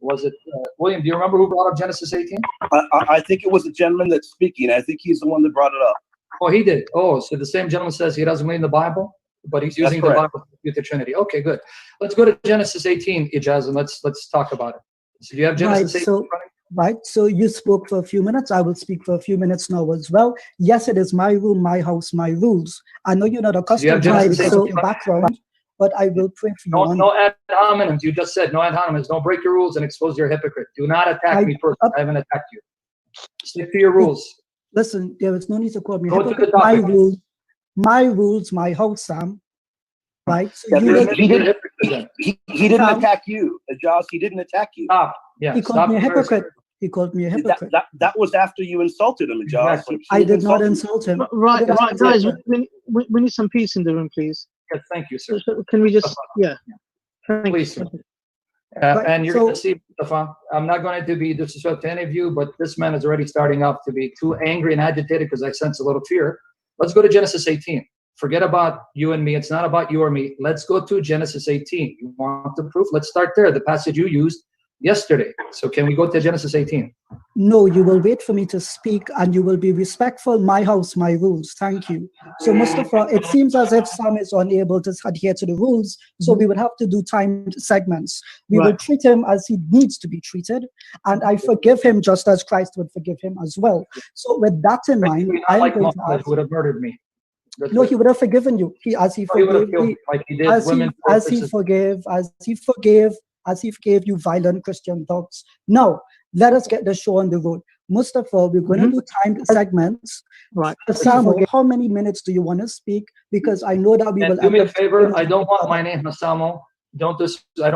Was it William? Do you remember who brought up Genesis 18? I think it was the gentleman that's speaking. I think he's the one that brought it up. Oh, he did. Oh, so the same gentleman says he doesn't believe in the Bible, but he's using the Bible to dispute the Trinity. Okay, good. Let's go to Genesis 18, Ijaz, and let's talk about it. So you have Genesis 18. Right. So you spoke for a few minutes. I will speak for a few minutes now as well. Yes, it is my room, my house, my rules. I know you're not accustomed to my background, but I will pray for you. No ad hominems. You just said no ad hominems. Don't break your rules and expose your hypocrite. Do not attack me personally. I haven't attacked you. Stick to your rules. Listen, there is no need to call me hypocrite. My rules, my house, Sam. Right? So he didn't attack you, Ijaz. He didn't attack you. Stop. Yeah, he called me a hypocrite. He called me a hypocrite. That was after you insulted him, Ijaz. Exactly. I did not insult him. Right, guys. We need some peace in the room, please. Yes, thank you, sir. Can we just, please. And you're going to see, Mustafa, I'm not going to be disrespectful to any of you, but this man is already starting off to be too angry and agitated because I sense a little fear. Let's go to Genesis 18. Forget about you and me. It's not about you or me. Let's go to Genesis 18. You want the proof? Let's start there. The passage you used yesterday. So can we go to Genesis 18? No, you will wait for me to speak and you will be respectful. My house, my rules. Thank you. So Mustafa, it seems as if Sam is unable to adhere to the rules. So we would have to do timed segments. We will treat him as he needs to be treated. And I forgive him just as Christ would forgive him as well. So with that in mind, I'm going to ask. Would have murdered me. No, he would have forgiven you. As he forgave you violent Christian thoughts. Now, let us get the show on the road. Mustafa, we're going to do timed segments. Right. Sam, how many minutes do you want to speak? Because I know that we will. Do me a favor. I don't want my name Hassamo. I don't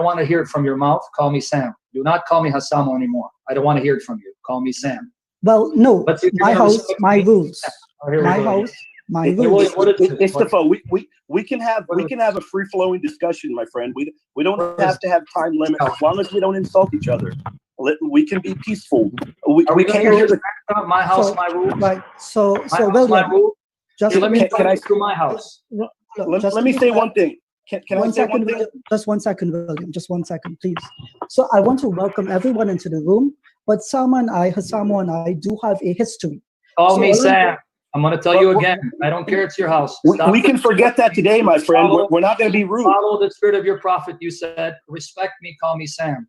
want to hear it from your mouth. Call me Sam. Do not call me Hassamo anymore. I don't want to hear it from you. Call me Sam. Well, no. My house, my rules. My house. Mustafa, we can have a free flowing discussion, my friend. We don't have to have time limits as long as we don't insult each other. We can be peaceful. We can't hear my house, my rules. Right. So William, just let me through my house. Let me say one thing. Can I say one thing? Just 1 second, William. Just 1 second, please. So I want to welcome everyone into the room. But Hassamo and I do have a history. Call me Sam. I'm going to tell you again. I don't care. It's your house. We can forget that today, my friend. We're not going to be rude. Follow the spirit of your prophet. You said, respect me. Call me Sam.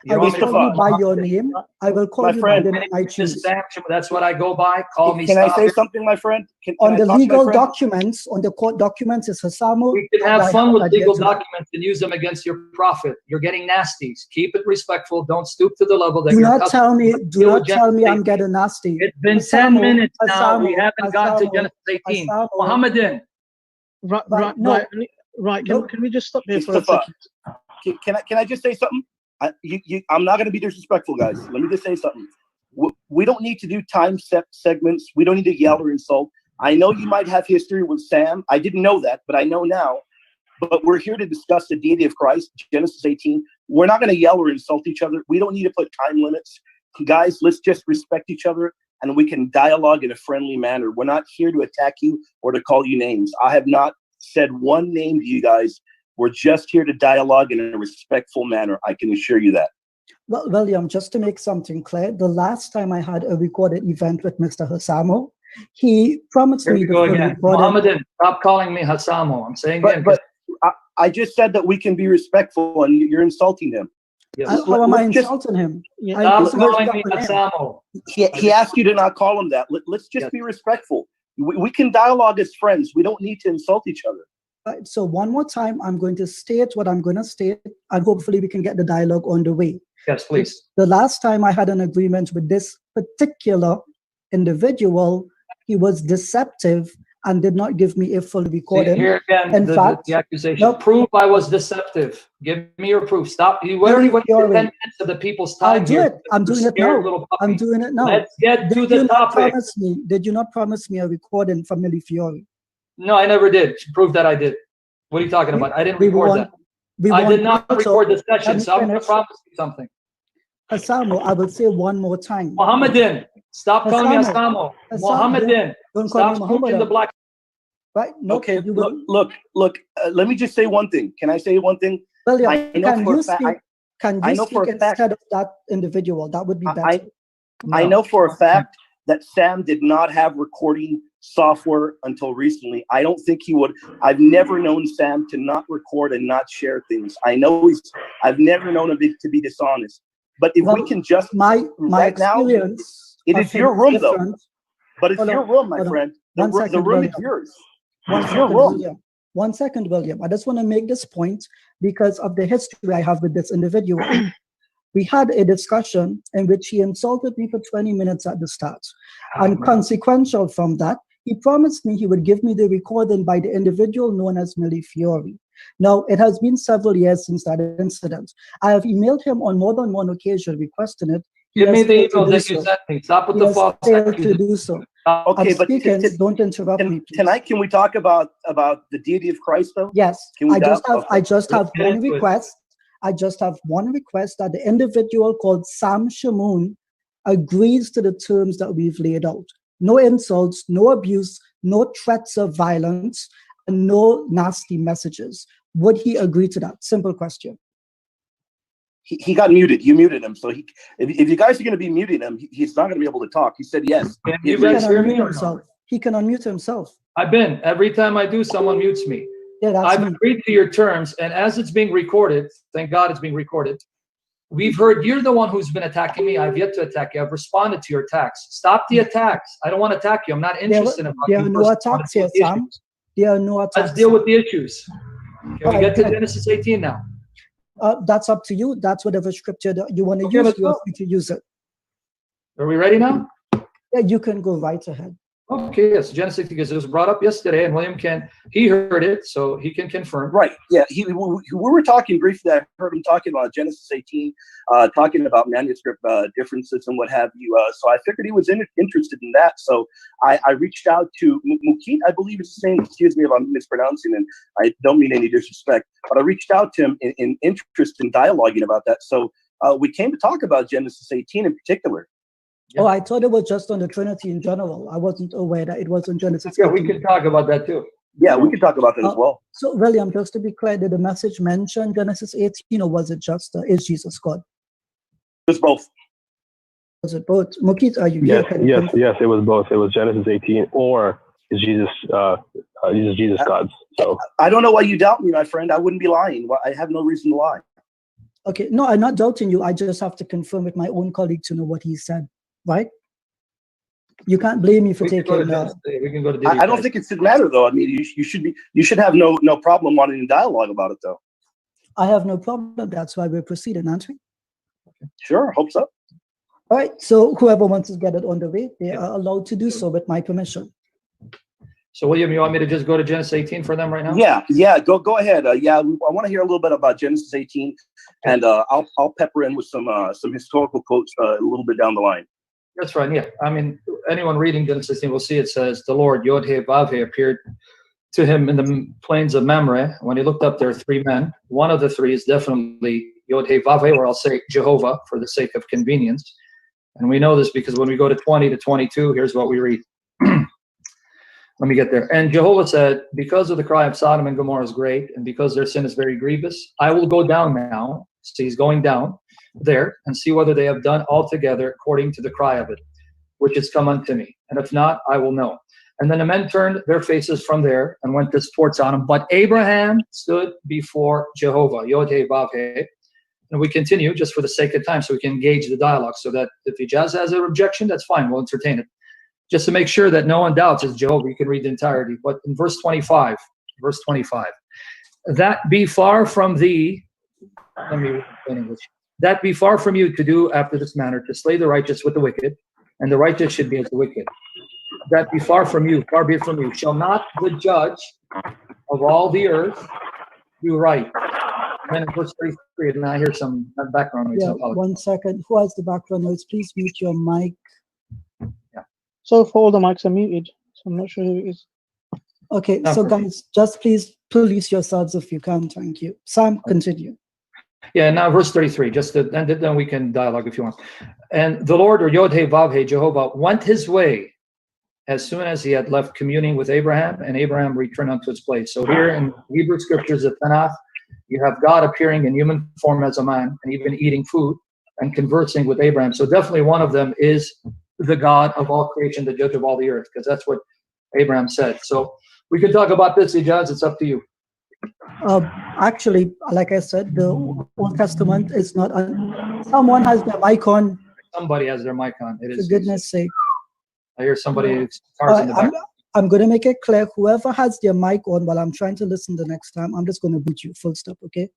I will call you by your name. I will call you by the name I choose. That's what I go by. Call me. Can I say something, my friend? On the legal documents, on the court documents, it's Hassamo. We can have fun with legal documents and use them against your prophet. You're getting nasty. Keep it respectful. Don't stoop to the level that do not tell me. Do not tell me I'm getting nasty. It's been 10 minutes now. We haven't got to Genesis 18. Muhammadin. Right. Can we just stop here for a second? Can I just say something? I'm not going to be disrespectful, guys. Let me just say something. We don't need to do time segments. We don't need to yell or insult. I know you might have history with Sam. I didn't know that, but I know now. But we're here to discuss the deity of Christ, Genesis 18. We're not going to yell or insult each other. We don't need to put time limits. Guys, let's just respect each other, and we can dialogue in a friendly manner. We're not here to attack you or to call you names. I have not said one name to you guys. We're just here to dialogue in a respectful manner. I can assure you that. Well, William, just to make something clear, the last time I had a recorded event with Mr. Hassamo, he promised me the Muhammadin, stop calling me Hassamo. I'm saying but I just said that we can be respectful, and you're insulting him. Yes. How am I insulting him? Stop calling me Hassamo. He asked you to not call him that. Let's just be respectful. We can dialogue as friends. We don't need to insult each other. Right, so one more time, I'm going to state what I'm going to state, and hopefully we can get the dialogue on the way. Yes, please. The last time I had an agreement with this particular individual, he was deceptive and did not give me a full recording. See, here again, in fact, the accusation. Prove I was deceptive. Give me your proof. Stop. You already went 10 minutes of the people's time. I'll do it. I'm doing it now. I'm doing it now. Let's get to the topic. Did you not promise me a recording from Millie Fiore? No, I never did. Prove that I did. What are you talking about? I didn't record that. I did not record the session, so I'm going to promise you something. Hassamo, I will say one more time. Muhammadin, stop calling me Hassamo. Muhammadin, stop smoking the black. Right? No, okay, look. Let me just say one thing. Can I say one thing? William, can you speak? Can you speak instead of that individual? That would be better. I know for a fact that Sam did not have recording software until recently. I don't think he would. I've never known Sam to not record and not share things. I've never known him to be dishonest. But if we can just my experience, it is your room though. But it's your room, my friend. The room is yours. It's your room. 1 second, William. I just want to make this point because of the history I have with this individual. We had a discussion in which he insulted me for 20 minutes at the start. And consequential from that, he promised me he would give me the recording by the individual known as Millie Fiore. Now, it has been several years since that incident. I have emailed him on more than one occasion requesting it. Give me the email that you sent me. Stop with the false. Failed to do so. Okay, but don't interrupt me, please. Tonight, can we talk about the deity of Christ, though? Yes. I just have one request. I just have one request that the individual called Sam Shamoun agrees to the terms that we've laid out. No insults, no abuse, no threats of violence, and no nasty messages. Would he agree to that? Simple question. He got muted. You muted him. So if you guys are going to be muting him, he's not going to be able to talk. He said yes. He can unmute himself. He can unmute himself. Every time I do, someone mutes me. Yeah, I've agreed to your terms, and as it's being recorded, thank God it's being recorded, we've heard you're the one who's been attacking me. I've yet to attack you. I've responded to your attacks. Stop the attacks. I don't want to attack you. I'm not interested in there are no attacks here, Sam. There are no attacks. Let's deal with the issues. Can we get to Genesis 18 now? That's up to you. That's whatever scripture that you want to use. You're free to use it. Are we ready now? Yeah, you can go right ahead. Okay, yes, Genesis, because it was brought up yesterday, and William he heard it, so he can confirm. Right, yeah, we were talking briefly. I heard him talking about Genesis 18, talking about manuscript differences and what have you. So I figured he was interested in that. So I reached out to Mukit, I believe it's the same. Excuse me if I'm mispronouncing, and I don't mean any disrespect, but I reached out to him in interest in dialoguing about that. So we came to talk about Genesis 18 in particular. Yeah. Oh, I thought it was just on the Trinity in general. I wasn't aware that it was on Genesis. Yeah, we can talk about that too. Yeah, we can talk about that as well. So, William, just to be clear, did the message mention Genesis 18, or was it just, is Jesus God? It was both. Was it both? Mukit, are you Yes, it was both. It was Genesis 18, or is Jesus God? So I don't know why you doubt me, my friend. I wouldn't be lying. I have no reason to lie. Okay, no, I'm not doubting you. I just have to confirm with my own colleague to know what he said. Right? You can't blame me for taking. We can go to. I don't think it should matter, though. I mean, you should have no problem wanting to dialogue about it, though. I have no problem. That's why we're proceeding, aren't we? Sure, hope so. All right. So whoever wants to get it on the way, they are allowed to do so with my permission. So, William, you want me to just go to Genesis 18 for them right now? Yeah. Go ahead. I want to hear a little bit about Genesis 18, and I'll pepper in with some historical quotes a little bit down the line. That's right. Yeah. I mean, anyone reading Genesis 16 will see it says, the Lord, Yod-Heh-Vav-Heh, appeared to him in the plains of Mamre. When he looked up, there are three men. One of the three is definitely Yod-Heh-Vav-Heh, or I'll say Jehovah for the sake of convenience. And we know this because when we go to 20 to 22, here's what we read. Let me get there. And Jehovah said, because of the cry of Sodom and Gomorrah is great, and because their sin is very grievous, I will go down now. So he's going down there and see whether they have done altogether according to the cry of it, which has come unto me. And if not, I will know. And then the men turned their faces from there and went towards Sodom. But Abraham stood before Jehovah, Yod-Heh-Vav-Heh. And we continue just for the sake of time so we can engage the dialogue, so that if Ijaz has an objection, that's fine. We'll entertain it. Just to make sure that no one doubts it's Jehovah, you can read the entirety. But in verse 25, that be far from thee, let me read in English. That be far from you to do after this manner, to slay the righteous with the wicked, and the righteous should be as the wicked. That be far from you, far be it from you. Shall not the judge of all the earth do right? And then in verse 33, and I hear some background noise. Yeah, 1 second. Who has the background noise? Please mute your mic. Yeah. So far, all the mics are muted, so I'm not sure who it is. Okay, so guys, just please police yourselves if you can. Thank you. Sam, continue. Yeah, now verse 33, just to, and then we can dialogue if you want. And the Lord, or Yod-Heh-Vav-Heh, Jehovah, went his way as soon as he had left communing with Abraham, and Abraham returned unto his place. So here in Hebrew scriptures, the Tanakh, You have God appearing in human form as a man and even eating food and conversing with Abraham. So definitely one of them is the God of all creation, the judge of all the earth, because that's what Abraham said. So we could talk about this, Ijaz. It's up to you. Actually, like I said, the Old Testament is not on. Someone has their mic on. Somebody has their mic on. It is. For goodness sake. I hear somebody cars in the back. I'm going to make it clear. Whoever has their mic on while I'm trying to listen the next time, I'm just going to boot you. Full stop. Okay.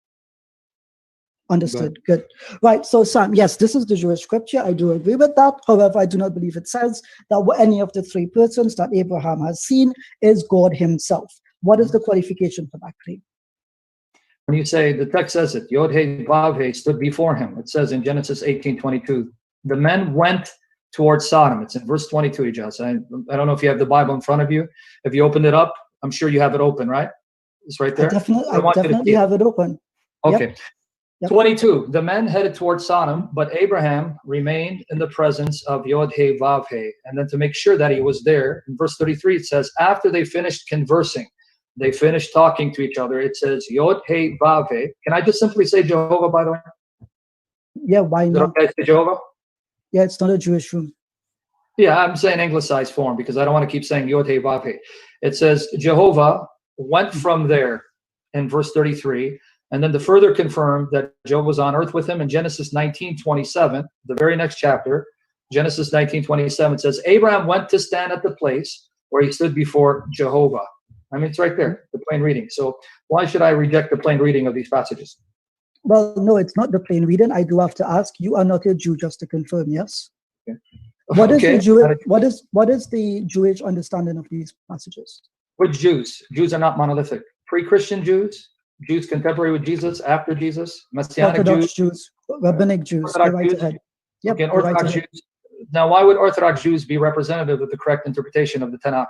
Understood. Good. Right. So, Sam, yes, this is the Jewish scripture. I do agree with that. However, I do not believe it says that any of the three persons that Abraham has seen is God himself. What is the qualification for that claim? When you say, the text says it, Yod-He, Vav-He stood before him. It says in Genesis 18:22, the men went towards Sodom. It's in verse 22, Ijaz. I don't know if you have the Bible in front of you. If you opened it up, I'm sure you have it open, right? It's right there. I definitely have it open. Okay. Yep. 22, the men headed towards Sodom, but Abraham remained in the presence of Yod-He, Vav-He. And then to make sure that he was there, in verse 33, it says, after they finished conversing, they finished talking to each other. It says, Yod-He, Vav-He. Can I just simply say Jehovah, by the way? Yeah, why not? Okay, say Jehovah? Yeah, it's not a Jewish room. Yeah, I'm saying anglicized form because I don't want to keep saying Yod-He, Vav-He. It says, Jehovah went from there in verse 33. And then to further confirm that Job was on earth with him in Genesis 19:27, the very next chapter, Genesis 19:27 says, Abraham went to stand at the place where he stood before Jehovah. I mean, it's right there, the plain reading. So why should I reject the plain reading of these passages? Well, no, it's not the plain reading. I do have to ask, you are not a Jew, just to confirm, yes? Okay. What is the Jewish understanding of these passages? Which Jews? Jews are not monolithic. Pre-Christian Jews, Jews contemporary with Jesus, after Jesus, Messianic Orthodox Jews, Rabbinic Jews. Orthodox Jews. Yep, okay, Orthodox Jews. Now, why would Orthodox Jews be representative of the correct interpretation of the Tanakh?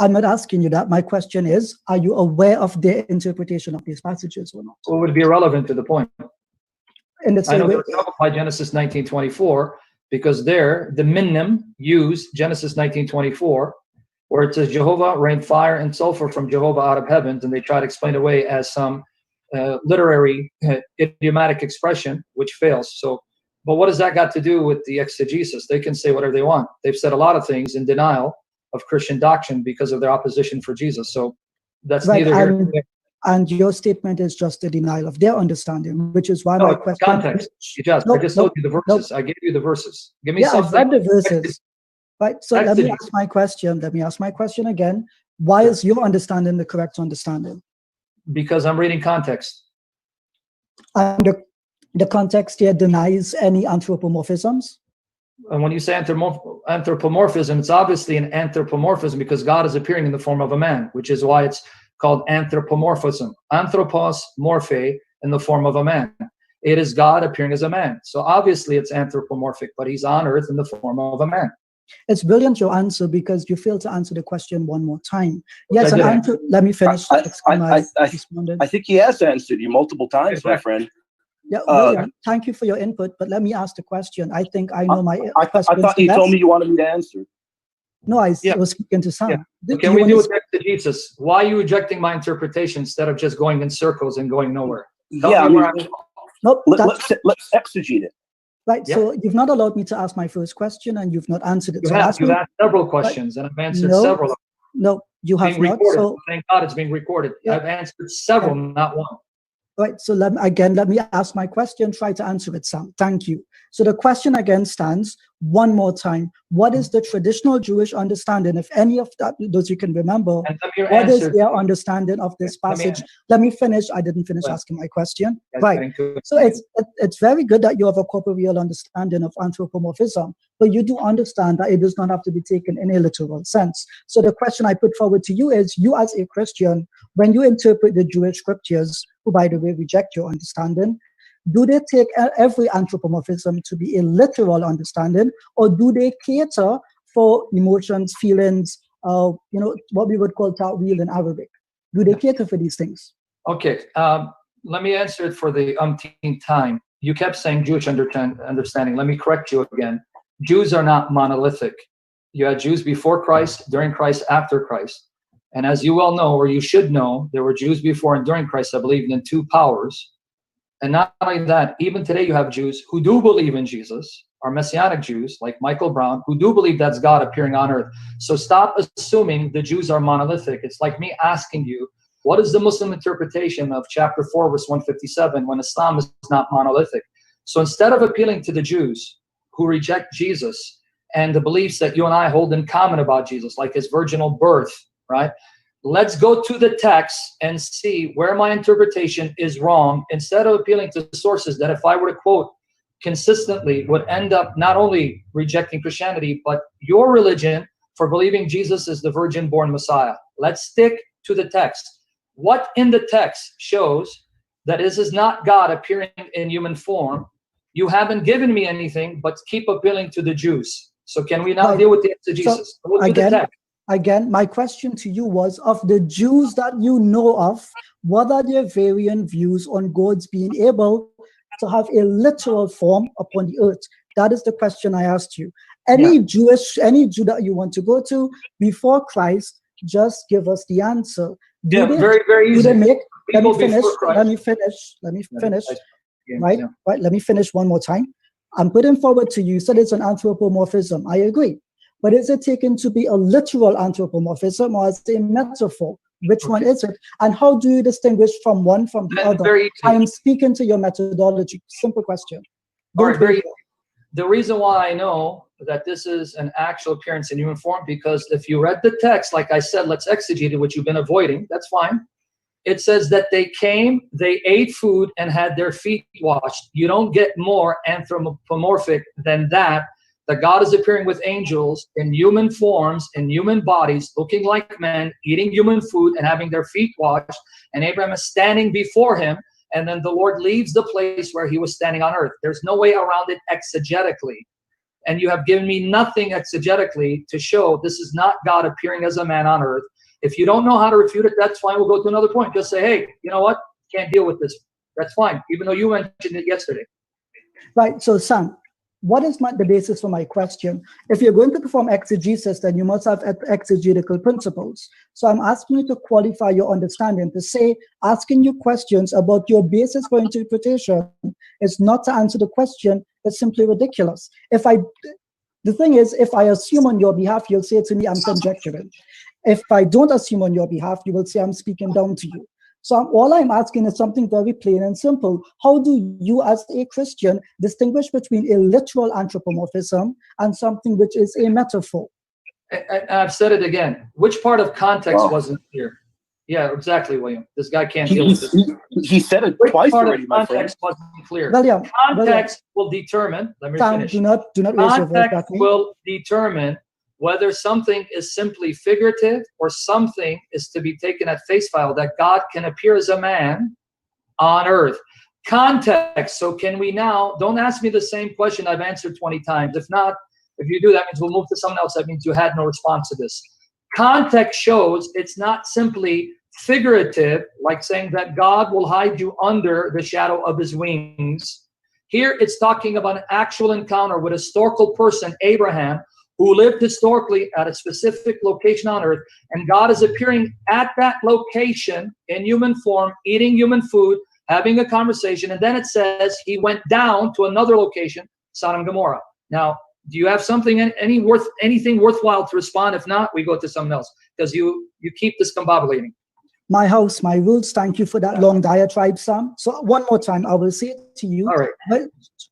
I'm not asking you that. My question is, are you aware of their interpretation of these passages or not? Well, it would be irrelevant to the point. In the same I know way, they're troubled by Genesis 19:24 because there, the Minnim use Genesis 19:24, where it says Jehovah rained fire and sulfur from Jehovah out of heavens, and they try to explain it away as some literary idiomatic expression, which fails. So, but what has that got to do with the exegesis? They can say whatever they want. They've said a lot of things in denial of Christian doctrine because of their opposition for Jesus. So that's neither here nor there. And your statement is just a denial of their understanding, which is why my question. Context. I just told you the verses. I gave you the verses. Give me something. I've read the verses. Right. So let me ask my question. Let me ask my question again. Why is your understanding the correct understanding? Because I'm reading context. And the context here denies any anthropomorphisms. And when you say anthropomorphism, it's obviously an anthropomorphism because God is appearing in the form of a man, which is why it's called anthropomorphism. Anthropos morphe, in the form of a man. It is God appearing as a man. So obviously it's anthropomorphic, but he's on earth in the form of a man. It's brilliant, your answer, because you failed to answer the question one more time. Yes, let me finish. I think he has answered you multiple times, my friend. Yeah, thank you for your input, but let me ask the question. I think I know my question. I thought you told me you wanted me to answer. No, I was speaking to Sam. Yeah. Can we do exegesis? Why are you rejecting my interpretation instead of just going in circles and going nowhere? Nope, let's exegete it. Right, so you've not allowed me to ask my first question, and you've not answered it. You've asked several questions, and I've answered several. No, you have not. So thank God it's being recorded. Yeah. I've answered several, not one. Right, so let me ask my question, try to answer it, Sam. Thank you. So the question again stands one more time. What is the traditional Jewish understanding, if any of those you can remember, what is their understanding of this passage? Let me finish. I didn't finish asking my question. Right, so it's very good that you have a corporeal understanding of anthropomorphism, but you do understand that it does not have to be taken in a literal sense. So the question I put forward to you is, you as a Christian, when you interpret the Jewish scriptures, who by the way reject your understanding, do they take every anthropomorphism to be a literal understanding, or do they cater for emotions, feelings, what we would call ta'wil in Arabic? Do they cater for these things? Okay, let me answer it for the umpteenth time. You kept saying Jewish understanding. Let me correct you again. Jews are not monolithic. You had Jews before Christ, during Christ, after Christ. And as you well know, or you should know, there were Jews before and during Christ that believed in two powers. And not only that, even today you have Jews who do believe in Jesus, are Messianic Jews, like Michael Brown, who do believe that's God appearing on earth. So stop assuming the Jews are monolithic. It's like me asking you, what is the Muslim interpretation of chapter 4, verse 157, when Islam is not monolithic? So instead of appealing to the Jews who reject Jesus and the beliefs that you and I hold in common about Jesus, like his virginal birth, right? Let's go to the text and see where my interpretation is wrong, instead of appealing to sources that, if I were to quote consistently, would end up not only rejecting Christianity, but your religion for believing Jesus is the virgin-born Messiah. Let's stick to the text. What in the text shows that this is not God appearing in human form? You haven't given me anything, but keep appealing to the Jews. So can we now deal with the exegesis? So again, my question to you was, of the Jews that you know of, what are their varying views on God's being able to have a literal form upon the earth? That is the question I asked you. Any Jew that you want to go to before Christ, just give us the answer. Very easy. Let me finish. Right? Let me finish one more time. I'm putting forward to you, said it's an anthropomorphism. I agree. But is it taken to be a literal anthropomorphism, or is it a metaphor? Which one is it? And how do you distinguish from one from the other? I am speaking to your methodology. Simple question. The reason why I know that this is an actual appearance in human form, because if you read the text, like I said, let's exegete it, which you've been avoiding, that's fine. It says that they came, they ate food, and had their feet washed. You don't get more anthropomorphic than that. That God is appearing with angels in human forms, in human bodies, looking like men, eating human food, and having their feet washed. And Abraham is standing before him. And then the Lord leaves the place where he was standing on earth. There's no way around it exegetically. And you have given me nothing exegetically to show this is not God appearing as a man on earth. If you don't know how to refute it, that's fine. We'll go to another point. Just say, hey, you know what? Can't deal with this. That's fine, even though you mentioned it yesterday. Right. So, Sam, what is the basis for my question? If you're going to perform exegesis, then you must have exegetical principles. So I'm asking you to qualify your understanding, to say, asking you questions about your basis for interpretation is not to answer the question. It's simply ridiculous. The thing is, if I assume on your behalf, you'll say to me, I'm conjecturing. If I don't assume on your behalf, you will say I'm speaking down to you. So all I'm asking is something very plain and simple. How do you, as a Christian, distinguish between a literal anthropomorphism and something which is a metaphor? I've said it again. Which part of context wasn't clear? Yeah, exactly, William. This guy can't deal with this. He said it twice already, my friend. Context wasn't clear. William, context will determine. Let me finish. Do not raise your voice at me. Will determine whether something is simply figurative or something is to be taken at face value, that God can appear as a man on earth. Context. So can we now, don't ask me the same question I've answered 20 times. If not, if you do, that means we'll move to someone else. That means you had no response to this. Context shows it's not simply figurative, like saying that God will hide you under the shadow of his wings. Here it's talking about an actual encounter with a historical person, Abraham, who lived historically at a specific location on earth, and God is appearing at that location in human form, eating human food, having a conversation, and then it says he went down to another location, Sodom and Gomorrah. Now, do you have something, anything worthwhile to respond? If not, we go to someone else, because you keep discombobulating. My house, my rules. Thank you for that long diatribe, Sam. So one more time, I will say it to you. All right. But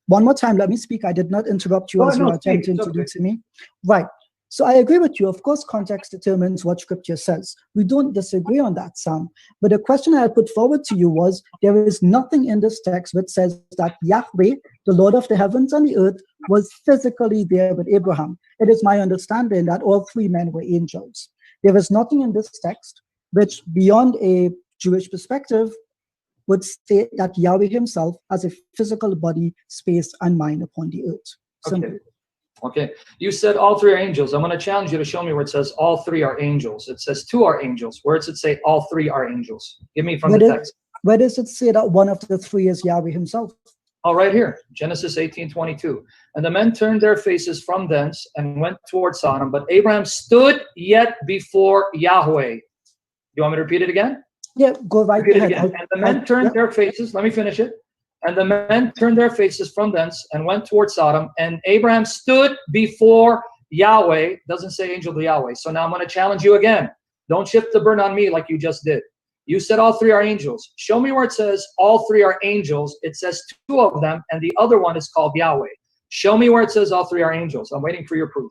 one more time, let me speak. I did not interrupt you as you are attempting to do to me. Right. So I agree with you. Of course, context determines what scripture says. We don't disagree on that, Sam. But the question I had put forward to you was, there is nothing in this text which says that Yahweh, the Lord of the heavens and the earth, was physically there with Abraham. It is my understanding that all three men were angels. There is nothing in this text which, beyond a Jewish perspective, would state that Yahweh himself has a physical body, space, and mind upon the earth. Simple. Okay. You said all three are angels. I'm going to challenge you to show me where it says all three are angels. It says two are angels. Where does it say all three are angels? Give me from the text. Where does it say that one of the three is Yahweh himself? Oh, right here, Genesis 18:22. And the men turned their faces from thence and went toward Sodom. But Abraham stood yet before Yahweh. You want me to repeat it again? Yeah, go right ahead. And the men turned their faces. Let me finish it. And the men turned their faces from thence and went toward Sodom. And Abraham stood before Yahweh. Doesn't say angel of Yahweh. So now I'm going to challenge you again. Don't shift the burden on me like you just did. You said all three are angels. Show me where it says all three are angels. It says two of them, and the other one is called Yahweh. Show me where it says all three are angels. I'm waiting for your proof.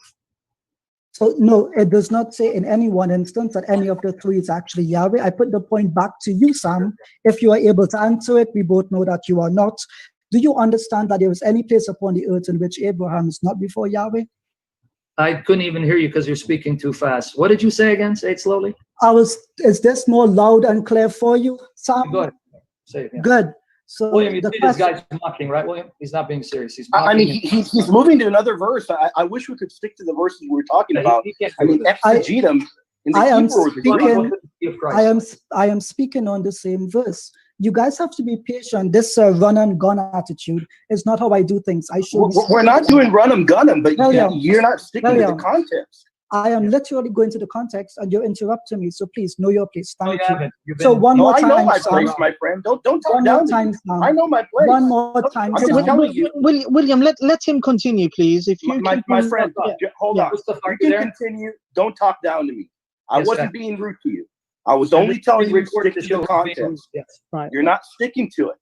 So no, it does not say in any one instance that any of the three is actually Yahweh. I put the point back to you, Sam. If you are able to answer it, we both know that you are not. Do you understand that there is any place upon the earth in which Abraham is not before Yahweh? I couldn't even hear you because you're speaking too fast. What did you say again? Say it slowly. Is this more loud and clear for you, Sam? Go ahead. Say it. Yeah. Good. So William, you see this guy's mocking, right, William? He's not being serious. He's mocking. I mean, he's moving to another verse. I wish we could stick to the verses we were talking about. I mean, exegete them. I am speaking on the same verse. You guys have to be patient. This run and gun attitude is not how I do things. We're not doing run them, gun them, but you're not sticking to the context. I am literally going to the context, and you're interrupting me. So please know your place. Thank you. So one more time, I know my place, my friend. Don't talk down to me. I know my place. One more time, William. Let him continue, please. If you my friend, hold on. You can continue. Don't talk down to me. I wasn't being rude to you. I was only telling you to stick to the context. Right. You're not sticking to it.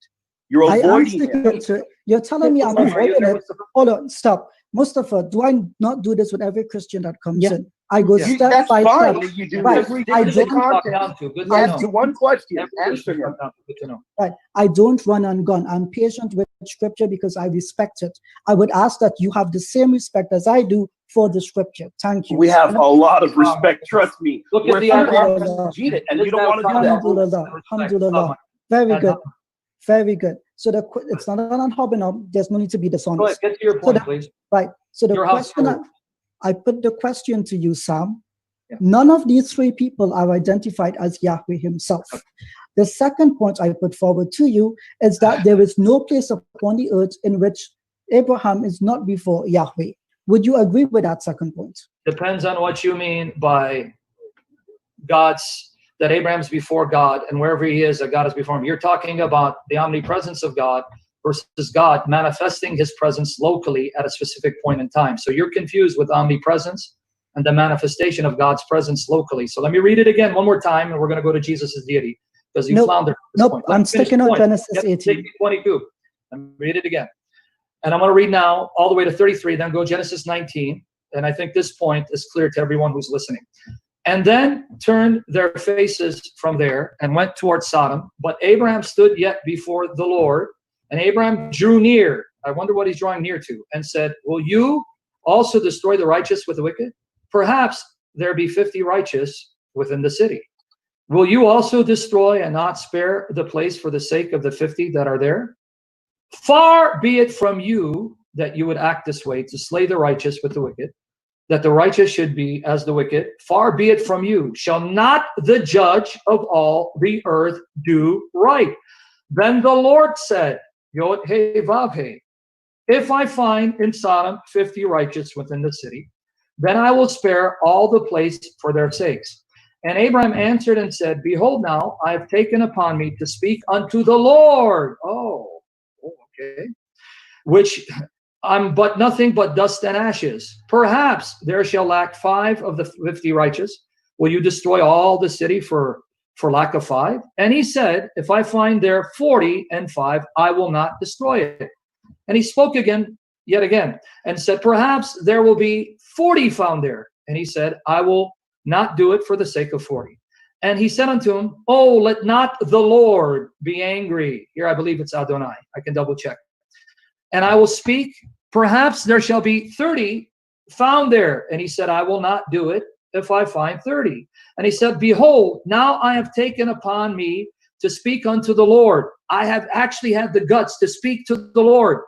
You're avoiding it. You're telling me I'm avoiding it. Hold on, stop. Mustafa, do I not do this with every Christian that comes in? I go step by step. You do right. I don't answer one question. Answer him. Right. I don't run and gun. I'm patient with scripture because I respect it. I would ask that you have the same respect as I do for the scripture. Thank you. We have a lot of respect. Trust me. Look at the and you don't want to do that. Alhamdulillah. Very good. Very good. So it's not an unhobbing. There's no need to be dishonest. Go ahead, get to your point, please. Right. So the question, I put the question to you, Sam. Yeah. None of these three people are identified as Yahweh himself. Okay. The second point I put forward to you is that there is no place upon the earth in which Abraham is not before Yahweh. Would you agree with that second point? Depends on what you mean by that Abraham's before God, and wherever he is, that God is before him. You're talking about the omnipresence of God versus God manifesting his presence locally at a specific point in time. So you're confused with omnipresence and the manifestation of God's presence locally. So let me read it again one more time, and we're going to go to Jesus' deity, because you floundered at this point. I'm sticking on Genesis 18. 22. Let me read it again. And I'm going to read now all the way to 33, then go Genesis 19. And I think this point is clear to everyone who's listening. And then turned their faces from there and went toward Sodom. But Abraham stood yet before the Lord. And Abraham drew near. I wonder what he's drawing near to. And said, will you also destroy the righteous with the wicked? Perhaps there be 50 righteous within the city. Will you also destroy and not spare the place for the sake of the 50 that are there? Far be it from you that you would act this way, to slay the righteous with the wicked, that the righteous should be as the wicked. Far be it from you. Shall not the judge of all the earth do right? Then the Lord said, Yod he vav he, if I find in Sodom 50 righteous within the city, then I will spare all the place for their sakes. And Abraham answered and said, behold, now I have taken upon me to speak unto the Lord. Oh, okay. Which I'm but nothing but dust and ashes. Perhaps there shall lack 5 of the 50 righteous. Will you destroy all the city for lack of 5? And he said, if I find there 40 and 5, I will not destroy it. And he spoke yet again, and said, perhaps there will be 40 found there. And he said, I will not do it for the sake of 40. And he said unto him, oh, let not the Lord be angry. Here I believe it's Adonai. I can double check. And I will speak, perhaps there shall be 30 found there. And he said, I will not do it if I find 30. And he said, behold, now I have taken upon me to speak unto the Lord. I have actually had the guts to speak to the Lord.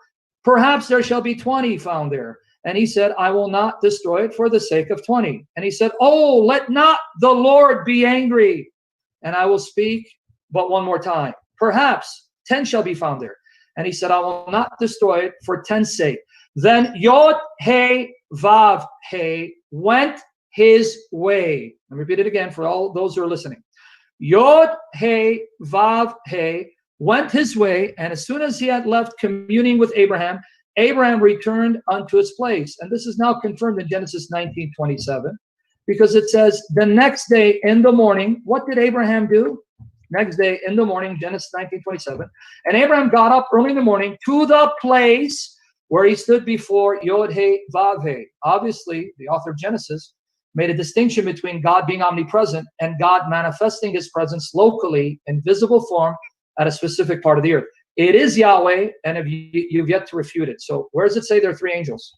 Perhaps there shall be 20 found there. And he said, I will not destroy it for the sake of 20. And he said, oh, let not the Lord be angry. And I will speak but one more time. Perhaps 10 shall be found there. And he said, I will not destroy it for 10's sake. Then Yod he vav he went his way. Let me repeat it again for all those who are listening. Yod He Vav He, went his way, and as soon as he had left communing with Abraham, Abraham returned unto his place. And this is now confirmed in Genesis 19:27, because it says, the next day in the morning, what did Abraham do? Next day in the morning, Genesis 19:27, and Abraham got up early in the morning to the place where he stood before Yod He Vav He. Obviously, the author of Genesis made a distinction between God being omnipresent and God manifesting his presence locally in visible form at a specific part of the earth. It is Yahweh, and you've yet to refute it. So where does it say there are three angels?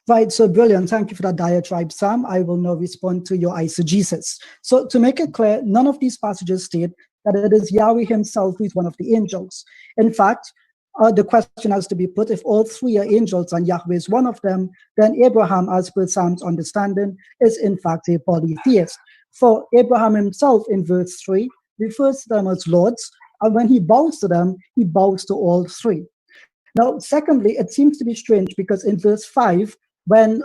Right, so brilliant. Thank you for that diatribe, Sam. I will now respond to your eisegesis. So to make it clear, none of these passages state that it is Yahweh himself who is one of the angels. In fact, the question has to be put, if all three are angels and Yahweh is one of them, then Abraham, as per Sam's understanding, is in fact a polytheist. For Abraham himself in verse 3 refers to them as lords, and when he bows to them, he bows to all three. Now, secondly, it seems to be strange because in verse 5, when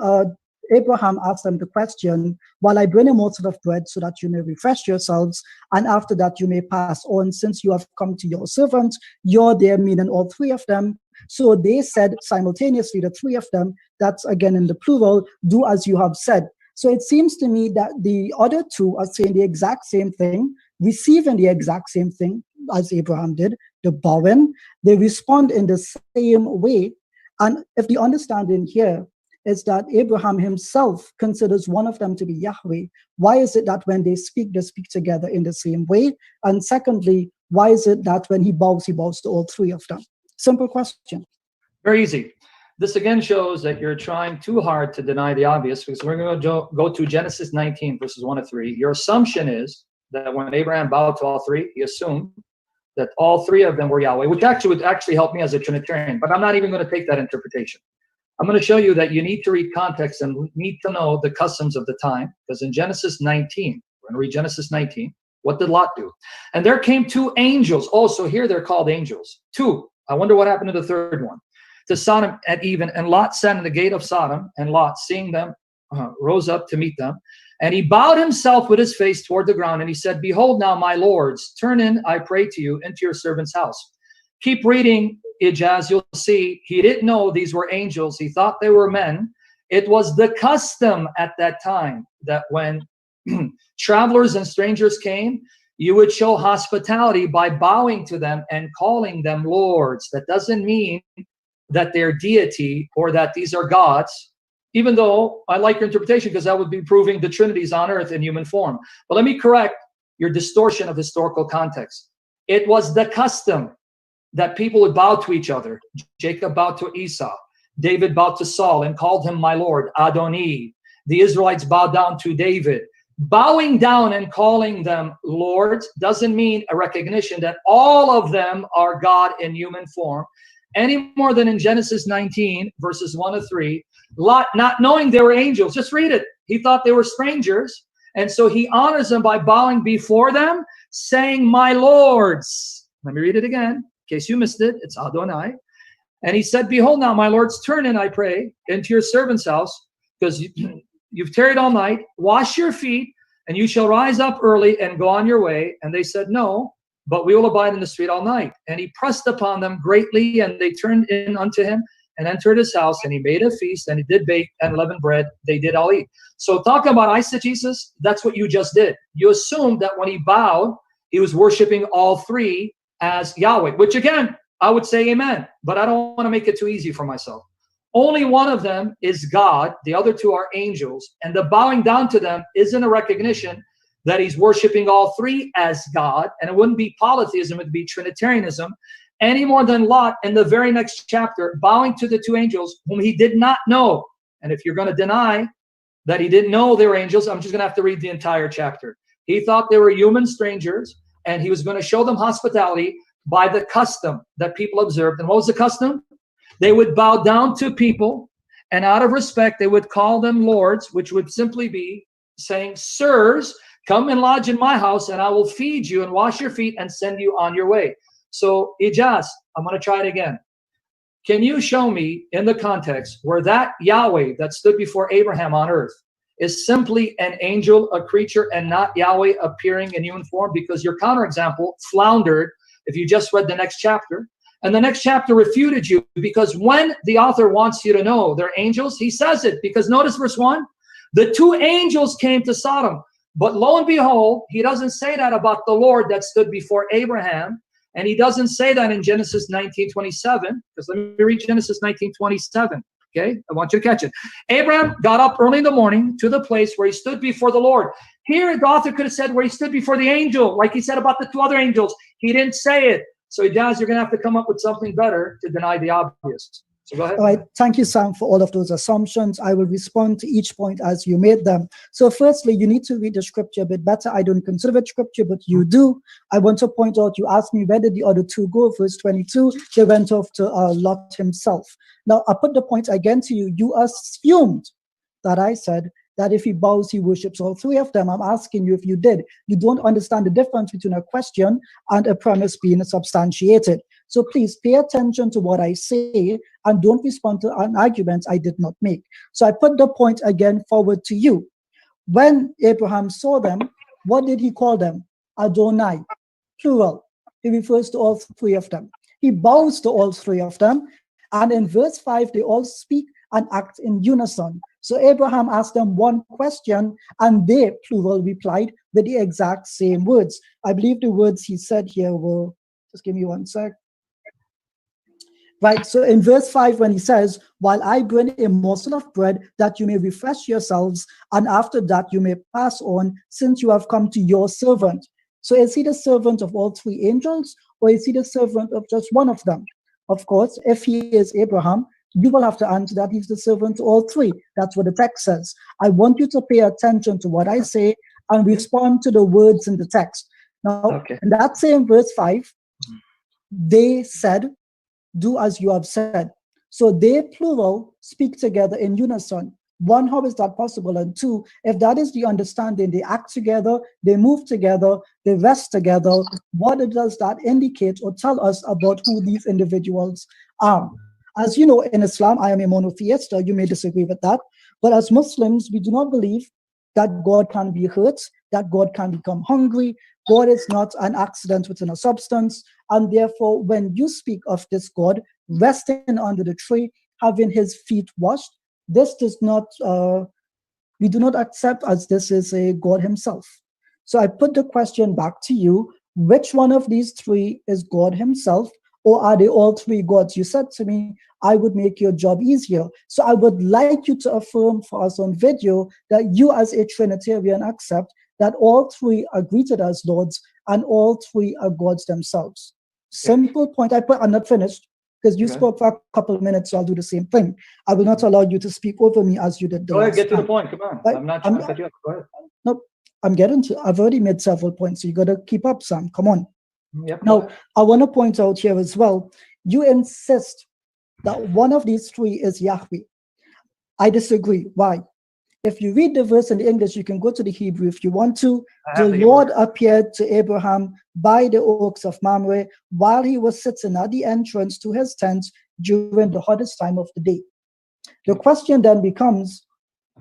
Abraham asked them the question, while I bring a morsel of bread so that you may refresh yourselves, and after that you may pass on, since you have come to your servant, you're there, meaning all three of them. So they said simultaneously, the three of them, that's again in the plural, do as you have said. So it seems to me that the other two are saying the exact same thing, receiving the exact same thing as Abraham did, the bowing. They respond in the same way. And if the understanding here is that Abraham himself considers one of them to be Yahweh, why is it that when they speak together in the same way? And secondly, why is it that when he bows to all three of them? Simple question. Very easy. This again shows that you're trying too hard to deny the obvious, because we're going to go to Genesis 19, verses 1 to 3. Your assumption is that when Abraham bowed to all three, he assumed that all three of them were Yahweh, which actually would help me as a Trinitarian, but I'm not even going to take that interpretation. I'm going to show you that you need to read context and need to know the customs of the time, because in Genesis 19, we're going to read Genesis 19, what did Lot do? And there came two angels. Also, here they're called angels. Two. I wonder what happened to the third one. To Sodom at even, and Lot sat in the gate of Sodom, and Lot, seeing them, rose up to meet them. And he bowed himself with his face toward the ground, and he said, behold now, my lords, turn in, I pray to you, into your servant's house. Keep reading, Ijaz, you'll see he didn't know these were angels. He thought they were men. It was the custom at that time that when travelers and strangers came, you would show hospitality by bowing to them and calling them lords. That doesn't mean that they're deity or that these are gods, even though I like your interpretation, because that would be proving the Trinity's on earth in human form. But let me correct your distortion of historical context. It was the custom that people would bow to each other. Jacob bowed to Esau. David bowed to Saul and called him my Lord, Adoni. The Israelites bowed down to David. Bowing down and calling them lords doesn't mean a recognition that all of them are God in human form, any more than in Genesis 19, verses 1 to 3. Lot, not knowing they were angels, just read it. He thought they were strangers, and so he honors them by bowing before them, saying, my lords. Let me read it again. In case you missed it, it's Adonai. And he said, behold now, my lords, turn in, I pray, into your servant's house, because you've tarried all night. Wash your feet, and you shall rise up early and go on your way. And they said, no, but we will abide in the street all night. And he pressed upon them greatly, and they turned in unto him and entered his house, and he made a feast, and he did bake and leaven bread. They did all eat. So talking about eisegesis, that's what you just did. You assumed that when he bowed, he was worshiping all three as Yahweh, which again, I would say amen, but I don't want to make it too easy for myself. Only one of them is God. The other two are angels. And the bowing down to them isn't a recognition that he's worshiping all three as God. And it wouldn't be polytheism, it would be Trinitarianism, any more than Lot in the very next chapter, bowing to the two angels whom he did not know. And if you're going to deny that he didn't know they were angels, I'm just going to have to read the entire chapter. He thought they were human strangers, and he was going to show them hospitality by the custom that people observed. And what was the custom? They would bow down to people, and out of respect, they would call them lords, which would simply be saying, sirs, come and lodge in my house, and I will feed you and wash your feet and send you on your way. So, Ijaz, I'm going to try it again. Can you show me in the context where that Yahweh that stood before Abraham on earth is simply an angel, a creature, and not Yahweh appearing in human form, because your counterexample floundered if you just read the next chapter. And the next chapter refuted you, because when the author wants you to know they're angels, he says it. Because notice verse 1, the two angels came to Sodom. But lo and behold, he doesn't say that about the Lord that stood before Abraham. And he doesn't say that in Genesis 19:27, because let me read Genesis 19:27. Okay, I want you to catch it. Abraham got up early in the morning to the place where he stood before the Lord. Here, the author could have said where he stood before the angel, like he said about the two other angels. He didn't say it. So, Ijaz, you're going to have to come up with something better to deny the obvious. So go ahead. All right. Thank you, Sam, for all of those assumptions. I will respond to each point as you made them. So firstly, you need to read the scripture a bit better. I don't consider it scripture, but you do. I want to point out, you asked me where did the other two go? Verse 22, they went off to Lot himself. Now, I put the point again to you. You assumed that I said that if he bows, he worships all three of them. I'm asking you if you did. You don't understand the difference between a question and a premise being substantiated. So please pay attention to what I say and don't respond to an argument I did not make. So I put the point again forward to you. When Abraham saw them, what did he call them? Adonai, plural. He refers to all three of them. He bows to all three of them. And in verse 5, they all speak and act in unison. So Abraham asked them one question, and they, plural, replied with the exact same words. I believe the words he said here were, just give me one sec. Right, so in verse 5, when he says, while I bring a morsel of bread that you may refresh yourselves, and after that you may pass on, since you have come to your servant. So is he the servant of all three angels, or is he the servant of just one of them? Of course, if he is Abraham, you will have to answer that he's the servant to all three. That's what the text says. I want you to pay attention to what I say and respond to the words in the text. Now, in that same verse 5, they said, do as you have said. So they, plural, speak together in unison. One, how is that possible? And two, if that is the understanding, they act together, they move together, they rest together, what does that indicate or tell us about who these individuals are? As you know, in Islam, I am a monotheist. You may disagree with that. But as Muslims, we do not believe that God can be hurt, that God can become hungry. God is not an accident within a substance. And therefore, when you speak of this God resting under the tree, having his feet washed, this does not, we do not accept as this is a God himself. So I put the question back to you, which one of these three is God himself, or are they all three gods? You said to me, I would make your job easier. So I would like you to affirm for us on video that you as a Trinitarian accept that all three are greeted as lords and all three are gods themselves. Simple point. I'm not finished because you spoke for a couple of minutes, so I'll do the same thing. I will not allow you to speak over me as you did the Go ahead, last get to time. the point. Come on. Right? I'm not trying to cut you off. Go ahead. No, I'm getting to, I've already made several points, so you got to keep up, Sam. Come on. Yep. Now, I want to point out here as well, you insist that one of these three is Yahweh. I disagree. Why? If you read the verse in the English, you can go to the Hebrew if you want to. The Lord appeared to Abraham by the oaks of Mamre while he was sitting at the entrance to his tent during the hottest time of the day. The question then becomes,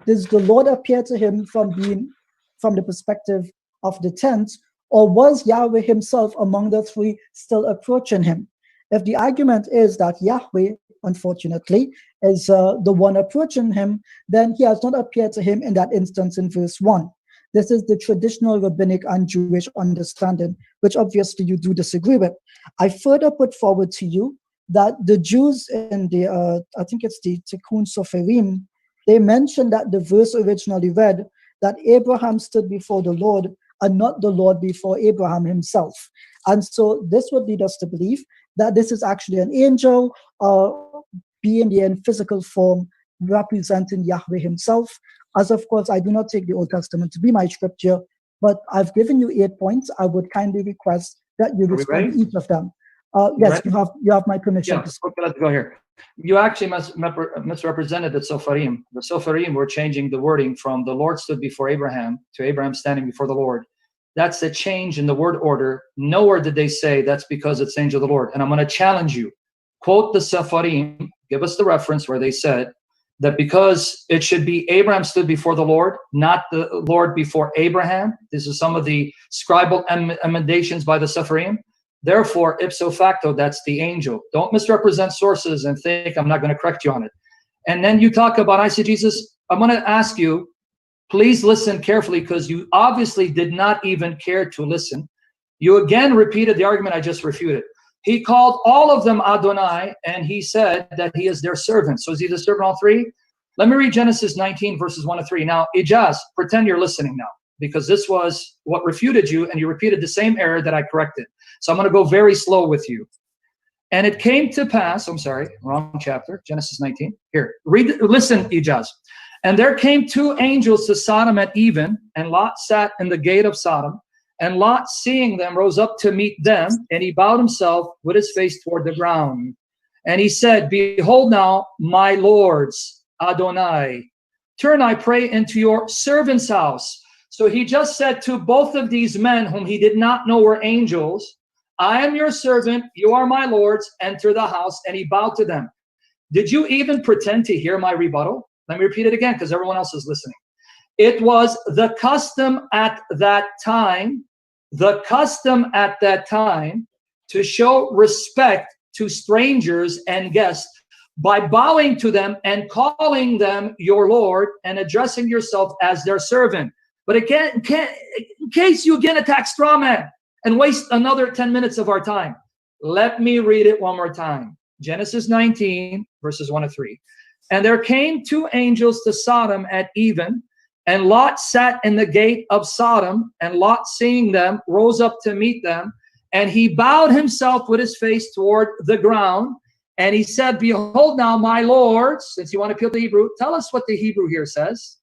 does the Lord appear to him from the perspective of the tent, or was Yahweh himself among the three still approaching him? If the argument is that Yahweh, unfortunately, is the one approaching him, then he has not appeared to him in that instance in verse 1. This is the traditional rabbinic and Jewish understanding, which obviously you do disagree with. I further put forward to you that the Jews in the, I think it's the Tikkun Soferim, they mentioned that the verse originally read that Abraham stood before the Lord and not the Lord before Abraham himself. And so this would lead us to believe that this is actually an angel being in physical form representing Yahweh himself. As of course, I do not take the Old Testament to be my scripture, but I've given you 8 points. I would kindly request that you respond to each of them. Yes, you have my permission. Yeah, okay, let's go here. You actually misrepresented the Sofarim. The Sofarim were changing the wording from the Lord stood before Abraham to Abraham standing before the Lord. That's a change in the word order. Nowhere did they say that's because it's angel of the Lord. And I'm going to challenge you. Quote the Sofarim, give us the reference where they said that because it should be Abraham stood before the Lord, not the Lord before Abraham. This is some of the scribal emendations by the Sepharim. Therefore, ipso facto, that's the angel. Don't misrepresent sources and think I'm not going to correct you on it. And then you talk about eisegesis. I'm going to ask you, please listen carefully, because you obviously did not even care to listen. You again repeated the argument I just refuted. He called all of them Adonai, and he said that he is their servant. So is he the servant all three? Let me read Genesis 19, verses 1 to 3. Now, Ijaz, pretend you're listening now, because this was what refuted you, and you repeated the same error that I corrected. So I'm going to go very slow with you. And it came to pass, I'm sorry, wrong chapter, Genesis 19. Here, listen, Ijaz. And there came two angels to Sodom at even, and Lot sat in the gate of Sodom. And Lot, seeing them, rose up to meet them, and he bowed himself with his face toward the ground. And he said, behold now, my lords, Adonai, turn, I pray, into your servant's house. So he just said to both of these men, whom he did not know were angels, I am your servant, you are my lords, enter the house. And he bowed to them. Did you even pretend to hear my rebuttal? Let me repeat it again, because everyone else is listening. It was the custom at that time, to show respect to strangers and guests by bowing to them and calling them your Lord and addressing yourself as their servant. But again, in case you again attack straw man and waste another 10 minutes of our time, let me read it one more time. Genesis 19, verses 1 to 3. And there came two angels to Sodom at even, and Lot sat in the gate of Sodom, and Lot, seeing them, rose up to meet them, and he bowed himself with his face toward the ground, and he said, behold now, my lords, since you want to appeal to Hebrew, tell us what the Hebrew here says.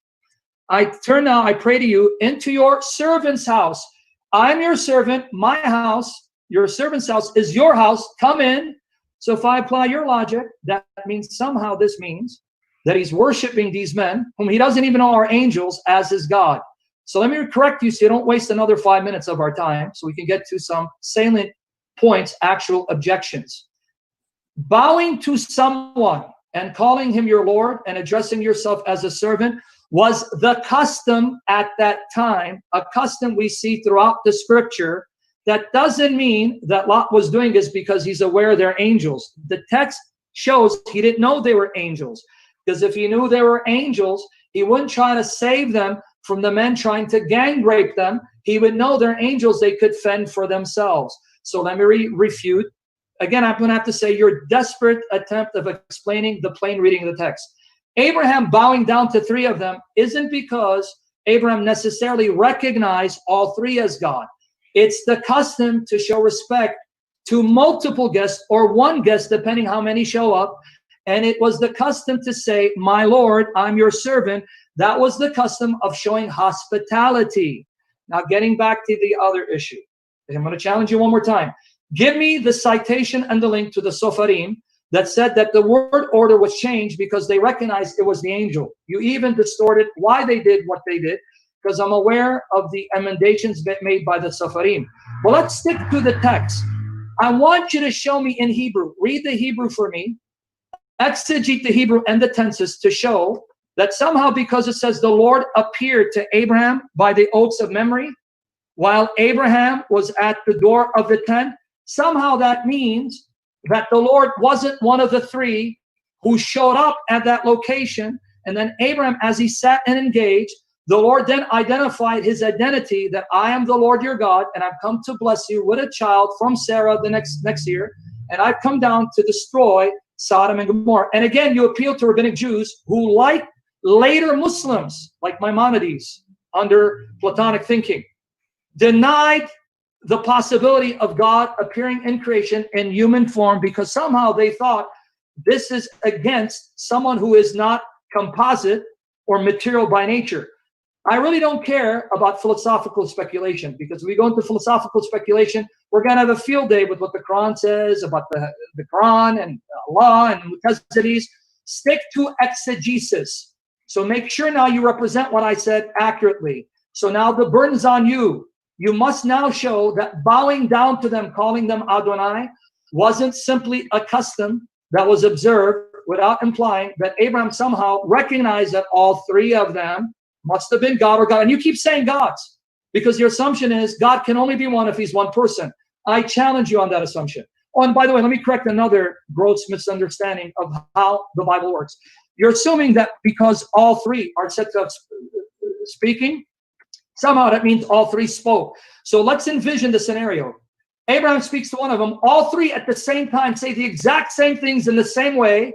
I turn now, I pray to you, into your servant's house. I am your servant, my house, your servant's house is your house, come in. So if I apply your logic, that means somehow this means that he's worshiping these men, whom he doesn't even know are angels, as his God. So let me correct you so you don't waste another 5 minutes of our time, so we can get to some salient points, actual objections. Bowing to someone and calling him your Lord and addressing yourself as a servant was the custom at that time, a custom we see throughout the scripture. That doesn't mean that Lot was doing this because he's aware they're angels. The text shows he didn't know they were angels. Because if he knew they were angels, he wouldn't try to save them from the men trying to gang rape them. He would know they're angels, they could fend for themselves. So let me refute. Again, I'm going to have to say your desperate attempt of explaining the plain reading of the text. Abraham bowing down to three of them isn't because Abraham necessarily recognized all three as God. It's the custom to show respect to multiple guests or one guest, depending how many show up. And it was the custom to say, my Lord, I'm your servant. That was the custom of showing hospitality. Now, getting back to the other issue, I'm going to challenge you one more time. Give me the citation and the link to the Sepharim that said that the word order was changed because they recognized it was the angel. You even distorted why they did what they did, because I'm aware of the emendations made by the Sepharim. Well, let's stick to the text. I want you to show me in Hebrew. Read the Hebrew for me. Exegete the Hebrew and the tenses to show that somehow, because it says the Lord appeared to Abraham by the oaks of memory, while Abraham was at the door of the tent, somehow that means that the Lord wasn't one of the three who showed up at that location. And then Abraham, as he sat and engaged, the Lord then identified his identity, that I am the Lord your God, and I've come to bless you with a child from Sarah the next year, and I've come down to destroy Sodom and Gomorrah. And again, you appeal to rabbinic Jews who, like later Muslims, like Maimonides, under Platonic thinking, denied the possibility of God appearing in creation in human form because somehow they thought this is against someone who is not composite or material by nature. I really don't care about philosophical speculation, because if we go into philosophical speculation, we're going to have a field day with what the Quran says about the Quran and Allah and Mutazili's. Stick to exegesis. So make sure now you represent what I said accurately. So now the burden's on you. You must now show that bowing down to them, calling them Adonai, wasn't simply a custom that was observed without implying that Abraham somehow recognized that all three of them must have been God or God. And you keep saying gods because your assumption is God can only be one if he's one person. I challenge you on that assumption. Oh, and by the way, let me correct another gross misunderstanding of how the Bible works. You're assuming that because all three are said to have speaking, somehow that means all three spoke. So let's envision the scenario. Abraham speaks to one of them. All three at the same time say the exact same things in the same way.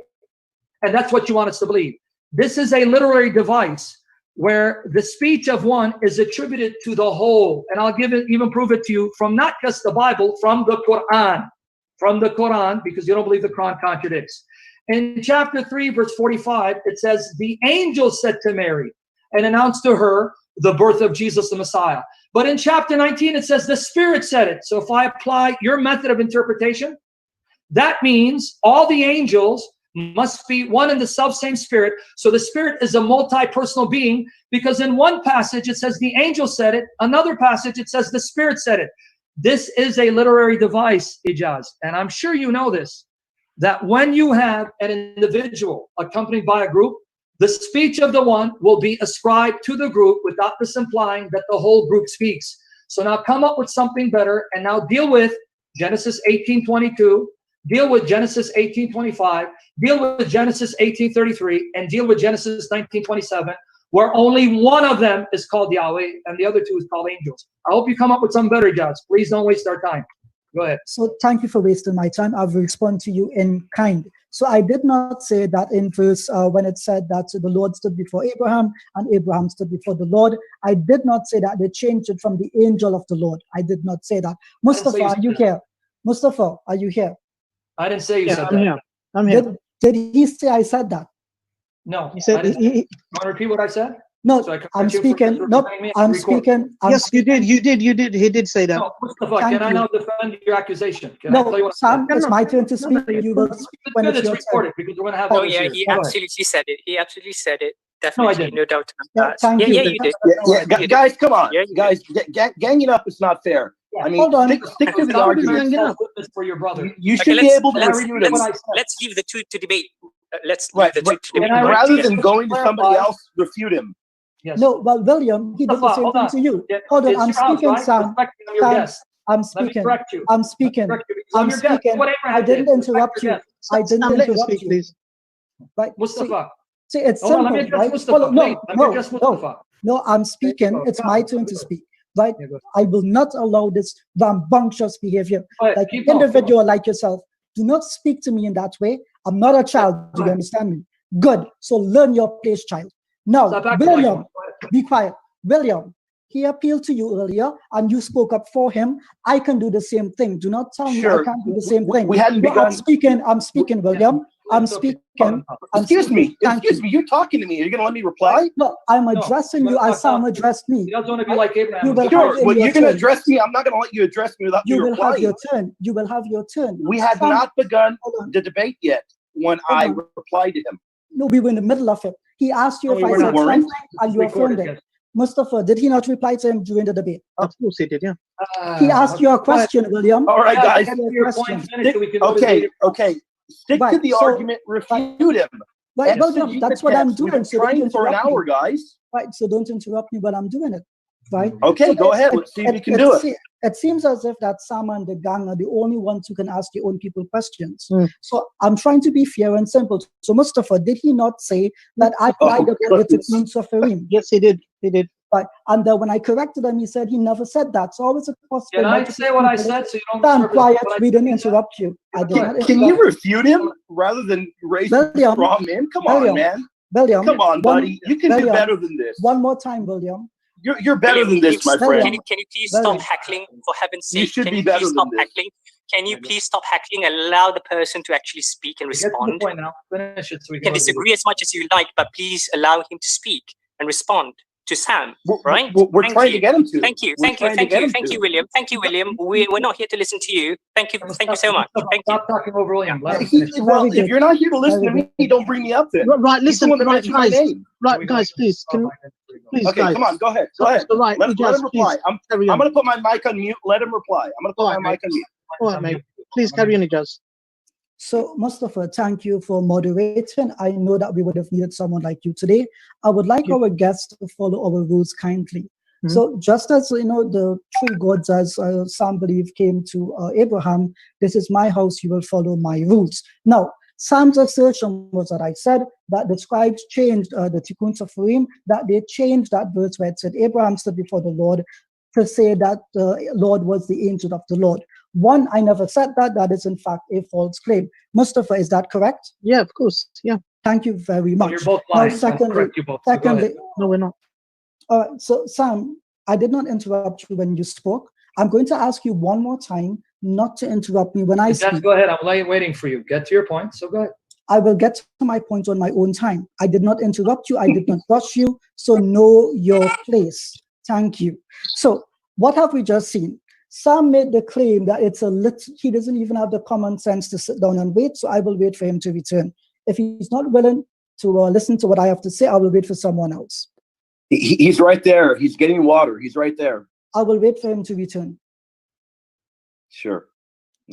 And that's what you want us to believe. This is a literary device where the speech of one is attributed to the whole. And I'll even prove it to you from not just the Bible, from the Quran. From the Quran, because you don't believe the Quran contradicts. In chapter 3, verse 45, it says, the angel said to Mary and announced to her the birth of Jesus the Messiah. But in chapter 19, it says the Spirit said it. So if I apply your method of interpretation, that means all the angels must be one and the self-same Spirit. So the Spirit is a multi-personal being, because in one passage it says the angel said it, another passage it says the Spirit said it. This is a literary device, Ijaz, and I'm sure you know this, that when you have an individual accompanied by a group, the speech of the one will be ascribed to the group without this implying that the whole group speaks. So now come up with something better and now deal with Genesis 18:22, deal with Genesis 18:25, deal with Genesis 18:33, and deal with Genesis 19:27, where only one of them is called Yahweh and the other two is called angels. I hope you come up with something better, Ijaz. Please don't waste our time. Go ahead. So thank you for wasting my time. I will respond to you in kind. So I did not say that in verse when it said that the Lord stood before Abraham and Abraham stood before the Lord. I did not say that they changed it from the angel of the Lord. I did not say that. Mustafa, are you here? Mustafa, are you here? I didn't say you said that. Here. I'm here. Did he say I said that? No. He said you want to repeat what I said? No, So I'm speaking. No, I'm speaking. Yes, you did. You did. You did. He did say that. No, Mustafa, can I now defend your accusation? Can I tell you what Sam, it's my turn to speak. You will speak when it's your turn. Because we're going to have. Oh yeah, he absolutely said it. He absolutely said it. Definitely, no, I didn't. No doubt about that. Yeah, you did. Yeah, guys, come on, guys, ganging up is not fair. Yeah, I mean, stick to the argument. For your brother. You should be able to refute him. Let's leave the two to debate. Let's right, leave the two to debate. Rather than going to somebody else, refute him. Yes. No, well, William, he did the same thing to you. Yeah, hold on, I'm speaking, Sam. I'm speaking. I'm speaking. I'm speaking. I didn't interrupt you. I didn't interrupt you. Please. Right, Mustafa. See, it's simple, right? No, I'm speaking. It's my turn to speak. Right? I will not allow this rambunctious behavior. Like an individual like yourself, do not speak to me in that way. I'm not a child. Do you understand me? Good. So learn your place, child. Now, William, be quiet. William, he appealed to you earlier and you spoke up for him. I can do the same thing. Do not tell me I can't do the same thing. We hadn't begun. I'm speaking, William. I'm speaking. Excuse me. You're talking to me. Are you going to let me reply? No, I'm addressing you as Sam addressed me. You don't want to be like Abraham. Sure, well, you're going to address me. I'm not going to let you address me without you replying. You will have your turn. You will have your turn. We had not begun the debate yet when I replied to him. No, we were in the middle of it. He asked you if I said something and you affirmed it. Mustafa, did he not reply to him during the debate? Of course he did, yeah. He asked you a question, William. All right, guys. Okay. Stick to the argument, refute him. Right, William, that's what I'm doing. So trying for an hour, guys. Right, so don't interrupt me while I'm doing it. Right? Okay, so go ahead. Let's see if you can do it. It seems as if that Sam and the gang are the only ones who can ask their own people questions. So I'm trying to be fair and simple. So Mustafa, did he not say that I lied about the techniques of Farim? Yes, he did. He did. Right. And when I corrected him, he said he never said that. So always a possible. Can I say what I said so you don't stand quiet? We didn't interrupt you. Can you refute him rather than raise the straw man? Come on, man. William, come on, buddy. You can do better than this. One more time, William. You're better than this, my friend. Can you please stop heckling, for heaven's sake? You should be better than this. Can you please stop heckling and allow the person to actually speak and respond? You can disagree as much as you like, but please allow him to speak and respond to Sam, right? We're trying to get him to. Thank you, William. Thank you, William. We're not here to listen to you. Thank you so much. Thank you. Stop talking over William. Well, if you're not here to listen to me, don't bring me up then. Right, listen, guys, please. Please, okay, guys. Come on, go ahead. Let him reply. I'm going to put my mic on mute. Let him reply. I'm going to put my mic on mute. All right, mate. Please carry on, Ijaz. So, Mustafa, thank you for moderating. I know that we would have needed someone like you today. I would like our guests to follow our rules kindly. So, just as the three gods, as some believe, came to Abraham, this is my house, you will follow my rules. Now, Sam's assertion was that I said that the scribes changed the Tikkun Sepharim, that they changed that verse where it said Abraham stood before the Lord to say that the Lord was the angel of the Lord. One, I never said that. That is, in fact, a false claim. Mustafa, is that correct? Yeah, of course. Yeah. Thank you very much. You're both lying. Now, secondly, no, we're not. So, Sam, I did not interrupt you when you spoke. I'm going to ask you one more time not to interrupt me when I speak. Just go ahead. I'm waiting for you. Get to your point. So go ahead. I will get to my point on my own time. I did not interrupt you. I did not rush you. So know your place. Thank you. So what have we just seen? Sam made the claim that it's he doesn't even have the common sense to sit down and wait. So I will wait for him to return. If he's not willing to listen to what I have to say, I will wait for someone else. He's right there. He's getting water. He's right there. I will wait for him to return. Sure.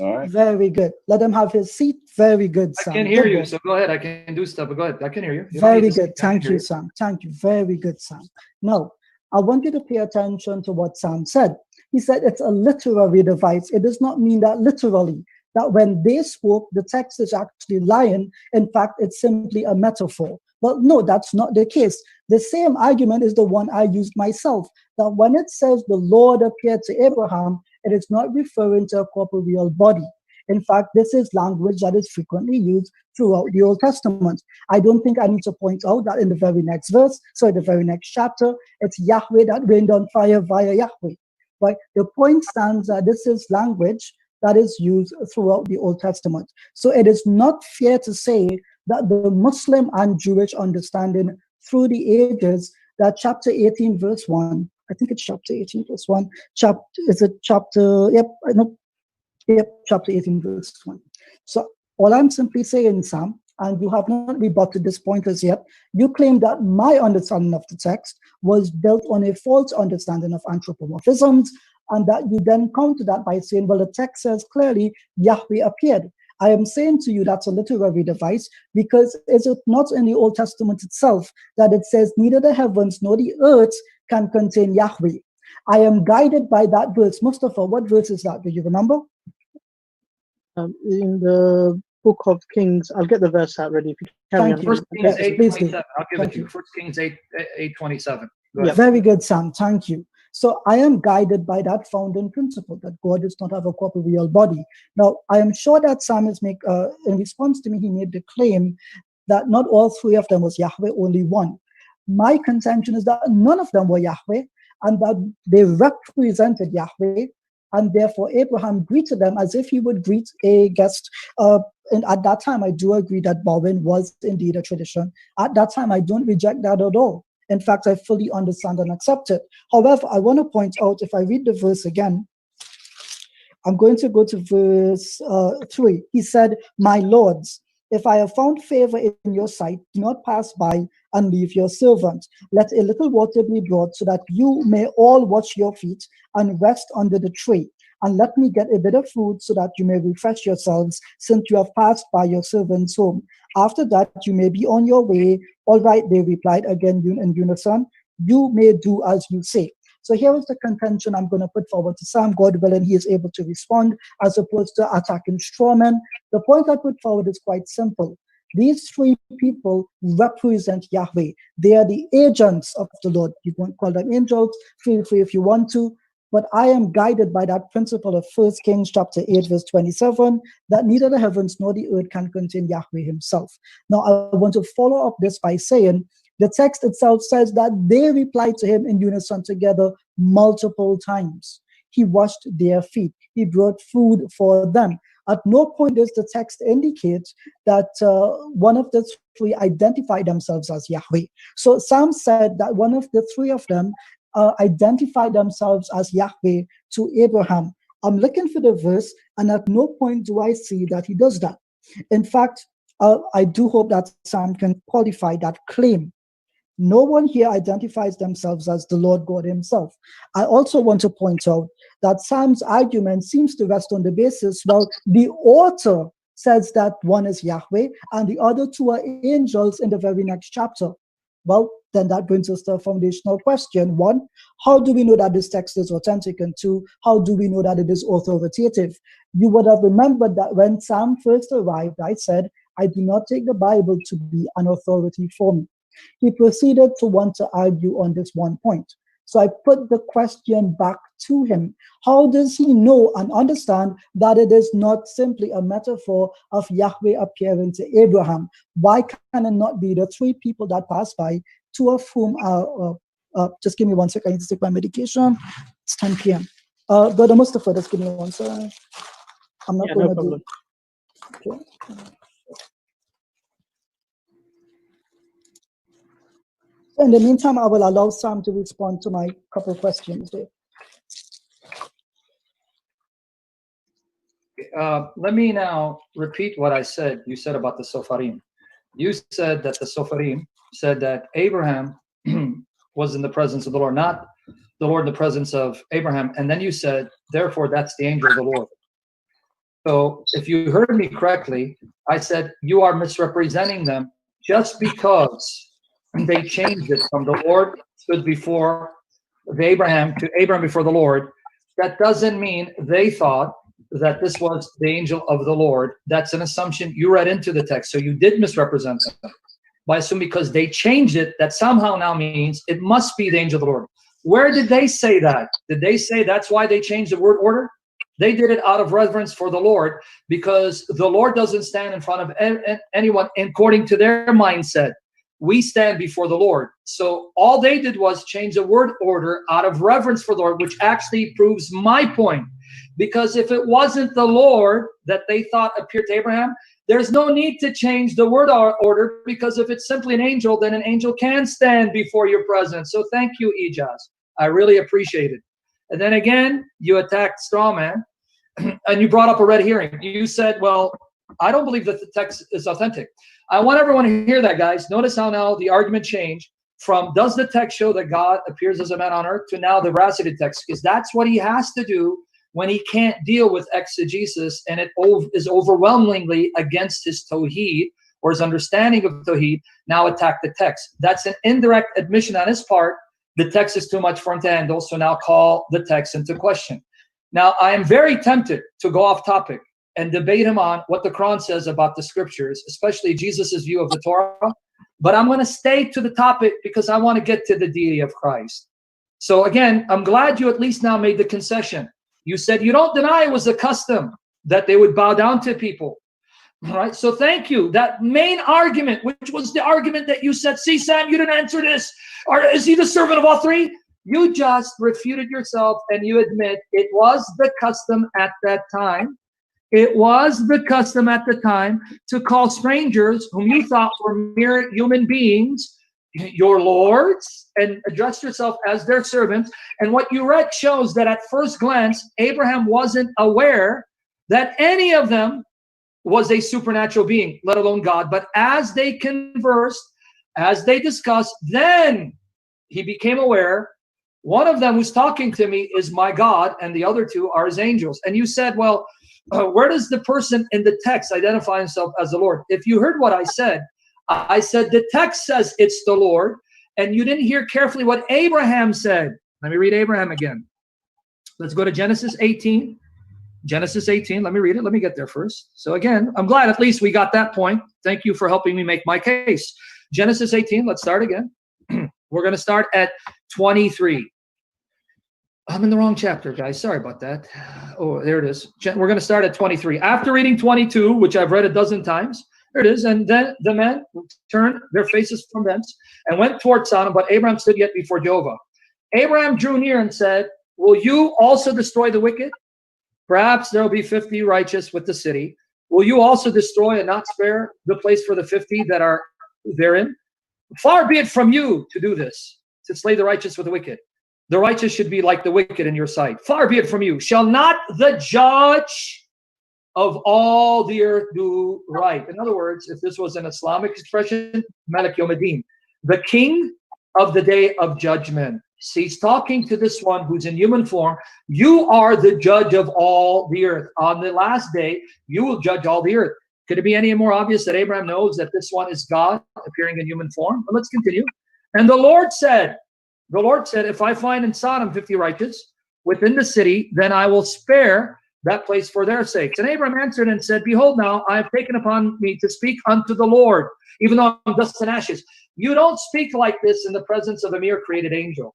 All right. Very good. Let him have his seat. Very good, Sam. I can hear you, so go ahead. I can do stuff, but go ahead. I can hear you. Very good. Thank you, Sam. Thank you. Very good, Sam. Now, I want you to pay attention to what Sam said. He said it's a literary device. It does not mean that literally, that when they spoke, the text is actually lying. In fact, it's simply a metaphor. Well, no, that's not the case. The same argument is the one I used myself, that when it says the Lord appeared to Abraham, it is not referring to a corporeal body. In fact, this is language that is frequently used throughout the Old Testament. I don't think I need to point out that in the very next verse, so the very next chapter, it's Yahweh that rained on fire via Yahweh. Right? The point stands that this is language that is used throughout the Old Testament. So it is not fair to say that the Muslim and Jewish understanding through the ages, that chapter 18 verse 1, I think it's chapter 18 verse 1, chapter 18 verse 1. So all I'm simply saying, Sam, and you have not rebutted this point as yet, you claim that my understanding of the text was built on a false understanding of anthropomorphisms, and that you then counter that by saying, well, the text says clearly Yahweh appeared. I am saying to you that's a literary device, because is it not in the Old Testament itself that it says neither the heavens nor the earth can contain Yahweh? I am guided by that verse. Mustafa, what verse is that? Do you remember? In the book of Kings, I'll get the verse out ready. If you carry on. First Kings 8:27. I'll give it to you. First Kings 8:27. Yeah, very good, Sam. Thank you. So I am guided by that founding principle that God does not have a corporeal body. Now, I am sure that Sam is in response to me, he made the claim that not all three of them was Yahweh, only one. My contention is that none of them were Yahweh, and that they represented Yahweh, and therefore Abraham greeted them as if he would greet a guest. And at that time, I do agree that bowing was indeed a tradition. At that time, I don't reject that at all. In fact, I fully understand and accept it. However, I want to point out, if I read the verse again, I'm going to go to verse 3. He said, my lords, if I have found favor in your sight, do not pass by and leave your servant. Let a little water be brought so that you may all wash your feet and rest under the tree. And let me get a bit of food so that you may refresh yourselves, since you have passed by your servant's home. After that, you may be on your way. All right, they replied again in unison. You may do as you say. So here is the contention I'm going to put forward to Sam. God willing, he is able to respond as opposed to attacking strawmen. The point I put forward is quite simple. These three people represent Yahweh. They are the agents of the Lord. You won't call them angels. Feel free if you want to. But I am guided by that principle of 1 Kings chapter 8, verse 27, that neither the heavens nor the earth can contain Yahweh himself. Now, I want to follow up this by saying, the text itself says that they replied to him in unison together multiple times. He washed their feet. He brought food for them. At no point does the text indicate that one of the three identified themselves as Yahweh. So Sam said that one of the three of them identified themselves as Yahweh to Abraham. I'm looking for the verse, and at no point do I see that he does that. In fact, I do hope that Sam can qualify that claim. No one here identifies themselves as the Lord God himself. I also want to point out that Sam's argument seems to rest on the basis, well, the author says that one is Yahweh and the other two are angels in the very next chapter? Well, then that brings us to a foundational question. One, how do we know that this text is authentic? And two, how do we know that it is authoritative? You would have remembered that when Sam first arrived, I said, I do not take the Bible to be an authority for me. He proceeded to want to argue on this one point. So I put the question back to him. How does he know and understand that it is not simply a metaphor of Yahweh appearing to Abraham? Why can it not be the three people that passed by, two of whom are, just give me 1 second, I need to take my medication. It's 10 p.m. Brother Mustafa, just give me 1 second. I'm not going to do it. Okay. In the meantime, I will allow Sam to respond to my couple of questions there. Let me now repeat what I said. You said about the Sofarim. You said that the Sofarim said that Abraham was in the presence of the Lord, not the Lord in the presence of Abraham. And then you said, therefore, that's the angel of the Lord. So if you heard me correctly, I said you are misrepresenting them just because they changed it from the Lord stood before Abraham to Abraham before the Lord. That doesn't mean they thought that this was the angel of the Lord. That's an assumption you read into the text. So you did misrepresent them by assuming because they changed it, that somehow now means it must be the angel of the Lord. Where did they say that? Did they say that's why they changed the word order? They did it out of reverence for the Lord, because the Lord doesn't stand in front of anyone according to their mindset. We stand before the Lord. So all they did was change the word order out of reverence for the Lord, which actually proves my point. Because if it wasn't the Lord that they thought appeared to Abraham, there's no need to change the word order, because if it's simply an angel, then an angel can stand before your presence. So thank you, Ijaz. I really appreciate it. And then again, you attacked Strawman, and you brought up a red herring. You said, well, I don't believe that the text is authentic. I want everyone to hear that, guys. Notice how now the argument changed from does the text show that God appears as a man on earth to now the veracity text, because that's what he has to do when he can't deal with exegesis and it is overwhelmingly against his tawhid or his understanding of tawhid. Now attack the text. That's an indirect admission on his part. The text is too much for him to handle, so now call the text into question. Now, I am very tempted to go off topic and debate him on what the Quran says about the scriptures, especially Jesus's view of the Torah. But I'm going to stay to the topic because I want to get to the deity of Christ. So again, I'm glad you at least now made the concession. You said you don't deny it was a custom that they would bow down to people. All right, so thank you. That main argument, which was the argument that you said, see, Sam, you didn't answer this. Or is he the servant of all three? You just refuted yourself and you admit it was the custom at that time. It was the custom at the time to call strangers whom you thought were mere human beings your lords and address yourself as their servants. And what you read shows that at first glance, Abraham wasn't aware that any of them was a supernatural being, let alone God. But as they conversed, as they discussed, then he became aware. One of them who's talking to me is my God, and the other two are his angels. And you said, well, where does the person in the text identify himself as the Lord? If you heard what I said the text says it's the Lord, and you didn't hear carefully what Abraham said. Let me read Abraham again. Let's go to Genesis 18. Genesis 18, let me read it. Let me get there first. So again, I'm glad at least we got that point. Thank you for helping me make my case. Genesis 18, let's start again. We're going to start at 23. I'm in the wrong chapter, guys. Sorry about that. Oh, there it is. We're going to start at 23. After reading 22, which I've read a dozen times, there it is. And then the men turned their faces from thence and went toward Sodom, but Abraham stood yet before Jehovah. Abraham drew near and said, will you also destroy the wicked? Perhaps there will be 50 righteous with the city. Will you also destroy and not spare the place for the 50 that are therein? Far be it from you to do this, to slay the righteous with the wicked. The righteous should be like the wicked in your sight. Far be it from you. Shall not the judge of all the earth do right? In other words, if this was an Islamic expression, Malik Yawmiddin, the king of the day of judgment. He's talking to this one who's in human form. You are the judge of all the earth. On the last day, you will judge all the earth. Could it be any more obvious that Abraham knows that this one is God appearing in human form? But let's continue. And the Lord said, if I find in Sodom 50 righteous within the city, then I will spare that place for their sakes. And Abraham answered and said, behold, now I have taken upon me to speak unto the Lord, even though I'm dust and ashes. You don't speak like this in the presence of a mere created angel.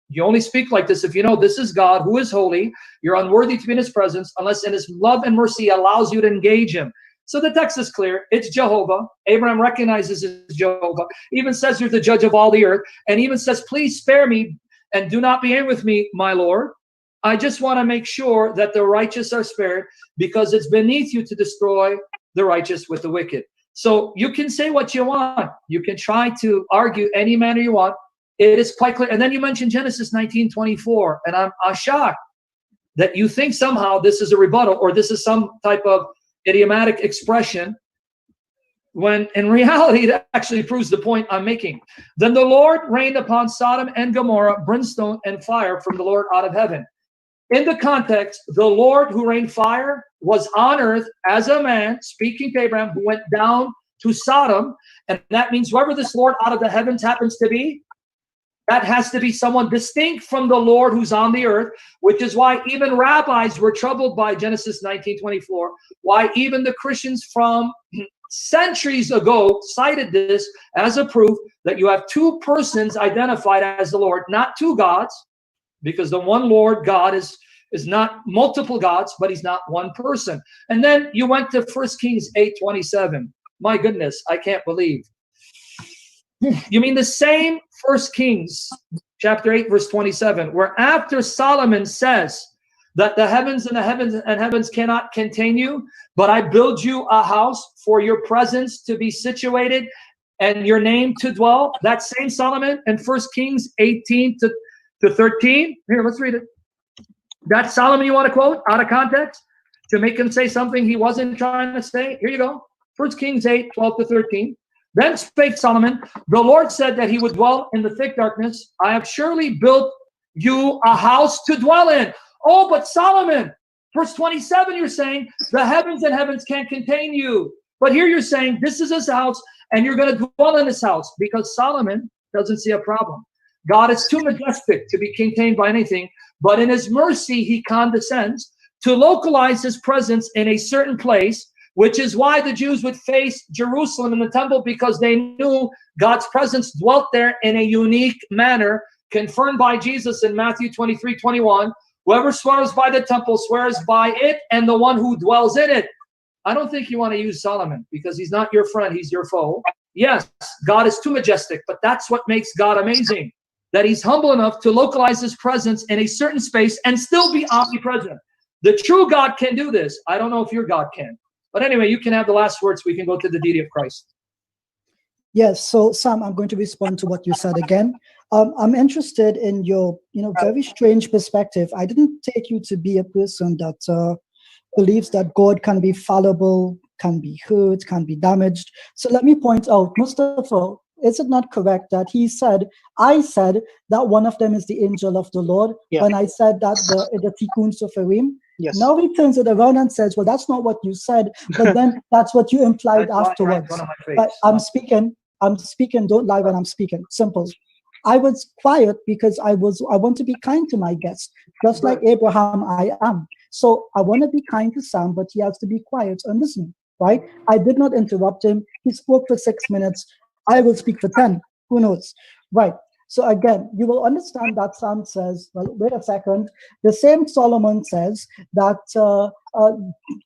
You only speak like this if you know this is God who is holy. You're unworthy to be in his presence unless in his love and mercy allows you to engage him. So the text is clear. It's Jehovah. Abraham recognizes it's Jehovah. Even says you're the judge of all the earth. And even says, please spare me and do not be angry with me, my Lord. I just want to make sure that the righteous are spared because it's beneath you to destroy the righteous with the wicked. So you can say what you want. You can try to argue any manner you want. It is quite clear. And then you mentioned Genesis 19:24. And I'm shocked that you think somehow this is a rebuttal or this is some type of idiomatic expression when in reality that actually proves the point I'm making. Then the Lord rained upon Sodom and Gomorrah brimstone and fire from the Lord out of heaven. In the context, the Lord who rained fire was on earth as a man, speaking to Abraham, who went down to Sodom. And that means whoever this Lord out of the heavens happens to be, that has to be someone distinct from the Lord who's on the earth, which is why even rabbis were troubled by Genesis 19:24, why even the Christians from centuries ago cited this as a proof that you have two persons identified as the Lord, not two gods, because the one Lord God is not multiple gods, but he's not one person. And then you went to 1 Kings 8:27. My goodness, I can't believe. You mean the same 1 Kings chapter 8 verse 27, where after Solomon says that the heavens and heavens cannot contain you, but I build you a house for your presence to be situated and your name to dwell. That same Solomon in 1 Kings 18 to 13. Here, let's read it. That Solomon you want to quote out of context to make him say something he wasn't trying to say? Here you go. 1 Kings 8:12 to 13. Then spake Solomon, the Lord said that he would dwell in the thick darkness. I have surely built you a house to dwell in. Oh, but Solomon, verse 27, you're saying the heavens and heavens can't contain you. But here you're saying this is his house and you're going to dwell in his house, because Solomon doesn't see a problem. God is too majestic to be contained by anything, but in his mercy, he condescends to localize his presence in a certain place, which is why the Jews would face Jerusalem in the temple, because they knew God's presence dwelt there in a unique manner, confirmed by Jesus in Matthew 23:21. Whoever swears by the temple swears by it and the one who dwells in it. I don't think you want to use Solomon because he's not your friend, he's your foe. Yes, God is too majestic, but that's what makes God amazing, that he's humble enough to localize his presence in a certain space and still be omnipresent. The true God can do this. I don't know if your God can. But anyway, you can have the last words. We can go to the deity of Christ. Yes, so Sam, I'm going to respond to what you said again. I'm interested in your, very strange perspective. I didn't take you to be a person that believes that God can be fallible, can be hurt, can be damaged. So let me point out, Mustafa, is it not correct that I said that one of them is the angel of the Lord, when I said that the Tikkun Soferim? Yes. Now he turns it around and says, well, that's not what you said, but then that's what you implied afterwards. But I'm speaking, don't lie when I'm speaking. Simple. I was quiet because I want to be kind to my guest, just like Abraham I am. So I want to be kind to Sam, but he has to be quiet and listen, right? I did not interrupt him. He spoke for 6 minutes. I will speak for 10. Who knows? Right. So again, you will understand that Sam says, well, wait a second. The same Solomon says that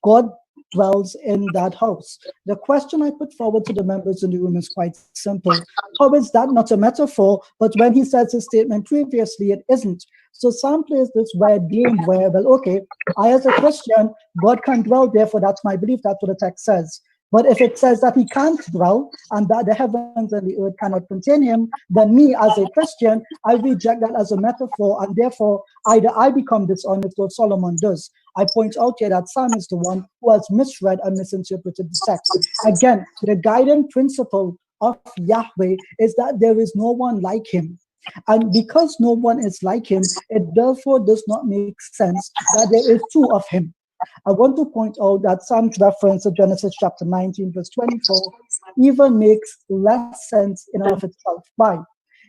God dwells in that house. The question I put forward to the members in the room is quite simple. How is that not a metaphor? But when he says his statement previously, it isn't. So Sam plays this weird game where, well, okay, I as a Christian, God can dwell, therefore that's my belief, that's what the text says. But if it says that he can't dwell and that the heavens and the earth cannot contain him, then me as a Christian, I reject that as a metaphor, and therefore either I become dishonest or Solomon does. I point out here that Sam is the one who has misread and misinterpreted the text. Again, the guiding principle of Yahweh is that there is no one like him. And because no one is like him, it therefore does not make sense that there is two of him. I want to point out that Sam's reference to Genesis chapter 19, verse 24, even makes less sense in and of itself. Why?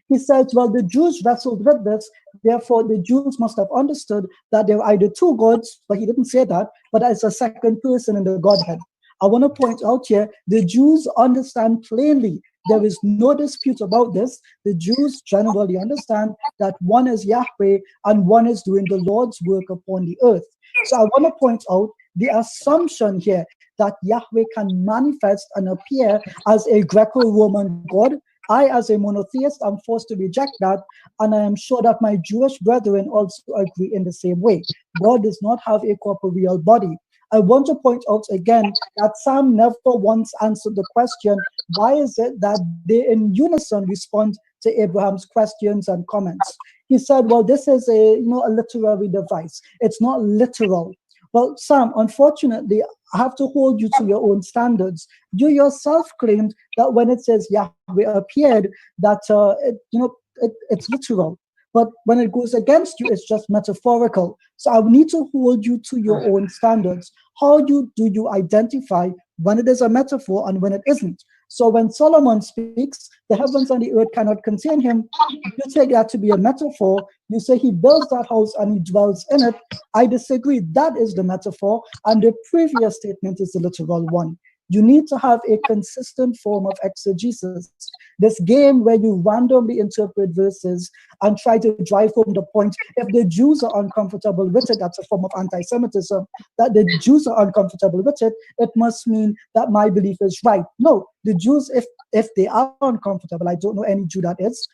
He says, well, the Jews wrestled with this, therefore the Jews must have understood that there were either two gods, but he didn't say that, but as a second person in the Godhead. I want to point out here, the Jews understand plainly. There is no dispute about this. The Jews generally understand that one is Yahweh and one is doing the Lord's work upon the earth. So I want to point out the assumption here that Yahweh can manifest and appear as a Greco-Roman God. I, as a monotheist, am forced to reject that, and I am sure that my Jewish brethren also agree in the same way. God does not have a corporeal body. I want to point out again that Sam never once answered the question, why is it that they in unison respond to Abraham's questions and comments? He said, well, this is a literary device. It's not literal. Well, Sam, unfortunately, I have to hold you to your own standards. You yourself claimed that when it says Yahweh appeared, that it's literal. But when it goes against you, it's just metaphorical. So I need to hold you to your own standards. How do you identify when it is a metaphor and when it isn't? So when Solomon speaks, the heavens and the earth cannot contain him, you take that to be a metaphor. You say he builds that house and he dwells in it. I disagree. That is the metaphor, and the previous statement is the literal one. You need to have a consistent form of exegesis. This game where you randomly interpret verses and try to drive home the point, if the Jews are uncomfortable with it, that's a form of anti-Semitism, that the Jews are uncomfortable with it, it must mean that my belief is right. No, the Jews, if they are uncomfortable, I don't know any Jew that is,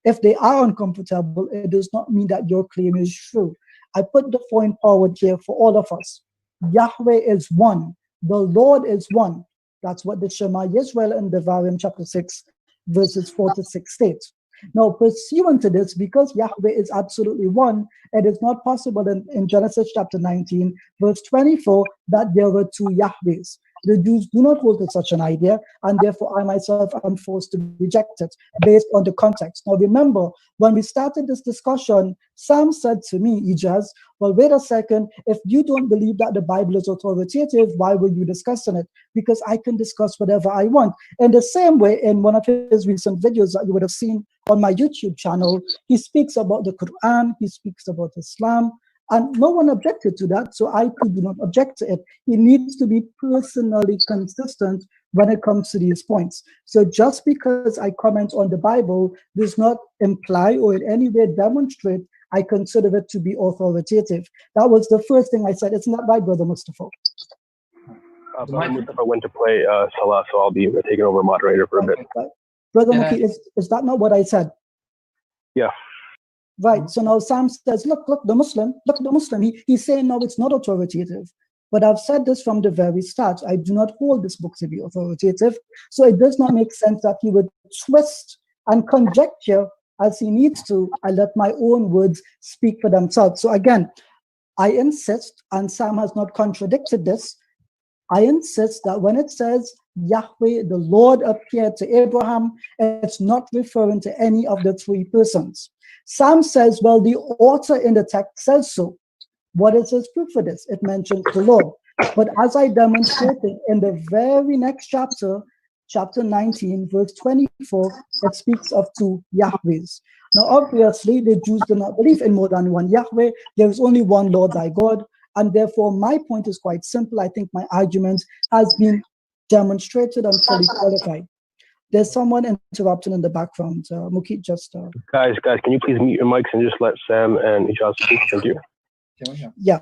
if they are uncomfortable, it does not mean that your claim is true. I put the point forward here for all of us. Yahweh is one. The Lord is one. That's what the Shema Yisrael in Devarim chapter 6, verses 4 to 6 states. Now, pursuant to this, because Yahweh is absolutely one, it is not possible in Genesis chapter 19, verse 24, that there were two Yahwehs. The Jews do not hold to such an idea, and therefore I myself am forced to reject it based on the context. Now remember, when we started this discussion, Sam said to me, Ijaz, well, wait a second, if you don't believe that the Bible is authoritative, why were you discussing it? Because I can discuss whatever I want. In the same way, in one of his recent videos that you would have seen on my YouTube channel, he speaks about the Quran, he speaks about Islam, and no one objected to that, so I too do not object to it. He needs to be personally consistent when it comes to these points. So just because I comment on the Bible does not imply or in any way demonstrate I consider it to be authoritative. That was the first thing I said. It's not right, Brother Mustafa. Mustafa went to play Salah, so I'll be taking over moderator for a bit. Right. Brother Muki, is that not what I said? Yeah. Right. So now Sam says, look the Muslim. He's saying, no, it's not authoritative. But I've said this from the very start. I do not hold this book to be authoritative. So it does not make sense that he would twist and conjecture as he needs to. I let my own words speak for themselves. So again, I insist, and Sam has not contradicted this, I insist that when it says Yahweh, the Lord appeared to Abraham, it's not referring to any of the three persons. Sam says, well, the author in the text says so. What is his proof for this? It mentions the Lord. But as I demonstrated in the very next chapter, chapter 19, verse 24, it speaks of two Yahwehs. Now, obviously, the Jews do not believe in more than one Yahweh. There is only one Lord thy God. And therefore, my point is quite simple. I think my argument has been demonstrated and fully qualified. There's someone interrupting in the background. Muki, just... Guys, can you please mute your mics and just let Sam and Ijaz speak? Thank you. Yeah,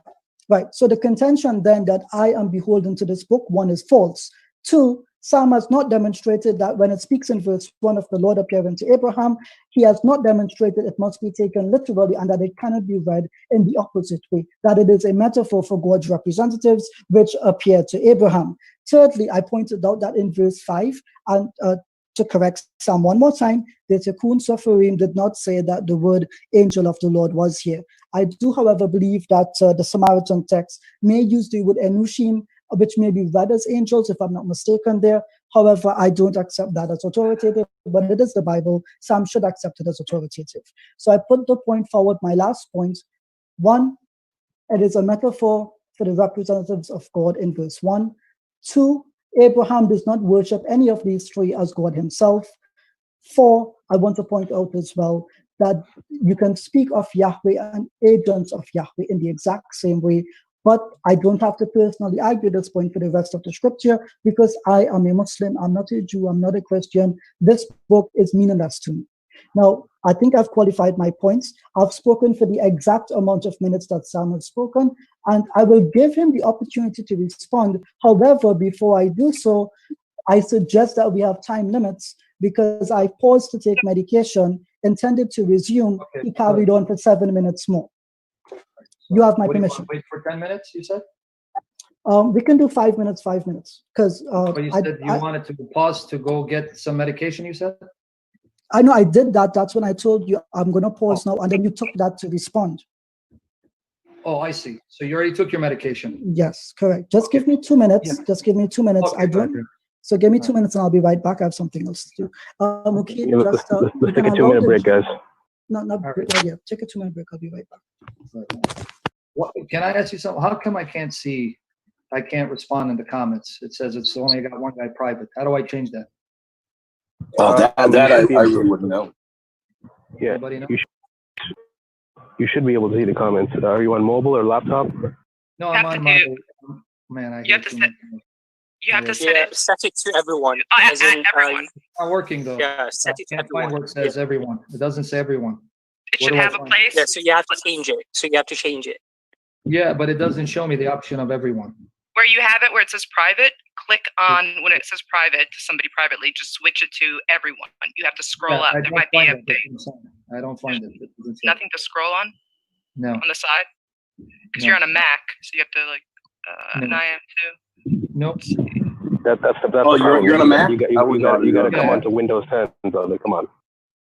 right. So the contention then that I am beholden to this book, one, is false. Two, Sam has not demonstrated that when it speaks in verse 1 of the Lord appearing to Abraham, he has not demonstrated it must be taken literally and that it cannot be read in the opposite way, that it is a metaphor for God's representatives which appeared to Abraham. Thirdly, I pointed out that in verse 5, and to correct Sam one more time, the Tikkun Soferim did not say that the word angel of the Lord was here. I do, however, believe that the Samaritan text may use the word Enushim, which may be read as angels, if I'm not mistaken there. However, I don't accept that as authoritative, but it is the Bible. Sam should accept it as authoritative. So I put the point forward, my last point. One, it is a metaphor. for the representatives of God in verse 1. 2, Abraham does not worship any of these three as God himself. 4, I want to point out as well that you can speak of Yahweh and agents of Yahweh in the exact same way, but I don't have to personally argue this point for the rest of the scripture because I am a Muslim, I'm not a Jew, I'm not a Christian. This book is meaningless to me. Now, I think I've qualified my points. I've spoken for the exact amount of minutes that Sam has spoken, and I will give him the opportunity to respond. However, before I do so, I suggest that we have time limits because I paused to take medication, intended to resume. He carried on for 7 minutes more. You have my permission. Wait for 10 minutes, you said? We can do 5 minutes, because you said you wanted to pause to go get some medication, you said? I know I did that. That's when I told you I'm going to pause now, and then you took that to respond. Oh, I see. So you already took your medication. Yes, correct. Just give me 2 minutes. Yeah. Just give me 2 minutes. Okay, I don't. So give me 2 minutes, and I'll be right back. I have something else to do. Okay, let's take a 2-minute break, guys. No, yeah. Take a 2-minute break. I'll be right back. What, can I ask you something? How come I can't respond in the comments? It says it's only got one guy private. How do I change that? I really wouldn't know. Yeah, you should be able to see the comments. Are you on mobile or laptop? No, I'm on my. Man, you have to set it. Set it to everyone. As in, everyone. It's not working though. Yeah, set it to everyone. Where it says everyone. It doesn't say everyone. It should have a place. Yeah, so you have to change it. Yeah, but it doesn't show me the option of everyone. Where you have it, where it says private, click on when it says private to somebody privately. Just switch it to everyone. You have to scroll up. There might be a thing. I don't find it. Nothing to scroll on. No. On the side, because you're on a Mac, so you have to and I am too. Nope. That's you're on a Mac. You got to come on to Windows 10, brother. Come on.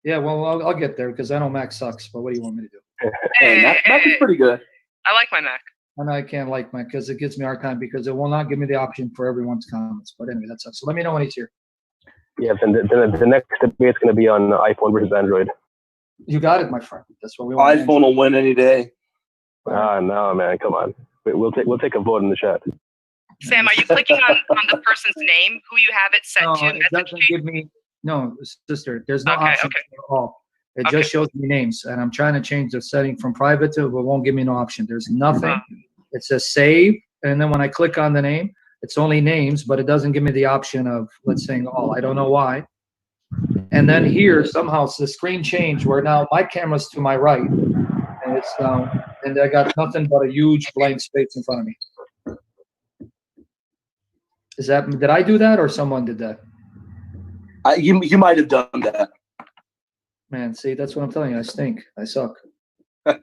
Yeah, well, I'll get there because I know Mac sucks. But what do you want me to do? Mac is pretty good. I like my Mac. And I can't like Mac because it gives me a hard time because it will not give me the option for everyone's comments. But anyway, that's us. So let me know when he's here. Yes, and the next debate is going to be on iPhone versus Android. You got it, my friend. That's what we want. iPhone will win any day. No, man, come on. We'll take a vote in the chat. Sam, are you clicking on the person's name who you have it set to? It doesn't give me. No, sister. There's no option at all. It just shows me names, and I'm trying to change the setting from private to, but it won't give me no option. There's nothing. It says save, and then when I click on the name, it's only names, but it doesn't give me the option of, let's say, all. I don't know why. And then here, somehow, the screen changed where now my camera's to my right, and it's and I got nothing but a huge blank space in front of me. Did I do that or someone did that? You might have done that. Man, see, that's what I'm telling you. I stink. I suck. All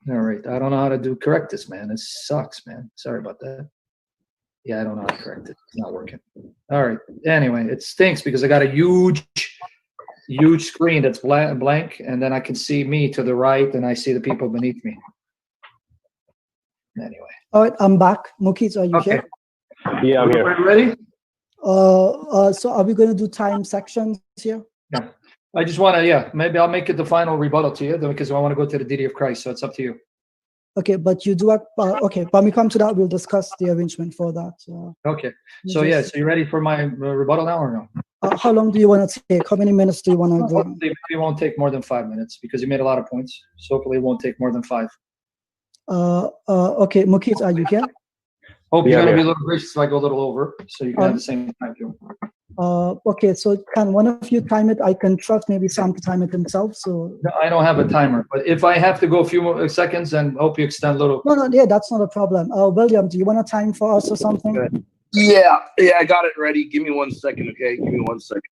right. I don't know how to correct this, man. It sucks, man. Sorry about that. Yeah, I don't know how to correct it. It's not working. All right. Anyway, it stinks because I got a huge screen that's blank, and then I can see me to the right, and I see the people beneath me. Anyway. All right, I'm back. Mukis, are you here? Yeah, I'm here. Ready? So are we going to do time sections here? Yeah. I just want to, maybe I'll make it the final rebuttal to you because I want to go to the deity of Christ, so it's up to you. Okay, but you do okay, when we come to that, we'll discuss the arrangement for that. Okay, so so you ready for my rebuttal now or no? How long do you want to take? How many minutes do you want to do? Maybe it won't take more than 5 minutes because you made a lot of points, so hopefully it won't take more than 5. Okay, Mukis, are you here? Hope you're going to be a little gracious if I go a little over, so you can have the same time too. Okay, so can one of you time it? I can trust maybe Sam to time it himself. So no, I don't have a timer, but if I have to go a few more seconds, and hope you extend a little. No, yeah, that's not a problem. William, do you want a time for us or something? Yeah, I got it ready. Give me 1 second, okay? Give me 1 second.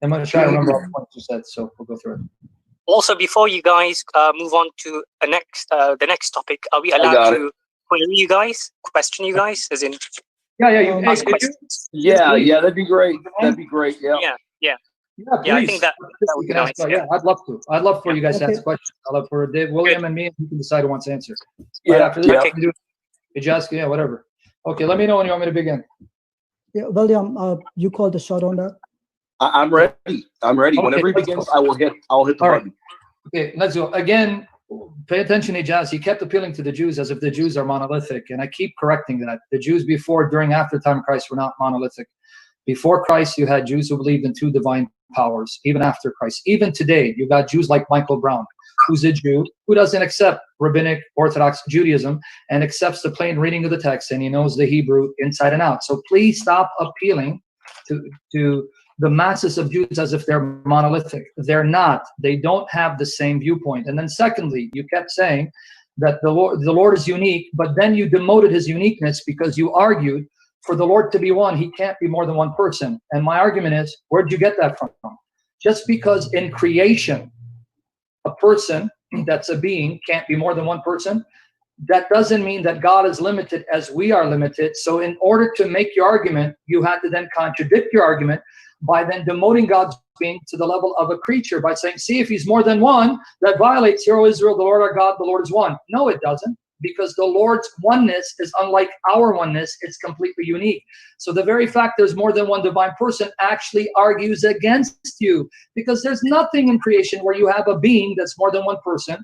I'm going to try to remember all the points you said, so we'll go through it. Also, before you guys move on to the next topic, are we allowed to query you guys, question you guys, as in? Yeah, ask questions. Yeah, that'd be great. That'd be great. Yeah, I think that would be nice. Yeah, I'd love to. I'd love for you guys to ask questions. I'd love for Dave, William, and me, and you can decide who wants to answer. After this, we can do Ijaz, whatever. Okay, let me know when you want me to begin. Yeah, William, you called the shot on that. I'm ready. Okay, whenever he begins, I'll hit the button. Okay, let's go. Again, Pay attention, Ijaz. He kept appealing to the Jews as if the Jews are monolithic, and I keep correcting that. The Jews before, during, after time of Christ were not monolithic. Before Christ, you had Jews who believed in 2 divine powers. Even after Christ, even today, you got Jews like Michael Brown, who's a Jew who doesn't accept rabbinic Orthodox Judaism and accepts the plain reading of the text, and he knows the Hebrew inside and out. So please stop appealing to the masses of Jews as if they're monolithic. They're not. They don't have the same viewpoint. And then secondly, you kept saying that the Lord is unique, but then you demoted his uniqueness because you argued for the Lord to be one, he can't be more than one person. And my argument is, where'd you get that from? Just because in creation, a person that's a being can't be more than one person, that doesn't mean that God is limited as we are limited. So in order to make your argument, you had to then contradict your argument by then demoting God's being to the level of a creature by saying, see, if he's more than one, that violates, Hear, O Israel, the Lord our God, the Lord is one. No, it doesn't, because the Lord's oneness is unlike our oneness. It's completely unique. So the very fact there's more than one divine person actually argues against you, because there's nothing in creation where you have a being that's more than one person,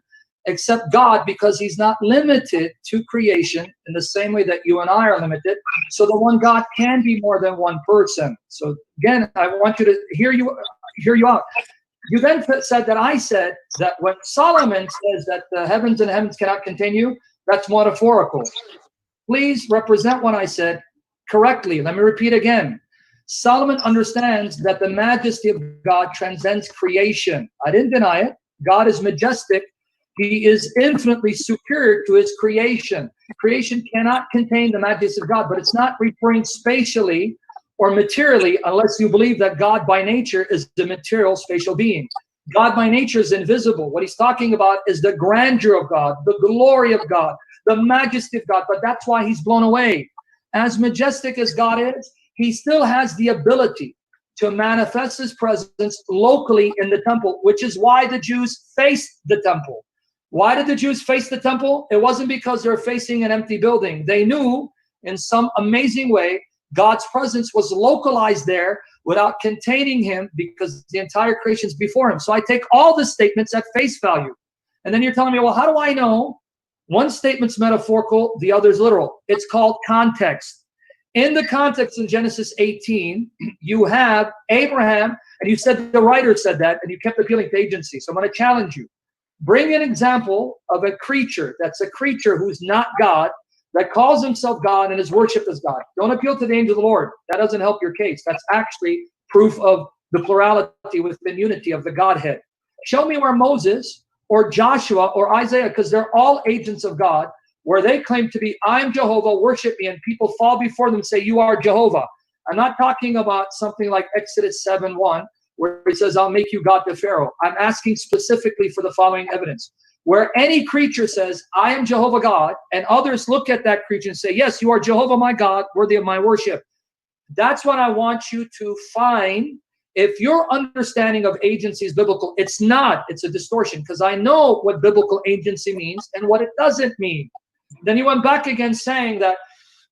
except God, because he's not limited to creation in the same way that you and I are limited. So the one God can be more than one person. So again, I want you to hear you out. You then said that I said that when Solomon says that the heavens and heavens cannot contain you, that's metaphorical. Please represent what I said correctly. Let me repeat again. Solomon understands that the majesty of God transcends creation. I didn't deny it. God is majestic. He is infinitely superior to his creation. Creation cannot contain the majesty of God, but it's not referring spatially or materially unless you believe that God by nature is the material spatial being. God by nature is invisible. What he's talking about is the grandeur of God, the glory of God, the majesty of God, but that's why he's blown away. As majestic as God is, he still has the ability to manifest his presence locally in the temple, which is why the Jews faced the temple. Why did the Jews face the temple? It wasn't because they're facing an empty building. They knew in some amazing way God's presence was localized there without containing him, because the entire creation is before him. So I take all the statements at face value. And then you're telling me, well, how do I know one statement's metaphorical, the other's literal? It's called context. In the context in Genesis 18, you have Abraham, and you said the writer said that, and you kept appealing to agency. So I'm going to challenge you. Bring an example of a creature that's a creature who's not God, that calls himself God and is worshipped as God. Don't appeal to the angel of the Lord. That doesn't help your case. That's actually proof of the plurality within unity of the Godhead. Show me where Moses or Joshua or Isaiah, because they're all agents of God, where they claim to be, I'm Jehovah, worship me, and people fall before them and say, you are Jehovah. I'm not talking about something like Exodus 7:1, where he says, I'll make you God to Pharaoh. I'm asking specifically for the following evidence. Where any creature says, I am Jehovah God, and others look at that creature and say, yes, you are Jehovah my God, worthy of my worship. That's what I want you to find. If your understanding of agency is biblical, it's not. It's a distortion, because I know what biblical agency means and what it doesn't mean. Then he went back again saying that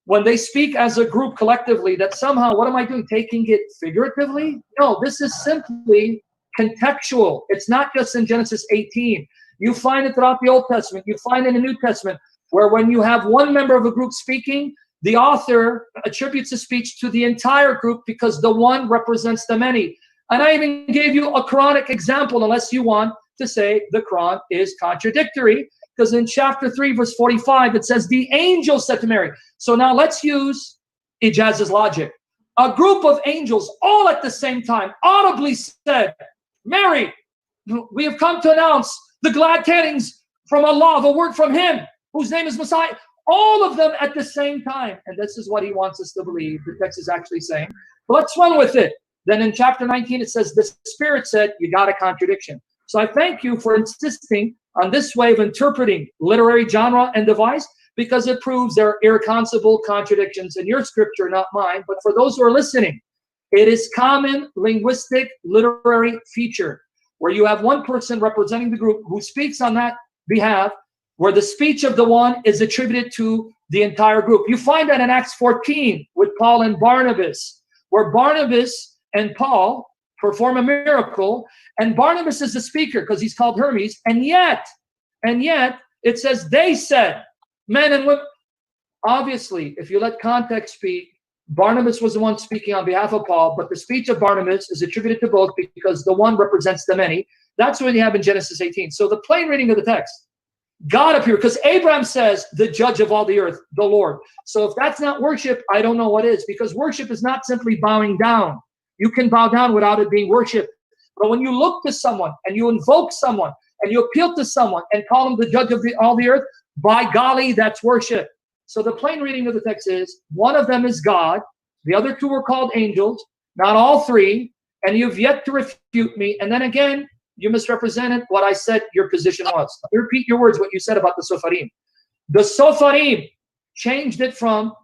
when they speak as a group collectively, that somehow, what am I doing? Taking it figuratively? No, this is simply contextual. It's not just in Genesis 18. You find it throughout the Old Testament. You find it in the New Testament, where when you have one member of a group speaking, the author attributes the speech to the entire group because the one represents the many. And I even gave you a Quranic example, unless you want to say the Quran is contradictory, because in chapter 3, verse 45, it says, the angel said to Mary. So now let's use Ijaz's logic. A group of angels all at the same time audibly said, Mary, we have come to announce the glad tidings from Allah, the word from him, whose name is Messiah. All of them at the same time. And this is what he wants us to believe. The text is actually saying, but let's run with it. Then in chapter 19, it says, the Spirit said, you got a contradiction. So I thank you for insisting on this way of interpreting literary genre and device, because it proves there are irreconcilable contradictions in your scripture, not mine. But for those who are listening, it is common linguistic literary feature where you have one person representing the group who speaks on that behalf, where the speech of the one is attributed to the entire group. You find that in Acts 14 with Paul and Barnabas, where Barnabas and Paul perform a miracle, and Barnabas is the speaker because he's called Hermes, and yet And yet it says they said, men and women. Obviously, if you let context speak, Barnabas was the one speaking on behalf of Paul, but the speech of Barnabas is attributed to both because the one represents the many. That's what you have in Genesis 18. So the plain reading of the text, God appeared, because Abraham says, the judge of all the earth, the Lord. So if that's not worship, I don't know what is, because worship is not simply bowing down. You can bow down without it being worship. But when you look to someone and you invoke someone and you appeal to someone and call him the judge of all the earth, by golly, that's worship. So the plain reading of the text is, one of them is God, the other two were called angels, not all three, and you've yet to refute me. And then again, you misrepresented what I said your position was. Let me repeat your words, what you said about the Sofarim. The Sofarim changed it from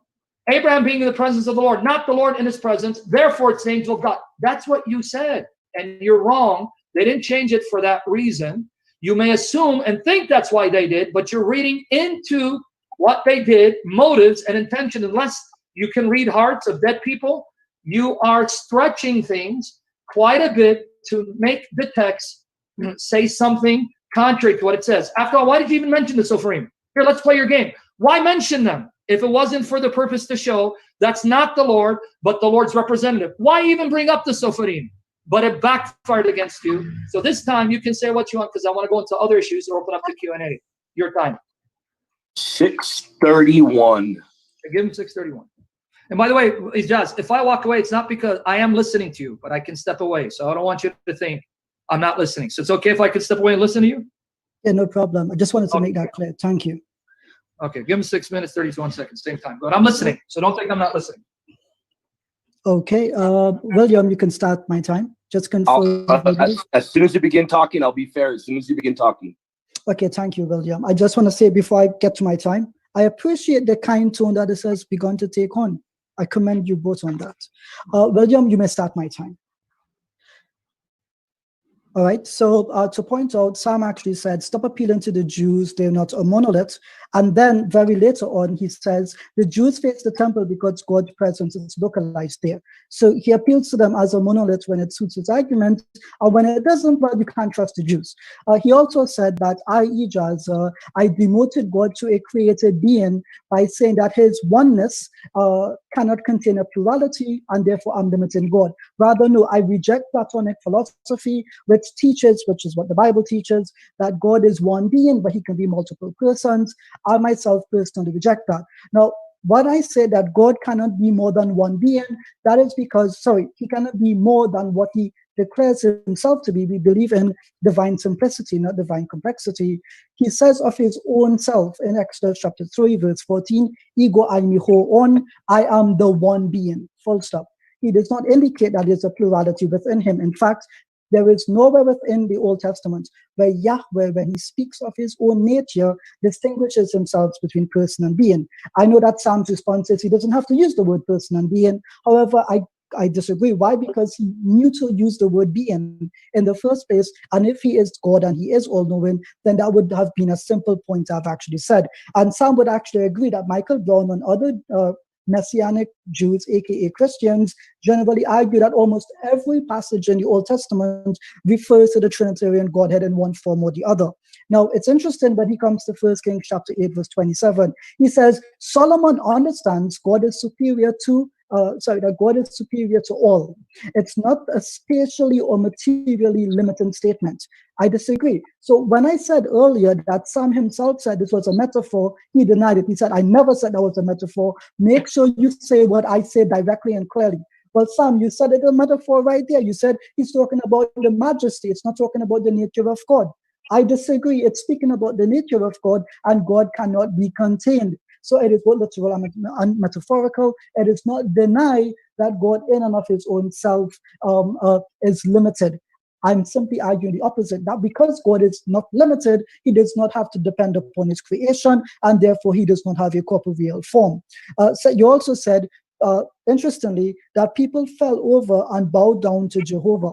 Abraham being in the presence of the Lord, not the Lord in his presence, therefore it's the angel of God. That's what you said, and you're wrong. They didn't change it for that reason. You may assume and think that's why they did, but you're reading into what they did, motives and intention. Unless you can read hearts of dead people, you are stretching things quite a bit to make the text say something contrary to what it says. After all, why did you even mention the Sofarim? Here, let's play your game. Why mention them if it wasn't for the purpose to show that's not the Lord, but the Lord's representative? Why even bring up the Sofarim? But it backfired against you. So this time you can say what you want, because I want to go into other issues or open up the Q&A. Your time. 6:31. Give him 6:31. And by the way, Ijaz, if I walk away, it's not because I am listening to you, but I can step away. So I don't want you to think I'm not listening. So it's okay if I could step away and listen to you? Yeah, no problem. I just wanted to make that clear. Thank you. Okay, give him 6 minutes, 31 seconds, same time. But I'm listening, so don't think I'm not listening. Okay, William, you can start my time. Just confirm. As soon as you begin talking, I'll be fair. As soon as you begin talking. Okay, thank you, William. I just want to say before I get to my time, I appreciate the kind tone that this has begun to take on. I commend you both on that. William, you may start my time. All right, so to point out, Sam actually said, stop appealing to the Jews, they're not a monolith. And then very later on, he says, the Jews face the temple because God's presence is localized there. So he appeals to them as a monolith when it suits his argument, and when it doesn't, well, you can't trust the Jews. He also said that Ijaz, I demoted God to a created being by saying that his oneness cannot contain a plurality, and therefore I'm limiting God. Rather, no, I reject Platonic philosophy, which teaches, which is what the Bible teaches, that God is one being, but he can be multiple persons. I myself personally reject that. Now, when I say that God cannot be more than one being, that is because, he cannot be more than what he declares himself to be. We believe in divine simplicity, not divine complexity. He says of his own self in Exodus chapter 3, verse 14, Ego aimi ho'on, I am the one being, full stop. He does not indicate that there's a plurality within him. In fact, there is nowhere within the Old Testament where Yahweh, when he speaks of his own nature, distinguishes himself between person and being. I know that Sam's response is he doesn't have to use the word person and being. However, I disagree. Why? Because he knew to use the word being in the first place. And if he is God and he is all-knowing, then that would have been a simple point I've actually said. And Sam would actually agree that Michael Brown and other Messianic Jews, aka Christians, generally argue that almost every passage in the Old Testament refers to the Trinitarian Godhead in one form or the other. Now, it's interesting when he comes to 1 Kings chapter 8, verse 27. He says, Solomon understands God is superior to that God is superior to all. It's not a spatially or materially limiting statement. I disagree. So when I said earlier that Sam himself said this was a metaphor, he denied it. He said, I never said that was a metaphor. Make sure you say what I say directly and clearly. Well, Sam, you said it a metaphor right there. You said he's talking about the majesty. It's not talking about the nature of God. I disagree. It's speaking about the nature of God, and God cannot be contained. So it is both literal and metaphorical. It is not deny that God in and of his own self is limited. I'm simply arguing the opposite, that because God is not limited, he does not have to depend upon his creation, and therefore he does not have a corporeal form. So you also said, interestingly, that people fell over and bowed down to Jehovah.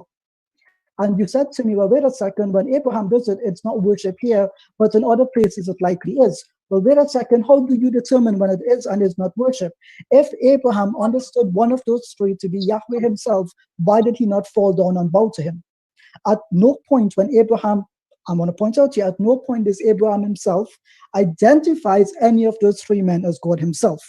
And you said to me, well, wait a second, when Abraham does it, it's not worship here, but in other places it likely is. Well, wait a second, how do you determine when it is and is not worship? If Abraham understood one of those three to be Yahweh himself, why did he not fall down and bow to him? At no point when Abraham I want to point out here, at no point does Abraham himself identifies any of those three men as God himself.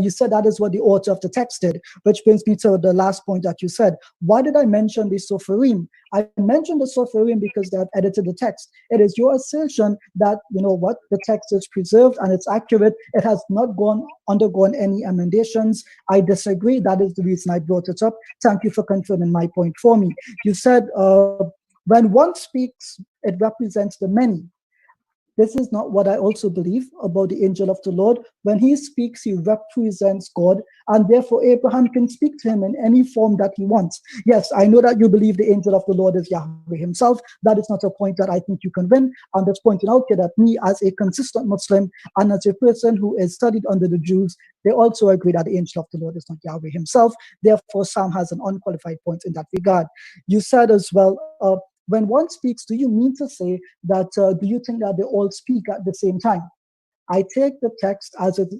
You said that is what the author of the text did, which brings me to the last point that you said. Why did I mention the Sopharim? I mentioned the Sopharim because they have edited the text. It is your assertion that, you know what, the text is preserved and it's accurate. It has not undergone any emendations. I disagree. That is the reason I brought it up. Thank you for confirming my point for me. You said when one speaks, it represents the many. This is not what I also believe about the angel of the Lord. When he speaks, he represents God, and therefore Abraham can speak to him in any form that he wants. Yes, I know that you believe the angel of the Lord is Yahweh himself. That is not a point that I think you can win. I'm just pointing out here that me, as a consistent Muslim and as a person who is studied under the Jews, they also agree that the angel of the Lord is not Yahweh himself. Therefore, Sam has an unqualified point in that regard. You said as well, when one speaks, do you mean to say that, do you think that they all speak at the same time? I take the text as it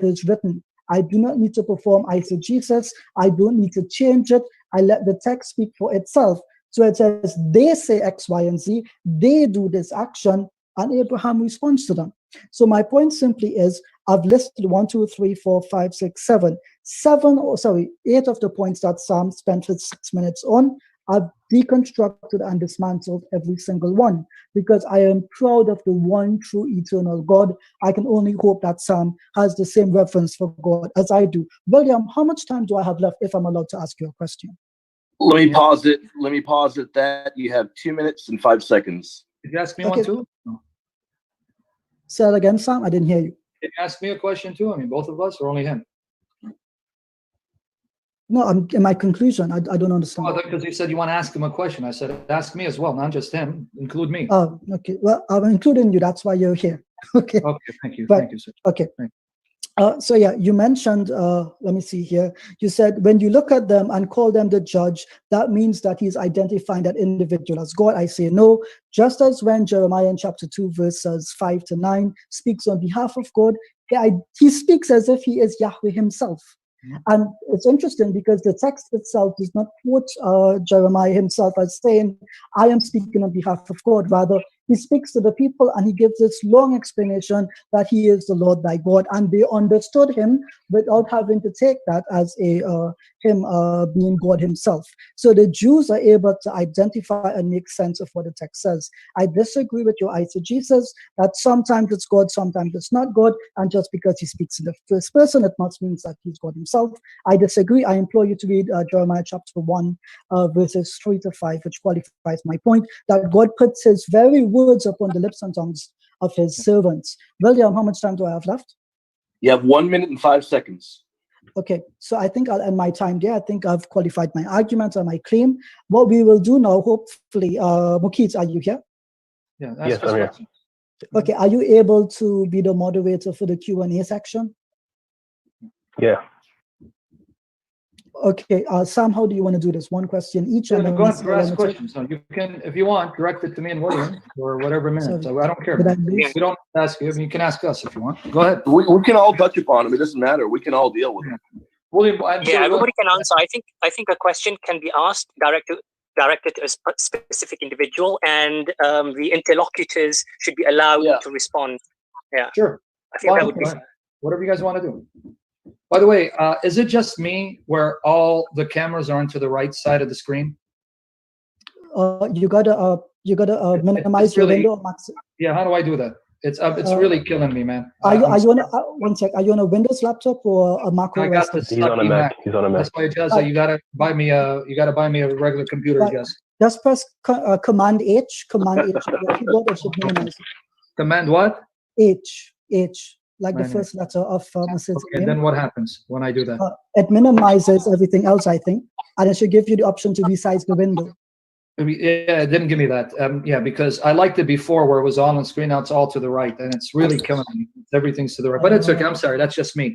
is written. I do not need to perform eisegesis. I don't need to change it. I let the text speak for itself. So it says, they say X, Y, and Z. They do this action, and Abraham responds to them. So my point simply is, I've listed 1, 2, 3, 4, 5, 6, 8 of the points that Sam spent his 6 minutes on. I've deconstructed and dismantled every single one because I am proud of the one true eternal God. I can only hope that Sam has the same reverence for God as I do. William, how much time do I have left if I'm allowed to ask you a question? Let me pause it. Let me pause it. That you have 2 minutes and 5 seconds. Did you ask me one too? No. Say that again, Sam. I didn't hear you. Did you ask me a question too? I mean, both of us or only him? No, in my conclusion, I don't understand. Oh, because you said you want to ask him a question. I said, ask me as well, not just him. Include me. Oh, okay. Well, I'm including you. That's why you're here. Okay. Okay, thank you. But, thank you, sir. Okay. So yeah, you mentioned, let me see here. You said when you look at them and call them the judge, that means that he's identifying that individual as God. I say no. Just as when Jeremiah in chapter 2, verses 5 to 9 speaks on behalf of God, he speaks as if he is Yahweh himself. And it's interesting because the text itself does not quote Jeremiah himself as saying, I am speaking on behalf of God. Rather, he speaks to the people and he gives this long explanation that he is the Lord thy God. And they understood him without having to take that as him being God himself. So the Jews are able to identify and make sense of what the text says. I disagree with your eisegesis that sometimes it's God, sometimes it's not God. And just because he speaks in the first person, it must mean that he's God himself. I disagree. I implore you to read Jeremiah chapter 1, verses 3 to 5, which qualifies my point that God puts his very words upon the lips and tongues of his servants. William, how much time do I have left? You have 1 minute and 5 seconds. Okay, so I think I'll end my time there. I think I've qualified my arguments and my claim. What we will do now, hopefully, Mukit, are you here? Yeah, yes, I'm here. Okay, are you able to be the moderator for the Q&A section? Yeah. Okay, Sam, how do you want to do this? One question each. Yeah, go ahead, ask questions. So you can, if you want, direct it to me and William or whatever minute. So I don't care. We don't ask you. You can ask us if you want. Go ahead. We can all touch upon them. It doesn't matter. We can all deal with it. William, everybody can answer. I think a question can be asked directed to a specific individual, and the interlocutors should be allowed to respond. Yeah. Sure. I think that would be whatever you guys want to do. By the way, is it just me where all the cameras are to the right side of the screen? You gotta minimize your window. Yeah, how do I do that? It's really killing me, man. Are you on one sec? Are you on a Windows laptop or a Mac? I got this. He's on a Mac. He's on a Mac. That's why Ijaz, you gotta buy me a regular computer, Ijaz. Just press Command H. Command H. Keyboard, it should minimize. Command what? H. Like the first letter of Mrs. Okay, then what happens when I do that? It minimizes everything else, I think, and it should give you the option to resize the window. Yeah, it didn't give me that. Yeah, because I liked it before where it was all on screen. Now it's all to the right, and it's really killing me. Everything's to the right, but it's okay. I'm sorry. That's just me.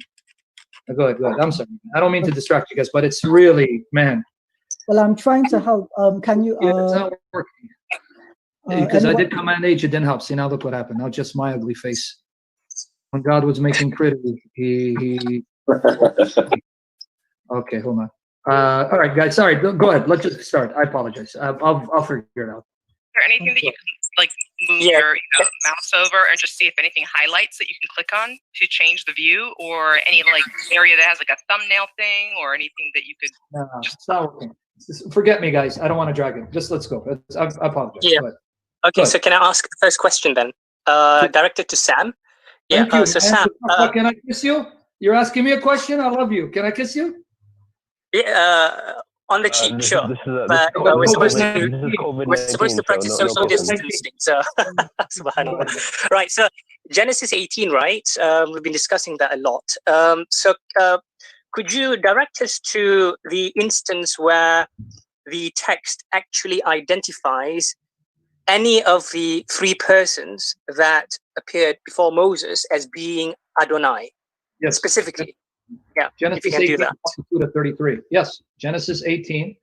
Go ahead. I'm sorry. I don't mean to distract you guys, but it's really, man. Well, I'm trying to help. Can you? Yeah, it's not working. Because I did Command H, it didn't help. See, now look what happened. Now just my ugly face. When God was making critters, he okay, hold on. All right, guys. Sorry, go ahead. Let's just start. I apologize. I'll figure it out. Is there anything that you can your mouse over and just see if anything highlights that you can click on to change the view, or any like area that has like a thumbnail thing or anything that you could it's not working. Forget me, guys. I don't want to drag it. Just let's go. I apologize. Yeah. Okay, so can I ask the first question then? Directed to Sam. Yeah. Thank you. So Sam, can I kiss you? You're asking me a question. I love you. Can I kiss you? Yeah. On the cheek, sure. But we're supposed to practice social distancing. So, right. So Genesis 18, right? We've been discussing that a lot. So could you direct us to the instance where the text actually identifies any of the three persons that appeared before Moses as being Adonai? Yes. Specifically. Yeah, Genesis 18, 22 to 33. Yes, Genesis 18,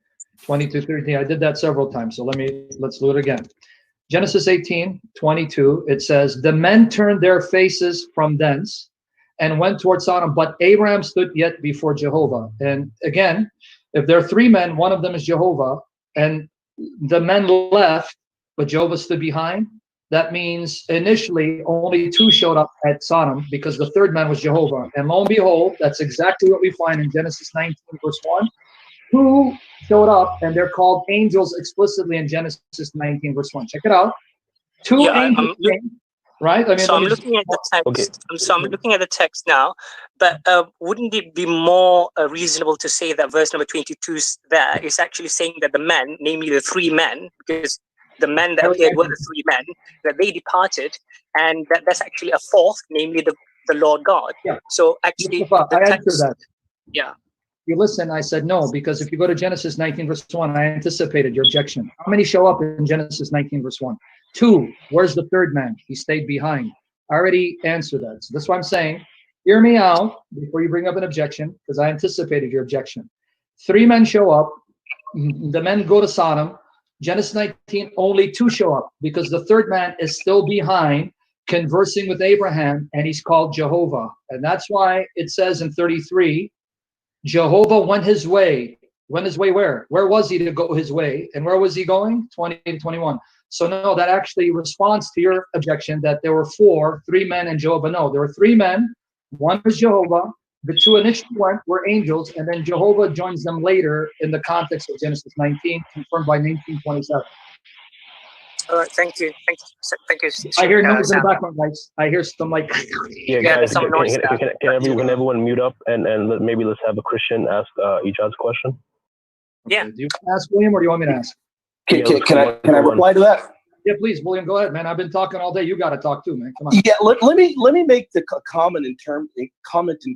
22 to 33. I did that several times, so let's do it again. Genesis 18, 22, it says, the men turned their faces from thence and went toward Sodom, but Abraham stood yet before Jehovah. And again, if there are three men, one of them is Jehovah, and the men left, but Jehovah stood behind. That means initially only two showed up at Sodom because the third man was Jehovah. And lo and behold, that's exactly what we find in Genesis 19, verse 1. Two showed up, and they're called angels explicitly in Genesis 19, verse 1. Check it out. Two angels came, right? I mean, so I'm looking at the text. Okay. So I'm looking at the text now, but wouldn't it be more reasonable to say that verse number 22 there is actually saying that the men, namely the three men, because the men that appeared were the three men, that they departed, and that's actually a fourth, namely the Lord God. Yeah. So actually, I answered that. Yeah. You listen, I said no, because if you go to Genesis 19, verse 1, I anticipated your objection. How many show up in Genesis 19, verse 1? Two. Where's the third man? He stayed behind. I already answered that. So that's why I'm saying, hear me out before you bring up an objection, because I anticipated your objection. Three men show up. The men go to Sodom. Genesis 19, only two show up because the third man is still behind conversing with Abraham, and he's called Jehovah. And that's why it says in 33, Jehovah went his way. Went his way where? Where was he to go his way? And where was he going? 20 to 21. So no, that actually responds to your objection that there were three men and Jehovah. No, there were three men. One was Jehovah. The two initially were angels, and then Jehovah joins them later in the context of Genesis 19, confirmed by 1927. All right, thank you. I hear noise in the background, guys. I hear some like... Guys, some noise. Can everyone mute up and maybe let's have a Christian ask Ijaz question? Yeah. Do you ask William, or do you want me to ask? Can I reply to that? Yeah, please, William, go ahead, man. I've been talking all day. You got to talk too, man. Come on. Yeah, let me make the comment in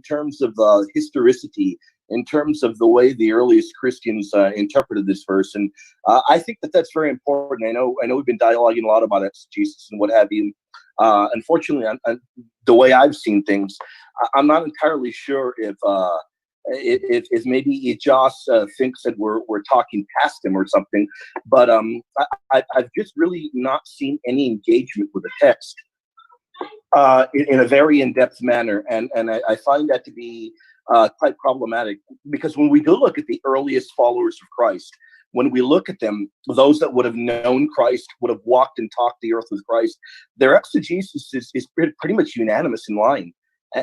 terms of historicity, in terms of the way the earliest Christians interpreted this verse, and I think that's very important. I know we've been dialoguing a lot about exegesis and what have you. Unfortunately, the way I've seen things, I'm not entirely sure if maybe Ijaz thinks that we're talking past him or something, but I've just really not seen any engagement with the text in a very in-depth manner, and I find that to be quite problematic, because when we do look at the earliest followers of Christ, when we look at them, those that would have known Christ, would have walked and talked the earth with Christ, their exegesis is pretty much unanimous in line.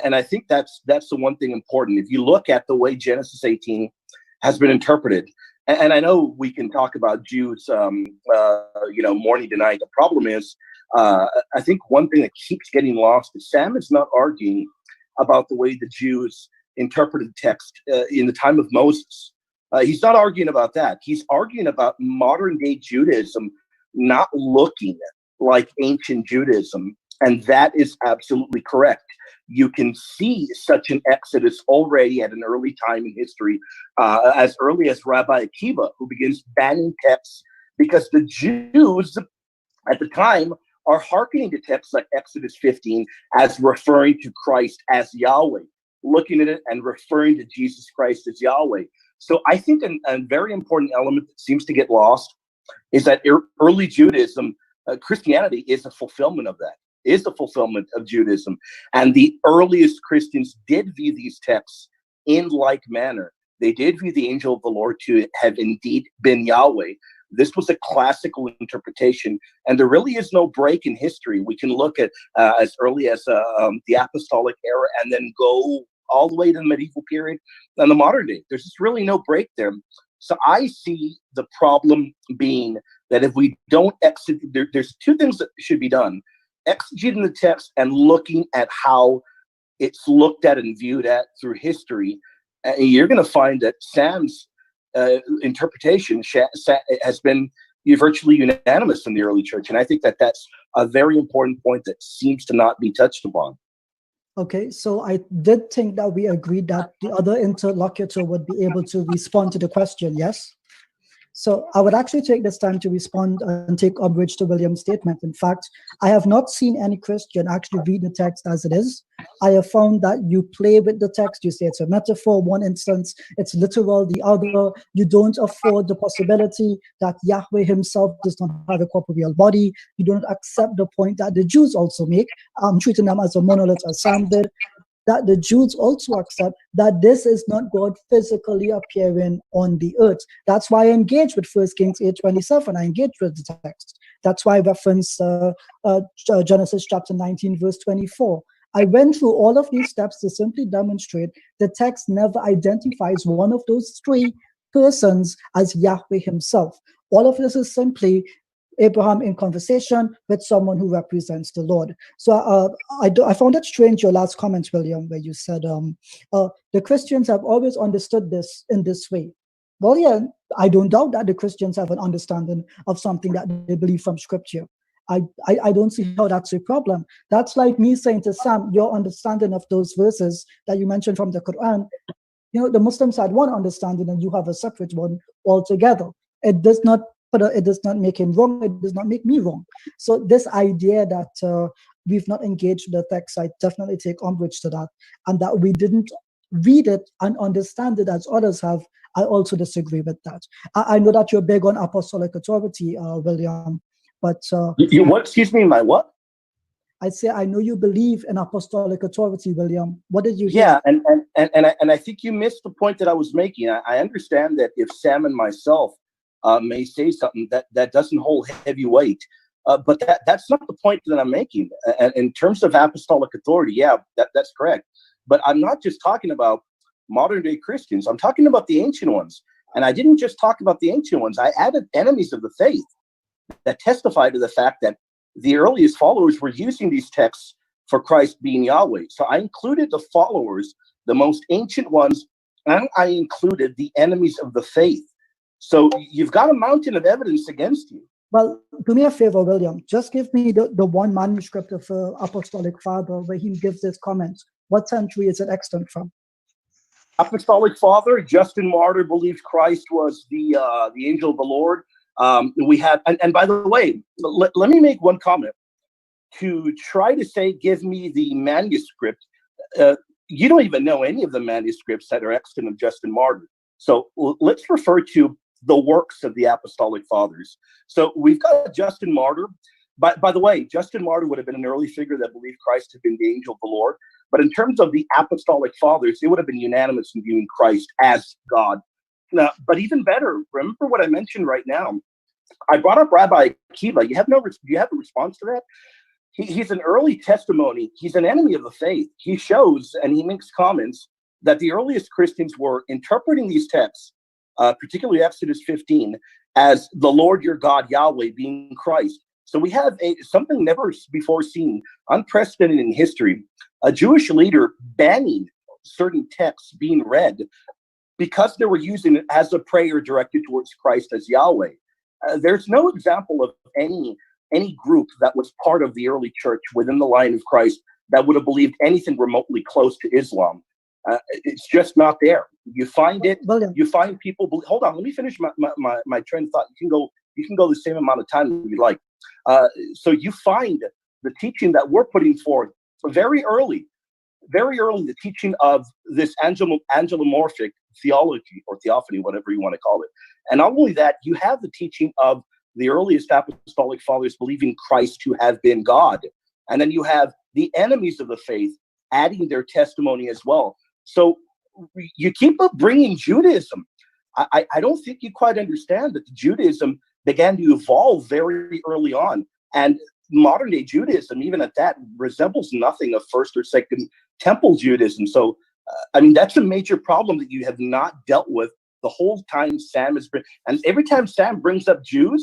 And I think that's the one thing important. If you look at the way Genesis 18 has been interpreted, and I know we can talk about Jews, morning to night. The problem is, I think one thing that keeps getting lost is Sam is not arguing about the way the Jews interpreted text in the time of Moses. He's not arguing about that. He's arguing about modern day Judaism not looking like ancient Judaism, and that is absolutely correct. You can see such an exodus already at an early time in history, as early as Rabbi Akiva, who begins banning texts because the Jews at the time are hearkening to texts like Exodus 15 as referring to Christ as Yahweh, looking at it and referring to Jesus Christ as Yahweh. So I think a very important element that seems to get lost is that early Judaism, Christianity is a fulfillment of that. Is the fulfillment of Judaism. And the earliest Christians did view these texts in like manner. They did view the angel of the Lord to have indeed been Yahweh. This was a classical interpretation, and there really is no break in history. We can look at as early as the Apostolic era and then go all the way to the medieval period and the modern day. There's just really no break there. So I see the problem being that if we don't there's two things that should be done: exegeting the text and looking at how it's looked at and viewed at through history. And you're going to find that Sam's interpretation has been virtually unanimous in the early church. And I think that that's a very important point that seems to not be touched upon. Okay, so I did think that we agreed that the other interlocutor would be able to respond to the question, yes? So I would actually take this time to respond and take umbrage to William's statement. In fact, I have not seen any Christian actually read the text as it is. I have found that you play with the text. You say it's a metaphor. One instance, it's literal. The other, you don't afford the possibility that Yahweh himself does not have a corporeal body. You don't accept the point that the Jews also make, treating them as a monolith, as Sam did, that the Jews also accept that this is not God physically appearing on the earth. That's why I engage with 1 Kings 8:27. I engage with the text. That's why I reference Genesis chapter 19, verse 24. I went through all of these steps to simply demonstrate the text never identifies one of those three persons as Yahweh himself. All of this is simply Abraham in conversation with someone who represents the Lord. So I found it strange, your last comment, William, where you said the Christians have always understood this in this way. Well, yeah, I don't doubt that the Christians have an understanding of something that they believe from Scripture. I don't see how that's a problem. That's like me saying to Sam, your understanding of those verses that you mentioned from the Quran, you know, the Muslims had one understanding and you have a separate one altogether. It does not make him wrong. It does not make me wrong. So this idea that we've not engaged the text, I definitely take umbrage to that. And that we didn't read it and understand it as others have, I also disagree with that. I know that you're big on apostolic authority, William, but... you what? Excuse me, my what? I say, I know you believe in apostolic authority, William. What did you hear? Yeah, and I think you missed the point that I was making. I understand that if Sam and myself may say something that doesn't hold heavy weight, but that's not the point that I'm making. In terms of apostolic authority, yeah, that's correct. But I'm not just talking about modern day Christians. I'm talking about the ancient ones. And I didn't just talk about the ancient ones. I added enemies of the faith that testify to the fact that the earliest followers were using these texts for Christ being Yahweh. So I included the followers, the most ancient ones, and I included the enemies of the faith. So you've got a mountain of evidence against you. Well, do me a favor, William. Just give me the one manuscript of Apostolic Father where he gives his comments. What century is it extant from? Apostolic Father, Justin Martyr believes Christ was the angel of the Lord. We have, and by the way, let me make one comment. To try to say, give me the manuscript, you don't even know any of the manuscripts that are extant of Justin Martyr. So let's refer to the works of the Apostolic Fathers. So we've got Justin Martyr. By the way, Justin Martyr would have been an early figure that believed Christ had been the angel of the Lord. But in terms of the Apostolic Fathers, they would have been unanimous in viewing Christ as God. Now, but even better, remember what I mentioned right now. I brought up Rabbi Akiva. Do you have a response to that? He's an early testimony. He's an enemy of the faith. He shows and he makes comments that the earliest Christians were interpreting these texts, particularly Exodus 15, as the Lord your God, Yahweh, being Christ. So we have something never before seen, unprecedented in history, a Jewish leader banning certain texts being read because they were using it as a prayer directed towards Christ as Yahweh. There's no example of any group that was part of the early church within the line of Christ that would have believed anything remotely close to Islam. It's just not there. You find it. William. You find people. Hold on. Let me finish my train of thought. You can go the same amount of time if you like. So you find the teaching that we're putting forth very early, the teaching of this angelomorphic theology or theophany, whatever you want to call it. And not only that, you have the teaching of the earliest apostolic fathers believing Christ to have been God. And then you have the enemies of the faith adding their testimony as well. So you keep up bringing Judaism. I don't think you quite understand that Judaism, began to evolve very early on. And modern day Judaism, even at that, resembles nothing of first or second temple Judaism. So, I mean, that's a major problem that you have not dealt with the whole time Sam has been. And every time Sam brings up Jews,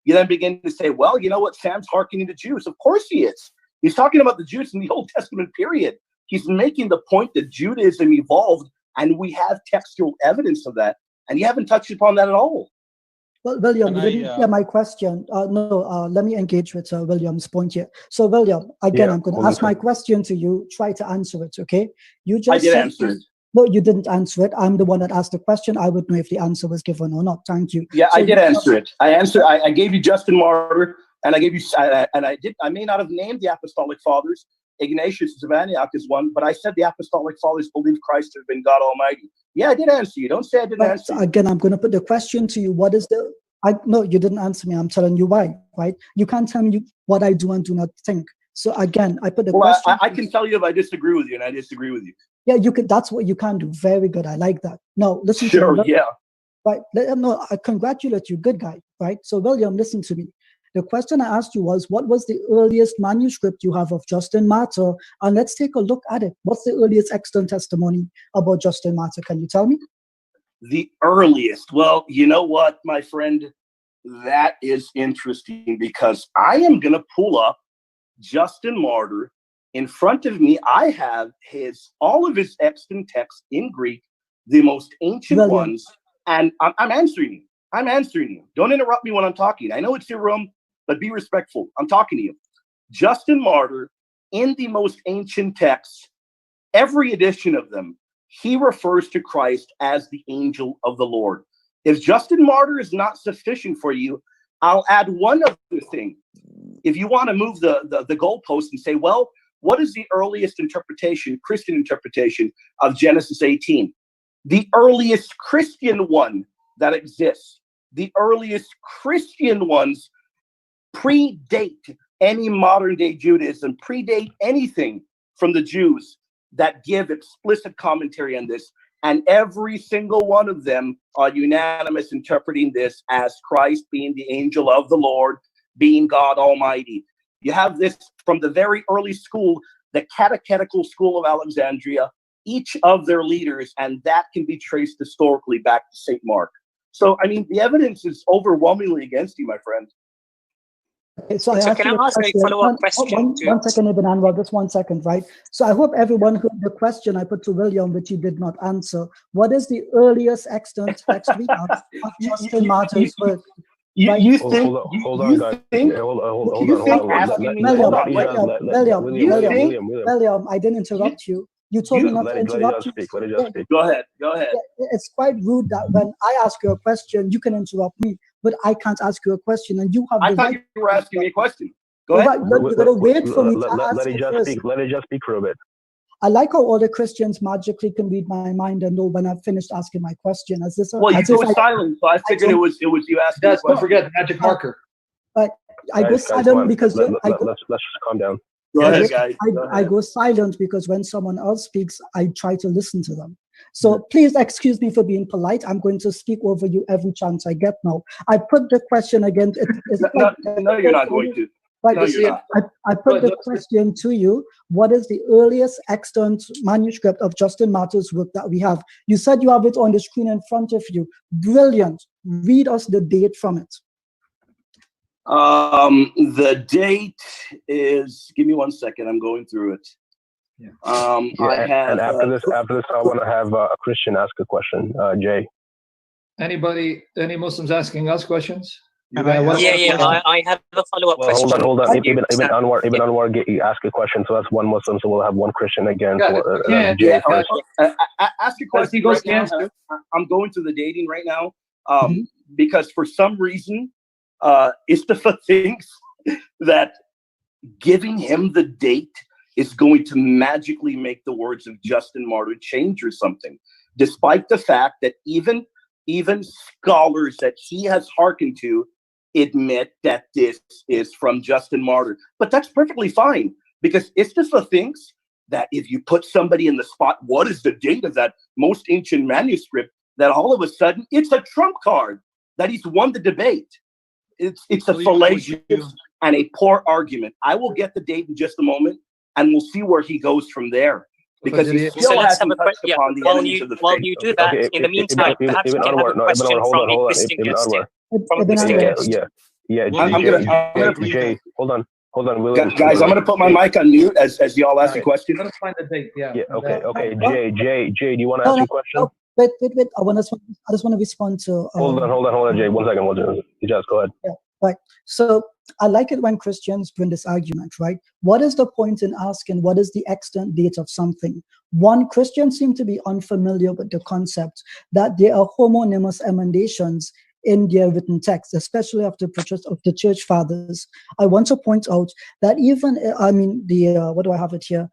you then begin to say, well, you know what? Sam's hearkening to Jews. Of course he is. He's talking about the Jews in the Old Testament period. He's making the point that Judaism evolved, and we have textual evidence of that. And you haven't touched upon that at all. Well, William, you didn't hear my question. Let me engage with William's point here. So, William, again, I'm going to ask my question to you. Try to answer it, okay? You just I did answer it. No, you didn't answer it. I'm the one that asked the question. I would know if the answer was given or not. Thank you. Yeah, so I did answer it. I gave you Justin Martyr, and I gave you, I may not have named the Apostolic Fathers. Ignatius of Antioch is one, but I said the Apostolic Fathers believed Christ to have been God Almighty. Yeah, I did answer you. Don't say I didn't answer you. Again, I'm going to put the question to you. What is the... No, you didn't answer me. I'm telling you why, right? You can't tell me what I do and do not think. So again, I put the question... I can tell you if I disagree with you, and I disagree with you. Yeah, you can. That's what you can do. Very good. I like that. Now, listen to me. Yeah. Right. No, I congratulate you. Good guy. Right. So, William, listen to me. The question I asked you was, what was the earliest manuscript you have of Justin Martyr? And let's take a look at it. What's the earliest extant testimony about Justin Martyr? Can you tell me? The earliest? Well, you know what, my friend? That is interesting, because I am going to pull up Justin Martyr. In front of me, I have all of his extant texts in Greek, the most ancient ones, and I'm answering you. I'm answering you. Don't interrupt me when I'm talking. I know it's your room, but be respectful. I'm talking to you. Justin Martyr, in the most ancient texts, every edition of them, he refers to Christ as the angel of the Lord. If Justin Martyr is not sufficient for you, I'll add one other thing. If you want to move the goalpost and say, well, what is the earliest interpretation, Christian interpretation of Genesis 18? The earliest Christian one that exists, the earliest Christian ones predate any modern day Judaism, predate anything from the Jews that give explicit commentary on this. And every single one of them are unanimous interpreting this as Christ being the angel of the Lord, being God Almighty. You have this from the very early school, the catechetical school of Alexandria, each of their leaders, and that can be traced historically back to St. Mark. So, I mean, the evidence is overwhelmingly against you, my friend. Okay, so can I ask a follow-up question? One second, Ibn Anwar, just 1 second, right? So I hope everyone heard the question I put to William, which he did not answer. What is the earliest extant text we have of Justin Martyr's work? Hold on, guys. William, I didn't interrupt you. You told me not to interrupt you. Let it just speak. Go ahead. It's quite rude that when I ask you a question, you can interrupt me, but I can't ask you a question, and you have. I thought you were asking me a question. Go ahead. You're gonna wait for me to ask. Let it just speak. Let it just speak for a bit. I like how all the Christians magically can read my mind and know when I've finished asking my question. As this, well, you go silent, so I figured it was you asking. Yes, don't forget the magic marker. But I go silent because let's just calm down. Go ahead, guys. I go silent because when someone else speaks, I try to listen to them. So please excuse me for being polite. I'm going to speak over you every chance I get now. I put the question again. No, you're not going to. Right, no, I put the question to you. What is the earliest extant manuscript of Justin Martyr's work that we have? You said you have it on the screen in front of you. Brilliant. Read us the date from it. The date is, give me 1 second. I'm going through it. Yeah. And after this, I want to have a Christian ask a question. Jay. Any Muslims asking us questions? I have a follow-up question. Hold on. Ibn Anwar ask a question, so that's one Muslim, so we'll have one Christian again. Jay first. Ask your question right now. I'm going through the dating right now because for some reason, Istafa thinks that giving him the date is going to magically make the words of Justin Martyr change or something, despite the fact that even scholars that he has hearkened to admit that this is from Justin Martyr. But that's perfectly fine, because Istafa thinks that if you put somebody in the spot, what is the date of that most ancient manuscript, that all of a sudden it's a trump card, that he's won the debate. It's a fallacious and a poor argument. I will get the date in just a moment, and we'll see where he goes from there. Because he still hasn't touched upon the enemies of the faith. While you do that, in the meantime, perhaps we can have a question from a Christian guest. Jay, hold on, William. Guys, I'm going to put my mic on mute as y'all ask a question. Let's find the date. Okay. Jay, do you want to ask your question? Wait. I just want to respond to. Hold on, Jay. 1 second. Ijaz, go ahead. Yeah, right. So I like it when Christians bring this argument, right? What is the point in asking what is the extant date of something? One, Christians seem to be unfamiliar with the concept that there are homonymous emendations in their written text, especially of the church fathers. I want to point out that even, what do I have it here?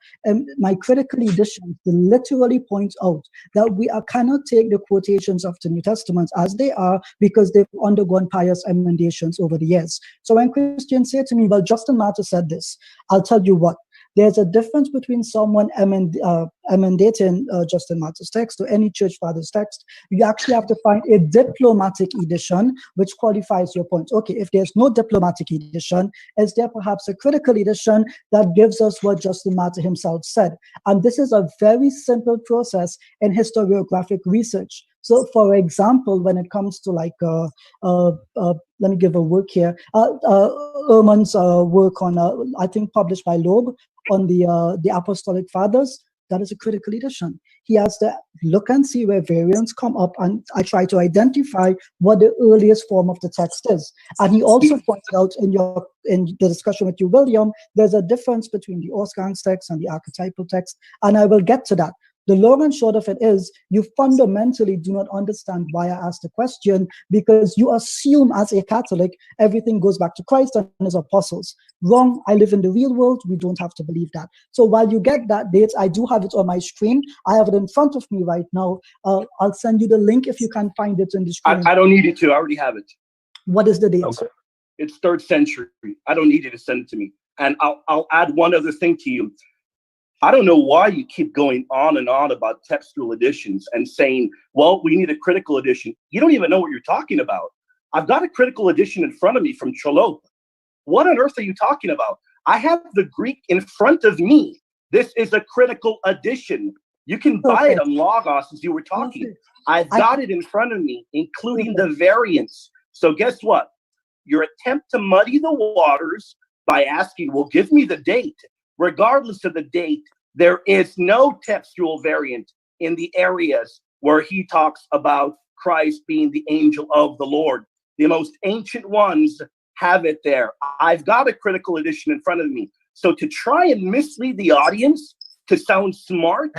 My critical editions literally point out that we cannot take the quotations of the New Testament as they are because they've undergone pious emendations over the years. So when Christians say to me, well, Justin Martyr said this, I'll tell you what. There's a difference between someone emendating Justin Martyr's text or any church father's text. You actually have to find a diplomatic edition which qualifies your point. Okay, if there's no diplomatic edition, is there perhaps a critical edition that gives us what Justin Martyr himself said? And this is a very simple process in historiographic research. So, for example, when it comes to let me give a work here, Ehrman's work on, I think published by Loeb, on the Apostolic Fathers, that is a critical edition. He has to look and see where variants come up, and I try to identify what the earliest form of the text is. And he also pointed out in the discussion with you, William, there's a difference between the Ausgangs text and the archetypal text, and I will get to that. The long and short of it is, you fundamentally do not understand why I asked the question, because you assume as a Catholic, everything goes back to Christ and his apostles. Wrong. I live in the real world. We don't have to believe that. So while you get that date, I do have it on my screen. I have it in front of me right now. I'll send you the link if you can find it in the screen. I don't need you to. I already have it. What is the date? Okay. It's 3rd century. I don't need you to send it to me. And I'll add one other thing to you. I don't know why you keep going on and on about textual editions and saying, well, we need a critical edition. You don't even know what you're talking about. I've got a critical edition in front of me from Cholot. What on earth are you talking about? I have the Greek in front of me. This is a critical edition. You can buy it on Logos as you were talking. I've got it in front of me, including the variants. So guess what? Your attempt to muddy the waters by asking, well, give me the date. Regardless of the date, there is no textual variant in the areas where he talks about Christ being the angel of the Lord. The most ancient ones have it there. I've got a critical edition in front of me. So to try and mislead the audience to sound smart,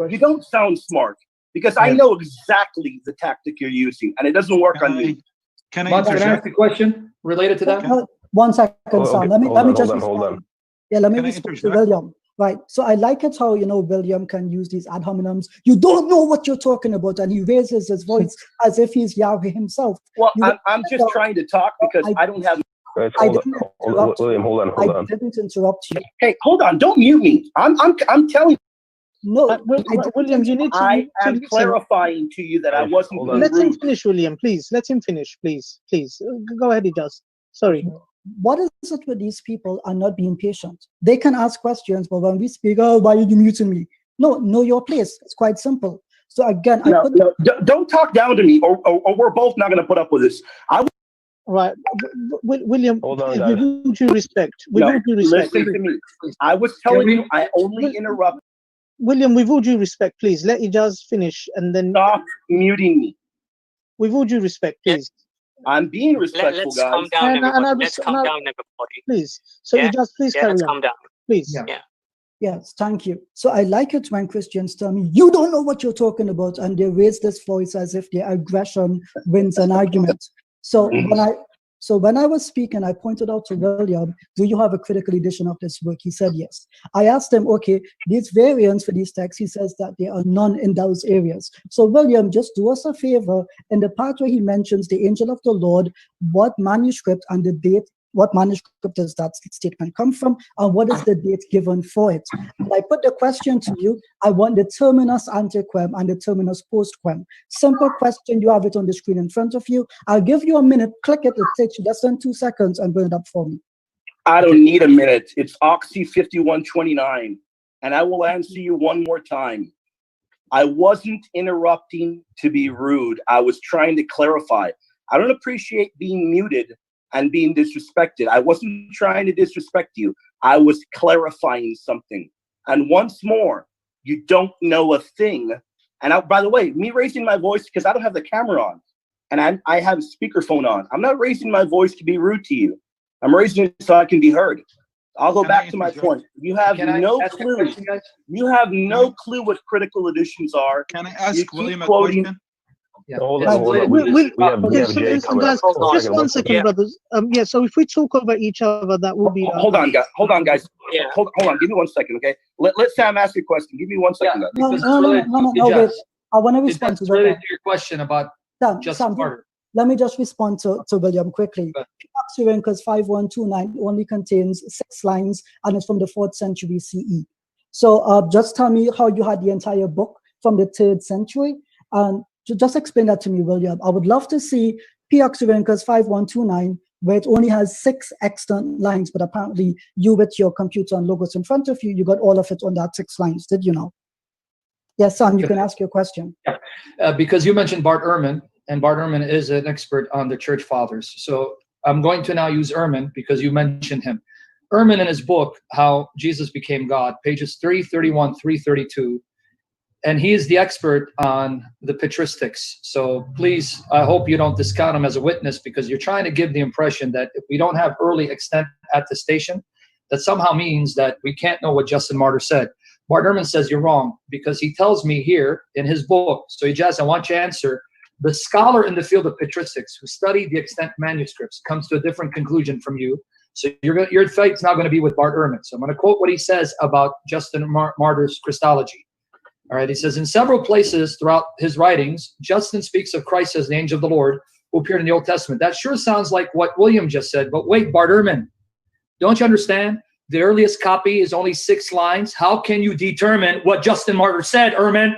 you don't sound smart, because I know exactly the tactic you're using, and it doesn't work on me. Can I ask a question related to that? 1 second, Sam. Let me just hold on. Yeah, let me respond to William. Right. So I like it how, William can use these ad hominems. You don't know what you're talking about. And he raises his voice as if he's Yahweh himself. Well, I'm just trying to talk because I don't have... William, hold on. I didn't interrupt you. Hey, hold on. Don't mute me. I'm telling you. No, William, you need to... I am clarifying to you that I wasn't... Let him finish, William, please. Let him finish, please. Go ahead, Ijaz. Sorry. What is it with these people are not being patient? They can ask questions, but when we speak, oh, why are you muting me? No, know your place. It's quite simple. So again, don't talk down to me, or we're both not going to put up with this. Right, William. Hold on, with all due respect. Listen to me. I was telling you, I only interrupt. William, with all due respect, please let Ijaz finish, and then stop muting me. With all due respect, please. I'm being respectful, let's guys. Calm down, let's calm down, everybody. Please. So Ijaz, please carry on. Let's calm down. Please. Yeah. Yes, thank you. So I like it when Christians tell me, you don't know what you're talking about, and they raise this voice as if their aggression wins an argument. So when I was speaking, I pointed out to William, do you have a critical edition of this book? He said yes. I asked him, okay, these variants for these texts, he says that there are none in those areas. So William, just do us a favor. In the part where he mentions the angel of the Lord, what manuscript and the date what manuscript does that statement come from, and what is the date given for it? And I put the question to you. I want the terminus ante quem and the terminus post quem. Simple question. You have it on the screen in front of you. I'll give you a minute. Click it. It takes you less than 2 seconds and bring it up for me. I don't need a minute. It's Oxy 5129, and I will answer you one more time. I wasn't interrupting to be rude. I was trying to clarify. I don't appreciate being muted and being disrespected. I wasn't trying to disrespect you. I was clarifying something. And once more, you don't know a thing. And by the way, me raising my voice, because I don't have the camera on, and I have a speakerphone on. I'm not raising my voice to be rude to you. I'm raising it so I can be heard. I'll go back to my point. You have no clue. You have no clue what critical editions are. Can I ask William a question? Yeah. Hold on. We have Jay coming up. Just 1 second, brothers. Yeah. So if we talk over each other, that will be. Hold on, guys. Yeah. Hold on. Give me 1 second, okay? Let Sam ask you a question. Give me 1 second. No, wait. I want to respond to your question about Justin Martyr. Let me just respond to William quickly. Syriacus 5129 only contains 6 lines, and it's from the 4th century CE. So just tell me how you had the entire book from the 3rd century, and just explain that to me, William. I would love to see Syriacus 5129, where it only has 6 extant lines, but apparently you, with your computer and logos in front of you, you got all of it on that 6 lines. Did you know? Yes, Sam, you can ask your question. Yeah, because you mentioned Bart Ehrman, and Bart Ehrman is an expert on the church fathers. So I'm going to now use Ehrman because you mentioned him. Ehrman, in his book, How Jesus Became God, pages 331, 332, and he is the expert on the patristics. So please, I hope you don't discount him as a witness, because you're trying to give the impression that if we don't have early extant attestation, that somehow means that we can't know what Justin Martyr said. Bart Ehrman says you're wrong, because he tells me here in his book, so Ijaz, I want you to answer, the scholar in the field of patristics who studied the extant manuscripts comes to a different conclusion from you. So your fight's not going to be with Bart Ehrman. So I'm going to quote what he says about Justin Martyr's Christology. All right, he says, in several places throughout his writings, Justin speaks of Christ as the angel of the Lord who appeared in the Old Testament. That sure sounds like what William just said, but wait, Bart Ehrman, don't you understand? The earliest copy is only 6 lines. How can you determine what Justin Martyr said, Ehrman?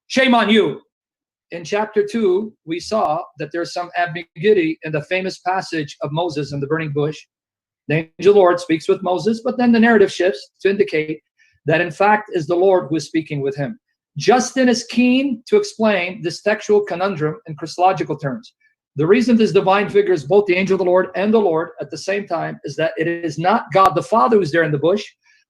Shame on you. In chapter 2, we saw that there's some ambiguity in the famous passage of Moses in the burning bush. The angel of the Lord speaks with Moses, but then the narrative shifts to indicate that in fact is the Lord who is speaking with him. Justin is keen to explain this textual conundrum in Christological terms. The reason this divine figure is both the angel of the Lord and the Lord at the same time is that it is not God the Father who's there in the bush,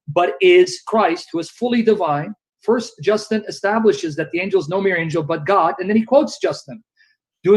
but is Christ, who is fully divine. First, Justin establishes that the angel is no mere angel, but God, and then he quotes Justin. Do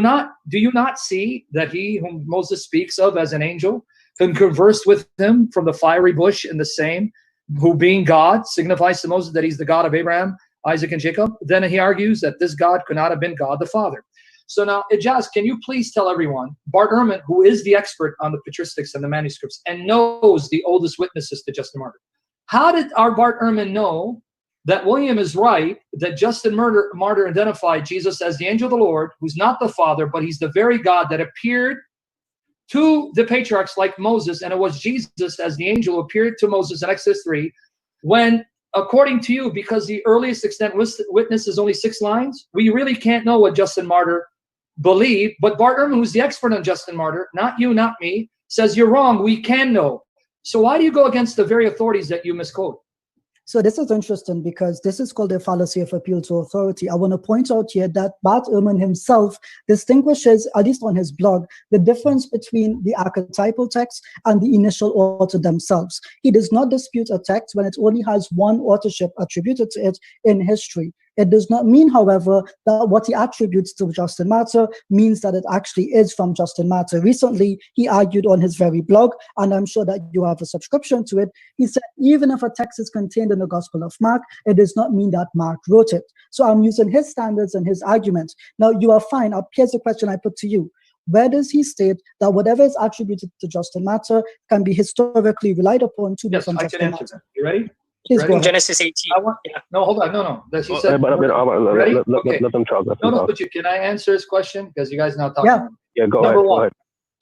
you not see that he whom Moses speaks of as an angel, who conversed with him from the fiery bush in the same, who being God signifies to Moses that he's the God of Abraham, Isaac, and Jacob? Then he argues that this God could not have been God the Father. So now, Ijaz, can you please tell everyone, Bart Ehrman, who is the expert on the patristics and the manuscripts and knows the oldest witnesses to Justin Martyr, how did our Bart Ehrman know that William is right, that Justin Martyr identified Jesus as the angel of the Lord, who's not the Father, but he's the very God that appeared to the patriarchs like Moses, and it was Jesus as the angel who appeared to Moses in Exodus 3, when, according to you, because the earliest extant witness is only 6 lines, we really can't know what Justin Martyr believed, but Bart Ehrman, who's the expert on Justin Martyr, not you, not me, says you're wrong, we can know. So why do you go against the very authorities that you misquote? So this is interesting because this is called the fallacy of appeal to authority. I want to point out here that Bart Ehrman himself distinguishes, at least on his blog, the difference between the archetypal text and the initial author themselves. He does not dispute a text when it only has one authorship attributed to it in history. It does not mean, however, that what he attributes to Justin Martyr means that it actually is from Justin Martyr. Recently, he argued on his very blog, and I'm sure that you have a subscription to it. He said, even if a text is contained in the Gospel of Mark, it does not mean that Mark wrote it. So I'm using his standards and his arguments. Now, you are fine. Here's the question I put to you. Where does he state that whatever is attributed to Justin Martyr can be historically relied upon to be from Justin Martyr? That. You ready? Please Genesis 18. No, hold on. No. He said, let them talk. No, but can I answer his question? Because you guys now talk. Yeah. Yeah, go ahead.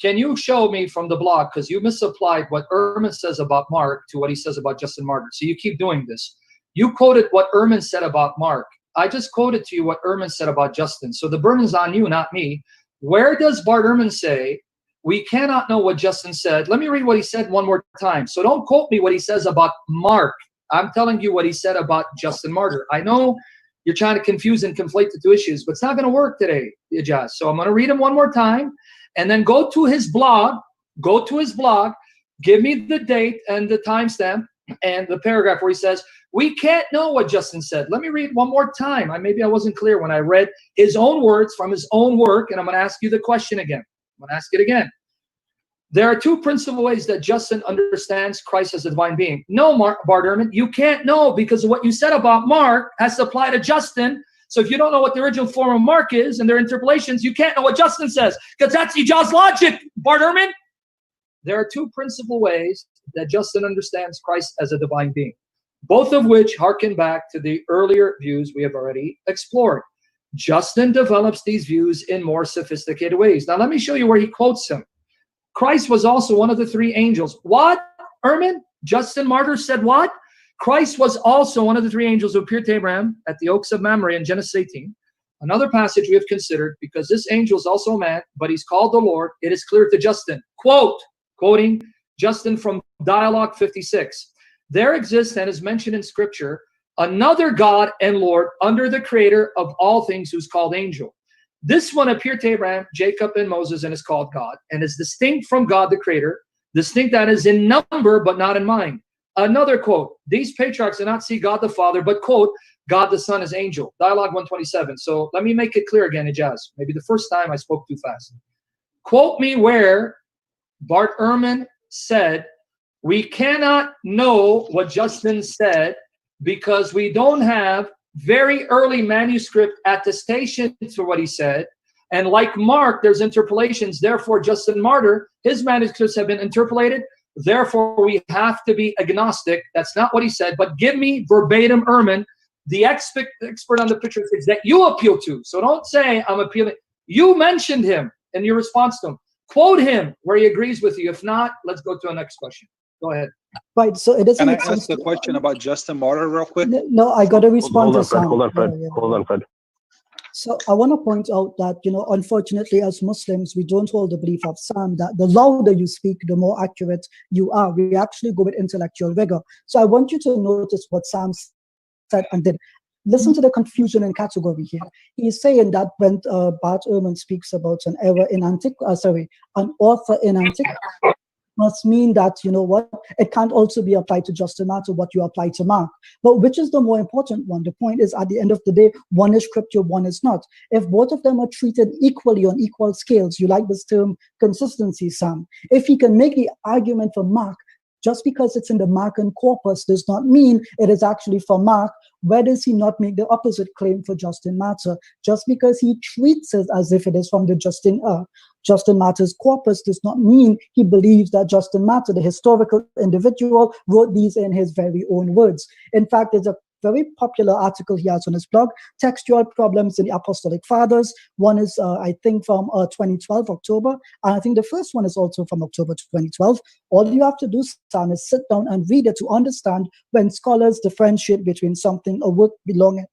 can you show me from the blog, because you misapplied what Ehrman says about Mark to what he says about Justin Martyr. So you keep doing this. You quoted what Ehrman said about Mark. I just quoted to you what Ehrman said about Justin. So the burden is on you, not me. Where does Bart Ehrman say, we cannot know what Justin said? Let me read what he said one more time. So don't quote me what he says about Mark. I'm telling you what he said about Justin Martyr. I know you're trying to confuse and conflate the two issues, but it's not going to work today, Ijaz. So I'm going to read him one more time, and then go to his blog. Go to his blog. Give me the date and the timestamp and the paragraph where he says, we can't know what Justin said. Let me read one more time. Maybe I wasn't clear when I read his own words from his own work, and I'm going to ask you the question again. I'm going to ask it again. There are two principal ways that Justin understands Christ as a divine being. No, Bart Ehrman, you can't know, because of what you said about Mark has to apply to Justin. So if you don't know what the original form of Mark is and their interpolations, you can't know what Justin says, because that's Ijaz logic, Bart Ehrman. There are two principal ways that Justin understands Christ as a divine being, both of which harken back to the earlier views we have already explored. Justin develops these views in more sophisticated ways. Now let me show you where he quotes him. Christ was also one of the three angels. What, Ehrman? Justin Martyr said what? Christ was also one of the three angels who appeared to Abraham at the Oaks of Mamre in Genesis 18. Another passage we have considered, because this angel is also a man, but he's called the Lord, it is clear to Justin. Quoting Justin from Dialogue 56. There exists, and is mentioned in Scripture, another God and Lord under the Creator of all things, who's called angel. This one appeared to Abraham, Jacob, and Moses, and is called God, and is distinct from God the Creator, distinct that is in number but not in mind. Another quote, these patriarchs did not see God the Father, but, quote, God the Son as angel. Dialogue 127. So let me make it clear again, Ijaz. Maybe the first time I spoke too fast. Quote me where Bart Ehrman said, we cannot know what Justin said because we don't have very early manuscript attestation for what he said. And like Mark, there's interpolations. Therefore, Justin Martyr, his manuscripts have been interpolated. Therefore, we have to be agnostic. That's not what he said. But give me verbatim Ehrman, the expert on the picture that you appeal to. So don't say I'm appealing. You mentioned him in your response to him. Quote him where he agrees with you. If not, let's go to the next question. Go ahead. Right. So it doesn't. Can I ask the question about Justin Martyr real quick? No, I got to respond to Sam. Hold on, Fred. Hold on, Fred. So I want to point out that, unfortunately, as Muslims, we don't hold the belief of Sam that the louder you speak, the more accurate you are. We actually go with intellectual rigor. So I want you to notice what Sam said and did. Listen to the confusion in category here. He's saying that when Bart Ehrman speaks about an error in an author in antiquity, must mean that, it can't also be applied to Justin Martyr, what you apply to Mark. But which is the more important one? The point is, at the end of the day, one is scripture, one is not. If both of them are treated equally on equal scales, you like this term consistency, Sam. If he can make the argument for Mark, just because it's in the Markan corpus does not mean it is actually for Mark. Where does he not make the opposite claim for Justin Martyr? Just because he treats it as if it is from the Justin Martyr's corpus does not mean he believes that Justin Martyr, the historical individual, wrote these in his very own words. In fact, there's a very popular article he has on his blog, Textual Problems in the Apostolic Fathers. One is, I think, from 2012, October. And I think the first one is also from October 2012. All you have to do, Sam, is sit down and read it to understand when scholars differentiate between something, a work belonging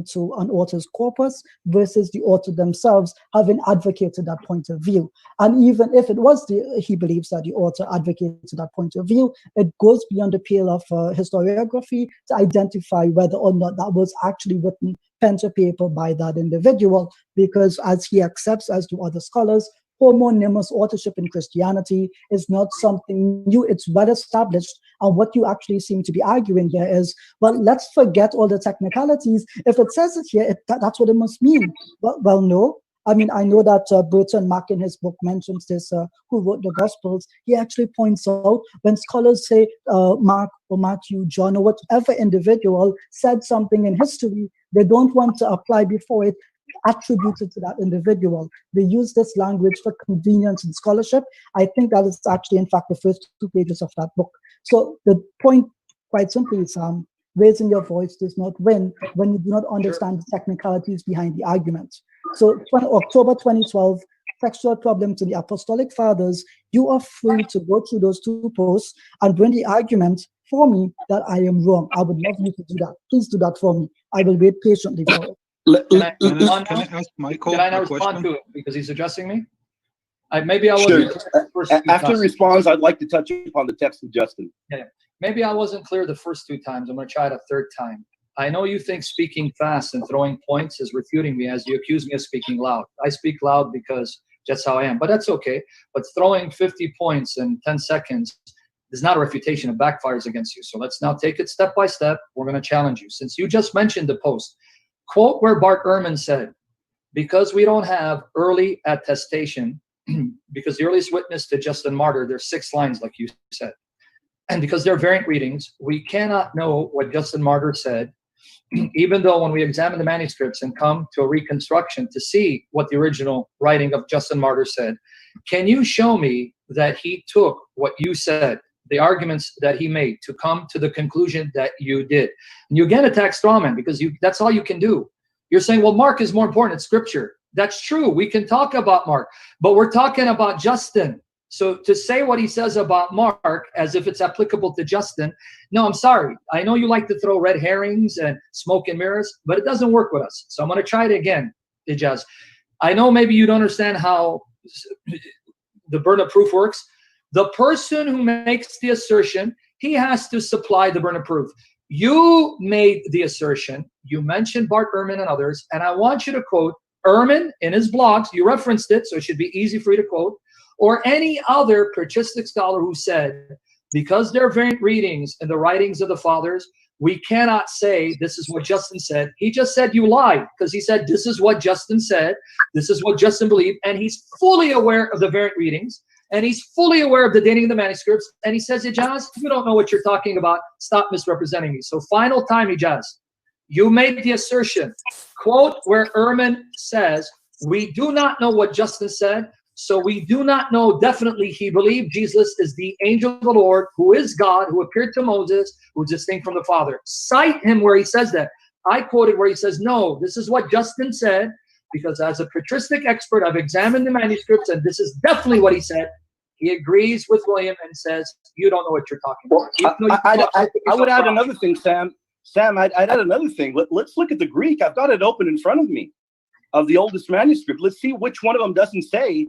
to an author's corpus versus the author themselves having advocated that point of view. And even if it was he believes that the author advocated that point of view, it goes beyond the pale of historiography to identify whether or not that was actually written pen to paper by that individual, because as he accepts, as do other scholars, homonymous authorship in Christianity is not something new. It's well established. And what you actually seem to be arguing here is, well, let's forget all the technicalities. If it says it here, that's what it must mean. Well, no. I mean, I know that Burton Mack in his book mentions this, who wrote the Gospels. He actually points out when scholars say Mark or Matthew, John, or whatever individual said something in history, they don't want to apply before it attributed to that individual. They use this language for convenience in scholarship. I think that is actually, in fact, the first 2 pages of that book. So the point, quite simply, is raising your voice does not win when you do not understand the technicalities behind the argument. So October 2012, textual problems in the Apostolic Fathers, you are free to go through those 2 posts and bring the argument for me that I am wrong. I would love you to do that. Please do that for me. I will wait patiently for it. Can I ask Michael Can I a respond question? to it because he's addressing me? Maybe I wasn't sure. After response, I'd like to touch upon the text of Justin. Yeah. Maybe I wasn't clear the first 2 times. I'm going to try it a 3rd time. I know you think speaking fast and throwing points is refuting me as you accuse me of speaking loud. I speak loud because that's how I am, but that's okay. But throwing 50 points in 10 seconds is not a refutation. It backfires against you. So let's now take it step by step. We're going to challenge you. Since you just mentioned the post, quote where Bart Ehrman said, because we don't have early attestation, because the earliest witness to Justin Martyr, there's 6 lines like you said. And because they're variant readings, we cannot know what Justin Martyr said, even though when we examine the manuscripts and come to a reconstruction to see what the original writing of Justin Martyr said. Can you show me that he took what you said, the arguments that he made, to come to the conclusion that you did? And you again attack strawman because that's all you can do. You're saying, well, Mark is more important, it's scripture. That's true. We can talk about Mark, but we're talking about Justin. So to say what he says about Mark as if it's applicable to Justin, no, I'm sorry. I know you like to throw red herrings and smoke and mirrors, but it doesn't work with us. So I'm going to try it again, Ijaz. I know maybe you don't understand how the burden of proof works. The person who makes the assertion, he has to supply the burden of proof. You made the assertion. You mentioned Bart Ehrman and others, and I want you to quote Ehrman in his blogs. You referenced it, so it should be easy for you to quote. Or any other patristic scholar who said, because there are variant readings in the writings of the fathers, we cannot say this is what Justin said. He just said you lied, because he said this is what Justin said, this is what Justin believed, and he's fully aware of the variant readings, and he's fully aware of the dating of the manuscripts, and he says, Ijaz, you don't know what you're talking about. Stop misrepresenting me. So final time, Ijaz, you made the assertion, quote where Ehrman says, we do not know what Justin said, so we do not know definitely he believed Jesus is the angel of the Lord, who is God, who appeared to Moses, who is distinct from the Father. Cite him where he says that. I quoted where he says, no, this is what Justin said, because as a patristic expert, I've examined the manuscripts, and this is definitely what he said. He agrees with William and says, you don't know what you're talking about. I would add another thing, Sam. I'd add another thing. Let's look at the Greek. I've got it open in front of me of the oldest manuscript. Let's see which one of them doesn't say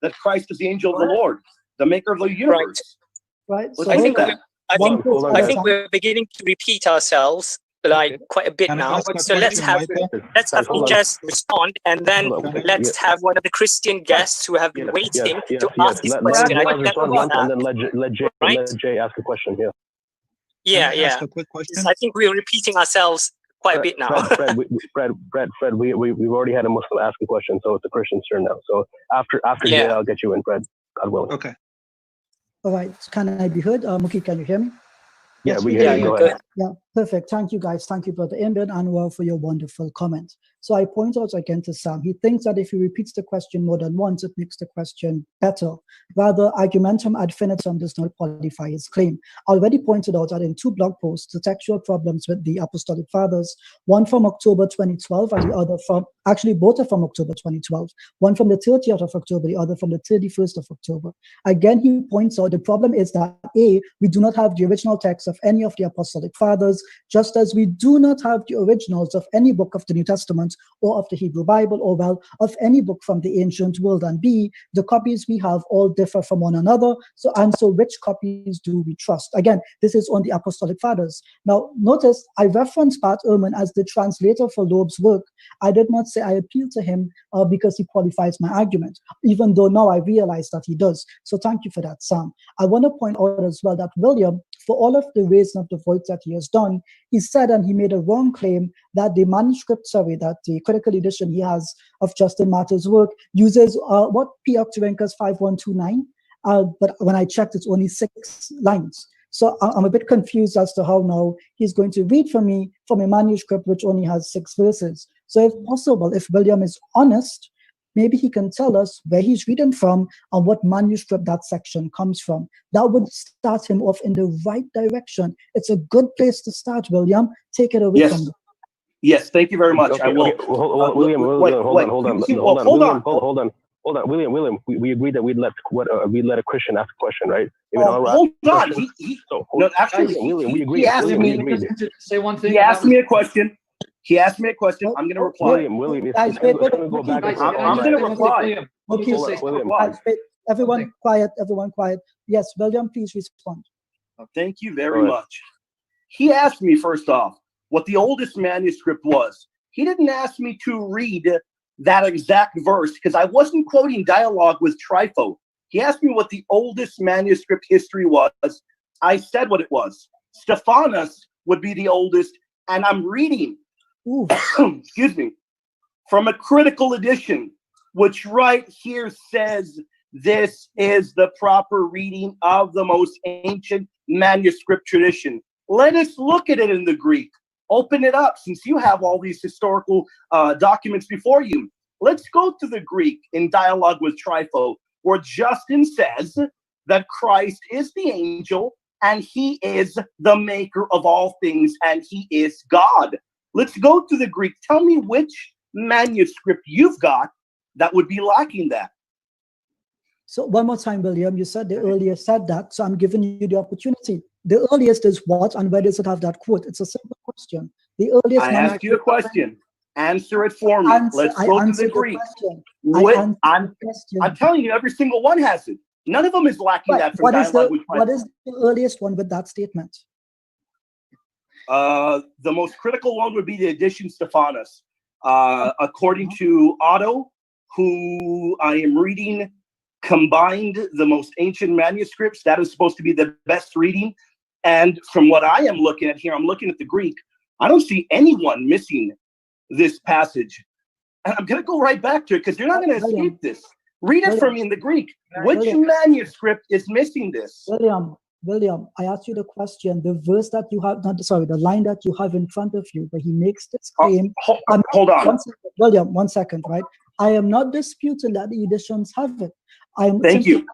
that Christ is the angel of the Lord, the maker of the universe. Right. I think we're beginning to repeat ourselves like quite a bit now. So let's have Ijaz respond, and then let's have one of the Christian guests who have been waiting to ask his question. And then let Jay ask a question here. Yeah. I think we're repeating ourselves quite a bit now. Fred, we've already had a Muslim ask a question, so it's a Christian's turn now. So after Jay, I'll get you in, Fred. God willing. Okay. All right. Can I be heard? Muki, can you hear me? Yeah, we hear you. Go ahead. Yeah, perfect. Thank you, guys. Thank you, Brother Imran Anwar, for your wonderful comment. So I point out again to Sam, he thinks that if he repeats the question more than once, it makes the question better. Rather, argumentum ad infinitum does not qualify his claim. I already pointed out that in 2 blog posts, the textual problems with the Apostolic Fathers, one from October 2012 and the other from, actually both are from October 2012, one from the 30th of October, the other from the 31st of October. Again, he points out the problem is that A, we do not have the original text of any of the Apostolic Fathers, just as we do not have the originals of any book of the New Testament or of the Hebrew Bible, or well, of any book from the ancient world. And B, the copies we have all differ from one another. So which copies do we trust? Again, this is on the Apostolic Fathers. Now, notice I referenced Bart Ehrman as the translator for Loeb's work. I did not say I appeal to him because he qualifies my argument, even though now I realize that he does. So thank you for that, Sam. I want to point out as well that William, for all of the raising of the voice that he has done, he said, and he made a wrong claim, that the manuscript, that the critical edition he has of Justin Martyr's work uses what P. Octavianus 5129, but when I checked, it's only 6 lines. So I'm a bit confused as to how now he's going to read for me from a manuscript which only has 6 verses. So if possible, if William is honest, maybe he can tell us where he's reading from and what manuscript that section comes from. That would start him off in the right direction. It's a good place to start, William. Take it away from me. Yes, thank you very much. Okay, I will. William, hold on. Hold on, William. We agreed that we'd let a Christian ask a question, right? Hold on. William, we agreed. He asked me. Say one thing. He asked me a question. I'm going to reply. William, guys, I'm going to reply. Okay, William. Everyone quiet. Yes, William, please respond. Thank you very much. He asked me, first off, what the oldest manuscript was. He didn't ask me to read that exact verse because I wasn't quoting dialogue with Trypho. He asked me what the oldest manuscript history was. I said what it was. Stephanus would be the oldest, and I'm reading, excuse me, from a critical edition, which right here says this is the proper reading of the most ancient manuscript tradition. Let us look at it in the Greek. Open it up, since you have all these historical documents before you. Let's go to the Greek in dialogue with Trypho, where Justin says that Christ is the angel, and he is the maker of all things, and he is God. Let's go to the Greek. Tell me which manuscript you've got that would be lacking that. So one more time, William, you said the earliest said that, so I'm giving you the opportunity. The earliest is what, and where does it have that quote? It's a simple question. The earliest. I asked you a question. Answer it for me. Let's go to the Greek. I'm telling you, every single one has it. None of them is lacking that from dialogue. What is the earliest one with that statement? The most critical one would be the edition Stephanus. According to Otto, who I am reading, combined the most ancient manuscripts. That is supposed to be the best reading. And from what I am looking at here, I'm looking at the Greek. I don't see anyone missing this passage. And I'm going to go right back to it because you're not going to escape this. Read it for me in the Greek. Which manuscript is missing this? William, I asked you the question. The verse that you have, the line that you have in front of you, where he makes this claim. Hold on. William, 1 second, right? I am not disputing that the editions have it. Thank you.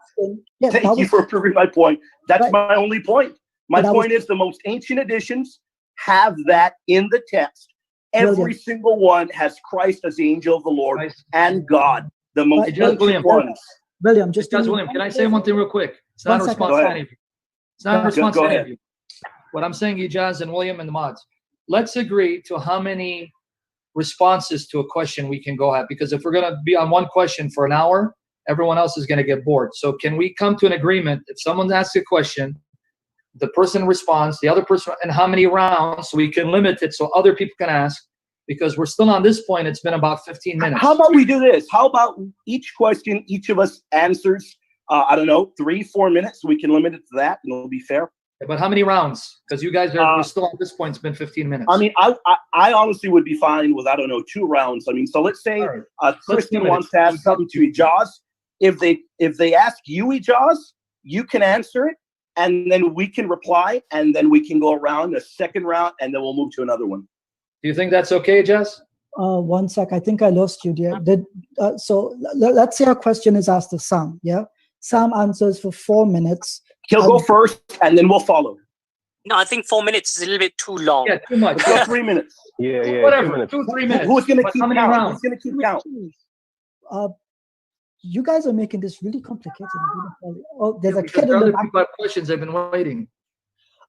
Thank you for proving my point. That's my only point. My point is the most ancient editions have that in the text. Every single one has Christ as the angel of the Lord and God. The most ancient ones. William, can I say one thing real quick? It's not a response to any of you. It's not a response to any of you. What I'm saying, Ijaz and William and the mods, let's agree to how many responses to a question we can go at, because if we're going to be on one question for an hour, everyone else is going to get bored. So can we come to an agreement? If someone asks a question, the person responds, the other person, and how many rounds, so we can limit it so other people can ask, because we're still on this point. It's been about 15 minutes. How about we do this? How about each question, each of us answers, I don't know, 3-4 minutes, so we can limit it to that, and it'll be fair. But how many rounds? Because you guys are still at this point. It's been 15 minutes. I mean, I honestly would be fine with, I don't know, 2 rounds. I mean, so let's say a Christian wants to ask something to Ijaz. If they ask you, Ijaz, you can answer it, and then we can reply, and then we can go around a second round, and then we'll move to another one. Do you think that's okay, Ijaz? 1 sec. I think I lost you there. So let's say a question is asked to Sam. Yeah, Sam answers for 4 minutes. He'll go first, and then we'll follow. No, I think 4 minutes is a little bit too long. Yeah, too much. Go 3 minutes. Yeah. Whatever. 2-3 minutes. Who's going to keep count? Rounds? Who's going to keep count? You guys are making this really complicated. Oh, there's a kid in the other back. people have questions. I've been waiting.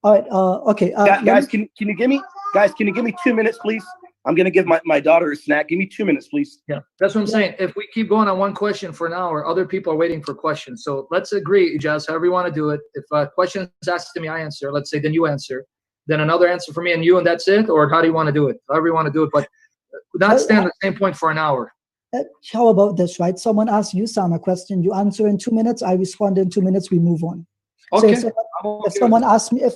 All right. Okay. Guys, can you give me 2 minutes, please? I'm going to give my daughter a snack. Give me 2 minutes, please. Yeah, that's what I'm saying. If we keep going on one question for an hour, other people are waiting for questions. So let's agree, Ijaz, however you want to do it. If a question is asked to me, I answer. Let's say then you answer. Then another answer for me and you, and that's it? Or how do you want to do it? However you want to do it. But not stand at the same point for an hour. How about this, right? Someone asks you, Sam, a question. You answer in 2 minutes. I respond in 2 minutes. We move on. Okay. So if someone asks me a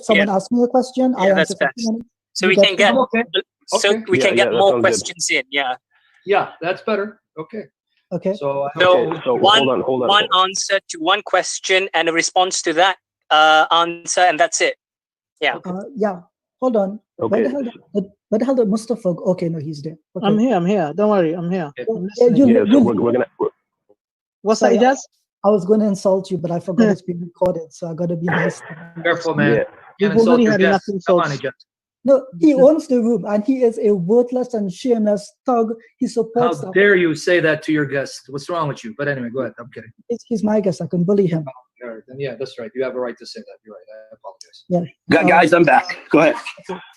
question, I answer for 2 minutes. So we can get more questions in. Yeah, that's better. Okay. So one answer to one question and a response to that answer, and that's it. Yeah. Hold on. Okay. Where the hell did Mustafa? Okay, no, he's there. Okay. I'm here. Don't worry, I'm here. We're gonna. What's that, Ijaz? I was going to insult you, but I forgot it's being recorded, so I got to be nice. Careful, man. You've already had enough insults. No, he owns the room, and he is a worthless and shameless thug. He supports. How dare you say that to your guest? What's wrong with you? But anyway, go ahead. I'm kidding. He's my guest. I can bully him. All right, then yeah, that's right. You have a right to say that. You're right. I apologize. Yeah. Guys, I'm back. Go ahead.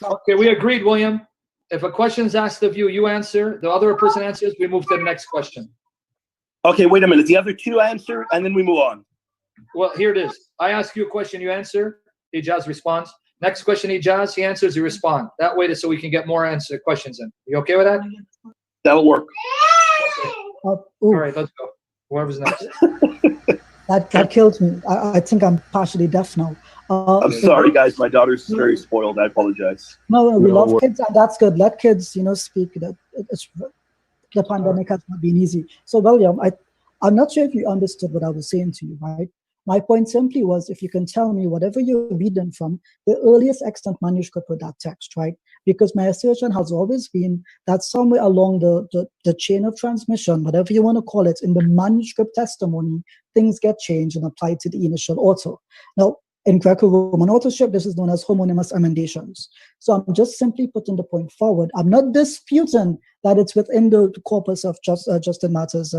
Okay, we agreed, William. If a question is asked of you, you answer. The other person answers. We move to the next question. Okay, wait a minute. The other two answer, and then we move on. Well, here it is. I ask you a question, you answer. Ijaz responds. Next question, Ijaz, he answers, you respond. That way, so we can get more questions in. You okay with that? That'll work. All right, let's go. Whoever's next. That kills me. I think I'm partially deaf now. I'm sorry, guys. My daughter's very spoiled. I apologize. No, we love kids, and that's good. Let kids, speak. The pandemic has not been easy. So, William, I'm not sure if you understood what I was saying to you, right? My point simply was, if you can tell me whatever you're reading from, the earliest extant manuscript with that text, right? Because my assertion has always been that somewhere along the chain of transmission, whatever you want to call it, in the manuscript testimony, things get changed and applied to the initial author. Now, in Greco-Roman authorship, this is known as homonymous emendations. So I'm just simply putting the point forward. I'm not disputing that it's within the corpus of Justin Martyr's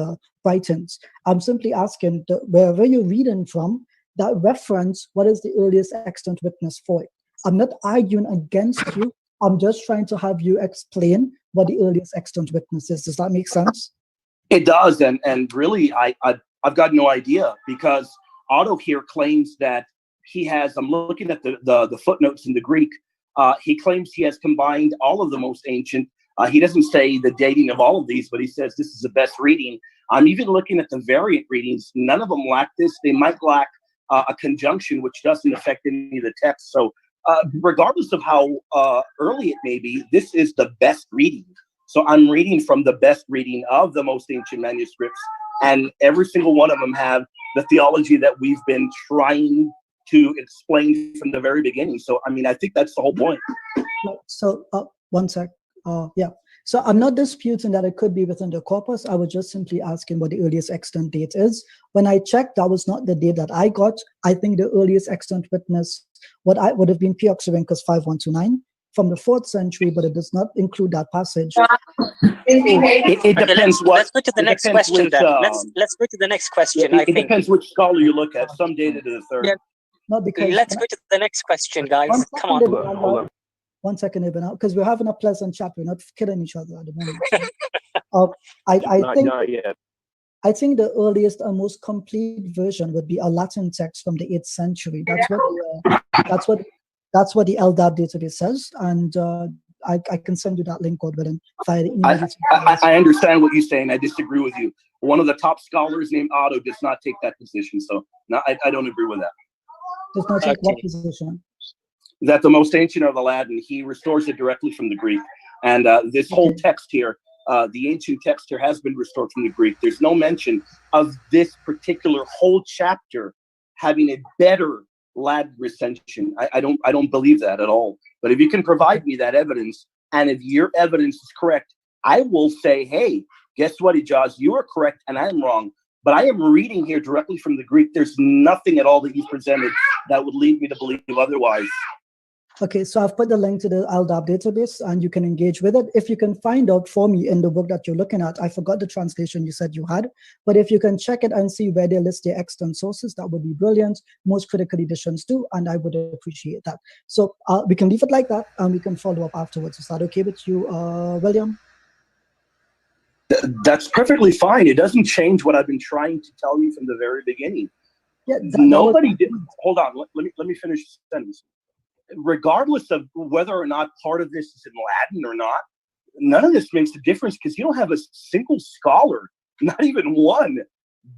writings. I'm simply asking, wherever you're reading from, that reference, what is the earliest extant witness for it? I'm not arguing against you. I'm just trying to have you explain what the earliest extant witness is. Does that make sense? It does, and really, I've got no idea, because Otto here claims that he has, I'm looking at the footnotes in the Greek, he claims he has combined all of the most ancient. He doesn't say the dating of all of these, but he says this is the best reading. I'm even looking at the variant readings. None of them lack this. They might lack a conjunction, which doesn't affect any of the text. So regardless of how early it may be, this is the best reading. So I'm reading from the best reading of the most ancient manuscripts, and every single one of them have the theology that we've been trying to explain from the very beginning. So, I mean, I think that's the whole point. So, one sec. Yeah. So I'm not disputing that it could be within the corpus. I was just simply asking what the earliest extant date is. When I checked, that was not the date that I got. I think the earliest extant witness would have been Pioxyrhynchus 5129 from the 4th century, but it does not include that passage. It depends. Let's go to the next question then. Let's go to the next question. It depends which scholar you look at. Some dated to the 3rd. Yeah. No, because let's go to the next question, guys. Come on. Hold on. 1 second, Ibn, because we're having a pleasant chat. We're not killing each other at the moment. I think the earliest and most complete version would be a Latin text from the 8th century. That's what the LDAP database says, and I can send you that link, God willing. I understand what you're saying. I disagree with you. One of the top scholars named Otto does not take that position, so no, I don't agree with that. Does not take what position? That the most ancient are the Latin. He restores it directly from the Greek. And this whole text here, the ancient text here has been restored from the Greek. There's no mention of this particular whole chapter having a better Latin recension. I don't believe that at all. But if you can provide me that evidence, and if your evidence is correct, I will say, hey, guess what, Ijaz? You are correct and I am wrong. But I am reading here directly from the Greek. There's nothing at all that you presented that would lead me to believe otherwise. Okay, so I've put the link to the LDAP database, and you can engage with it. If you can find out for me in the book that you're looking at, I forgot the translation you said you had, but if you can check it and see where they list their extant sources, that would be brilliant. Most critical editions do, and I would appreciate that. So we can leave it like that, and we can follow up afterwards. Is that okay with you, William? That's perfectly fine. It doesn't change what I've been trying to tell you from the very beginning. Yeah, nobody did. Hold on. Let me finish the sentence. Regardless of whether or not part of this is in Latin or not, none of this makes a difference, because you don't have a single scholar, not even one,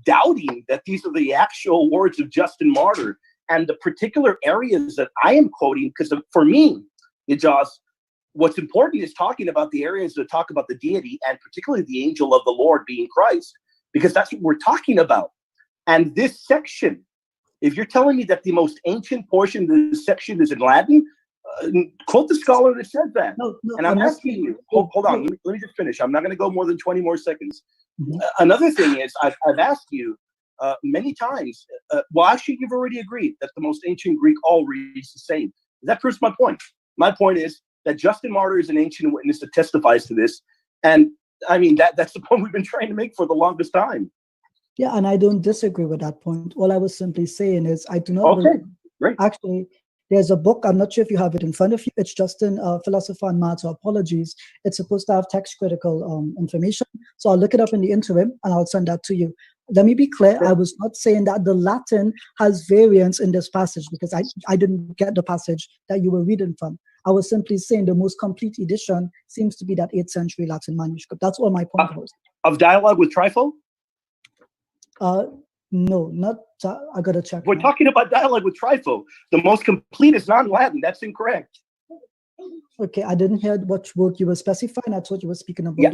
doubting that these are the actual words of Justin Martyr. And the particular areas that I am quoting, because for me, Ijaz, what's important is talking about the areas that talk about the deity, and particularly the angel of the Lord being Christ, because that's what we're talking about. And this section, if you're telling me that the most ancient portion of this section is in Latin, quote the scholar that said that. No, and I'm asking you, hold on, let me just finish. I'm not going to go more than 20 more seconds. Another thing is, I've asked you many times, well, actually, you've already agreed that the most ancient Greek all reads the same. That proves my point. My point is that Justin Martyr is an ancient witness that testifies to this. And I mean, that's the point we've been trying to make for the longest time. Yeah, and I don't disagree with that point. All I was simply saying is I do not Okay, great. Actually, there's a book, I'm not sure if you have it in front of you. It's Justin, Philosopher and Martyr Apologies. It's supposed to have text critical information. So I'll look it up in the interim and I'll send that to you. Let me be clear, I was not saying that the Latin has variants in this passage, because I didn't get the passage that you were reading from. I was simply saying the most complete edition seems to be that 8th century Latin manuscript. That's all my point was. Of Dialogue with Trypho? No, not, I gotta check. We're talking about Dialogue with Trypho. The most complete is non-Latin. That's incorrect. Okay, I didn't hear what work you were specifying. I thought you were speaking about. Yeah,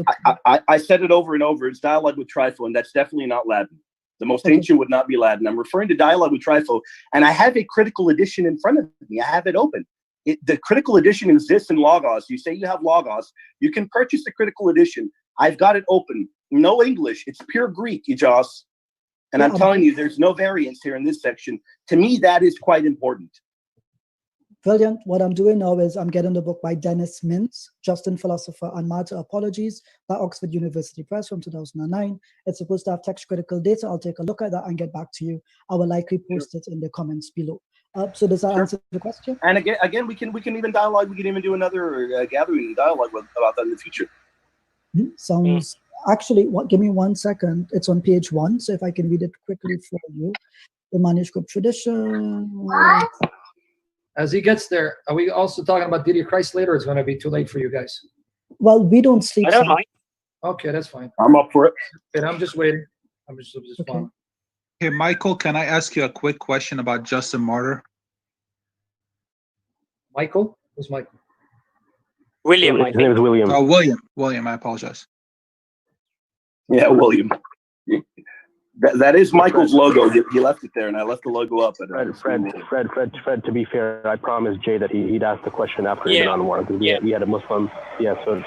I said it over and over. It's Dialogue with Trypho, and that's definitely not Latin. The most ancient would not be Latin. I'm referring to Dialogue with Trypho, and I have a critical edition in front of me. I have it open. The critical edition exists in Logos. You say you have Logos. You can purchase the critical edition. I've got it open. No English. It's pure Greek, Ijaz. And I'm telling you, there's no variance here in this section. To me, that is quite important. Brilliant. What I'm doing now is I'm getting the book by Dennis Mintz, Justin, Philosopher and Martyr Apologies, by Oxford University Press from 2009. It's supposed to have text critical data. I'll take a look at that and get back to you. I will likely post it in the comments below. So does that answer the question? And again, we can even dialogue. We can even do another gathering and dialogue about that in the future. Sounds. Actually, give me 1 second. It's on page 1, so if I can read it quickly for you. The manuscript tradition. As he gets there, are we also talking about Deity of Christ later? Or it's going to be too late for you guys? Well, we don't sleep. I don't mind. Okay, that's fine. I'm up for it. And I'm just waiting. I'm just following. Hey, Michael, can I ask you a quick question about Justin Martyr? Michael? Who's Michael? William, I think. His name is William. Oh, William. William, I apologize. Yeah, William. That is Michael's logo. He left it there, and I left the logo up. Fred. To be fair, I promised Jay that he'd ask the question after he'd been on Anwar, because he had a Muslim. Yeah, so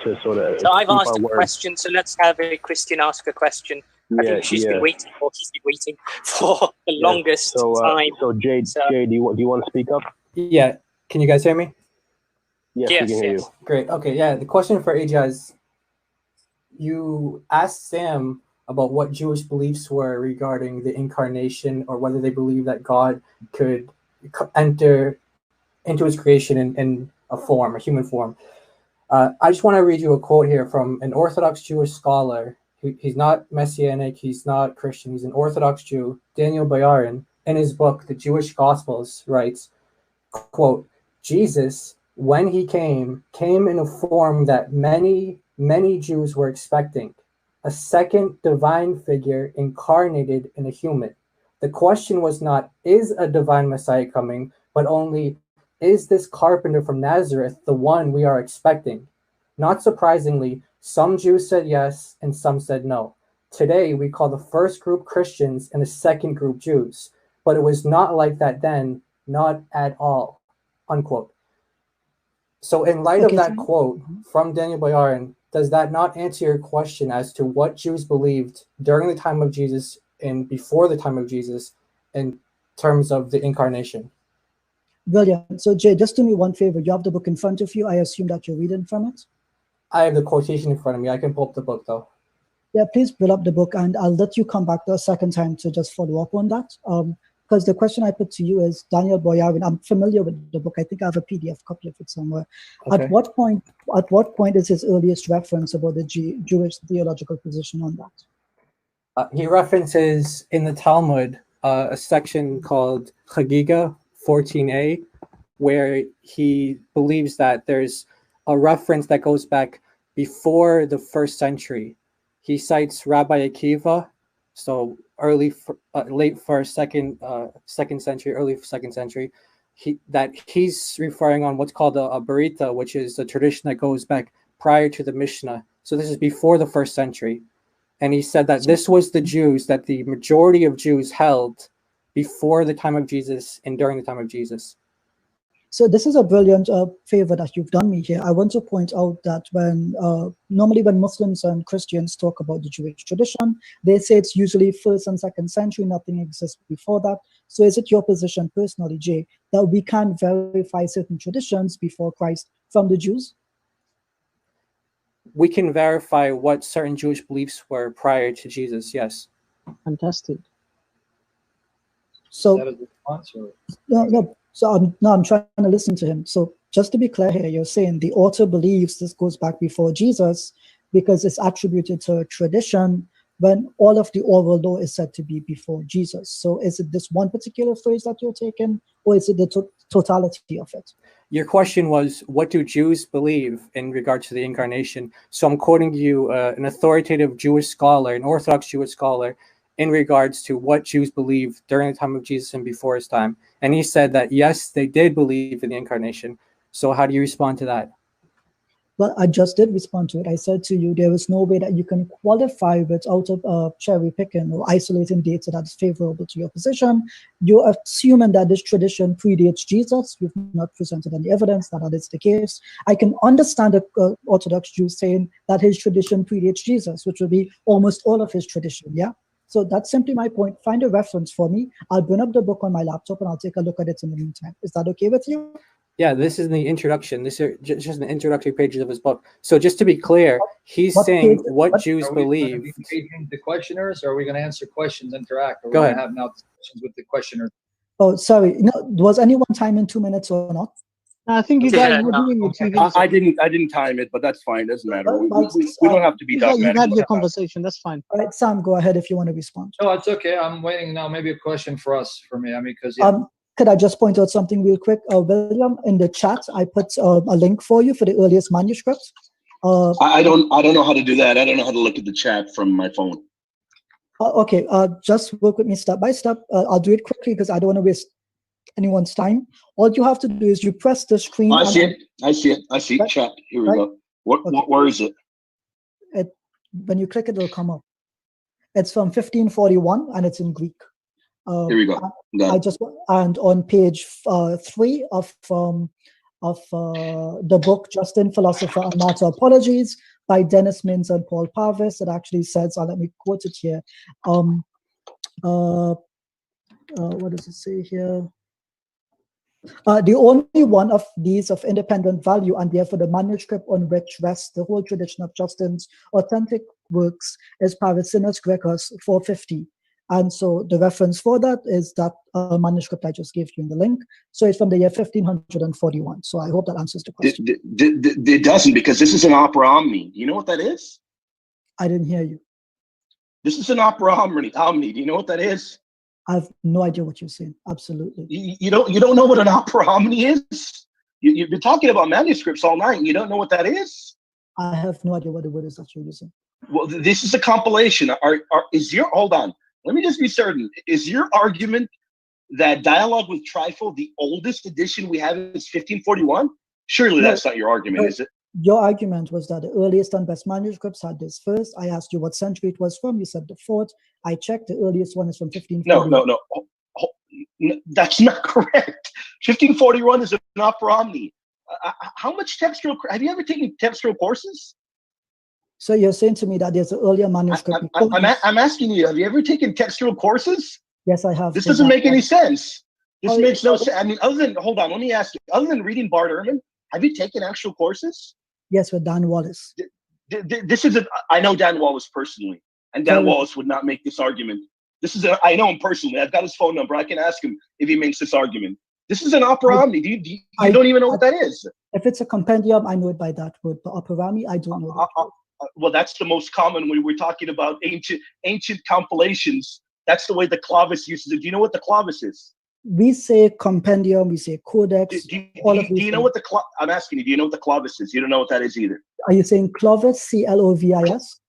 I've asked a question, so let's have a Christian ask a question. I think he's been waiting for the longest time. So Jay, do you want to speak up? Yeah. Can you guys hear me? Yes, we can hear you. Great. Okay. Yeah. The question for Ijaz, you asked Sam about what Jewish beliefs were regarding the incarnation, or whether they believe that God could enter into his creation in a human form. I just want to read you a quote here from an Orthodox Jewish scholar. He's not Messianic, he's not Christian, he's an Orthodox Jew, Daniel Boyarin, in his book, The Jewish Gospels, writes, quote, Jesus, when he came in a form that many Jews were expecting, a second divine figure incarnated in a human. The question was not, is a divine Messiah coming, but only, is this carpenter from Nazareth the one we are expecting? Not surprisingly, some Jews said yes and some said no. Today, we call the first group Christians and the second group Jews, but it was not like that then, not at all, unquote. So in light of that quote from Daniel Boyarin, does that not answer your question as to what Jews believed during the time of Jesus and before the time of Jesus in terms of the incarnation? Brilliant. So Jay, just do me one favor. You have the book in front of you. I assume that you're reading from it. I have the quotation in front of me. I can pull up the book though. Yeah, please pull up the book, and I'll let you come back the second time to just follow up on that. Because the question I put to you is, Daniel Boyarin, I'm familiar with the book. I think I have a PDF copy of it somewhere. Okay. At what point is his earliest reference about the Jewish theological position on that? He references in the Talmud a section called Chagiga 14a, where he believes that there's a reference that goes back before the 1st century. He cites Rabbi Akiva, so late first, second century, early 2nd century. He's referring on what's called a Barita, which is a tradition that goes back prior to the Mishnah. So this is before the 1st century. And he said that this was the Jews that the majority of Jews held before the time of Jesus and during the time of Jesus. So this is a brilliant favor that you've done me here. I want to point out that normally when Muslims and Christians talk about the Jewish tradition, they say it's usually 1st and 2nd century, nothing exists before that. So is it your position personally, Jay, that we can verify certain traditions before Christ from the Jews? We can verify what certain Jewish beliefs were prior to Jesus, yes. Fantastic. So, Is that a response or? no. So I'm trying to listen to him. So just to be clear here, you're saying the author believes this goes back before Jesus because it's attributed to tradition when all of the oral law is said to be before Jesus. So is it this one particular phrase that you're taking, or is it the totality of it? Your question was, what do Jews believe in regard to the incarnation? So I'm quoting you an authoritative Jewish scholar, an Orthodox Jewish scholar, in regards to what Jews believed during the time of Jesus and before his time. And he said that, yes, they did believe in the incarnation. So how do you respond to that? Well, I just did respond to it. I said to you, there is no way that you can qualify without cherry picking or isolating data that is favorable to your position. You're assuming that this tradition predates Jesus. You've not presented any evidence that is the case. I can understand the Orthodox Jew saying that his tradition predates Jesus, which would be almost all of his tradition, yeah? So that's simply my point. Find a reference for me. I'll bring up the book on my laptop and I'll take a look at it in the meantime. Is that okay with you? Yeah, this is the introduction. This is just the introductory pages of his book. So just to be clear, he's saying what Jews believe. Are we engaging the questioners, or are we going to answer questions, interact? Or Go ahead. Going to have now discussions with the questioners? Oh, sorry. No, was anyone timing 2 minutes or not? I think you guys were doing it. I didn't time it, but that's fine. Doesn't matter. We don't have to be dogmatic. You had your conversation. That's fine. All right, Sam, go ahead if you want to respond. No, it's okay. I'm waiting now. Maybe a question for me. I mean, because could I just point out something real quick, William? In the chat, I put a link for you for the earliest manuscript. I don't know how to do that. I don't know how to look at the chat from my phone. Okay, just work with me step by step. I'll do it quickly because I don't want to waste anyone's time. All you have to do is you press the screen. I see it. I see it. Chat. Here we go. Where is it? When you click it, it'll come up. It's from 1541 and it's in Greek. Here we go. And on page 3 of the book Justin, Philosopher and Martyr Apologies by Dennis Mins and Paul Parvis, it actually says, let me quote it here. What does it say here? The only one of these of independent value, and therefore the manuscript on which rests the whole tradition of Justin's authentic works, is Paracinus Grecus 450. And so the reference for that is that manuscript I just gave you in the link. So it's from the year 1541. So I hope that answers the question. It doesn't, because this is an opera omni. Do you know what that is? I didn't hear you. This is an opera omni. Do you know what that is? I have no idea what you're saying. Absolutely. You don't know what an opera omni is? You've been talking about manuscripts all night and you don't know what that is? I have no idea what the word is that you're using. Well, this is a compilation. Hold on. Let me just be certain. Is your argument that Dialogue with Trifle, the oldest edition we have, is 1541? Surely that's not your argument, is it? Your argument was that the earliest and best manuscripts had this first. I asked you what century it was from. You said the 4th. I checked. The earliest one is from 1541. No. That's not correct. 1541 is an opera omni. How much textual? Have you ever taken textual courses? So you're saying to me that there's an earlier manuscript. I'm asking you, have you ever taken textual courses? Yes, I have. This doesn't make any sense. This makes no sense. I mean, hold on, let me ask you, other than reading Bart Ehrman, have you taken actual courses? Yes, with Dan Wallace. I know Dan Wallace personally, and Dan Wallace would not make this argument. I know him personally. I've got his phone number. I can ask him if he makes this argument. This is an opera omni. You don't even know what that is. If it's a compendium, I know it by that word. But opera omni, I don't know that word. Well, that's the most common when we're talking about ancient compilations. That's the way the Clavis uses it. Do you know what the Clavis is? We say compendium, we say codex. Do you know what I'm asking you, do you know what the Clavis is? You don't know what that is either. Are you saying Clovis, C-L-O-V-I-S?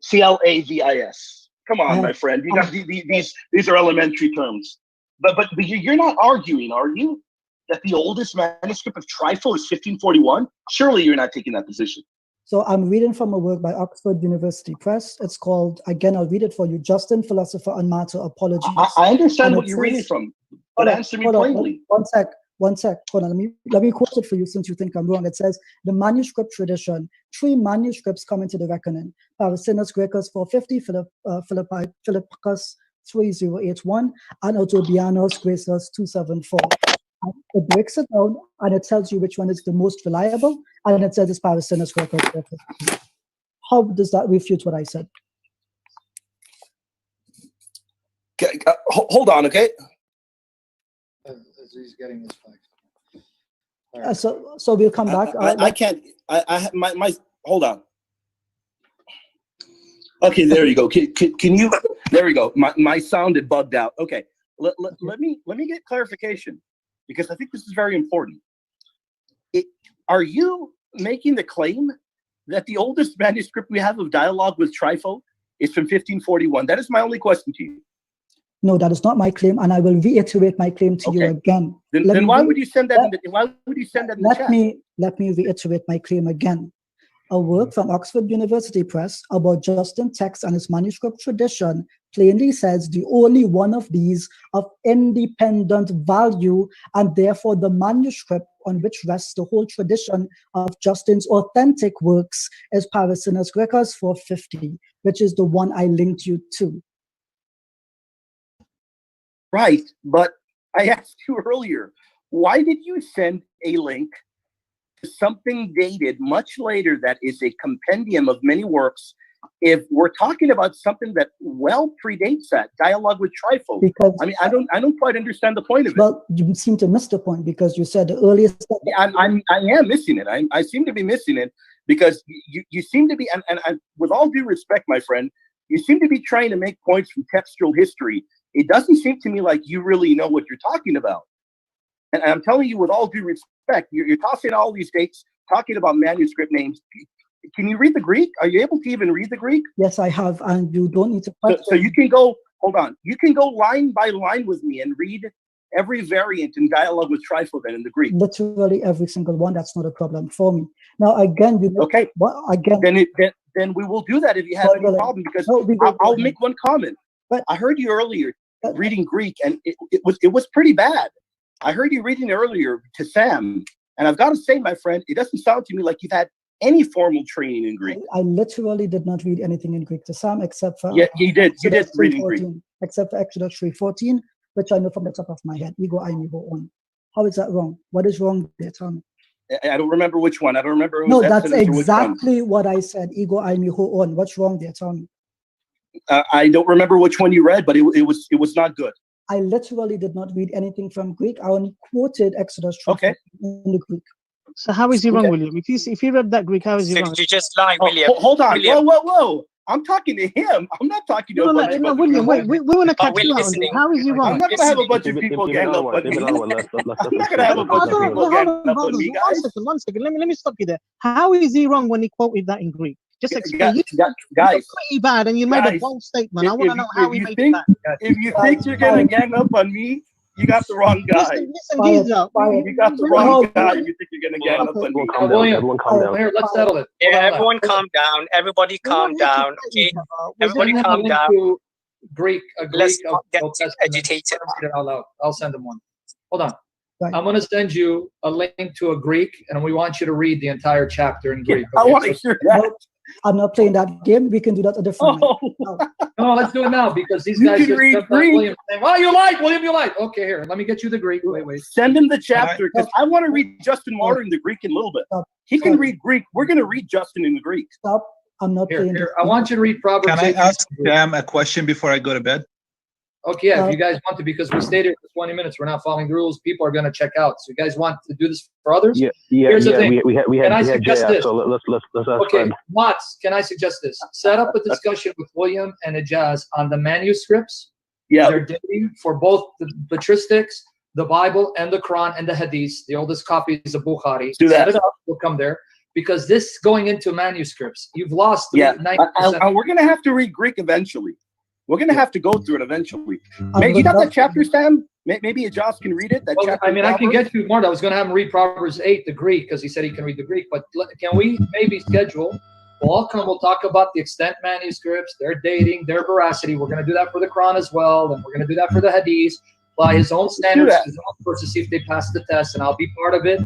C-L-A-V-I-S. Come on, my friend. You got these are elementary terms. But you're not arguing, are you, that the oldest manuscript of Trifle is 1541? Surely you're not taking that position. So I'm reading from a work by Oxford University Press. It's called, again, I'll read it for you, Justin, Philosopher and Martyr Apologies. I understand what you're reading from, but answer me plainly. One sec. Hold on, let me quote it for you since you think I'm wrong. It says, the manuscript tradition, 3 manuscripts come into the reckoning. Paracinus Grecus 450, Philippicus 3081, and Autobianos Graecus 274. It breaks it down and it tells you which one is the most reliable, and it says it's Parasinus Greco. How does that refute what I said? Okay, hold on, okay? As he's getting his facts. So we'll come back. I can't. My hold on. Okay, there you go. Can you? There we go. My sound had bugged out. Okay, let me get clarification, because I think this is very important. Are you making the claim that the oldest manuscript we have of dialogue with Trypho is from 1541? That is my only question to you. No, that is not my claim, and I will reiterate my claim to you again. Then why would you send that? Why would you send that in the chat? Let me reiterate my claim again. A work from Oxford University Press about Justin text and his manuscript tradition plainly says the only one of these of independent value, and therefore the manuscript on which rests the whole tradition of Justin's authentic works is Parasinus Grecus 450, which is the one I linked you to. Right, but I asked you earlier, why did you send a link to something dated much later that is a compendium of many works if we're talking about something that well predates that dialogue with Trypho? Because I mean, I don't quite understand the point of it. Well, you seem to miss the point, because you said the earliest. I am missing it. I seem to be missing it, because you seem to be, and with all due respect, my friend, you seem to be trying to make points from textual history. It doesn't seem to me like you really know what you're talking about. And I'm telling you with all due respect, you're tossing all these dates, talking about manuscript names. Can you read the Greek? Are you able to even read the Greek? Yes, I have, and you don't need to. So you can go, hold on, you can go line by line with me and read every variant in dialogue with Trypho then in the Greek. Literally every single one. That's not a problem for me. Now, again, okay. Again, then we will do that if you have any problem, because I'll make one comment. But I heard you earlier reading Greek, and it was pretty bad. I heard you reading earlier to Sam, and I've got to say, my friend, it doesn't sound to me like you've had any formal training in Greek. I literally did not read anything in Greek to Sam, except for you did read in Greek, except for Exodus 3:14, which I know from the top of my head. Ego I me go on. How is that wrong? What is wrong there? Tell me. I don't remember which one. I don't remember. No, that's exactly what I said. Ego I me go on. What's wrong there? Tell me. I don't remember which one you read, but it was not good. I literally did not read anything from Greek. I only quoted Exodus 3 in the Greek. So how is he wrong, William? If he read that Greek, how is he wrong? You just lied, William. Hold on. William. Whoa. I'm talking to him. I'm not talking to a bunch of people. William, wait, we want to catch you out on this. How is he wrong? I'm not going to have a bunch of people gang up on me. I'm not going to have a bunch of people gang up on me, guys. One second. Let me stop you there. How is he wrong when he quoted that in Greek? Just explain. Guys, pretty bad, and you made a bold statement. I want to know how he made that. If you think you're going to gang up on me, you got the wrong guy. Listen, you got the wrong guy. You think you're going to gang up on me. Everyone calm down. Here, let's settle it. Yeah, everyone calm down. Everybody calm down. Okay, everybody calm down. Greek. Let's not get agitated. I'll send them one. Hold on. I'm going to send you a link to a Greek, and we want you to read the entire chapter in Greek. I want to hear that. I'm not playing that game. We can do that a different night. No, let's do it now, because these guys just read William saying, "Oh, you lied, William, you lied." Okay, here, let me get you the Greek. Wait. Send him the chapter, because I want to read Justin Martyr in the Greek in a little bit. He can read Greek. We're going to read Justin in the Greek. Stop. I'm not playing. Here, I want you to read Proverbs. Can I ask Sam a question before I go to bed? Okay, yeah, if you guys want to, because we stayed here for 20 minutes, we're not following the rules. People are going to check out. So you guys want to do this for others? Here's the thing. Can I suggest this? So let's ask okay, Mats, can I suggest this? Set up a discussion with William and Ijaz on the manuscripts. Yeah. They're dating for both the patristics, the Bible, and the Quran and the Hadith. The oldest copies of Bukhari. Do that. Set it up. We'll come there. Because this going into manuscripts, you've lost 90%. We're going to have to read Greek eventually. We're going to have to go through it eventually. You got that chapter, Sam? Maybe Ijaz can read it. Chapter I mean, I can get you more. I was going to have him read Proverbs 8, the Greek, because he said he can read the Greek. But can we maybe schedule? We'll talk about the extant manuscripts, their dating, their veracity. We're going to do that for the Quran as well. And we're going to do that for the Hadith. By his own standards, his own course, to see if they pass the test. And I'll be part of it.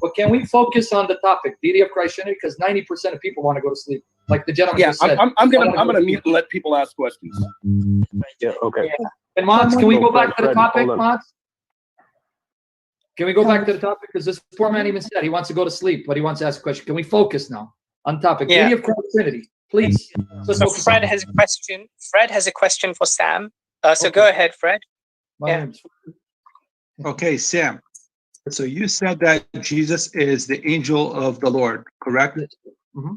But can we focus on the topic, deity of Christianity? Because 90% of people want to go to sleep. Like the gentleman just said. I'm gonna mute and let people ask questions. Yeah, okay. Yeah. And Mats, can we go back to the topic, Mats? Can we go back to the topic? Because this poor man even said he wants to go to sleep, but he wants to ask a question. Can we focus now on topic? Yeah. Deity of Christ Trinity, please. So Fred has a question. Fred has a question for Sam. So go ahead, Fred. Okay, Sam. So you said that Jesus is the angel of the Lord, correct? Mm-hmm.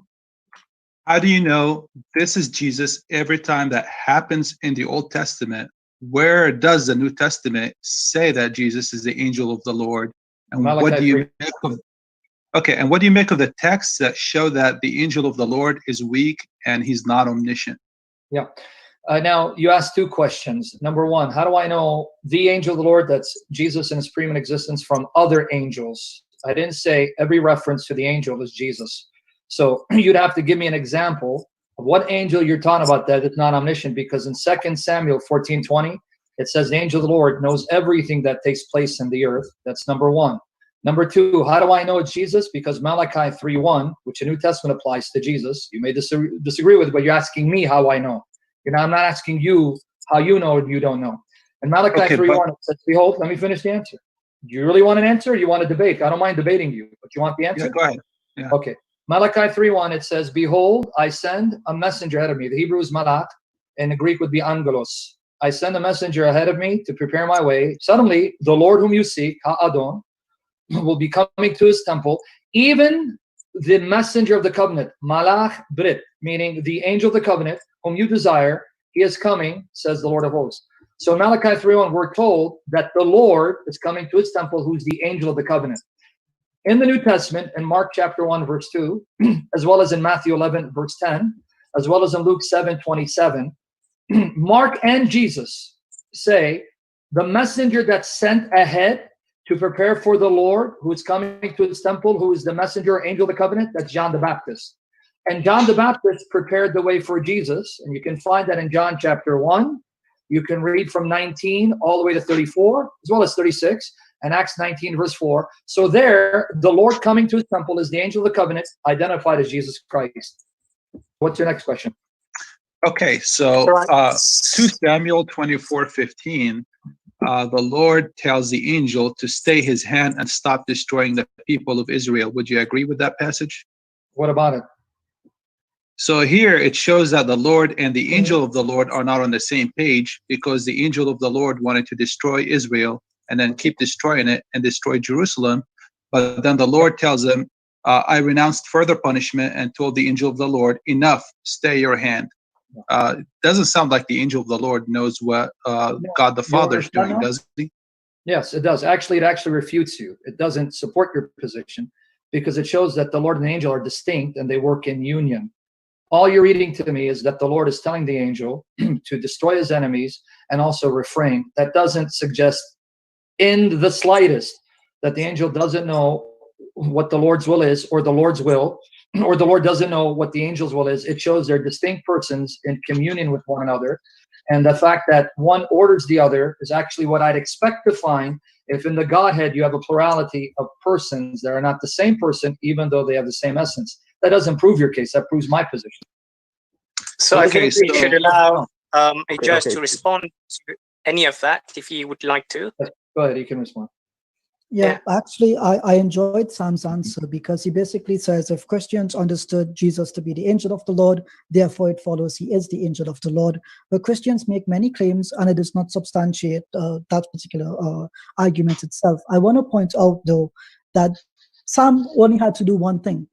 How do you know this is Jesus every time that happens in the Old Testament? Where does the New Testament say that Jesus is the angel of the Lord? And what do you make of? Okay, and what do you make of the texts that show that the angel of the Lord is weak and he's not omniscient? Yeah. Now, you asked two questions. Number one, how do I know the angel of the Lord, that's Jesus in his preeminent existence, from other angels? I didn't say every reference to the angel is Jesus. So you'd have to give me an example of what angel you're talking about that is not omniscient, because in 2 Samuel 14:20, it says the angel of the Lord knows everything that takes place in the earth. That's number one. Number two, how do I know it's Jesus? Because Malachi 3:1, which the New Testament applies to Jesus, you may disagree with it, but you're asking me how I know. You know, I'm not asking you how you know you don't know. And Malachi 3:1 says, behold, let me finish the answer. Do you really want an answer, or you want to debate? I don't mind debating you, but you want the answer? Yeah, go ahead. Yeah. Okay. Malachi 3:1, it says, behold, I send a messenger ahead of me. The Hebrew is malach, and the Greek would be angelos. I send a messenger ahead of me to prepare my way. Suddenly, the Lord whom you seek, ha'adon, will be coming to his temple, even the messenger of the covenant, malach brit, meaning the angel of the covenant, whom you desire, he is coming, says the Lord of hosts. So in Malachi 3:1, we're told that the Lord is coming to his temple, who's the angel of the covenant. In the New Testament, in Mark chapter 1, verse 2, as well as in Matthew 11, verse 10, as well as in Luke 7:27, Mark and Jesus say the messenger that's sent ahead to prepare for the Lord, who is coming to his temple, who is the messenger or angel of the covenant, that's John the Baptist. And John the Baptist prepared the way for Jesus, and you can find that in John chapter 1. You can read from 19 all the way to 34, as well as 36, and Acts 19, verse 4. So there, the Lord coming to his temple is the angel of the covenant, identified as Jesus Christ. What's your next question? Okay, so 2 Samuel 24:15, the Lord tells the angel to stay his hand and stop destroying the people of Israel. Would you agree with that passage? What about it? So here it shows that the Lord and the angel of the Lord are not on the same page, because the angel of the Lord wanted to destroy Israel and then keep destroying it and destroy Jerusalem. But then the Lord tells him, I renounced further punishment and told the angel of the Lord, enough, stay your hand. Doesn't sound like the angel of the Lord knows what God the Father is doing, does he? Yes, it does. Actually, it actually refutes you. It doesn't support your position, because it shows that the Lord and the angel are distinct and they work in union. All you're reading to me is that the Lord is telling the angel to destroy his enemies and also refrain. That doesn't suggest in the slightest that the angel doesn't know what the Lord's will is, or the Lord's will, or the Lord doesn't know what the angel's will is. It shows they're distinct persons in communion with one another. And the fact that one orders the other is actually what I'd expect to find if in the Godhead you have a plurality of persons that are not the same person, even though they have the same essence. That doesn't prove your case. That proves my position. So I think we should allow Ijaz to respond to any of that if he would like to. Go ahead, you can respond. Yeah, actually, I enjoyed Sam's answer, because he basically says if Christians understood Jesus to be the angel of the Lord, therefore it follows he is the angel of the Lord. But Christians make many claims, and it does not substantiate that particular argument itself. I want to point out, though, that Sam only had to do one thing,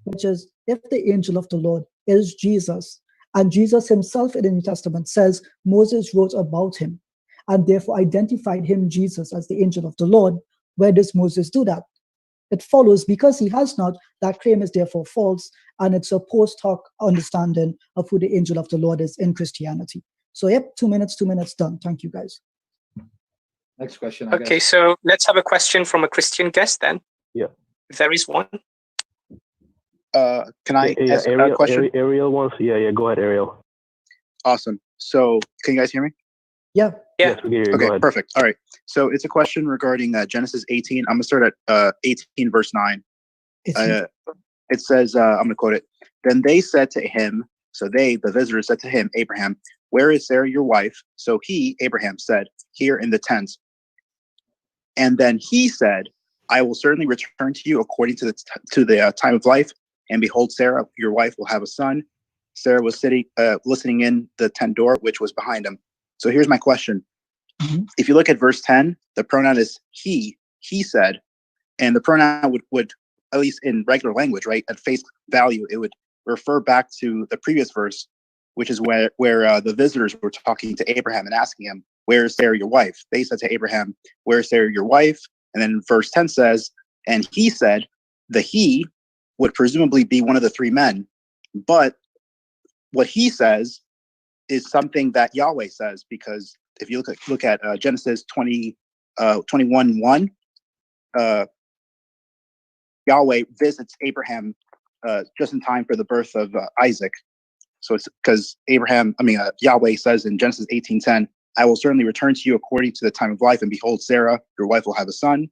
which is if the angel of the Lord is Jesus, and Jesus himself in the New Testament says Moses wrote about him and therefore identified him, Jesus, as the angel of the Lord, where does Moses do that? It follows, because he has not, that claim is therefore false, and it's a post hoc understanding of who the angel of the Lord is in Christianity. So yep, 2 minutes, done. Thank you, guys. Next question. Okay, so let's have a question from a Christian guest then. Yeah. If there is one. Can I ask a question? Ariel wants. Yeah, go ahead, Ariel. Awesome. So, can you guys hear me? Yeah. Yes, we can hear you. Okay, perfect. All right. So, it's a question regarding Genesis 18. I'm going to start at 18, verse 9. It says, I'm going to quote it. Then they said to him, so they, the visitors, said to him, Abraham, where is Sarah, your wife? So he, Abraham, said, here in the tent. And then he said, I will certainly return to you according to the time of life. And behold, Sarah, your wife, will have a son. Sarah was sitting, listening in the tent door, which was behind him. So here's my question. If you look at verse 10, the pronoun is he said, and the pronoun would, at least in regular language, right, at face value, it would refer back to the previous verse, which is where the visitors were talking to Abraham and asking him, where is Sarah, your wife? They said to Abraham, where is Sarah, your wife? And then verse 10 says, and he said, the he would presumably be one of the three men. But what he says is something that Yahweh says, because if you look at Genesis 21:1, Yahweh visits Abraham just in time for the birth of Isaac. So it's because Yahweh says in Genesis 18:10, I will certainly return to you according to the time of life, and behold, Sarah, your wife, will have a son.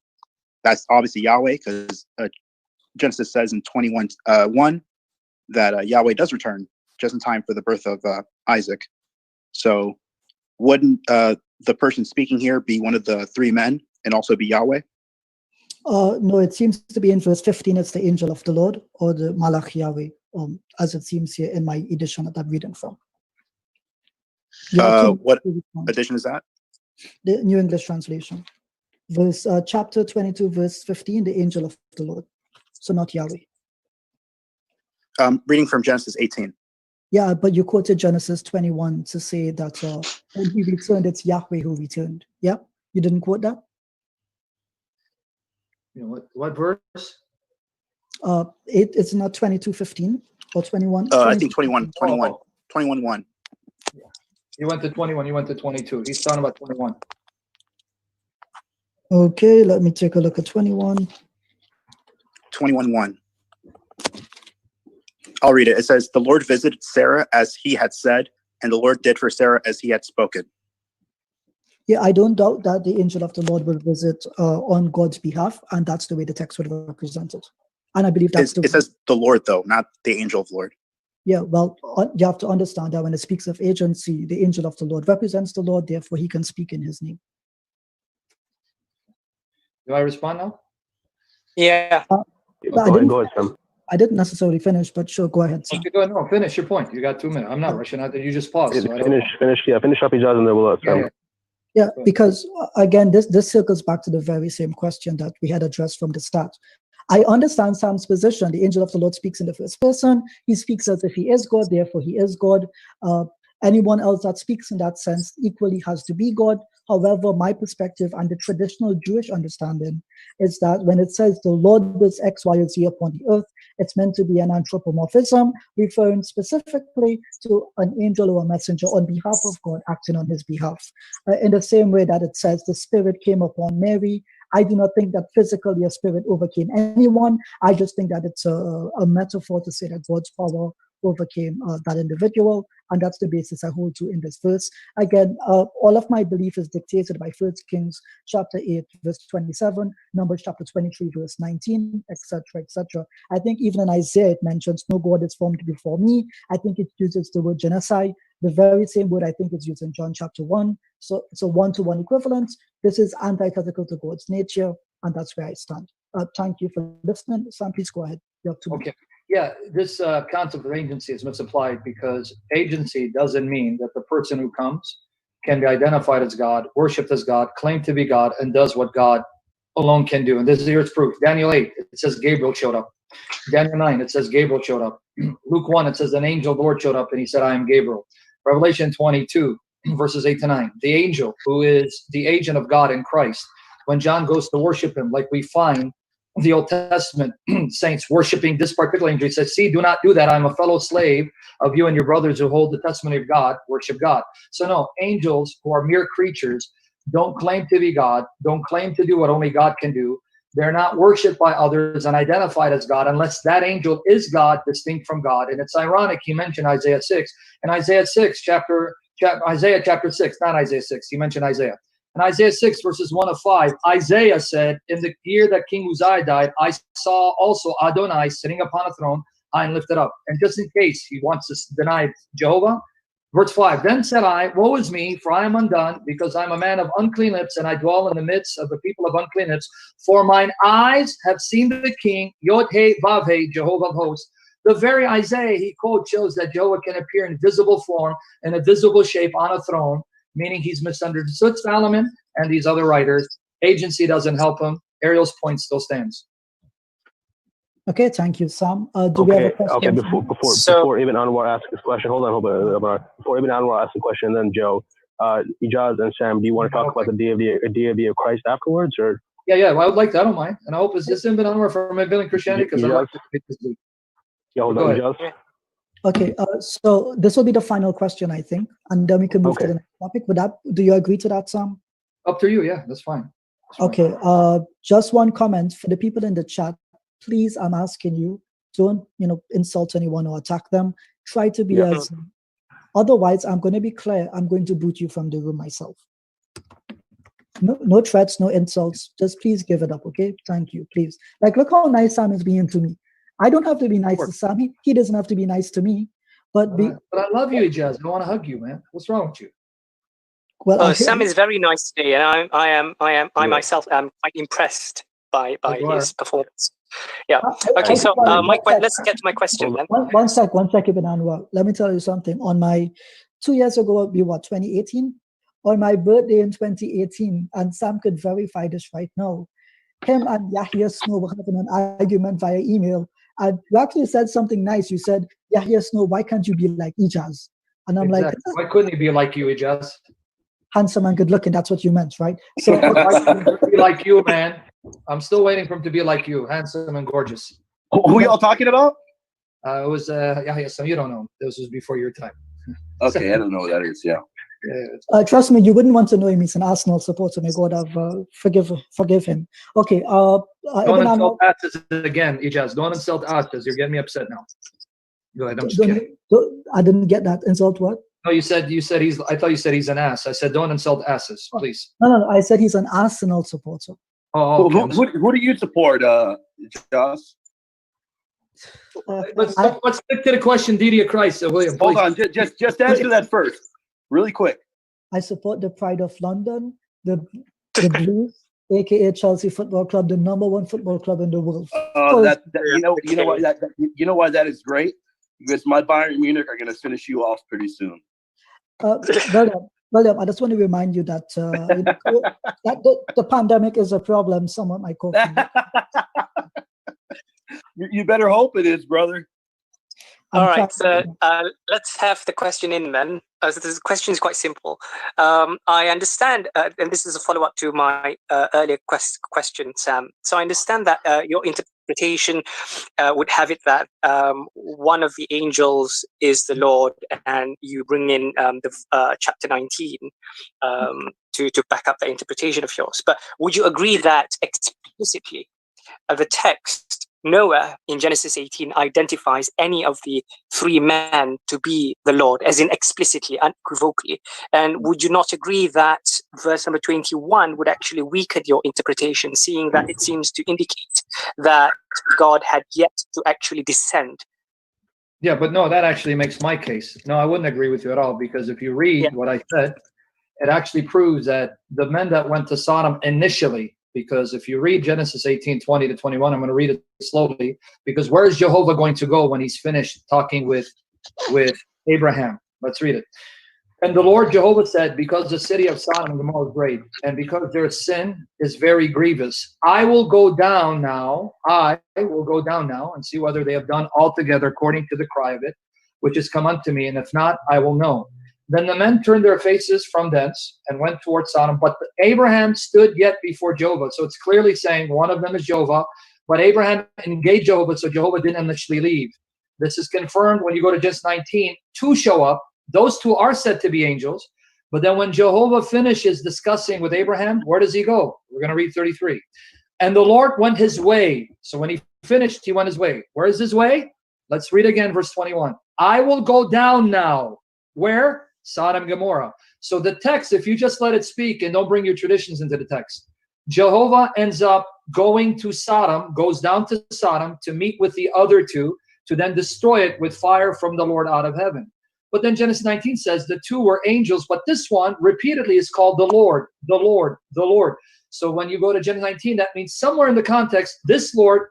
That's obviously Yahweh, because Genesis says in 21:1 that Yahweh does return just in time for the birth of Isaac. So wouldn't the person speaking here be one of the three men and also be Yahweh? No, it seems to be in verse 15, it's the angel of the Lord, or the Malach Yahweh, as it seems here in my edition that I'm reading from. What edition is that? The New English Translation. Chapter 22, verse 15, the angel of the Lord. So not Yahweh. Reading from Genesis 18. Yeah, but you quoted Genesis 21 to say that when he returned, it's Yahweh who returned. Yeah? You didn't quote that? You know what verse? It's not 22:15 or 21. I think 21:1. Yeah. You went to 21, you went to 22. He's talking about 21. Okay, let me take a look at 21. 21:1. I'll read it. It says, the Lord visited Sarah as he had said, and the Lord did for Sarah as he had spoken. Yeah, I don't doubt that the angel of the Lord will visit on God's behalf, and that's the way the text would represent it. And I believe that's it says the Lord, though, not the angel of the Lord. Yeah, well, you have to understand that when it speaks of agency, the angel of the Lord represents the Lord, therefore he can speak in his name. Do I respond now? Yeah. Go ahead, Sam. I didn't necessarily finish, but sure, go ahead, Sam. Okay, go ahead. No, finish your point. You got 2 minutes. I'm not rushing out there. You just paused. So finish up Ijaz and then we'll Sam. Yeah, because again, this circles back to the very same question that we had addressed from the start. I understand Sam's position. The angel of the Lord speaks in the first person. He speaks as if he is God, therefore he is God. Anyone else that speaks in that sense equally has to be God. However, my perspective and the traditional Jewish understanding is that when it says the Lord does X, Y, or Z upon the earth, it's meant to be an anthropomorphism, referring specifically to an angel or a messenger on behalf of God acting on his behalf. In the same way that it says the Spirit came upon Mary, I do not think that physically a spirit overcame anyone. I just think that it's a metaphor to say that God's power overcame that individual, and that's the basis I hold to in this verse. Again, all of my belief is dictated by 1 Kings chapter 8, verse 27, Numbers chapter 23, verse 19, etc., etc. I think even in Isaiah it mentions, no God is formed before me. I think it uses the word genocide. The very same word I think is used in John chapter 1. So it's a one-to-one equivalence. This is antithetical to God's nature, and that's where I stand. Thank you for listening. Sam, please go ahead. You have 2 minutes. Okay. Yeah, this concept of agency is misapplied because agency doesn't mean that the person who comes can be identified as God, worshipped as God, claimed to be God, and does what God alone can do. And this is here's proof. Daniel 8, it says Gabriel showed up. Daniel 9, it says Gabriel showed up. Luke 1, it says an angel of the Lord showed up and he said, I am Gabriel. Revelation 22, verses 8 to 9. The angel who is the agent of God in Christ, when John goes to worship him, like we find the Old Testament saints worshiping this particular angel, he says, see, do not do that. I'm a fellow slave of you and your brothers who hold the testimony of God, worship God. So no, angels who are mere creatures don't claim to be God, don't claim to do what only God can do. They're not worshipped by others and identified as God unless that angel is God, distinct from God. And it's ironic he mentioned Isaiah 6. And Isaiah 6, Isaiah chapter 6, not Isaiah 6, he mentioned Isaiah. In Isaiah 6, verses 1 to 5, Isaiah said, in the year that King Uzziah died, I saw also Adonai sitting upon a throne, high and lifted up. And just in case he wants to deny Jehovah, Verse 5, then said I, woe is me, for I am undone, because I am a man of unclean lips, and I dwell in the midst of the people of unclean lips. For mine eyes have seen the King, Yod-He-Vav-He, Jehovah of hosts. The very Isaiah he quotes shows that Jehovah can appear in visible form, in a visible shape on a throne, meaning he's misunderstood Solomon and these other writers. Agency doesn't help him. Ariel's point still stands. Okay, thank you, Sam. Do we have a question? Okay, before Ibn Anwar asks his question, hold on. Before Ibn Anwar asks the question, then Joe, Ijaz and Sam, do you want to talk about the deity of Christ afterwards, or? Yeah, well, I would like that. I don't mind. And I hope it's just Ibn Anwar from Ibn Christianity, because I like this week. Yeah, hold on, Ijaz. Okay, so this will be the final question, I think, and then we can move to the next topic. Do you agree to that, Sam? Up to you. Yeah, that's fine. Okay, just one comment for the people in the chat. Please, I'm asking you, don't insult anyone or attack them. Try to be as. Otherwise, I'm going to be clear. I'm going to boot you from the room myself. No threats, no insults. Just please give it up, okay? Thank you, please. Like, look how nice Sam is being to me. I don't have to be nice to Sam. He doesn't have to be nice to me. But I love you, Ijaz. I want to hug you, man. What's wrong with you? Well, Sam is very nice today, and I myself am quite impressed by his performance. Yeah. Okay. So let's get to my question then. One sec, Ibn Anwar. Let me tell you something. On my 2 years ago, 2018, on my birthday in 2018, and Sam could verify this right now. Him and Yahya Snow were having an argument via email, and you actually said something nice. You said, Yahya Snow, why can't you be like Ijaz? And I'm like, why couldn't he be like you, Ijaz? Handsome and good looking. That's what you meant, right? So be like you, man. I'm still waiting for him to be like you, handsome and gorgeous. Who are y'all talking about? It was so you don't know. This was before your time. Okay, I don't know what that is. Yeah. Trust me, you wouldn't want to know him. He's an Arsenal supporter. May God have forgive him. Okay. Don't insult asses again, Ijaz. Don't insult asses. You're getting me upset now. Go ahead. I'm just kidding. I didn't get that. Insult what? No, you said he's. I thought you said he's an ass. I said don't insult asses, please. No. I said he's an Arsenal supporter. Oh, okay. Who do you support, Josh? Let's stick to the question, deity of Christ, William. Hold on, just answer that first, really quick. I support the Pride of London, the Blues, aka Chelsea Football Club, the #1 football club in the world. You know why that is great? Because my Bayern Munich are going to finish you off pretty soon. William, I just want to remind you that the pandemic is a problem. Someone might call. You better hope it is, brother. All right, so let's have the question in then. The question is quite simple. I understand, and this is a follow-up to my earlier question, Sam. So I understand that your interpretation would have it that one of the angels is the Lord, and you bring in the chapter 19 to back up the interpretation of yours. But would you agree that explicitly the text nowhere in Genesis 18 identifies any of the three men to be the Lord, as in explicitly, unequivocally? And would you not agree that verse number 21 would actually weaken your interpretation, seeing that it seems to indicate that God had yet to actually descend? Yeah, but no, that actually makes my case. No, I wouldn't agree with you at all, because if you read what I said, it actually proves that the men that went to Sodom initially, because if you read Genesis 18:20 to 21, I'm going to read it slowly, because where is Jehovah going to go when he's finished talking with Abraham? Let's read it. And the Lord Jehovah said, because the city of Sodom and Gomorrah is great, and because their sin is very grievous, I will go down now and see whether they have done altogether according to the cry of it, which is come unto me, and if not, I will know. Then the men turned their faces from thence and went towards Sodom. But Abraham stood yet before Jehovah. So it's clearly saying one of them is Jehovah. But Abraham engaged Jehovah, so Jehovah didn't initially leave. This is confirmed when you go to Genesis 19. Two show up. Those two are said to be angels. But then when Jehovah finishes discussing with Abraham, where does he go? We're going to read 33. And the Lord went his way. So when he finished, he went his way. Where is his way? Let's read again, verse 21. I will go down now. Where? Sodom and Gomorrah. So the text, if you just let it speak and don't bring your traditions into the text, Jehovah ends up going to Sodom, goes down to Sodom to meet with the other two, to then destroy it with fire from the Lord out of heaven. But then Genesis 19 says the two were angels, but this one repeatedly is called the Lord, the Lord, the Lord. So when you go to Genesis 19, that means somewhere in the context, this Lord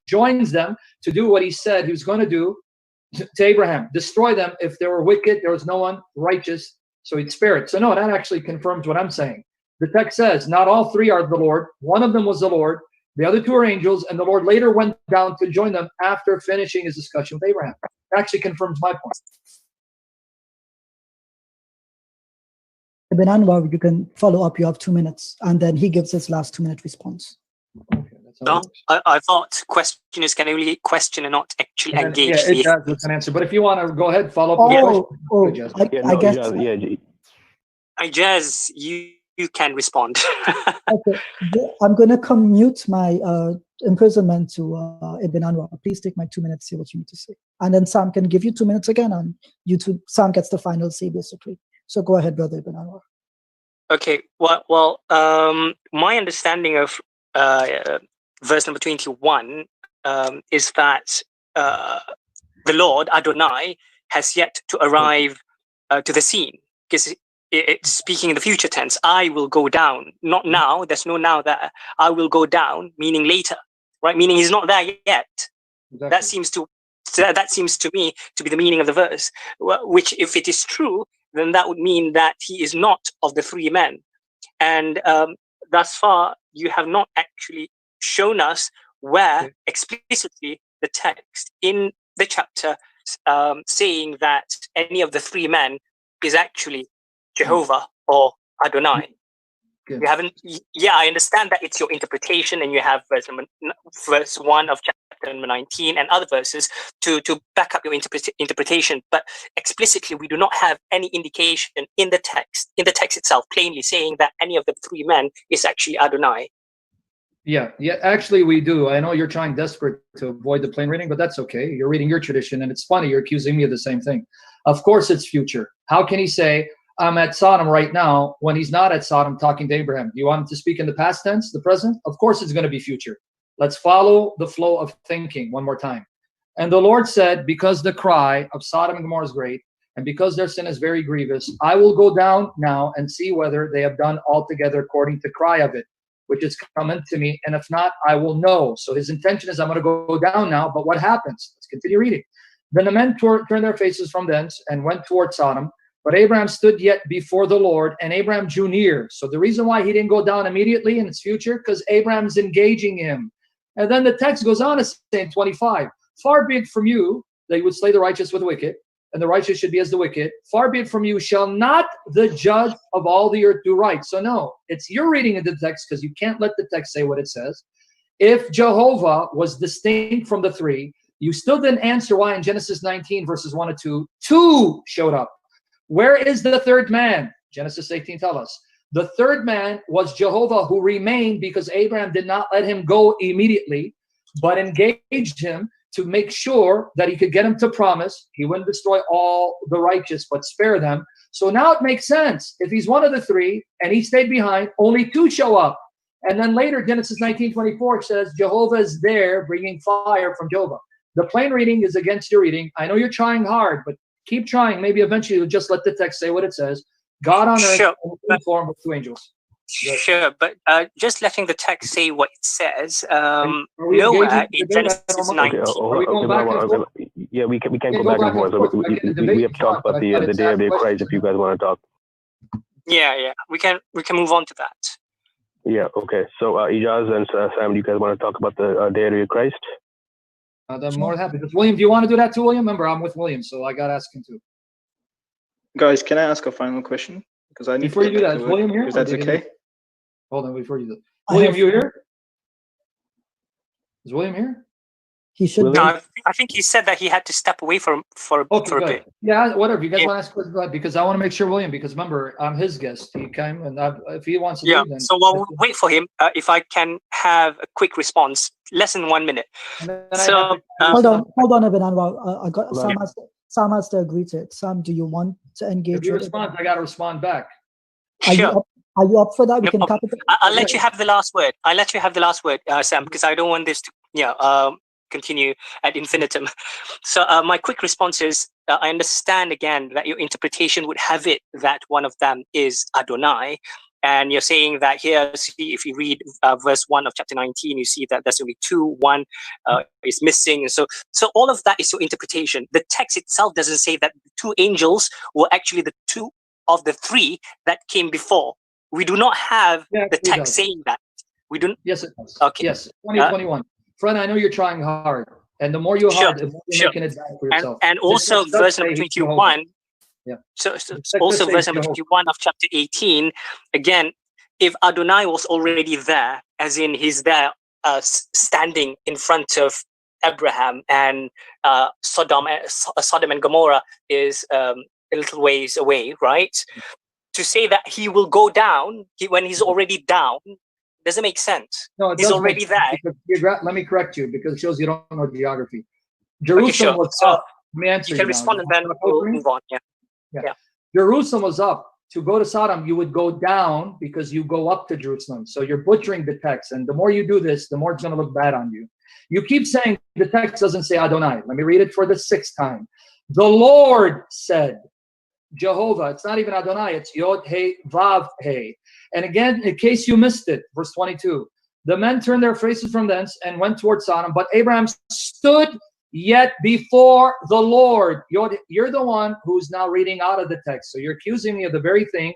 joins them to do what he said he was going to do to Abraham, destroy them if they were wicked, there was no one righteous, so he'd spare it. So no, that actually confirms what I'm saying. The text says not all three are the Lord. One of them was the Lord. The other two are angels, and the Lord later went down to join them after finishing his discussion with Abraham. It actually confirms my point. Ibn Anwar, you can follow up. You have 2 minutes, and then he gives his last 2-minute response. No, I thought questioners can only question and not actually engage. Yeah, it does. That's an answer. But if you want to go ahead, follow up with the question. I guess. Ijaz, you can respond. Okay, I'm going to commute my imprisonment to Ibn Anwar. Please take my 2 minutes, say what you need to say. And then Sam can give you 2 minutes again, and Sam gets the final say, basically. So go ahead, Brother Ibn Anwar. Okay, well, my understanding of verse number 21 is that the Lord, Adonai, has yet to arrive to the scene. Because it's speaking in the future tense. I will go down. Not now. There's no now there. I will go down, meaning later, right? Meaning he's not there yet. Exactly. That seems to me to be the meaning of the verse. Which, if it is true, then that would mean that he is not of the three men. And thus far, you have not actually shown us where explicitly the text in the chapter saying that any of the three men is actually Jehovah or Adonai. Good. You haven't. Yeah, I understand that it's your interpretation, and you have verse 1 of chapter number 19 and other verses to back up your interpretation. But explicitly, we do not have any indication in the text itself, plainly saying that any of the three men is actually Adonai. Yeah, actually we do. I know you're trying desperate to avoid the plain reading, but that's okay. You're reading your tradition, and it's funny, you're accusing me of the same thing. Of course it's future. How can he say, I'm at Sodom right now, when he's not at Sodom talking to Abraham? Do you want him to speak in the past tense, the present? Of course it's going to be future. Let's follow the flow of thinking one more time. And the Lord said, because the cry of Sodom and Gomorrah is great, and because their sin is very grievous, I will go down now and see whether they have done altogether according to the cry of it, which is coming to me, and if not, I will know. So his intention is, I'm going to go down now, but what happens? Let's continue reading. Then the men turned their faces from thence and went toward Sodom, but Abraham stood yet before the Lord, and Abraham drew near. So the reason why he didn't go down immediately in its future, because Abraham's engaging him. And then the text goes on to say in 25, far be it from you that you would slay the righteous with the wicked, and the righteous should be as the wicked. Far be it from you, shall not the judge of all the earth do right? So no, it's your reading of the text, because you can't let the text say what it says. If Jehovah was distinct from the three, you still didn't answer why in Genesis 19, verses 1 and 2, two showed up. Where is the third man? Genesis 18 tells us. The third man was Jehovah, who remained because Abraham did not let him go immediately, but engaged him to make sure that he could get him to promise he wouldn't destroy all the righteous, but spare them. So now it makes sense. If he's one of the three and he stayed behind, only two show up. And then later, Genesis 19:24 says, Jehovah is there bringing fire from Jehovah. The plain reading is against your reading. I know you're trying hard, but keep trying. Maybe eventually you'll just let the text say what it says. God on earth in form of two angels. Sure, but just letting the text say what it says, nowhere in Genesis 19. Yeah, we can't go back and forth. So we have to talk about the day of the Christ if you guys want to talk. Yeah, we can move on to that. Yeah, okay. So Ijaz and Sam, do you guys want to talk about the day of the Christ? I'm more than happy. Because William, do you want to do that too, William? Remember, I'm with William, so I got to ask him too. Guys, can I ask a final question? Because I need before you do that, is William here? Is that okay? Hold on, before you do. William, you here? Is William here? He should. No, I think he said that he had to step away for a bit. Yeah, whatever. You guys want to ask questions, because I want to make sure William, because remember, I'm his guest. He came, and if he wants to leave, then so we'll wait for him. If I can have a quick response, less than 1 minute. So hold on, Ibn Anwar. I got Sam has to agree to it. Sam, do you want to engage? If you respond, I got to respond back. Are you up for that? We can I'll let you have the last word. I'll let you have the last word, Sam, because I don't want this to. continue ad infinitum. So my quick response is, I understand again that your interpretation would have it that one of them is Adonai. And you're saying that here, see, if you read verse 1 of chapter 19, you see that there's only two, one is missing. And so all of that is your interpretation. The text itself doesn't say that the two angels were actually the two of the three that came before. We do not have the text saying that. We don't. Yes, it does. Okay. Yes, 2021. Friend, I know you're trying hard. And the more you hard, the more you're making it bad for yourself. And also verse number 21. Yeah. So also verse number 21 of chapter 18, again, if Adonai was already there, as in he's there standing in front of Abraham, and Sodom and Gomorrah is a little ways away, right? To say that he will go down when he's already down doesn't make sense. No, it he's already there. Let me correct you, because it shows you don't know geography. Jerusalem was up. Let me answer you can respond and then we'll move on. Yeah. Jerusalem was up. To go to Sodom, you would go down because you go up to Jerusalem. So you're butchering the text. And the more you do this, the more it's going to look bad on you. You keep saying the text doesn't say Adonai. Let me read it for the 6th time. The Lord said, Jehovah. It's not even Adonai. It's Yod, He, Vav, He. And again, in case you missed it, verse 22. The men turned their faces from thence and went toward Sodom. But Abraham stood yet before the Lord. You're the one who's now reading out of the text. So you're accusing me of the very thing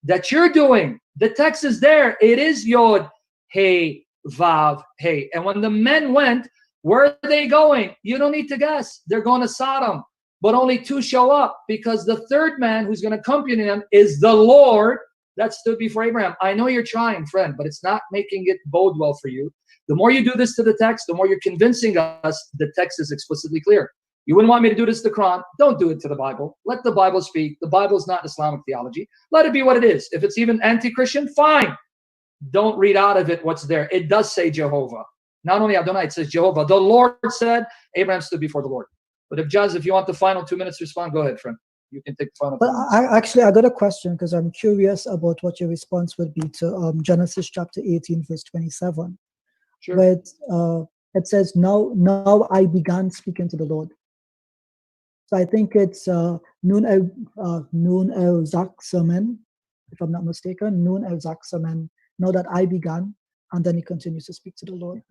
that you're doing. The text is there. It is Yod, He, Vav, He. And when the men went, where are they going? You don't need to guess. They're going to Sodom. But only 2 show up, because the 3rd man who's going to accompany them is the Lord that stood before Abraham. I know you're trying, friend, but it's not making it bode well for you. The more you do this to the text, the more you're convincing us the text is explicitly clear. You wouldn't want me to do this to the Quran. Don't do it to the Bible. Let the Bible speak. The Bible is not Islamic theology. Let it be what it is. If it's even anti-Christian, fine. Don't read out of it what's there. It does say Jehovah. Not only Adonai, it says Jehovah. The Lord said, Abraham stood before the Lord. But if you want the final 2 minutes to respond, go ahead, friend. You can take the final. But I got a question, because I'm curious about what your response would be to Genesis chapter 18, verse 27. Sure. Where it says, now I began speaking to the Lord. So I think it's Nun el Zaksamen, if I'm not mistaken, Nun el Zaksamen, now that I began, and then he continues to speak to the Lord.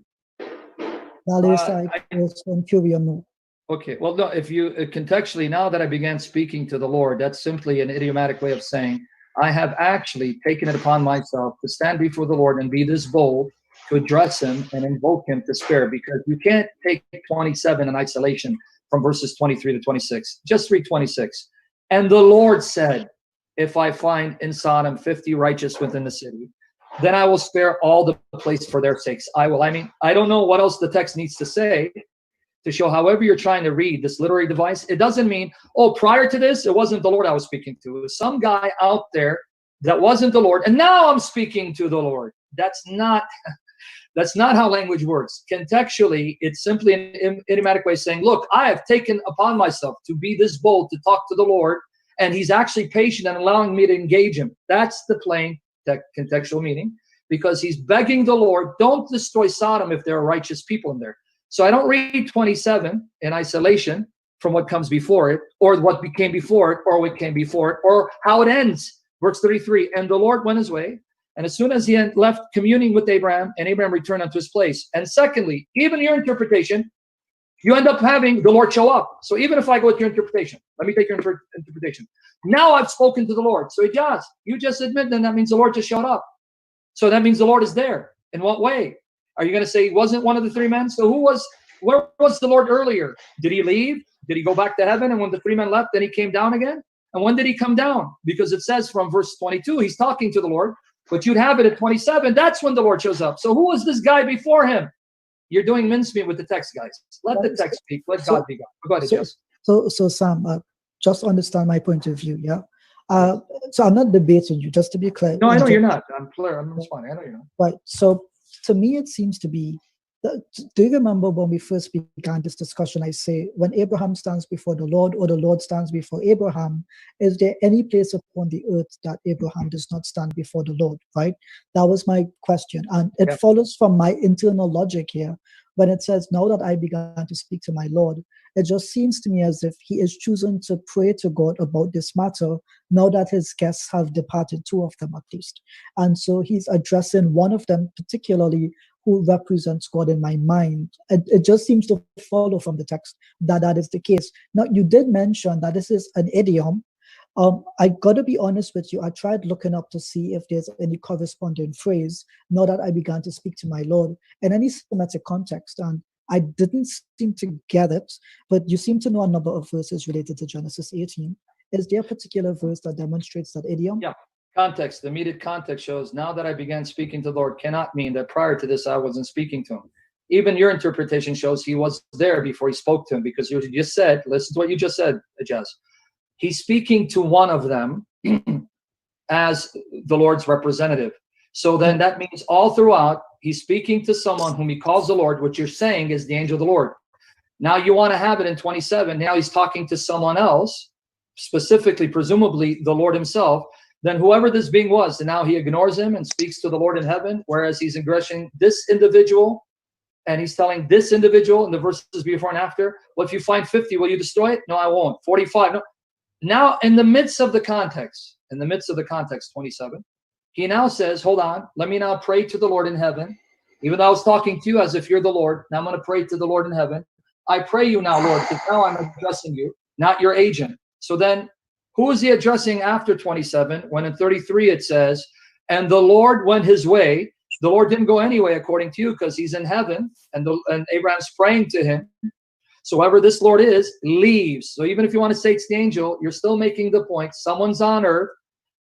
Okay, well, no, if you contextually, now that I began speaking to the Lord, that's simply an idiomatic way of saying, I have actually taken it upon myself to stand before the Lord and be this bold to address him and invoke him to spare, because you can't take 27 in isolation from verses 23 to 26. Just read 26. And the Lord said, if I find in Sodom 50 righteous within the city, then I will spare all the place for their sakes. I don't know what else the text needs to say to show, however you're trying to read this literary device. It doesn't mean, oh, prior to this, it wasn't the Lord I was speaking to. It was some guy out there that wasn't the Lord, and now I'm speaking to the Lord. That's not how language works. Contextually, it's simply an idiomatic way of saying, look, I have taken upon myself to be this bold to talk to the Lord, and he's actually patient and allowing me to engage him. That's the plain contextual meaning, because he's begging the Lord, don't destroy Sodom if there are righteous people in there. So I don't read 27 in isolation from what comes before it, or what became before it, or what came before it, or how it ends. Verse 33, and the Lord went his way, and as soon as he had left communing with Abraham, and Abraham returned unto his place. And secondly, even your interpretation, you end up having the Lord show up. So even if I go with your interpretation, let me take your interpretation. Now I've spoken to the Lord. So Ijaz, you just admit then that means the Lord just showed up. So that means the Lord is there. In what way? Are you going to say he wasn't one of the 3 men? So where was the Lord earlier? Did he leave? Did he go back to heaven? And when the 3 men left, then he came down again? And when did he come down? Because it says from verse 22, he's talking to the Lord, but you'd have it at 27. That's when the Lord shows up. So who was this guy before him? You're doing mincemeat with the text, guys. Let the text speak. Let God be God. Go ahead, Ijaz. So Sam, just understand my point of view, yeah? So I'm not debating you, just to be clear. No, I know you're not. I'm clear. I'm responding. I know you're not. Right. So to me, it seems to be, do you remember when we first began this discussion, I say, when Abraham stands before the Lord, or the Lord stands before Abraham, is there any place upon the earth that Abraham does not stand before the Lord, right? That was my question. And it follows from my internal logic here. when it says, now that I began to speak to my Lord, it just seems to me as if he is choosing to pray to God about this matter now that his guests have departed, 2 of them at least. And so he's addressing one of them particularly, who represents God in my mind. It just seems to follow from the text that that is the case. Now, you did mention that this is an idiom. I got to be honest with you. I tried looking up to see if there's any corresponding phrase, now that I began to speak to my Lord, in any Semitic context, and I didn't seem to get it, but you seem to know a number of verses related to Genesis 18. Is there a particular verse that demonstrates that idiom? Yeah. Context, the immediate context shows, now that I began speaking to the Lord cannot mean that prior to this I wasn't speaking to him. Even your interpretation shows he was there before he spoke to him, because you just said, listen to what you just said, Ijaz. He's speaking to one of them as the Lord's representative. So then that means all throughout, he's speaking to someone whom he calls the Lord. What you're saying is the angel of the Lord. Now you want to have it in 27. Now he's talking to someone else, specifically, presumably the Lord himself. Then whoever this being was, and now he ignores him and speaks to the Lord in heaven, whereas he's addressing this individual, and he's telling this individual in the verses before and after, well, if you find 50, will you destroy it? No, I won't. 45, no. Now, in the midst of the context, 27, he now says, hold on, let me now pray to the Lord in heaven. Even though I was talking to you as if you're the Lord, now I'm going to pray to the Lord in heaven. I pray you now, Lord, because now I'm addressing you, not your agent. So then, who is he addressing after 27, when in 33 it says, and the Lord went his way. The Lord didn't go anyway, according to you, because he's in heaven, and Abraham's praying to him. So whoever this Lord is, leaves. So even if you want to say it's the angel, you're still making the point. Someone's on earth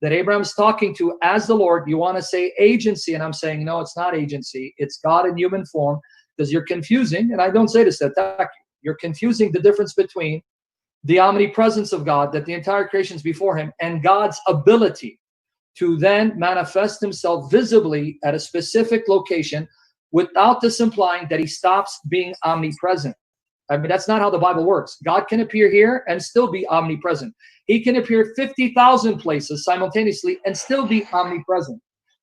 that Abraham's talking to as the Lord. You want to say agency, and I'm saying, no, it's not agency. It's God in human form, because you're confusing, and I don't say this to attack you. You're confusing the difference between the omnipresence of God, that the entire creation is before him, and God's ability to then manifest himself visibly at a specific location, without this implying that he stops being omnipresent. I mean, that's not how the Bible works. God can appear here and still be omnipresent. He can appear 50,000 places simultaneously and still be omnipresent.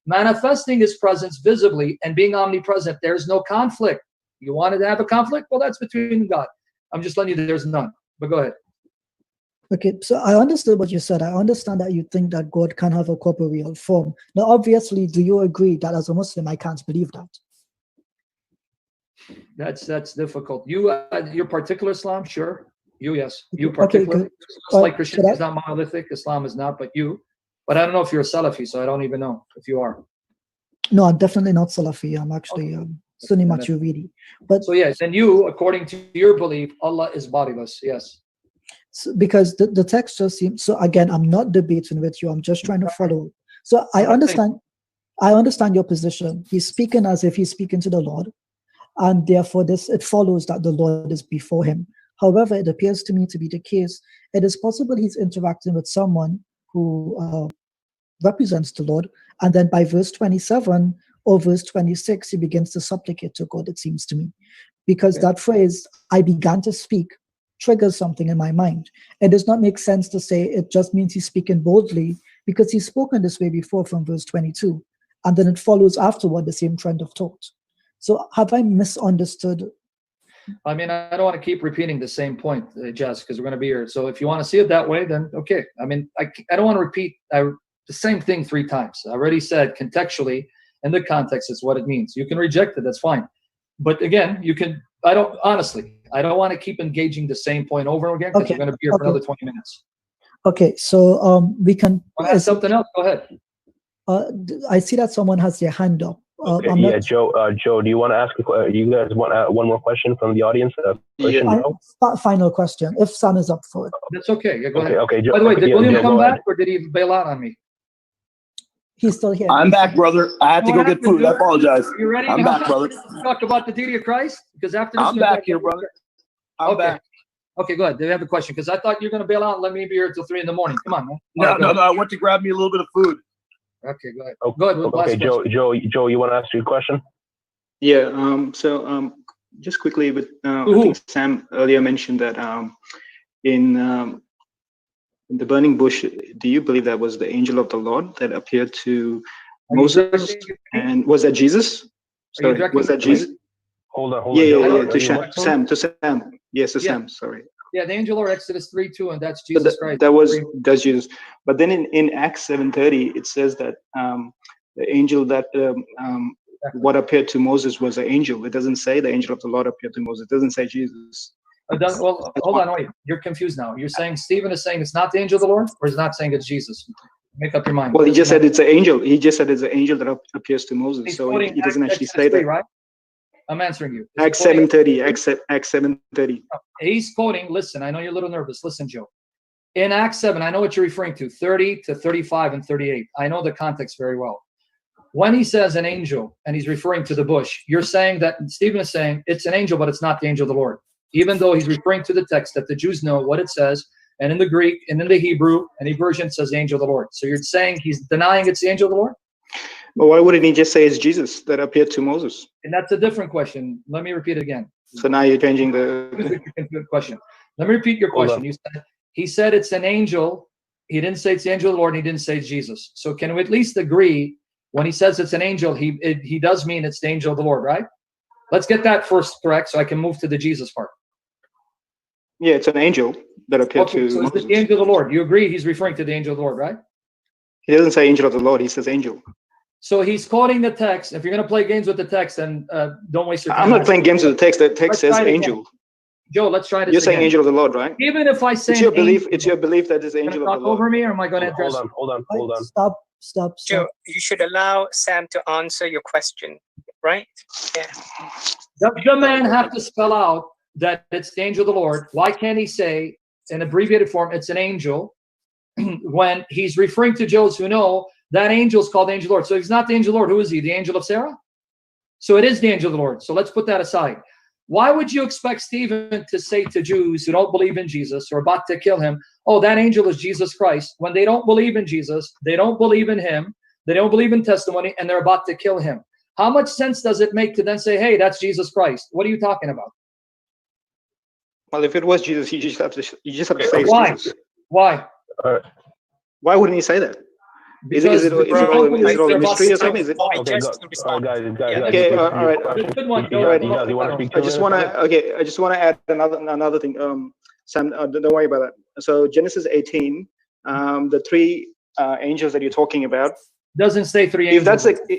Manifesting his presence visibly and being omnipresent, there's no conflict. You wanted to have a conflict? Well, that's between God. I'm just letting you know there's none. But go ahead. Okay, so I understood what you said. I understand that you think that God can have a corporeal form. Now, obviously, do you agree that as a Muslim, I can't believe that? That's difficult. Your particular Islam, sure. You, yes. You particular. Okay, just like Christianity is not monolithic, Islam is not, but you. But I don't know if you're a Salafi, so I don't even know if you are. No, I'm definitely not Salafi. I'm actually Sunni Maturidi. But so yes, and you, according to your belief, Allah is bodiless. Yes. So, because the text just seems, so again, I'm not debating with you. I'm just trying to follow. So I understand your position. He's speaking as if he's speaking to the Lord, and therefore it follows that the Lord is before him. However, it appears to me to be the case. It is possible he's interacting with someone who represents the Lord, and then by verse 27 or verse 26, he begins to supplicate to God, it seems to me. Because that phrase, I began to speak, triggers something in my mind. It does not make sense to say it just means he's speaking boldly, because he's spoken this way before from verse 22, and then it follows afterward the same trend of thought. So have I misunderstood? I mean, I don't want to keep repeating the same point, Jess, because we're going to be here. So if you want to see it that way, then okay. I mean, I don't want to repeat the same thing 3 times. I already said contextually, in the context, it's what it means. You can reject it, that's fine. But again, you can, I don't want to keep engaging the same point over and again, because we're going to be here for another 20 minutes. Okay, so we can... something else, go ahead. I see that someone has their hand up. Okay, Joe, do you want to ask, you guys want one more question from the audience? Final question, if Sam is up for it. That's okay, yeah, go ahead. Okay, Joe, by the way, did William come back, or did he bail out on me? He's still here. I'm back, brother. I had to go get food. I apologize. You ready? I'm back, brother. Talk about the deity of Christ? Because after this, I'm back here, brother. I'm back. Okay, go ahead. They have a question, because I thought you were going to bail out and let me be here until 3 in the morning. Come on, man. No. I went to grab me a little bit of food. Okay, go ahead. Go ahead. Okay, Joe, you want to ask your question? Yeah. So just quickly, but I think Sam earlier mentioned that in the burning bush, do you believe that was the angel of the Lord that appeared to Moses? And was that Jesus? Sorry, was that Jesus? Hold on. To Sam. Yes, to Sam. Sorry. Yeah, the angel or Exodus 3:2, and that's Jesus Christ. That's Jesus. But then in Acts 7:30, it says that the angel that what appeared to Moses was an angel. It doesn't say the angel of the Lord appeared to Moses. It doesn't say Jesus. Well, hold on, wait. You're confused now. You're saying Stephen is saying it's not the angel of the Lord, or is not saying it's Jesus? Make up your mind. Well, he just said it's an angel. He just said it's an angel that appears to Moses. So he doesn't actually say that. Right? I'm answering you. Acts 7:30. Acts 7:30. He's quoting. Listen, I know you're a little nervous. Listen, Joe. In Acts 7, I know what you're referring to. 30 to 35 and 38. I know the context very well. When he says an angel and he's referring to the bush, you're saying that Stephen is saying it's an angel, but it's not the angel of the Lord. Even though he's referring to the text that the Jews know what it says, and in the Greek and in the Hebrew, any version says the angel of the Lord. So you're saying he's denying it's the angel of the Lord? But why wouldn't he just say it's Jesus that appeared to Moses? And that's a different question. Let me repeat it again. So now you're changing the question. Let me repeat your question. He said it's an angel. He didn't say it's the angel of the Lord, and he didn't say it's Jesus. So can we at least agree when he says it's an angel, he does mean it's the angel of the Lord, right? Let's get that first correct so I can move to the Jesus part. Yeah, it's an angel that appeared to so Moses. It's the angel of the Lord. You agree he's referring to the angel of the Lord, right? He doesn't say angel of the Lord. He says angel. So he's quoting the text. If you're going to play games with the text, then don't waste your time. I'm not playing games with the text. The text says angel. Joe, let's try this You're saying again. angel of the Lord, right? Even if I say it's your belief. It's your belief that is angel of the Lord. Over me, or am I going to address? Hold on. Stop. Joe, you should allow Sam to answer your question, right? Yeah. Does the man have to spell out that it's the angel of the Lord? Why can't he say in abbreviated form it's an angel when he's referring to Jews who know that angel is called the angel of the Lord? So if he's not the angel of the Lord, who is he? The angel of Sarah? So it is the angel of the Lord. So let's put that aside. Why would you expect Stephen to say to Jews who don't believe in Jesus or about to kill him, oh, that angel is Jesus Christ, when they don't believe in Jesus, they don't believe in him, they don't believe in testimony, and they're about to kill him? How much sense does it make to then say, hey, that's Jesus Christ? What are you talking about? Well, if it was Jesus, you just have to say why? Jesus. Why? Why wouldn't he say that? Is it all a mystery or something? Is it? Okay, guys. Okay, all right. Good one, Joe. You want to speak? I just want to add another thing. Sam, don't worry about that. So Genesis 18, the three angels that you're talking about doesn't say three angels. If that's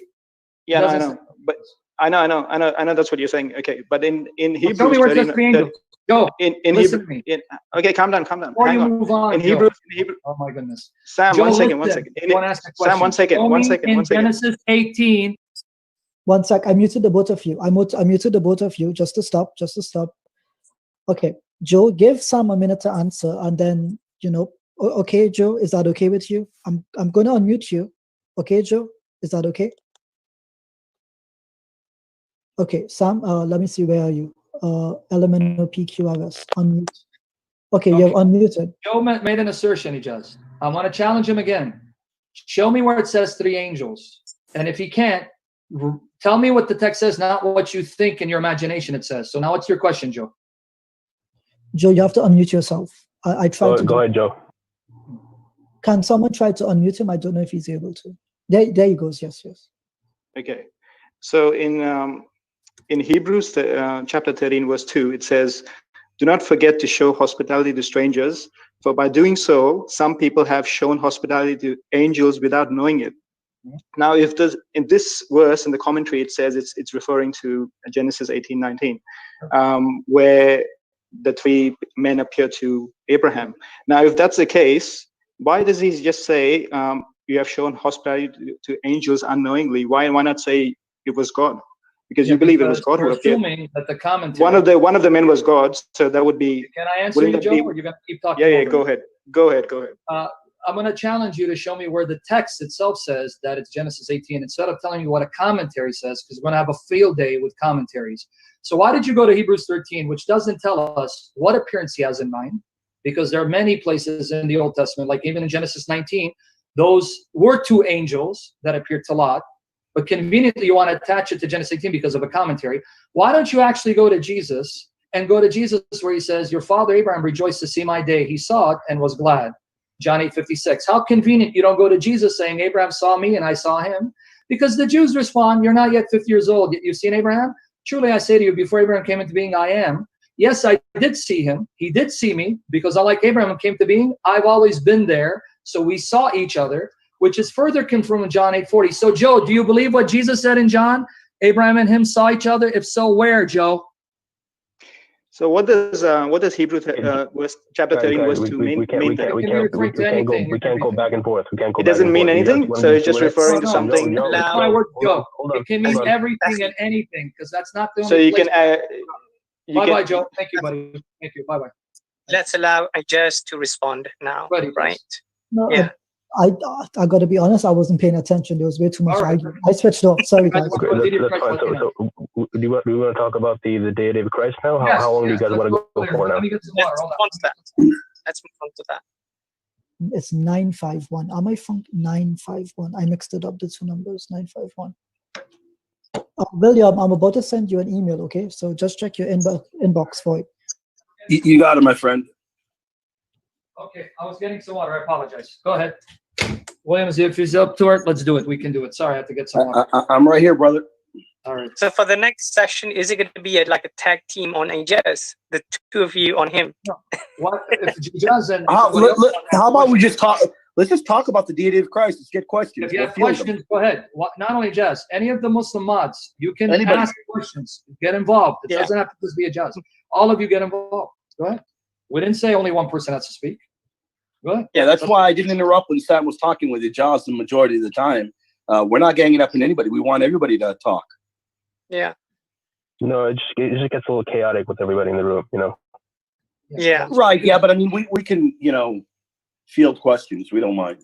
yeah, no, I know, but I know that's what you're saying. Okay, but in Hebrew, tell me where it says three angels. Go. In Listen Hebrew, to me. Okay, calm down. Before you move on, in Hebrew, oh my goodness. Sam, Joe, one second. Sam, one second. Genesis 18. One sec. I muted the both of you. I muted the both of you just to stop. Okay, Joe, give Sam a minute to answer, and then okay, Joe, is that okay with you? I'm going to unmute you. Okay, Joe, is that okay? Okay, Sam, let me see, where are you? Elemental PQRS, unmute. Okay, you're unmuted. Joe made an assertion, Ijaz. I want to challenge him again. Show me where it says three angels. And if he can't, tell me what the text says, not what you think in your imagination it says. So now what's your question, Joe? Joe, you have to unmute yourself. I tried to. Go ahead, Joe. Can someone try to unmute him? I don't know if he's able to. There he goes. Yes. Okay. So in Hebrews chapter 13, verse 2, it says, "Do not forget to show hospitality to strangers, for by doing so, some people have shown hospitality to angels without knowing it." Now, in this verse, in the commentary, it says it's referring to Genesis 18:19, where the three men appear to Abraham. Now, if that's the case, why does he just say you have shown hospitality to angels unknowingly? Why not say it was God? Because you believe it was God who appeared. Assuming that the commentary. One of the men was God, so that would be. Can I answer you, Joe, or you're going to keep talking? Yeah. Go ahead. I'm going to challenge you to show me where the text itself says that it's Genesis 18, instead of telling you what a commentary says, because we're going to have a field day with commentaries. So why did you go to Hebrews 13, which doesn't tell us what appearance he has in mind? Because there are many places in the Old Testament, like even in Genesis 19, those were two angels that appeared to Lot. But conveniently, you want to attach it to Genesis 18 because of a commentary. Why don't you actually go to Jesus and go to Jesus where he says, your father Abraham rejoiced to see my day. He saw it and was glad. John 8:56. How convenient you don't go to Jesus saying, Abraham saw me and I saw him. Because the Jews respond, you're not yet 50 years old, yet you've seen Abraham. Truly I say to you, before Abraham came into being, I am. Yes, I did see him. He did see me, because unlike Abraham came to being, I've always been there. So we saw each other, which is further confirmed in John 8:40. So Joe, do you believe what Jesus said in John? Abraham and him saw each other? If so, where, Joe? So what does Hebrew chapter 13 verse 2 mean? We can't go back and forth. We can't go. It doesn't mean anything. So it's just referring to something. That's my word, Joe. It can mean everything and anything, because that's not the only. So you can. Bye, Joe. Thank you, buddy. Thank you. Bye. Let's allow Ijaz to respond now. Right? No, yeah. I got to be honest. I wasn't paying attention. There was way too much argument. I switched off. Sorry, guys. Okay, that's fine. So do you want to talk about the deity of Christ now? How long do you guys want to go for now? Let's move on to that. It's 951. Am I from 951? I mixed it up. The two numbers. 951. William, I'm about to send you an email. Okay, so just check your inbox for it. You got it, my friend. Okay, I was getting some water. I apologize. Go ahead. Williams, if he's up to it, let's do it. We can do it. Sorry, I have to get some water. I'm right here, brother. All right. So for the next session, is it going to be like a tag team on Ijaz? The two of you on him? No. What if Ijaz and how about we just talk? Let's just talk about the deity of Christ. Let's get questions. If you have questions, go ahead. Not only Ijaz, any of the Muslim mods, you can ask questions. Get involved. It doesn't have to just be Ijaz. All of you get involved. Go ahead. We didn't say only one person has to speak. Go ahead. Yeah, that's why I didn't interrupt when Sam was talking with Ijaz the majority of the time. We're not ganging up on anybody. We want everybody to talk. Yeah. No, it just gets a little chaotic with everybody in the room, you know. Yeah. Right. Yeah, but I mean, we can, field questions. We don't mind.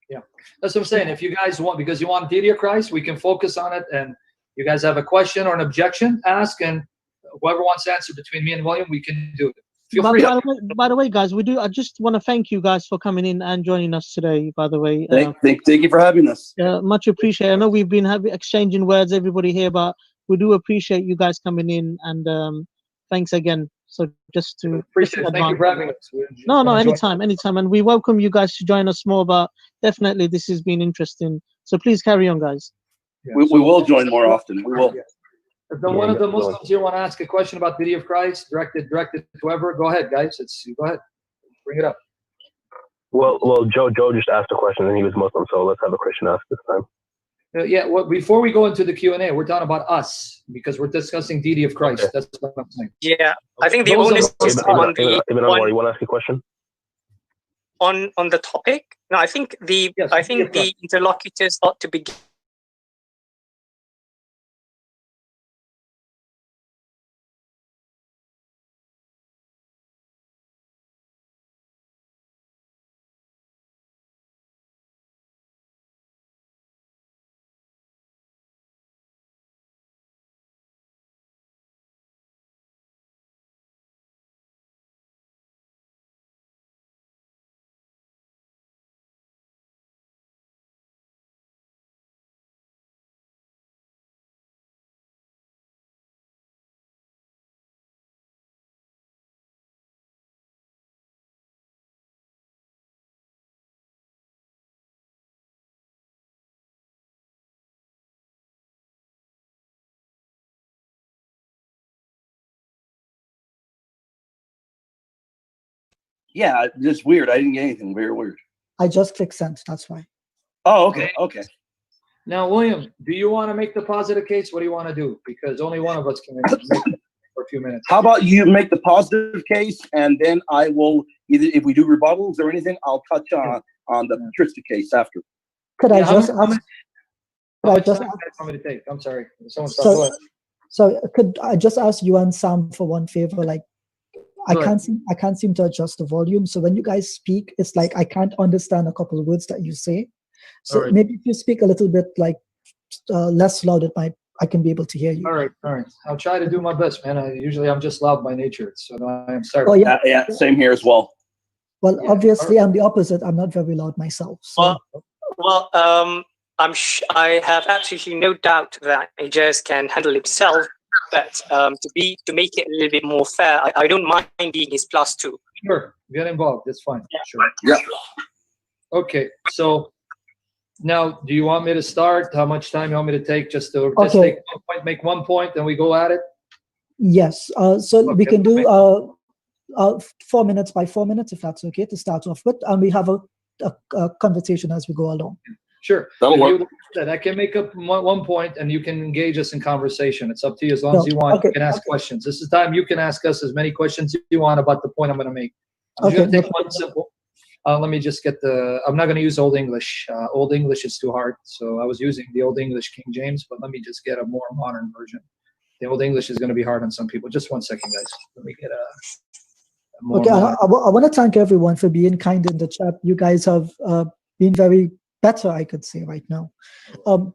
Yeah, that's what I'm saying. If you guys want, because you want deity of Christ, we can focus on it. And you guys have a question or an objection, ask, and whoever wants to answer between me and William, we can do it. By the way, guys, I just want to thank you guys for coming in and joining us today. By the way, thank you for having us. Much appreciated. I know we've been exchanging words, everybody here, but we do appreciate you guys coming in, and thanks again. So just to appreciate it. Thank you for having us. No, anytime, and we welcome you guys to join us more. But definitely, this has been interesting. So please carry on, guys. Yeah, we will join more often. We will. Yeah. If one of the Muslims here want to ask a question about the deity of Christ, directed to whoever, go ahead, guys. Go ahead, bring it up. Well, Joe just asked a question, and he was Muslim, so let's have a Christian ask this time. Before we go into the Q&A, we're talking about us because we're discussing deity of Christ. Okay. That's what I'm saying. Yeah, I think the onus is on the. Ibn Anwar, you want to ask a question? On the topic? No, I think the interlocutors ought to begin. Yeah, just weird. I didn't get anything. Very weird. I just clicked send. That's why. Oh, okay. Okay. Now, William, do you want to make the positive case? What do you want to do? Because only one of us can make it for a few minutes. How about you make the positive case, and then I will either, if we do rebuttals or anything, I'll touch on the patristic case after. Could I just ask? I'm sorry. So could I just ask you and Sam for one favor? Like, I can't seem to adjust the volume. So when you guys speak, it's like I can't understand a couple of words that you say. So maybe if you speak a little bit like less loud, I can be able to hear you. All right. I'll try to do my best, man. I'm just loud by nature, so I'm sorry. Oh yeah, yeah, same here as well. Well, obviously I'm the opposite. I'm not very loud myself. So. Well, I have absolutely no doubt that Ijaz can handle himself. But to make it a little bit more fair, I don't mind being his +2. Sure, get involved. That's fine. Yeah. Sure. Yeah. Okay, so Now, do you want me to start? How much time you want me to take? Just to just take 1 point, make 1 point, then we go at it? Yes. So we can do 4 minutes by 4 minutes, if that's okay, to start off with. And we have a conversation as we go along. Sure. I can make up 1 point and you can engage us in conversation. It's up to you. As long as you want, you can ask questions. This is time you can ask us as many questions as you want about the point I'm going to make. I'm just going to take one simple. Let me just get I'm not going to use Old English. Old English is too hard. So I was using the Old English King James, but let me just get a more modern version. The Old English is going to be hard on some people. Just 1 second, guys. Let me get a more modern. I want to thank everyone for being kind in the chat. You guys have been very better, I could say, right now.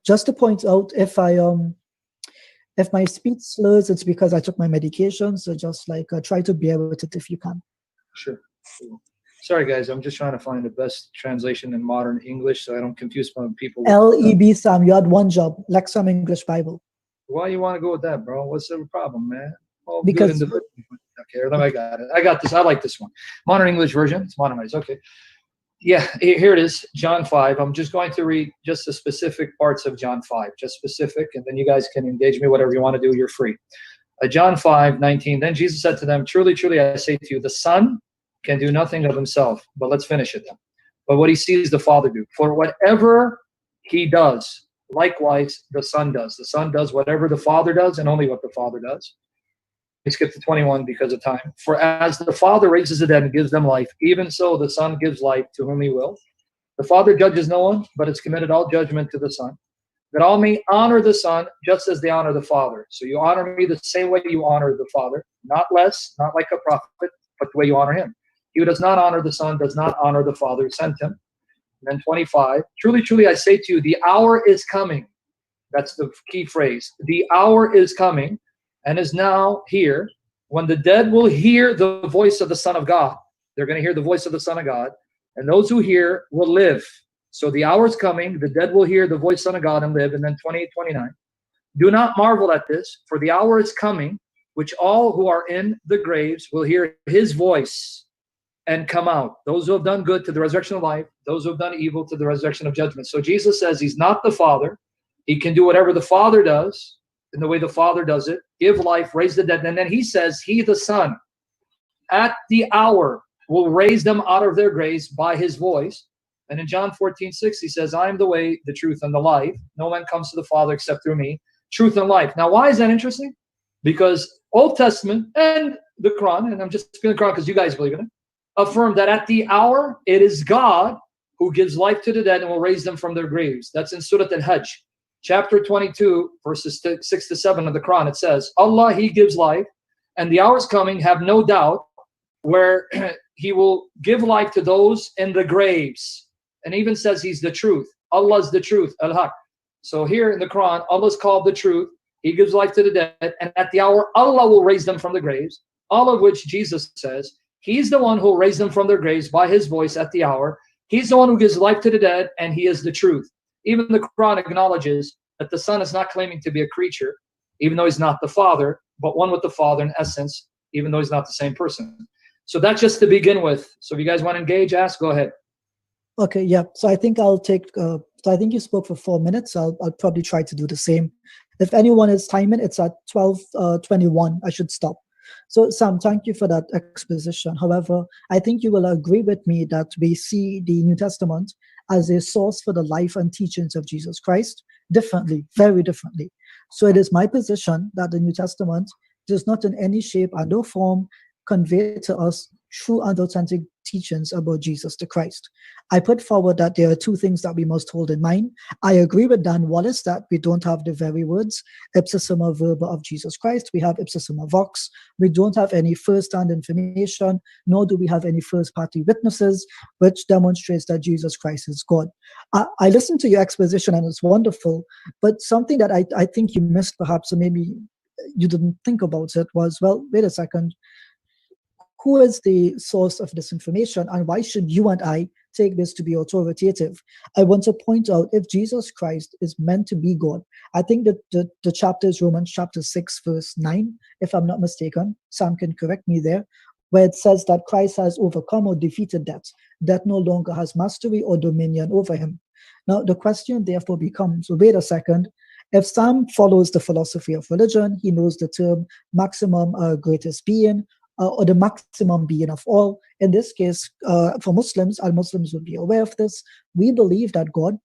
Just to point out, if my speech slurs, it's because I took my medication. So just like try to bear with it if you can. Sure. Sorry, guys. I'm just trying to find the best translation in modern English so I don't confuse people. LEB, Sam, you had one job, Lexham English Bible. Why you want to go with that, bro? What's the problem, man? Because okay, I got it. I got this. I like this one. Modern English version. It's modernized. Okay. Yeah, here it is, John 5. I'm just going to read just the specific parts of John 5, just specific, and then you guys can engage me, whatever you want to do, you're free. John 5:19. Then Jesus said to them, truly, truly, I say to you, the Son can do nothing of himself. But let's finish it then. But what he sees the Father do. For whatever he does, likewise the Son does. The Son does whatever the Father does and only what the Father does. We skip to 21 because of time. For as the Father raises the dead and gives them life, even so the Son gives life to whom he will. The Father judges no one, but has committed all judgment to the Son, that all may honor the Son just as they honor the Father. So you honor me the same way you honor the Father, not less, not like a prophet, but the way you honor him. He who does not honor the Son does not honor the Father who sent him. And then 25, truly, truly, I say to you, the hour is coming. That's the key phrase. The hour is coming and is now here when the dead will hear the voice of the Son of God. They're going to hear the voice of the Son of God. And those who hear will live. So the hour is coming. The dead will hear the voice of the Son of God and live. And then 28, 29. Do not marvel at this, for the hour is coming, which all who are in the graves will hear his voice and come out. Those who have done good to the resurrection of life, those who have done evil to the resurrection of judgment. So Jesus says he's not the Father. He can do whatever the Father does in the way the Father does it, give life, raise the dead. And then he says he, the Son, at the hour will raise them out of their graves by his voice. And in John 14:6, he says, I am the way, the truth, and the life. No one comes to the Father except through me. Truth and life. Now, why is that interesting? Because Old Testament and the Quran, and I'm just speaking the Quran because you guys believe in it, affirm that at the hour, it is God who gives life to the dead and will raise them from their graves. That's in Surah Al-Hajj, chapter 22, verses 6 to 7 of the Quran. It says, Allah, he gives life, and the hour is coming, have no doubt, where he will give life to those in the graves. And even says he's the truth. Allah is the truth, Al-Haq. So here in the Quran, Allah is called the truth. He gives life to the dead, and at the hour, Allah will raise them from the graves, all of which Jesus says, he's the one who will raise them from their graves by his voice at the hour. He's the one who gives life to the dead, and he is the truth. Even the Quran acknowledges that the Son is not claiming to be a creature, even though he's not the Father, but one with the Father in essence, even though he's not the same person. So that's just to begin with. So if you guys want to engage, ask, go ahead. Okay, yeah. So I think I'll take, so I think you spoke for 4 minutes. I'll probably try to do the same. If anyone is timing, it's at 12:21. I should stop. So Sam, thank you for that exposition. However, I think you will agree with me that we see the New Testament as a source for the life and teachings of Jesus Christ differently, very differently. So it is my position that the New Testament does not in any shape and no form convey to us true and authentic teachings about Jesus the Christ. I put forward that there are two things that we must hold in mind. I agree with Dan Wallace that we don't have the very words ipsa summa verba of Jesus Christ. We have ipsa summa vox. We don't have any first-hand information, nor do we have any first-party witnesses, which demonstrates that Jesus Christ is God. I listened to your exposition and it's wonderful, but something that I think you missed perhaps, or maybe you didn't think about it, was, well, wait a second. Who is the source of this information, and why should you and I take this to be authoritative? I want to point out, if Jesus Christ is meant to be God, I think that the chapter is Romans chapter 6, verse 9, if I'm not mistaken. Sam can correct me there, where it says that Christ has overcome or defeated death. Death no longer has mastery or dominion over him. Now, the question therefore becomes, well, wait a second, if Sam follows the philosophy of religion, he knows the term maximum greatest being, or the maximum being of all. In this case, for Muslims, and Muslims would be aware of this, we believe that God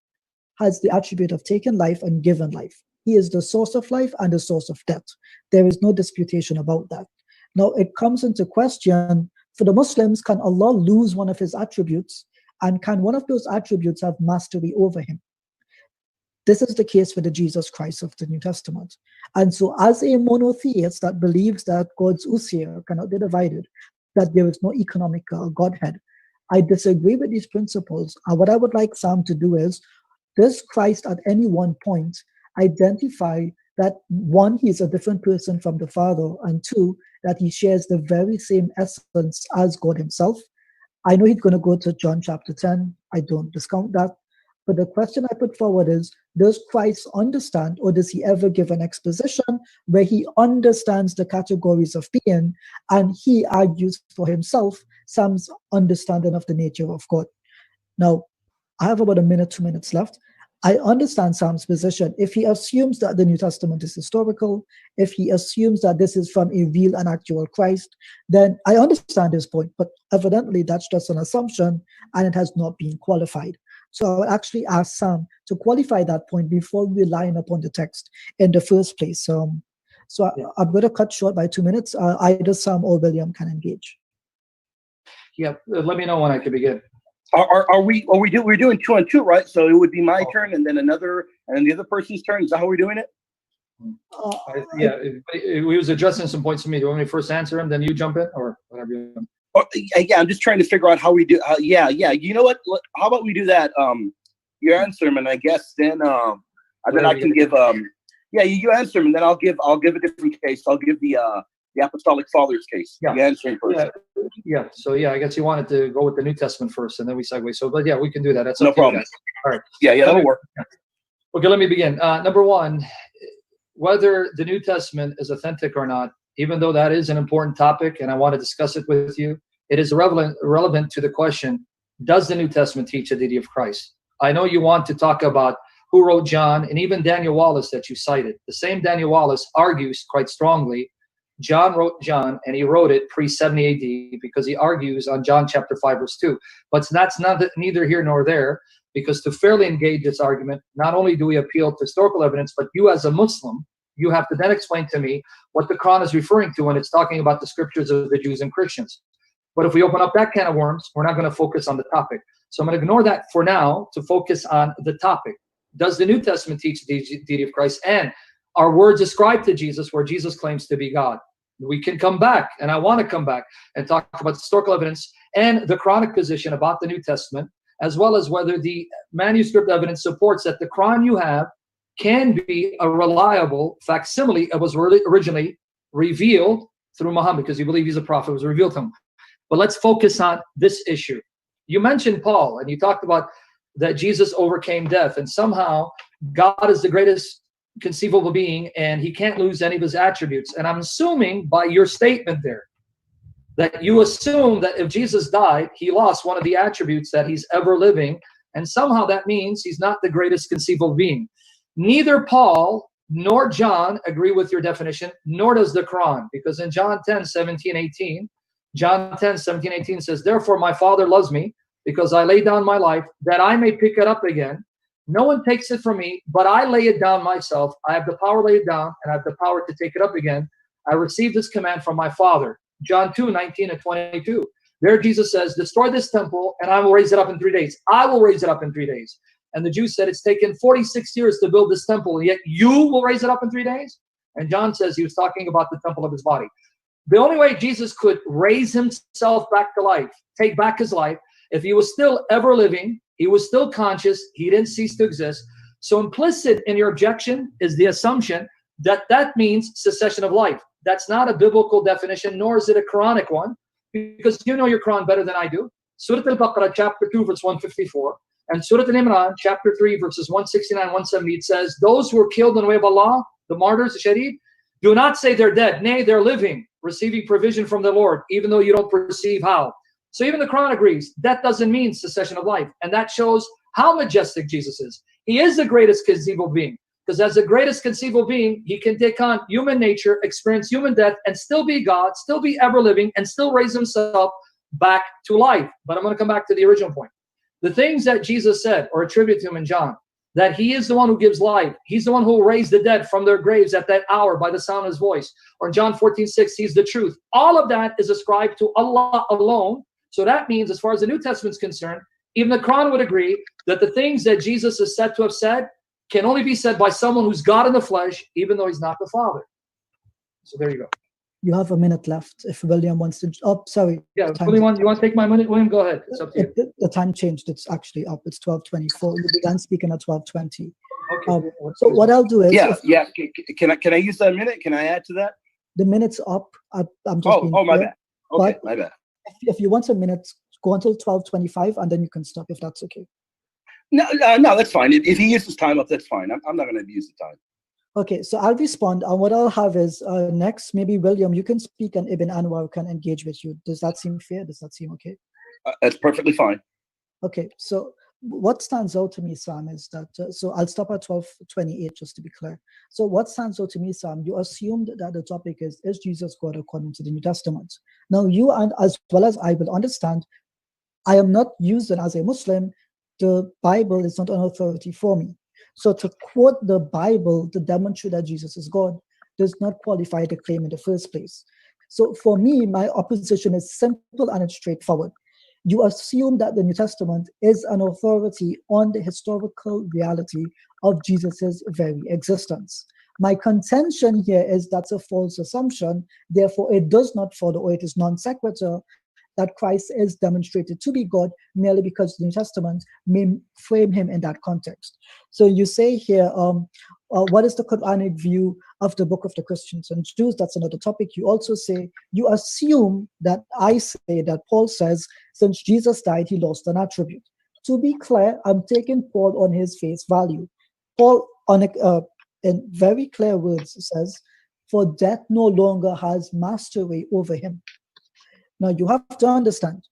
has the attribute of taking life and giving life. He is the source of life and the source of death. There is no disputation about that. Now, it comes into question, for the Muslims, can Allah lose one of his attributes? And can one of those attributes have mastery over him? This is the case for the Jesus Christ of the New Testament. And so as a monotheist that believes that God's usia cannot be divided, that there is no economic Godhead, I disagree with these principles. And what I would like Sam to do is, does Christ at any one point identify that, one, he's a different person from the Father, and two, that he shares the very same essence as God himself? I know he's going to go to John chapter 10. I don't discount that. But the question I put forward is, does Christ understand, or does he ever give an exposition where he understands the categories of being and he argues for himself Sam's understanding of the nature of God? Now, I have about 1 minute, 2 minutes left. I understand Sam's position. If he assumes that the New Testament is historical, if he assumes that this is from a real and actual Christ, then I understand his point. But evidently, that's just an assumption, and it has not been qualified. So I would actually ask Sam to qualify that point before we line upon the text in the first place. I'm going to cut short by 2 minutes. Either Sam or William can engage. Yeah, let me know when I can begin. We're doing 2 and 2, right? So it would be my turn and then another, and then the other person's turn. Is that how we're doing it? We was addressing some points to me. Do you want me to first answer them, then you jump in, or whatever you want? Yeah, I'm just trying to figure out how we do. Yeah. You know what? How about we do that? You answer them, and I guess then I can give. You answer them, and then I'll give a different case. I'll give the Apostolic Fathers case. Yeah. You answer him first. Yeah. So I guess you wanted to go with the New Testament first, and then we segue. So, but yeah, we can do that. That's no problem. All right. Yeah, that'll work. Okay, let me begin. Number one, whether the New Testament is authentic or not, even though that is an important topic, and I want to discuss it with you, it is relevant to the question: does the New Testament teach the deity of Christ? I know you want to talk about who wrote John, and even Daniel Wallace that you cited. The same Daniel Wallace argues quite strongly John wrote John, and he wrote it pre-70 AD because he argues on John chapter 5, verse 2. But that's neither here nor there, because to fairly engage this argument, not only do we appeal to historical evidence, but you as a Muslim, you have to then explain to me what the Quran is referring to when it's talking about the scriptures of the Jews and Christians. But if we open up that can of worms, we're not going to focus on the topic. So I'm going to ignore that for now to focus on the topic. Does the New Testament teach the deity of Christ? And are words ascribed to Jesus where Jesus claims to be God? We can come back, and I want to come back and talk about historical evidence and the Quranic position about the New Testament, as well as whether the manuscript evidence supports that the Quran you have can be a reliable facsimile. It was originally revealed through Muhammad, because you believe he's a prophet, it was revealed to him. But let's focus on this issue. You mentioned Paul, and you talked about that Jesus overcame death, and somehow God is the greatest conceivable being, and he can't lose any of his attributes. And I'm assuming by your statement there that you assume that if Jesus died, he lost one of the attributes that he's ever living, and somehow that means he's not the greatest conceivable being. Neither Paul nor John agree with your definition, nor does the Quran, because in John 10, 17, 18, John 10, 17, 18 says, "Therefore my Father loves me, because I lay down my life, that I may pick it up again. No one takes it from me, but I lay it down myself. I have the power to lay it down, and I have the power to take it up again. I received this command from my Father." John 2, 19 and 22. There Jesus says, "Destroy this temple, and I will raise it up in 3 days. I will raise it up in 3 days." And the Jews said, "It's taken 46 years to build this temple, and yet you will raise it up in 3 days?" And John says he was talking about the temple of his body. The only way Jesus could raise himself back to life, take back his life, if he was still ever living, he was still conscious, he didn't cease to exist. So implicit in your objection is the assumption that that means cessation of life. That's not a biblical definition, nor is it a Quranic one, because you know your Quran better than I do. Surah Al-Baqarah, chapter 2, verse 154, and Surah Al-Imran, chapter 3, verses 169 and 170, it says, "Those who were killed in the way of Allah, the martyrs, the shaheed, do not say they're dead. Nay, they're living, receiving provision from the Lord, even though you don't perceive how." So even the Quran agrees that doesn't mean cessation of life. And that shows how majestic Jesus is. He is the greatest conceivable being, because as the greatest conceivable being, he can take on human nature, experience human death, and still be God, still be ever living, and still raise himself back to life. But I'm going to come back to the original point. The things that Jesus said or attributed to him in John, that he is the one who gives life. He's the one who will raise the dead from their graves at that hour by the sound of his voice. Or in John 14:6, he's the truth. All of that is ascribed to Allah alone. So that means, as far as the New Testament is concerned, even the Quran would agree that the things that Jesus is said to have said can only be said by someone who's God in the flesh, even though he's not the Father. So there you go. You have a minute left if William wants to. Oh, sorry. Yeah, William, you want to take my minute? William, go ahead. It's up to you. The time changed. It's actually up. It's 12:24. You began speaking at 12:20. Okay. So what I'll do is... Yeah. Can I use that minute? Can I add to that? The minute's up. I'm just my bad. Okay, my bad. If you want a minute, go until 12:25, and then you can stop if that's okay. No, that's fine. If he uses time up, that's fine. I'm not going to abuse the time. Okay, so I'll respond, and what I'll have is next, maybe William, you can speak, and Ibn Anwar can engage with you. Does that seem fair? Does that seem okay? That's perfectly fine. Okay, so what stands out to me, Sam, is that, so I'll stop at 12:28, just to be clear. So what stands out to me, Sam, you assumed that the topic is Jesus God according to the New Testament? Now, you, and as well as I, will understand, I am not using as a Muslim, the Bible is not an authority for me. So to quote the Bible to demonstrate that Jesus is God does not qualify the claim in the first place. So for me, my opposition is simple and it's straightforward. You assume that the New Testament is an authority on the historical reality of Jesus's very existence. My contention here is that's a false assumption. Therefore, it does not follow, or it is non sequitur, that Christ is demonstrated to be God merely because the New Testament may frame him in that context. So you say here, what is the Quranic view of the book of the Christians and Jews? That's another topic. You also say, you assume that I say that Paul says, since Jesus died, he lost an attribute. To be clear, I'm taking Paul on his face value. Paul, in very clear words, says, for death no longer has mastery over him. Now, you have to understand,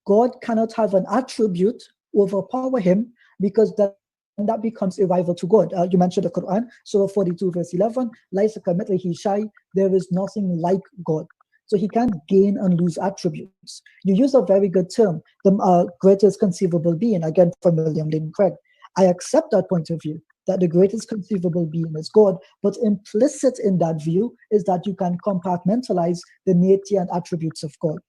God cannot have an attribute overpower him, because that becomes a rival to God. You mentioned the Quran, Surah 42, verse 11, there is nothing like God. So he can't gain and lose attributes. You use a very good term, the greatest conceivable being, again from William Lane Craig. I accept that point of view, that the greatest conceivable being is God, but implicit in that view is that you can compartmentalize the nature and attributes of God.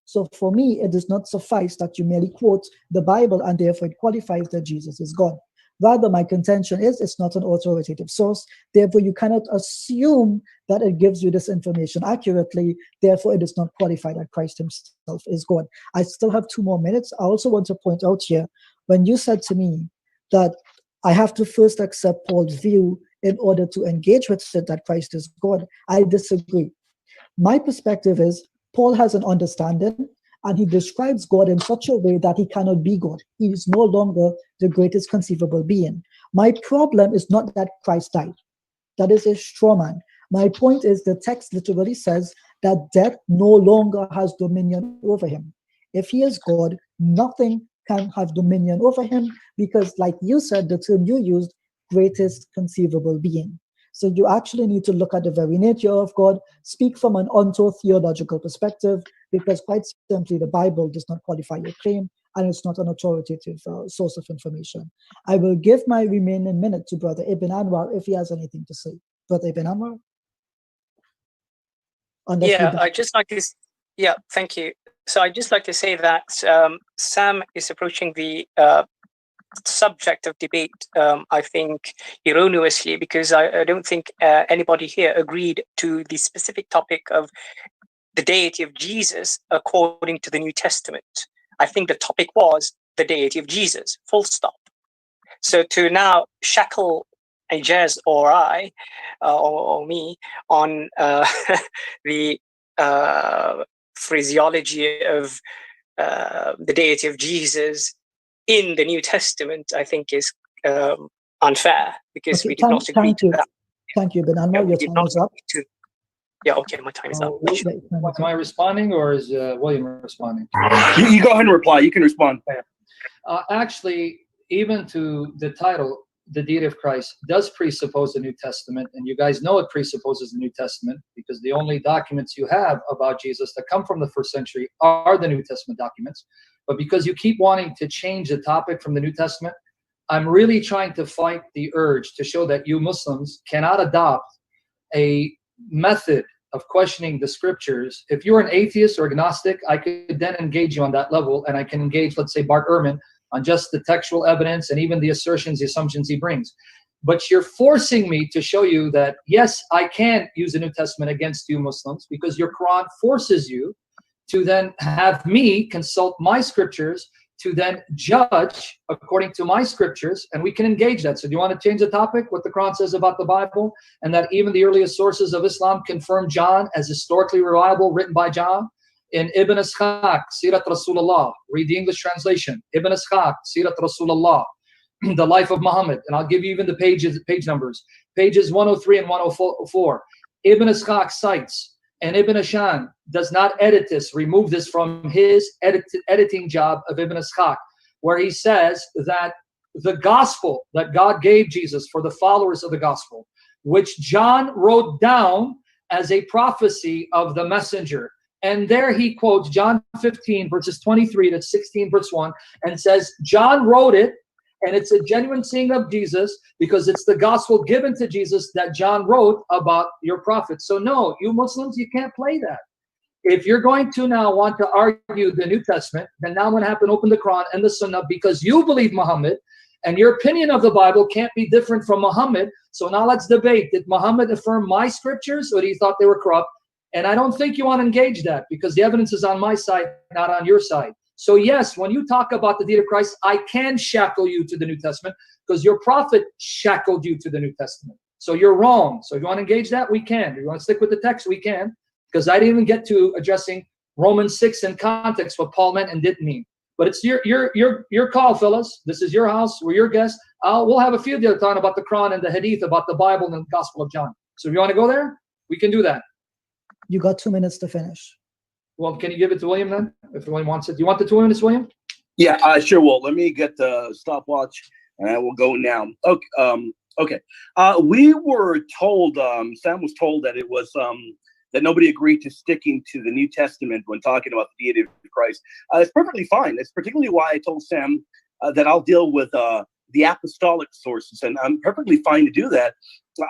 So for me, it does not suffice that you merely quote the Bible and therefore it qualifies that Jesus is God. Rather, my contention is it's not an authoritative source. Therefore, you cannot assume that it gives you this information accurately. Therefore, it does not qualify that Christ himself is God. I still have 2 more minutes. I also want to point out here, when you said to me that I have to first accept Paul's view in order to engage with it that Christ is God, I disagree. My perspective is Paul has an understanding, and he describes God in such a way that he cannot be God. He is no longer the greatest conceivable being. My problem is not that Christ died. That is a straw man. My point is the text literally says that death no longer has dominion over him. If he is God, nothing can have dominion over him, because like you said, the term you used, greatest conceivable being. So you actually need to look at the very nature of God, speak from an onto-theological perspective, because quite simply the Bible does not qualify your claim, and it's not an authoritative source of information. I will give my remaining minute to Brother Ibn Anwar if he has anything to say. Brother Ibn Anwar? I just like to, thank you. So I'd just like to say that Sam is approaching the subject of debate, I think, erroneously, because I don't think anybody here agreed to the specific topic of the deity of Jesus according to the New Testament. I think the topic was the deity of Jesus, full stop. So to now shackle Ijaz or I, or me, on the phraseology of the deity of Jesus in the New Testament, I think is unfair, because we did not agree to that. Thank you, Ben Anwar. Your time is up. My time is up. Am I responding, or is William responding? You go ahead and reply. You can respond. Actually, even to the title, the deity of Christ does presuppose the New Testament, and you guys know it presupposes the New Testament because the only documents you have about Jesus that come from the first century are the New Testament documents. But because you keep wanting to change the topic from the New Testament, I'm really trying to fight the urge to show that you Muslims cannot adopt a method of questioning the scriptures. If you're an atheist or agnostic, I could then engage you on that level, and I can engage, let's say, Bart Ehrman on just the textual evidence and even the assertions, the assumptions he brings. But you're forcing me to show you that, yes, I can use the New Testament against you Muslims because your Quran forces you to then have me consult my scriptures to then judge according to my scriptures, and we can engage that. So do you want to change the topic, what the Quran says about the Bible, and that even the earliest sources of Islam confirm John as historically reliable, written by John? In Ibn Ishaq, Sirat Rasulullah, read the English translation. Ibn Ishaq, Sirat Rasulullah, the life of Muhammad, and I'll give you even the page numbers. Pages 103 and 104. Ibn Ishaq cites, and Ibn Ashan does not edit this, remove this from his editing job of Ibn Ishaq, where he says that the gospel that God gave Jesus for the followers of the gospel, which John wrote down as a prophecy of the messenger. And there he quotes John 15, verses 23 to 16, verse 1, and says, John wrote it, and it's a genuine saying of Jesus because it's the gospel given to Jesus that John wrote about your prophet. So no, you Muslims, you can't play that. If you're going to now want to argue the New Testament, then now I'm going to have to open the Quran and the Sunnah because you believe Muhammad, and your opinion of the Bible can't be different from Muhammad. So now let's debate. Did Muhammad affirm my scriptures, or he thought they were corrupt? And I don't think you want to engage that because the evidence is on my side, not on your side. So yes, when you talk about the deity of Christ, I can shackle you to the New Testament because your prophet shackled you to the New Testament. So you're wrong. So if you want to engage that, we can. If you want to stick with the text, we can. Because I didn't even get to addressing Romans 6 in context, what Paul meant and didn't mean. But it's your call, fellas. This is your house. We're your guests. We'll have a field day talking about the Quran and the Hadith, about the Bible and the Gospel of John. So if you want to go there, we can do that. You got 2 minutes to finish. Well, can you give it to William then? If William wants it. Do you want the 2 minutes, William? Yeah, I sure will. Let me get the stopwatch and I will go now. Okay. We were told, Sam was told that it was that nobody agreed to sticking to the New Testament when talking about the deity of Christ. It's perfectly fine. It's particularly why I told Sam that I'll deal with the apostolic sources, and I'm perfectly fine to do that.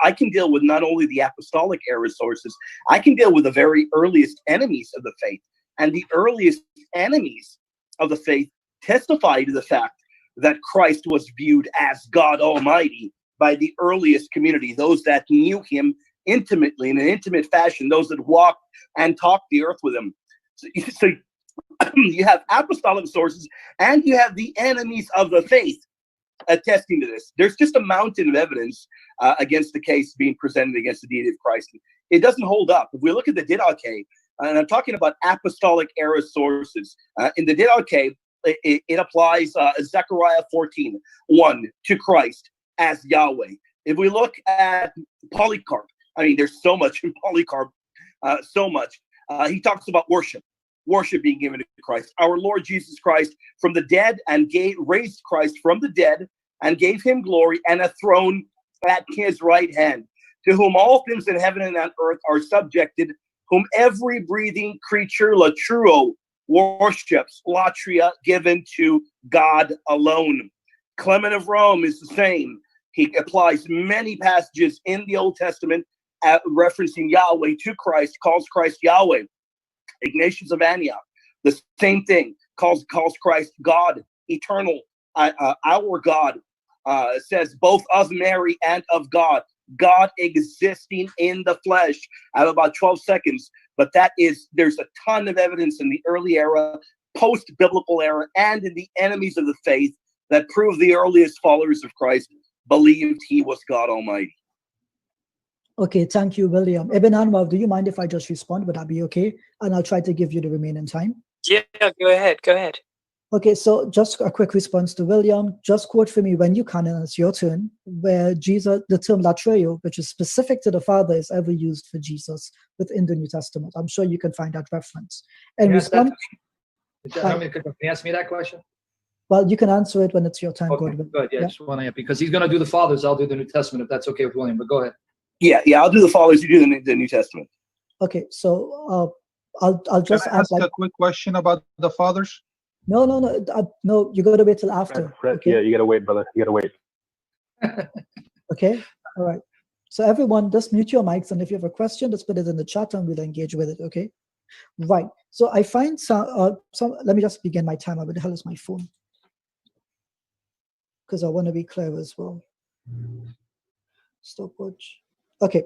I can deal with not only the apostolic era sources, I can deal with the very earliest enemies of the faith. And the earliest enemies of the faith testify to the fact that Christ was viewed as God Almighty by the earliest community, those that knew him intimately, in an intimate fashion, those that walked and talked the earth with him. So you have apostolic sources and you have the enemies of the faith attesting to this. There's just a mountain of evidence against the case being presented against the deity of Christ. It doesn't hold up. If we look at the Didache, and I'm talking about apostolic era sources, in the Didache, it applies Zechariah 14:1 to Christ as Yahweh. If we look at Polycarp, I mean, there's so much in Polycarp, so much. He talks about worship being given to Christ. Our Lord Jesus Christ from the dead and raised Christ from the dead and gave him glory and a throne at his right hand, to whom all things in heaven and on earth are subjected, whom every breathing creature, latruo, worships, latria, given to God alone. Clement of Rome is the same. He applies many passages in the Old Testament referencing Yahweh to Christ, calls Christ Yahweh. Ignatius of Antioch, the same thing, calls Christ God, eternal, our God, says both of Mary and of God, God existing in the flesh. I have about 12 seconds, but there's a ton of evidence in the early era, post-biblical era, and in the enemies of the faith that prove the earliest followers of Christ believed he was God Almighty. Okay, thank you, William. Ibn Anwar, do you mind if I just respond? Would that be okay? And I'll try to give you the remaining time. Yeah, go ahead. Okay, so just a quick response to William. Just quote for me when you can, and it's your turn, where Jesus, the term latreo, which is specific to the Father, is ever used for Jesus within the New Testament. I'm sure you can find that reference. And respond. Can you ask me that question? Well, you can answer it when it's your time. Okay, good. Yeah, just want to, because he's going to do the Fathers. I'll do the New Testament, if that's okay with William. But go ahead. Yeah, I'll do the Fathers. You do the New Testament. Okay, so I'll just ask a quick question about the Fathers. No. You got to wait till after. Fred, okay? Yeah, you got to wait, brother. You got to wait. Okay. All right. So everyone, just mute your mics, and if you have a question, just put it in the chat, and we'll engage with it. Okay. Right. So I find some. Let me just begin my timer. Where the hell is my phone? Because I want to be clear as well. Stopwatch. Okay,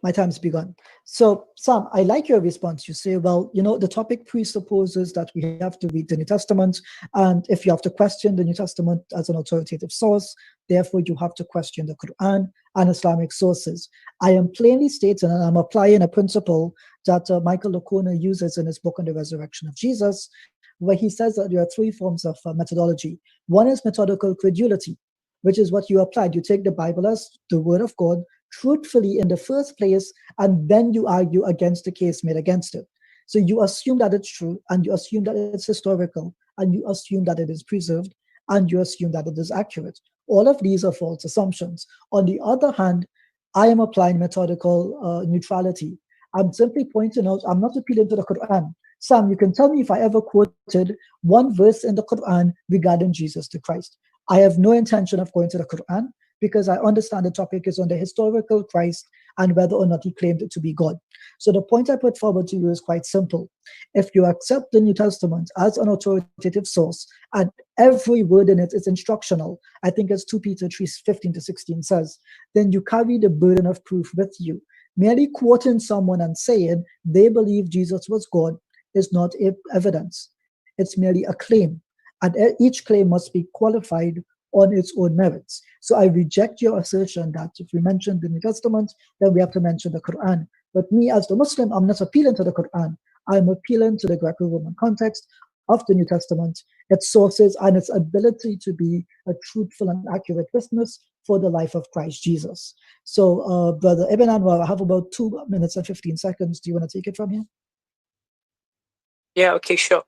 my time's begun. So, Sam, I like your response. You say, well, the topic presupposes that we have to read the New Testament, and if you have to question the New Testament as an authoritative source, therefore you have to question the Quran and Islamic sources. I am plainly stating, and I'm applying a principle that Michael Licona uses in his book on the resurrection of Jesus, where he says that there are three forms of methodology. One is methodical credulity, which is what you applied. You take the Bible as the word of God truthfully in the first place, and then you argue against the case made against it. So you assume that it's true, and you assume that it's historical, and you assume that it is preserved, and you assume that it is accurate. All of these are false assumptions. On the other hand, I am applying methodical neutrality. I'm simply pointing out, I'm not appealing to the Quran. Sam, you can tell me if I ever quoted one verse in the Quran regarding Jesus the Christ. I have no intention of going to the Quran because I understand the topic is on the historical Christ and whether or not he claimed to be God. So the point I put forward to you is quite simple. If you accept the New Testament as an authoritative source and every word in it is instructional, I think as 2 Peter 3:15-16 says, then you carry the burden of proof with you. Merely quoting someone and saying they believe Jesus was God is not evidence. It's merely a claim. And each claim must be qualified on its own merits. So I reject your assertion that if we mention the New Testament, then we have to mention the Quran. But me as the Muslim, I'm not appealing to the Quran. I'm appealing to the Greco-Roman context of the New Testament, its sources, and its ability to be a truthful and accurate witness for the life of Christ Jesus. So, Brother Ibn Anwar, I have about 2 minutes and 15 seconds. Do you want to take it from here? Yeah, okay, sure.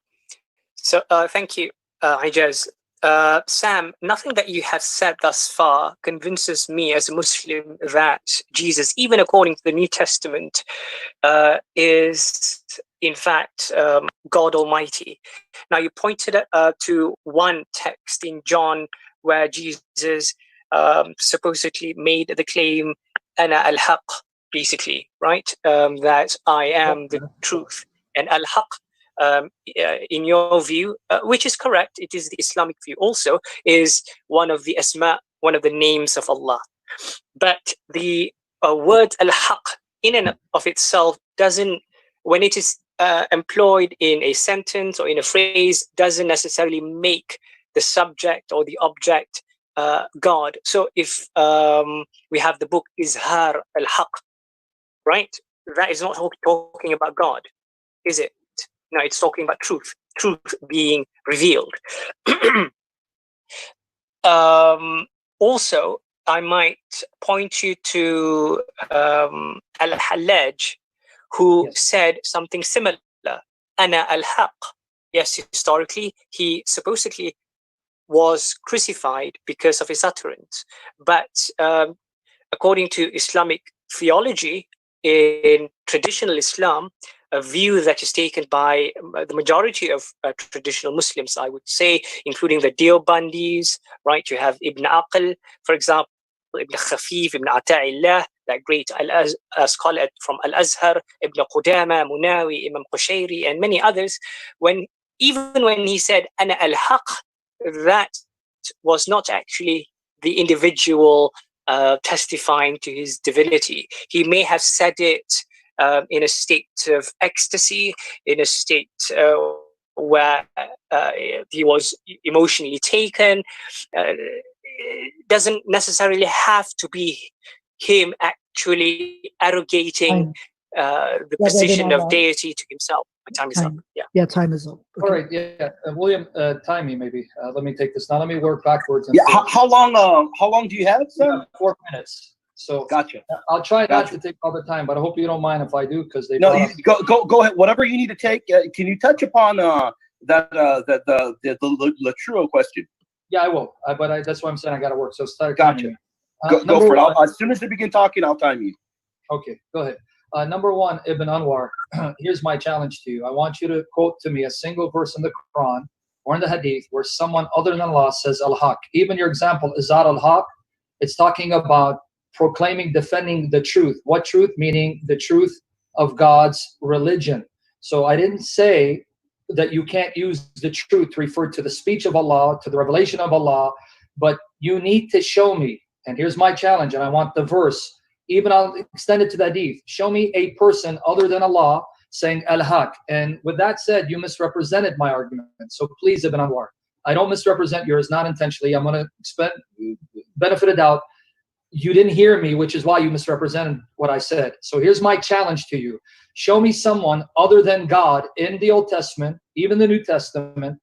So, thank you, Ijaz. Sam, nothing that you have said thus far convinces me as a Muslim that Jesus, even according to the New Testament, is in fact God Almighty. Now, you pointed to one text in John where Jesus supposedly made the claim, Ana al-Haq, basically, right? That I am the truth. And al-Haq, in your view, which is correct, it is the Islamic view also, is one of the asma, one of the names of Allah. But the word al-haq in and of itself doesn't, when it is employed in a sentence or in a phrase, doesn't necessarily make the subject or the object God. So if we have the book Izhar al-Haq, right? That is not talking about God, is it? No, it's talking about truth being revealed. Also, I might point you to Al-Hallaj, who said something similar, Ana al-Haq. Yes, historically, he supposedly was crucified because of his utterance. But according to Islamic theology, in traditional Islam, a view that is taken by the majority of traditional Muslims, I would say, including the Deobandis, right? You have Ibn Aql, for example, Ibn Khafif, Ibn Ata'illah, that great scholar from Al-Azhar, Ibn Qudama, Munawi, Imam Qushayri, and many others. Even when he said, Ana al-Haq, that was not actually the individual testifying to his divinity. He may have said it in a state of ecstasy, in a state where he was emotionally taken. Doesn't necessarily have to be him actually arrogating the position of deity to himself. My time is up. Yeah, time is up. Okay. All right, yeah. William, time me maybe. Let me take this now. Let me work backwards. How long do you have, sir? 4 minutes. So gotcha. I'll try not to take all the time, but I hope you don't mind if I do, because they. No, go ahead. Whatever you need to take. Can you touch upon the Latruo question? Yeah, I will. But that's why I'm saying I got to work. So start. Gotcha. Go for it. As soon as they begin talking, I'll time you. Okay, go ahead. Number one, Ibn Anwar, here's my challenge to you. I want you to quote to me a single verse in the Quran or in the Hadith where someone other than Allah says al-haq. Even your example, Izar al-haq, it's talking about proclaiming, defending the truth. What truth? Meaning the truth of God's religion. So I didn't say that you can't use the truth to refer to the speech of Allah, to the revelation of Allah, but you need to show me. And here's my challenge, and I want the verse. Even I'll extend it to the hadith. Show me a person other than Allah saying al-haq. And with that said, you misrepresented my argument. So please, Ibn Anwar, I don't misrepresent yours, not intentionally. I'm going to benefit of doubt. You didn't hear me, which is why you misrepresented what I said. So here's my challenge to you. Show me someone other than God in the Old Testament, even the New Testament,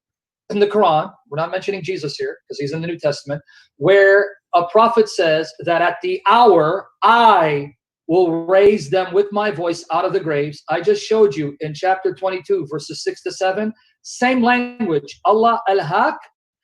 in the Quran. We're not mentioning Jesus here because he's in the New Testament, where a prophet says that at the hour I will raise them with my voice out of the graves. I just showed you in chapter 22, verses 6 to 7, same language, Allah al-haq,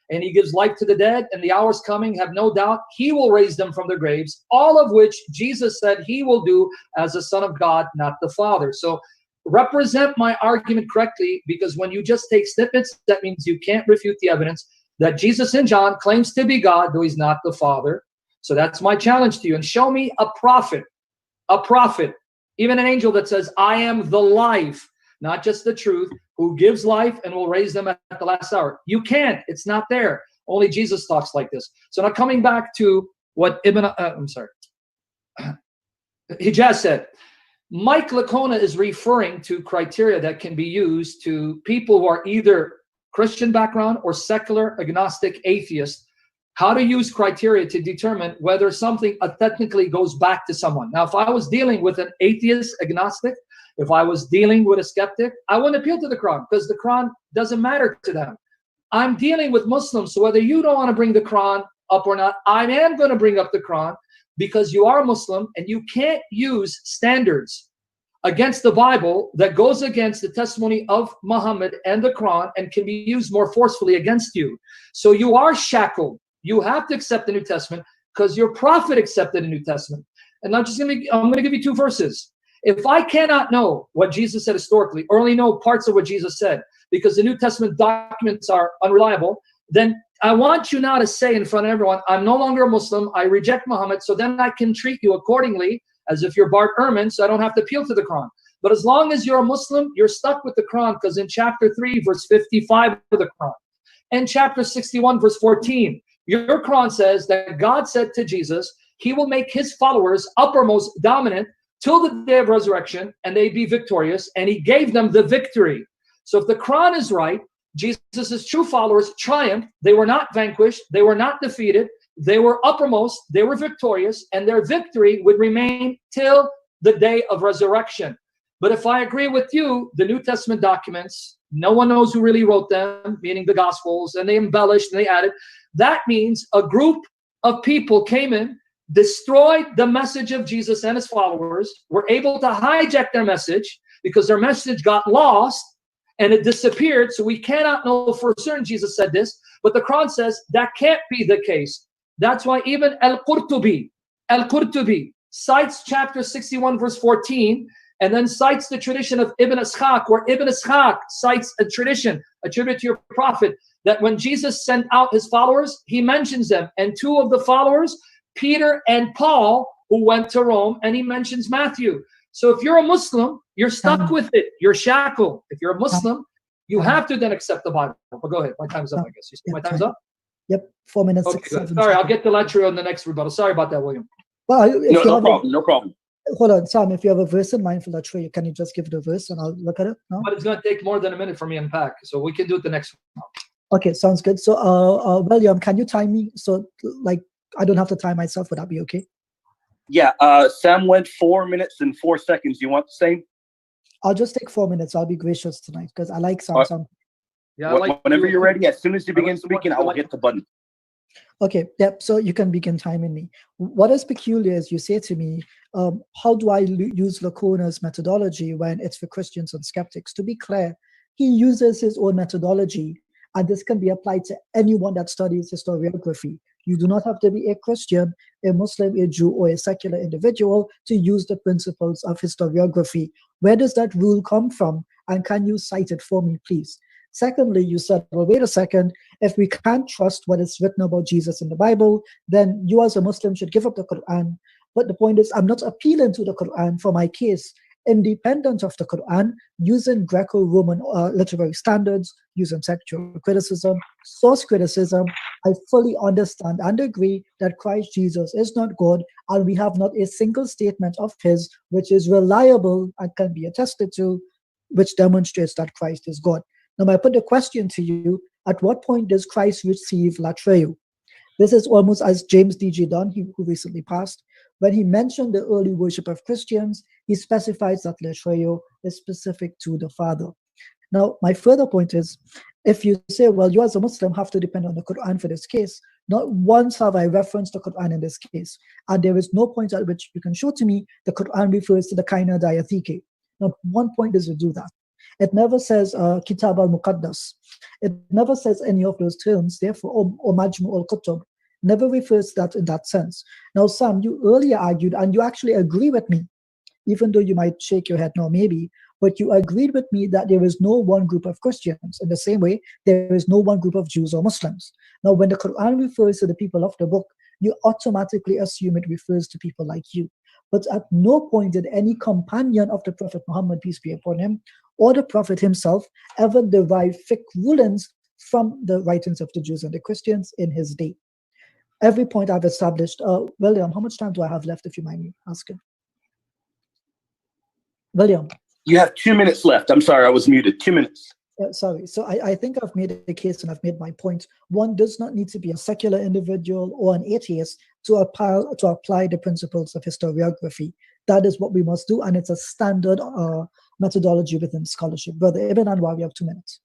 and he gives life to the dead, and the hour's coming, have no doubt, he will raise them from their graves, all of which Jesus said he will do as the Son of God, not the Father. So represent my argument correctly, because when you just take snippets, that means you can't refute the evidence that Jesus in John claims to be God, though he's not the Father. So that's my challenge to you. And show me a prophet, even an angel that says, I am the life, not just the truth, who gives life and will raise them at the last hour. You can't. It's not there. Only Jesus talks like this. So now coming back to what Ijaz said, Mike Lacona is referring to criteria that can be used to people who are either Christian background or secular, agnostic, atheist, how to use criteria to determine whether something technically goes back to someone. Now, if I was dealing with an atheist, agnostic, if I was dealing with a skeptic, I wouldn't appeal to the Quran because the Quran doesn't matter to them. I'm dealing with Muslims, so whether you don't want to bring the Quran up or not, I am going to bring up the Quran because you are a Muslim and you can't use standards against the Bible that goes against the testimony of Muhammad and the Quran and can be used more forcefully against you. So you are shackled. You have to accept the New Testament because your prophet accepted the New Testament. And I'm going to give you two verses. If I cannot know what Jesus said historically, or only know parts of what Jesus said, because the New Testament documents are unreliable, then I want you now to say in front of everyone, I'm no longer a Muslim, I reject Muhammad, so then I can treat you accordingly as if you're Bart Ehrman, so I don't have to appeal to the Quran. But as long as you're a Muslim, you're stuck with the Quran, because in chapter 3, verse 55 of the Quran, and chapter 61, verse 14, your Quran says that God said to Jesus, he will make his followers uppermost, dominant, till the day of resurrection, and they be victorious, and he gave them the victory. So if the Quran is right, Jesus' true followers triumphed. They were not vanquished. They were not defeated. They were uppermost. They were victorious, and their victory would remain till the day of resurrection. But if I agree with you, the New Testament documents, no one knows who really wrote them, meaning the Gospels, and they embellished and they added. That means a group of people came in, destroyed the message of Jesus and his followers, were able to hijack their message because their message got lost and it disappeared. So we cannot know for certain Jesus said this, but the Quran says that can't be the case. That's why even Al-Qurtubi cites chapter 61, verse 14, and then cites the tradition of Ibn Ishaq, where Ibn Ishaq cites a tradition attributed to your prophet, that when Jesus sent out his followers, he mentions them. And two of the followers, Peter and Paul, who went to Rome, and he mentions Matthew. So if you're a Muslim, you're stuck with it. You're shackled. If you're a Muslim, you have to then accept the Bible. But go ahead. My time's up, I guess. You see my time's up? Yep, 4 minutes. Okay, 6 seconds. Sorry, I'll get the lecture on the next rebuttal. Sorry about that, William. Well, no problem. Hold on, Sam. If you have a verse in mind for that tree, can you just give it a verse and I'll look at it? No? But it's going to take more than a minute for me to unpack, so we can do it the next one. Okay, sounds good. So, William, can you time me? So, like, I don't have to time myself. Would that be okay? Yeah, Sam went 4 minutes and 4 seconds. You want the same? I'll just take 4 minutes. I'll be gracious tonight because I like Sam. Yeah, whenever you're ready, as soon as you begin speaking, I will hit the button. Okay, yep. So you can begin timing me. What is peculiar is you say to me, how do I use Lacona's methodology when it's for Christians and skeptics? To be clear, he uses his own methodology And this can be applied to anyone that studies historiography. You do not have to be a Christian, a Muslim, a Jew, or a secular individual to use the principles of historiography. Where does that rule come from? And can you cite it for me, please? Secondly, you said, well, wait a second, if we can't trust what is written about Jesus in the Bible, then you as a Muslim should give up the Quran. But the point is, I'm not appealing to the Quran for my case. Independent of the Quran, using Greco-Roman literary standards, using textual criticism, source criticism, I fully understand and agree that Christ Jesus is not God, and we have not a single statement of his which is reliable and can be attested to, which demonstrates that Christ is God. Now, I put the question to you, at what point does Christ receive Latreo? This is almost as James D.G. Dunn, who recently passed. When he mentioned the early worship of Christians, he specifies that Latreo is specific to the Father. Now, my further point is, if you say, well, you as a Muslim have to depend on the Quran for this case, not once have I referenced the Quran in this case. And there is no point at which you can show to me the Quran refers to the Kaina Diatheke. Not one point does it do that. It never says Kitab al-Muqaddas. It never says any of those terms, therefore, or Majmu al-Qutub. Never refers to that in that sense. Now, Sam, you earlier argued, and you actually agree with me, even though you might shake your head, no, maybe, but you agreed with me that there is no one group of Christians. In the same way, there is no one group of Jews or Muslims. Now, when the Quran refers to the people of the book, you automatically assume it refers to people like you. But at no point did any companion of the Prophet Muhammad, peace be upon him, or the Prophet himself ever derive fiqh rulings from the writings of the Jews and the Christians in his day. Every point I've established. William, how much time do I have left, if you mind me asking? William. You have 2 minutes left. I'm sorry, I was muted. 2 minutes. Sorry. So I think I've made a case and I've made my point. One does not need to be a secular individual or an atheist to apply the principles of historiography. That is what we must do, and it's a standard methodology within scholarship. Brother Ibn Anwar, you have 2 minutes.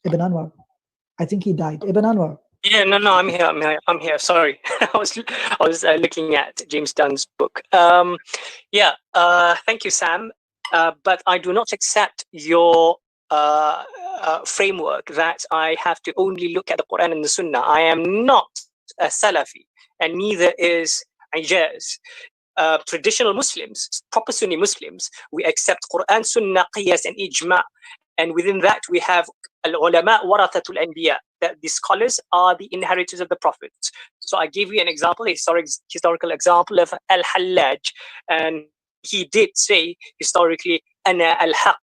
Ibn Anwar. I think he died. Ibn Anwar. Yeah, no, I'm here. Sorry, I was looking at James Dunn's book. Thank you, Sam. But I do not accept your framework that I have to only look at the Quran and the Sunnah. I am not a Salafi, and neither is Ijaz. Traditional Muslims, proper Sunni Muslims, we accept Quran, Sunnah, Qiyas, and Ijma'. And within that, we have al-ulama warathatul anbiya, that the scholars are the inheritors of the prophets. So I gave you an example, a historical example of al-Hallaj, and he did say historically, ana al-haq.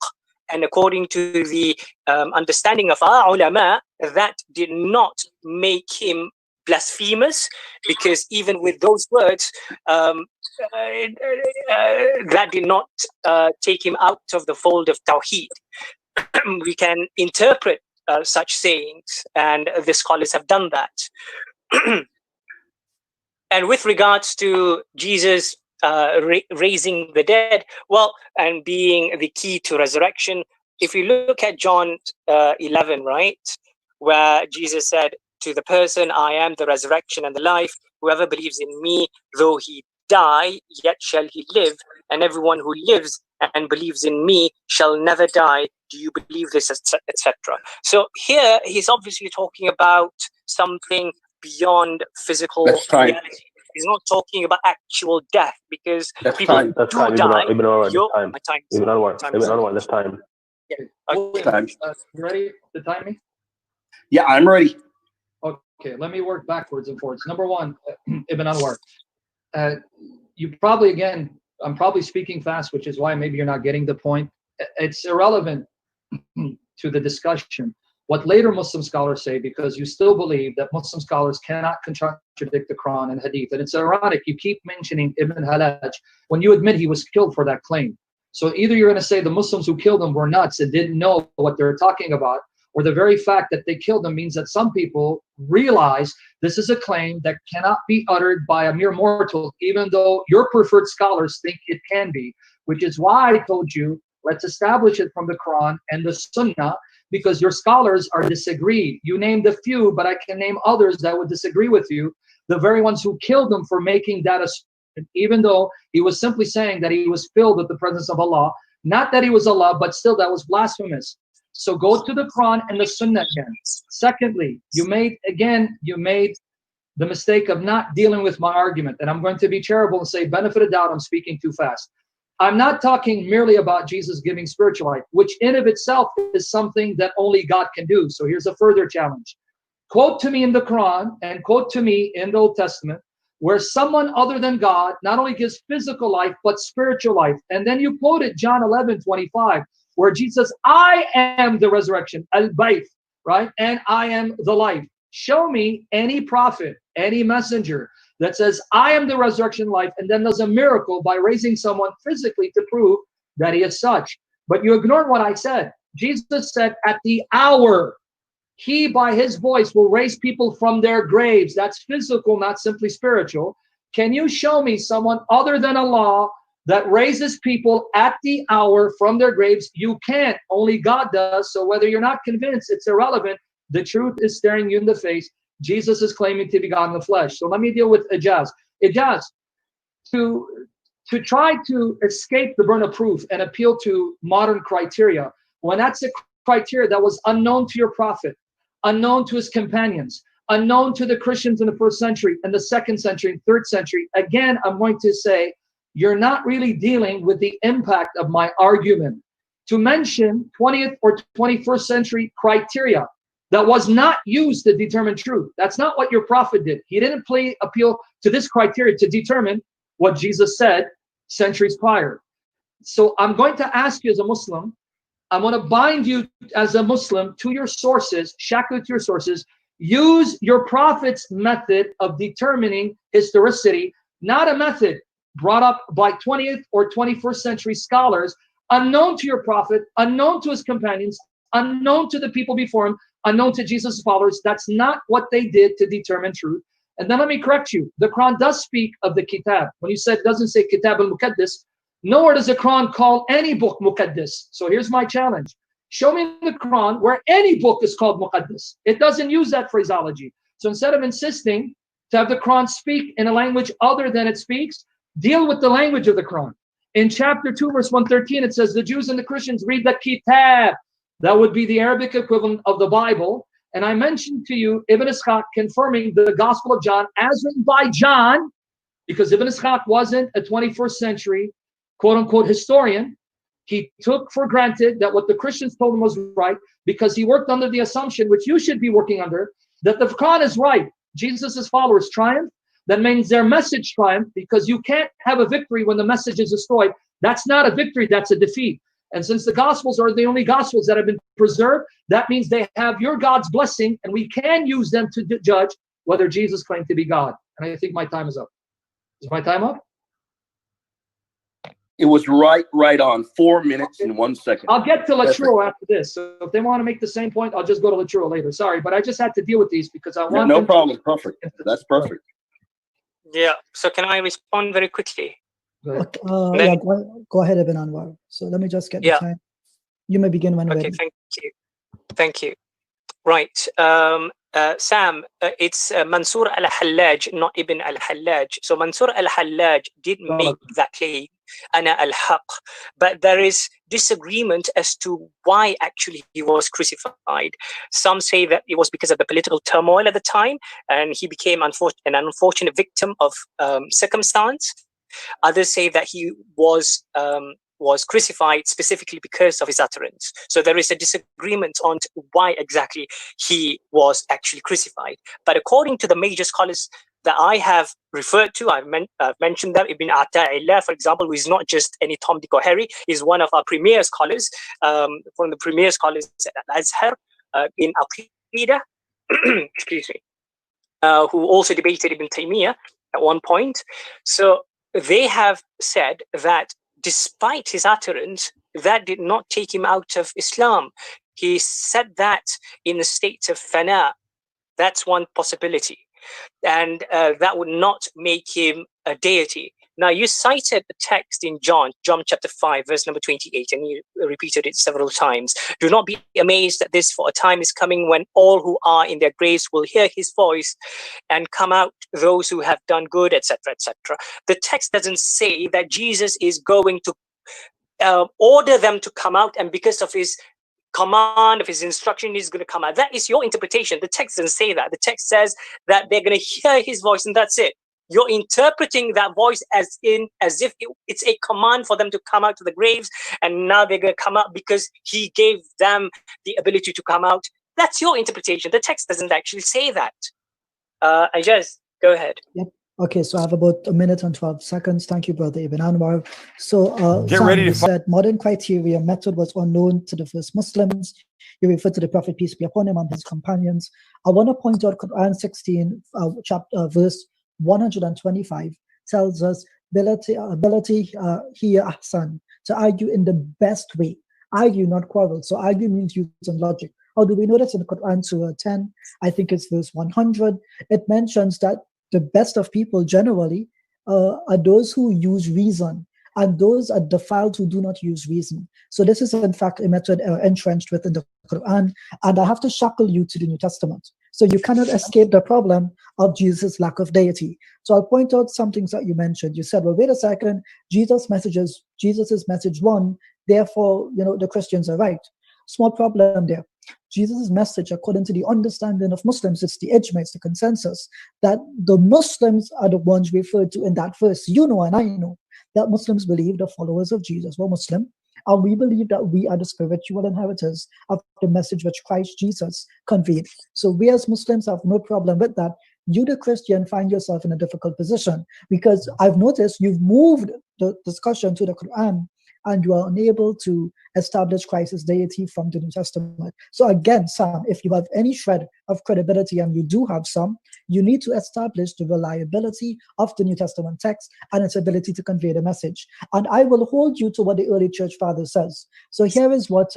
And according to the understanding of our ulama, that did not make him blasphemous, because even with those words, that did not take him out of the fold of Tawheed. We can interpret such sayings, and the scholars have done that. And with regards to Jesus raising the dead, well, and being the key to resurrection, if you look at John 11, right, where Jesus said to the person, I am the resurrection and the life, whoever believes in me, though he die, yet shall he live, and everyone who lives and believes in me shall never die. Do you believe this, etc.? So here he's obviously talking about something beyond physical reality. He's not talking about actual death, because people do die. Ibn Anwar, that's time. Yeah. Okay. You ready to time me? Yeah, I'm ready. Okay, let me work backwards and forwards. Number one, Ibn Anwar. You probably, again, I'm probably speaking fast, which is why maybe you're not getting the point. It's irrelevant to the discussion what later Muslim scholars say, because you still believe that Muslim scholars cannot contradict the Quran and Hadith. And it's ironic, you keep mentioning Ibn Hallaj when you admit he was killed for that claim. So either you're going to say the Muslims who killed him were nuts and didn't know what they're talking about, or the very fact that they killed him means that some people realize this is a claim that cannot be uttered by a mere mortal, even though your preferred scholars think it can be, which is why I told you, let's establish it from the Quran and the Sunnah, because your scholars are disagreed. You named a few, but I can name others that would disagree with you. The very ones who killed him for making that assertion, even though he was simply saying that he was filled with the presence of Allah, not that he was Allah, but still that was blasphemous. So go to the Quran and the Sunnah again. Secondly, you made the mistake of not dealing with my argument. And I'm going to be charitable and say, benefit of doubt, I'm speaking too fast. I'm not talking merely about Jesus giving spiritual life, which in of itself is something that only God can do. So here's a further challenge. Quote to me in the Quran and quote to me in the Old Testament where someone other than God not only gives physical life, but spiritual life. And then you quoted John 11:25, where Jesus, I am the resurrection, al-bayth, right? And I am the life. Show me any prophet, any messenger that says, I am the resurrection life, and then does a miracle by raising someone physically to prove that he is such. But you ignored what I said. Jesus said, at the hour, he by his voice will raise people from their graves. That's physical, not simply spiritual. Can you show me someone other than Allah that raises people at the hour from their graves? You can't, only God does. So whether you're not convinced, it's irrelevant. The truth is staring you in the face. Jesus is claiming to be God in the flesh. So let me deal with Ijaz. Ijaz, to try to escape the burden of proof and appeal to modern criteria, when that's a criteria that was unknown to your prophet, unknown to his companions, unknown to the Christians in the 1st century and the 2nd century and 3rd century, again, I'm going to say, you're not really dealing with the impact of my argument. To mention 20th or 21st century criteria that was not used to determine truth. That's not what your prophet did. He didn't appeal to this criteria to determine what Jesus said centuries prior. So I'm going to ask you as a Muslim, I'm going to bind you as a Muslim to your sources, shackle to your sources, use your prophet's method of determining historicity, not a method brought up by 20th or 21st century scholars, unknown to your prophet, unknown to his companions, unknown to the people before him, unknown to Jesus' followers. That's not what they did to determine truth. And then let me correct you. The Quran does speak of the kitab. When you said it doesn't say kitab al-muqaddas, nowhere does the Quran call any book muqaddas. So here's my challenge. Show me in the Quran where any book is called muqaddas. It doesn't use that phraseology. So instead of insisting to have the Quran speak in a language other than it speaks, deal with the language of the Quran. In chapter 2, verse 113, it says, the Jews and the Christians read the kitab. That would be the Arabic equivalent of the Bible. And I mentioned to you Ibn Ishaq confirming the Gospel of John as written by John, because Ibn Ishaq wasn't a 21st century quote-unquote historian. He took for granted that what the Christians told him was right because he worked under the assumption, which you should be working under, that the Quran is right. Jesus' followers triumph. That means their message triumphed, because you can't have a victory when the message is destroyed. That's not a victory, that's a defeat. And since the Gospels are the only Gospels that have been preserved, that means they have your God's blessing, and we can use them to judge whether Jesus claimed to be God. And I think my time is up. Is my time up? It was right on. 4 minutes and 1 second. I'll get to Latruo after this. So if they want to make the same point, I'll just go to Latruo later. Sorry, but I just had to deal with these because I want no problem. Perfect. That's perfect. Yeah. So can I respond very quickly? Yeah, go ahead, Ibn Anwar. So let me just get the time. You may begin when ready. Thank you. Right. Sam, it's Mansur al-Hallaj, not Ibn al-Hallaj. So Mansur al-Hallaj did make that claim, Ana al-Haq, but there is disagreement as to why actually he was crucified. Some say that it was because of the political turmoil at the time, and he became an unfortunate victim of circumstance. Others say that he was crucified specifically because of his utterance. So there is a disagreement on why exactly he was actually crucified. But according to the major scholars that I have referred to, I've mentioned them, Ibn Ata'illah, for example, who is not just any Tom, Dick, or Harry, is one of our premier scholars, one of the premier scholars at Al-Azhar in Aqidah, excuse me, who also debated Ibn Taymiyyah at one point. So they have said that despite his utterance, that did not take him out of Islam. He said that in a state of fana. That's one possibility. And that would not make him a deity. Now, you cited the text in John chapter 5, verse number 28, and you repeated it several times. Do not be amazed at this, for a time is coming when all who are in their graves will hear his voice and come out, those who have done good, etc., etc. The text doesn't say that Jesus is going to order them to come out, and because of his command, of his instruction is going to come out. That is your interpretation. The text doesn't say that. The text says that they're going to hear his voice, and that's it. You're interpreting that voice as if it's a command for them to come out to the graves, and now they're going to come out because he gave them the ability to come out. That's your interpretation. The text doesn't actually say that. Ijaz, go ahead. Yep. Okay, so I have about 1 minute and 12 seconds. Thank you, Brother Ibn Anwar. So, Get Sam, ready to you said modern criteria method was unknown to the first Muslims. You referred to the Prophet, peace be upon him, and his companions. I want to point out Quran 16, verse 125 tells us ability here ahsan, to argue in the best way. Argue, not quarrel. So argue means using logic. How do we know that? In Quran Surah 10, I think it's verse 100, it mentions that the best of people generally are those who use reason, and those are defiled who do not use reason. So this is in fact a method entrenched within the Quran, and I have to shackle you to the New Testament. So you cannot escape the problem of Jesus' lack of deity. So I'll point out some things that you mentioned. You said, well, wait a second, Jesus' message won, therefore, the Christians are right. Small problem there. Jesus' message, according to the understanding of Muslims, it's the ijma, it's the consensus, that the Muslims are the ones referred to in that verse. You know and I know that Muslims believe the followers of Jesus were Muslim, and we believe that we are the spiritual inheritors of the message which Christ Jesus conveyed. So we as Muslims have no problem with that. You, the Christian, find yourself in a difficult position, because I've noticed you've moved the discussion to the Quran, and you are unable to establish Christ's deity from the New Testament. So again, Sam, if you have any shred of credibility, and you do have some, you need to establish the reliability of the New Testament text and its ability to convey the message. And I will hold you to what the early church father says. So here is what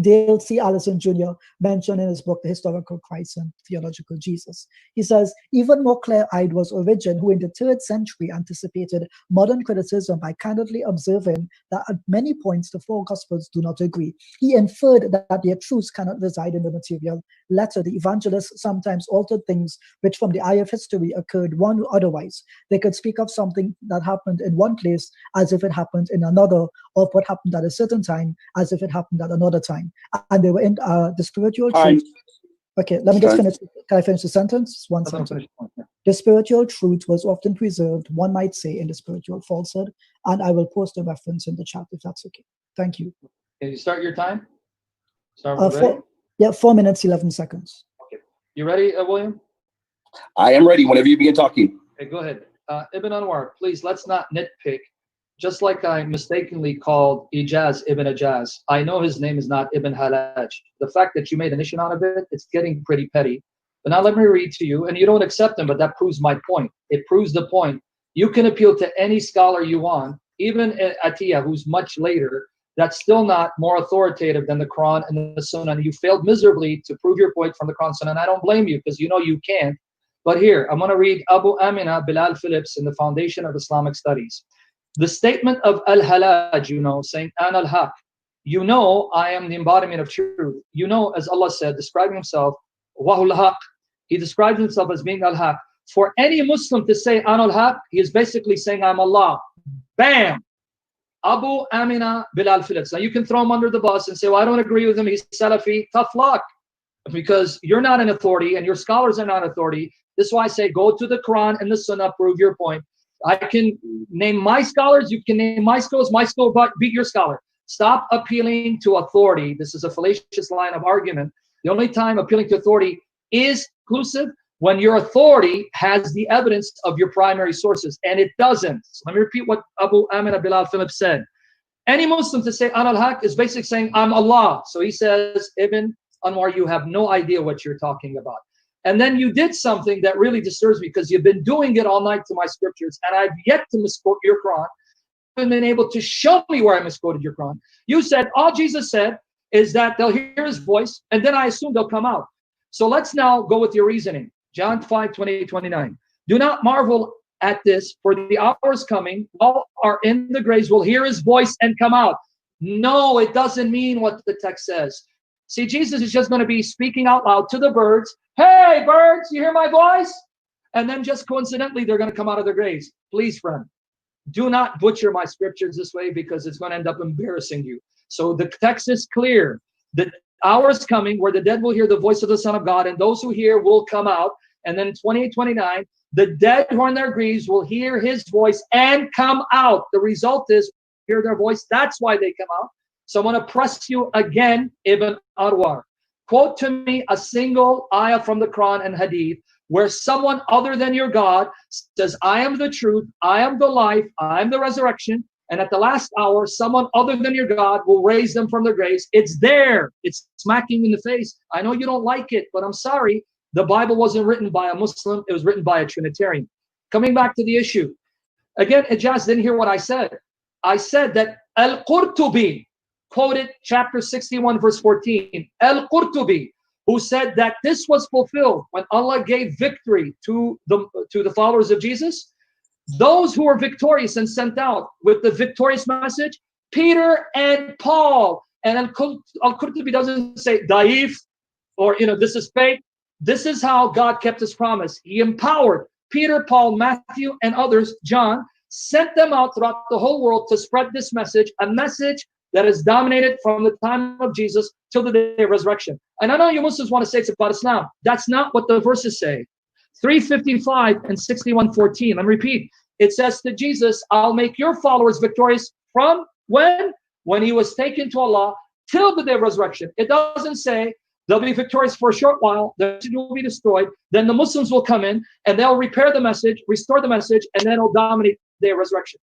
Dale C. Allison Jr. mentioned in his book, The Historical Christ and Theological Jesus. He says, even more clear-eyed was Origen, who in the 3rd century anticipated modern criticism by candidly observing that at many points the 4 Gospels do not agree. He inferred that their truths cannot reside in the material letter. The evangelists sometimes altered things which from the eye of history occurred one otherwise. They could speak of something that happened in one place as if it happened in another, or what happened at a certain time as if it happened at another time. And they were in the spiritual truth. Okay, let me just finish. Can I finish the sentence? One sentence. The spiritual truth was often preserved, one might say, in the spiritual falsehood. And I will post a reference in the chat if that's okay. Thank you. Can you start your time? Start 4 minutes, 11 seconds. Okay. You ready, William? I am ready whenever you begin talking. Okay, go ahead. Ibn Anwar, please, let's not nitpick. Just like I mistakenly called Ijaz Ibn Ijaz, I know his name is not Ibn Halaj. The fact that you made an issue out of it, it's getting pretty petty. But now let me read to you, and you don't accept him, but that proves my point. It proves the point. You can appeal to any scholar you want, even Atiyah, who's much later, that's still not more authoritative than the Quran and the Sunnah. And you failed miserably to prove your point from the Quran and Sunnah, and I don't blame you, because you know you can't. But here, I'm going to read Abu Amina Bilal Phillips in the Foundation of Islamic Studies. The statement of Al-Halaj, saying, An al-Haq, I am the embodiment of truth. As Allah said, describing himself, Wahul Haq, he describes himself as being Al-Haq. For any Muslim to say An al-Haq, he is basically saying, I'm Allah. Bam! Abu Amina Bilal Phillips. Now you can throw him under the bus and say, well, I don't agree with him, he's Salafi. Tough luck. Because you're not an authority and your scholars are not authority. This is why I say, go to the Quran and the Sunnah, prove your point. I can name my scholars, you can name my school beat your scholar. Stop appealing to authority. This is a fallacious line of argument. The only time appealing to authority is inclusive when your authority has the evidence of your primary sources, and it doesn't. So let me repeat what Abu Amina Bilal Phillips said. Any Muslim to say An al-Haq is basically saying I'm Allah. So he says, Ibn Anwar, you have no idea what you're talking about. And then you did something that really disturbs me, because you've been doing it all night to my scriptures, and I've yet to misquote your Quran. You haven't been able to show me where I misquoted your Quran. You said all Jesus said is that they'll hear his voice, and then I assume they'll come out. So let's now go with your reasoning. John 5:28-29. Do not marvel at this, for the hour is coming, all are in the graves will hear his voice and come out. No, it doesn't mean what the text says. See, Jesus is just going to be speaking out loud to the birds. Hey, birds, you hear my voice? And then just coincidentally, they're going to come out of their graves. Please, friend, do not butcher my scriptures this way, because it's going to end up embarrassing you. So the text is clear. The hour is coming where the dead will hear the voice of the Son of God, and those who hear will come out. And then 28-29, the dead who are in their graves will hear his voice and come out. The result is hear their voice. That's why they come out. So I'm going to press you again, Ibn Anwar. Quote to me a single ayah from the Quran and Hadith where someone other than your God says, I am the truth, I am the life, I am the resurrection, and at the last hour, someone other than your God will raise them from their graves. It's there. It's smacking you in the face. I know you don't like it, but I'm sorry. The Bible wasn't written by a Muslim. It was written by a Trinitarian. Coming back to the issue. Again, Ijaz didn't hear what I said. I said that Al-Qurtubi quoted chapter 61, verse 14. Al-Qurtubi, who said that this was fulfilled when Allah gave victory to the followers of Jesus. Those who were victorious and sent out with the victorious message, Peter and Paul. And Al-Qurtubi doesn't say daif or, this is fake. This is how God kept his promise. He empowered Peter, Paul, Matthew, and others, John, sent them out throughout the whole world to spread this message, a message that is dominated from the time of Jesus till the day of resurrection. And I know you Muslims want to say it's about Islam. That's not what the verses say. 355 and 61:14. And repeat, it says to Jesus, I'll make your followers victorious from when? When he was taken to Allah till the day of resurrection. It doesn't say they'll be victorious for a short while, the message will be destroyed, then the Muslims will come in and they'll repair the message, restore the message, and then it'll dominate the day of resurrection.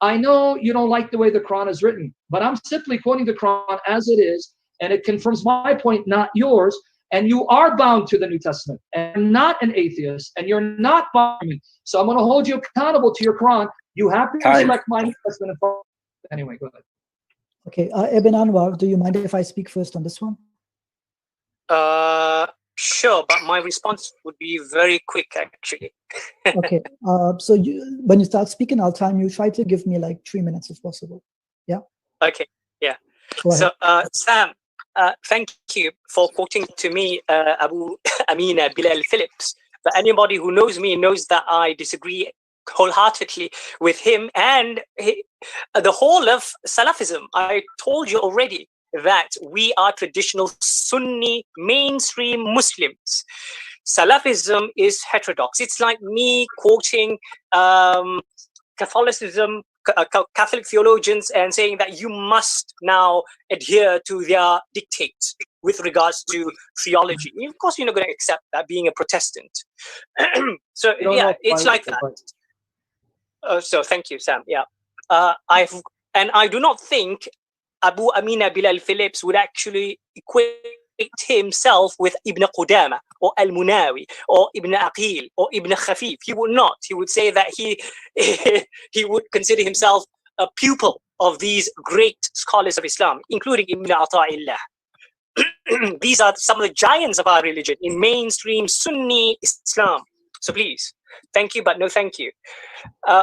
I know you don't like the way the Quran is written, but I'm simply quoting the Quran as it is, and it confirms my point, not yours. And you are bound to the New Testament, and not an atheist, and you're not bound to me. So I'm going to hold you accountable to your Quran. You have to respect my New Testament. Anyway, go ahead. Okay, Ibn Anwar, do you mind if I speak first on this one? Sure, but my response would be very quick, actually. Okay, so when you start speaking, I'll time you. Try to give me like 3 minutes if possible. Yeah? Okay, yeah. So, Sam, thank you for quoting to me Abu Amin Bilal Phillips. But anybody who knows me knows that I disagree wholeheartedly with him and the whole of Salafism. I told you already that we are traditional Sunni mainstream Muslims. Salafism is heterodox. It's like me quoting Catholicism, Catholic theologians, and saying that you must now adhere to their dictates with regards to theology. Of course, you're not going to accept that, being a Protestant. So yeah, it's like that. So thank you, Sam. Yeah, I do not think Abu Amina Bilal Phillips would actually equate himself with Ibn Qudama or Al-Munawi or Ibn Aqil or Ibn Khafif. He would not. He would say that he would consider himself a pupil of these great scholars of Islam, including Ibn Ata'illah. These are some of the giants of our religion in mainstream Sunni Islam. So please, thank you, but no thank you.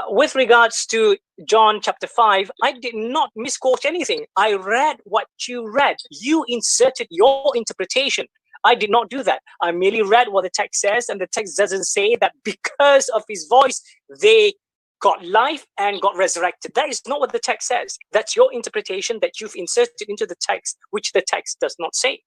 With regards to John chapter 5, I did not misquote anything. I read what you read. You inserted your interpretation. I did not do that. I merely read what the text says, and the text doesn't say that because of his voice, they got life and got resurrected. That is not what the text says. That's your interpretation that you've inserted into the text, which the text does not say.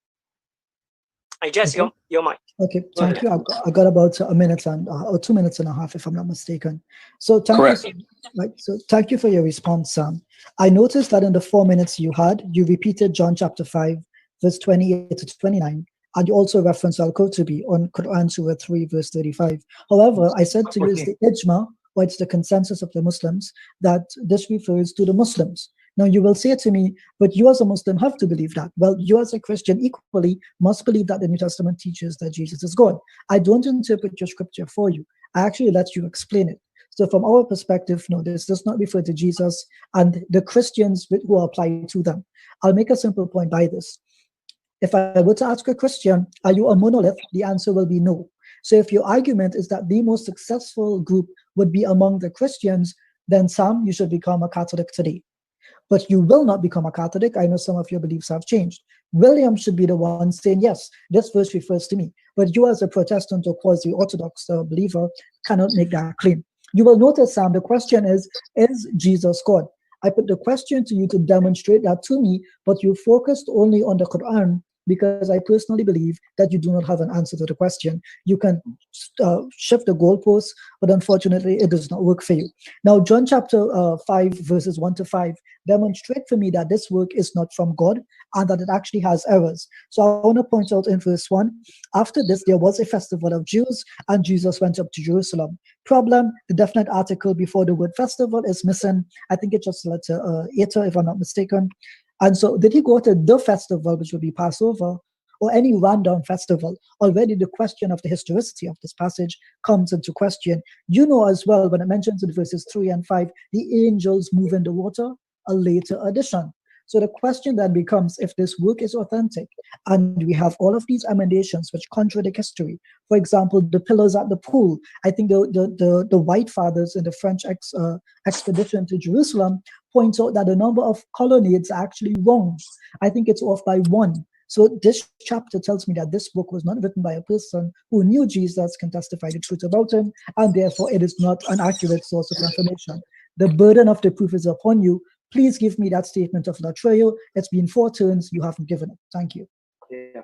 I guess your mic. Okay, thank you. I got about a minute and or 2 minutes and a half, if I'm not mistaken. So thank you. So thank you for your response, Sam. I noticed that in the 4 minutes you had, you repeated John chapter 5, verse 28 to 29, and you also referenced Al-Qurtubi on Quran Surah 3, verse 35. However, I said to you it's the ijma, or it's the consensus of the Muslims, that this refers to the Muslims. Now you will say to me, but you as a Muslim have to believe that. Well, you as a Christian equally must believe that the New Testament teaches that Jesus is God. I don't interpret your scripture for you. I actually let you explain it. So from our perspective, no, this does not refer to Jesus and the Christians who apply to them. I'll make a simple point by this. If I were to ask a Christian, are you a monolith? The answer will be no. So if your argument is that the most successful group would be among the Christians, then Sam, you should become a Catholic today. But you will not become a Catholic. I know some of your beliefs have changed. William should be the one saying, yes, this verse refers to me. But you as a Protestant or quasi-Orthodox believer cannot make that claim. You will notice, Sam, the question is Jesus God? I put the question to you to demonstrate that to me, but you focused only on the Quran because I personally believe that you do not have an answer to the question. You can shift the goalposts, but unfortunately, it does not work for you. Now, John chapter 5, verses 1 to 5, demonstrate for me that this work is not from God and that it actually has errors. So I want to point out in verse 1, after this, there was a festival of Jews, and Jesus went up to Jerusalem. Problem, the definite article before the word festival is missing. I think it's just letter eta, if I'm not mistaken. And so did he go to the festival, which would be Passover, or any random festival? Already the question of the historicity of this passage comes into question. You know as well, when it mentions in verses 3 and 5, the angels move in the water, a later addition. So the question then becomes, if this work is authentic, and we have all of these emendations which contradict history. For example, the pillars at the pool. I think the White Fathers in the French expedition to Jerusalem points out that the number of colonnades are actually wrong. I think it's off by 1. So this chapter tells me that this book was not written by a person who knew Jesus, can testify the truth about him, and therefore it is not an accurate source of information. The burden of the proof is upon you. Please give me that statement of Latreo. It's been 4 turns. You haven't given it. Thank you. Yeah.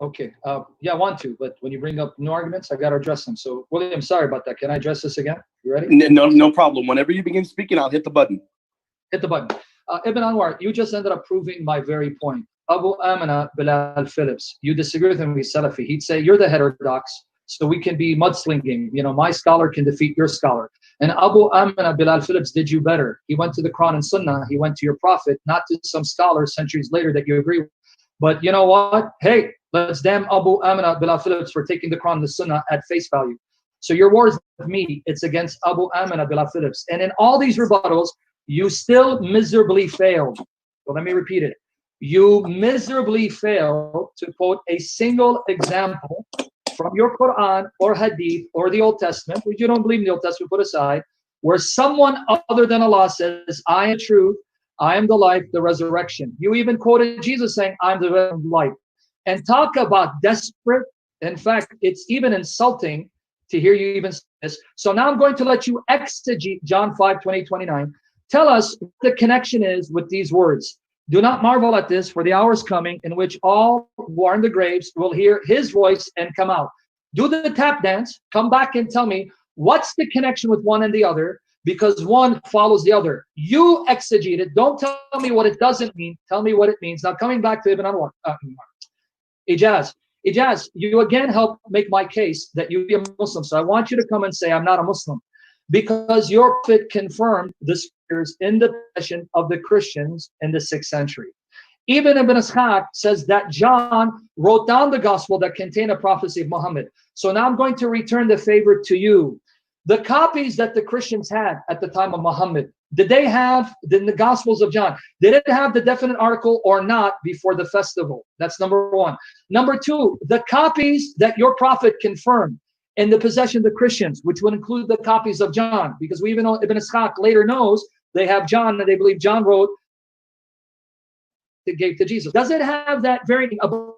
Okay. Yeah, I want to, but when you bring up new arguments, I got to address them. So, William, sorry about that. Can I address this again? You ready? No problem. Whenever you begin speaking, I'll hit the button. Hit the button. Ibn Anwar, you just ended up proving my very point. Abu Amina Bilal Phillips, you disagree with him, he's Salafi. He'd say, you're the heterodox, so we can be mudslinging. You know, my scholar can defeat your scholar. And Abu Amina Bilal Phillips did you better. He went to the Quran and Sunnah. He went to your prophet, not to some scholar centuries later that you agree with. But you know what? Hey, let's damn Abu Amina Bilal Phillips for taking the Quran and the Sunnah at face value. So your war is with me. It's against Abu Amina Bilal Phillips. And in all these rebuttals, you still miserably failed. So let me repeat it. You miserably failed to quote a single example from your Quran or Hadith or the Old Testament, which you don't believe in the Old Testament, put aside, where someone other than Allah says, I am the truth, I am the life, the resurrection. You even quoted Jesus saying, I'm the life. And talk about desperate. In fact, it's even insulting to hear you even say this. So now I'm going to let you exegete John 5:20-29. Tell us what the connection is with these words. Do not marvel at this, for the hour is coming in which all who are in the graves will hear his voice and come out. Do the tap dance, come back and tell me what's the connection with one and the other, because one follows the other. You exegete it. Don't tell me what it doesn't mean. Tell me what it means. Now coming back to Ibn Anwar, Ijaz, you again help make my case that you be a Muslim. So I want you to come and say, I'm not a Muslim. Because your prophet confirmed the scriptures in the possession of the Christians in the 6th century. Even Ibn Ishaq says that John wrote down the gospel that contained a prophecy of Muhammad. So now I'm going to return the favor to you. The copies that the Christians had at the time of Muhammad, did they have the Gospels of John? Did it have the definite article or not before the festival? That's number 1. Number 2, the copies that your prophet confirmed in the possession of the Christians, which would include the copies of John, because we even know Ibn Ishaq later knows they have John, and they believe John wrote it gave to Jesus. Does it have that very about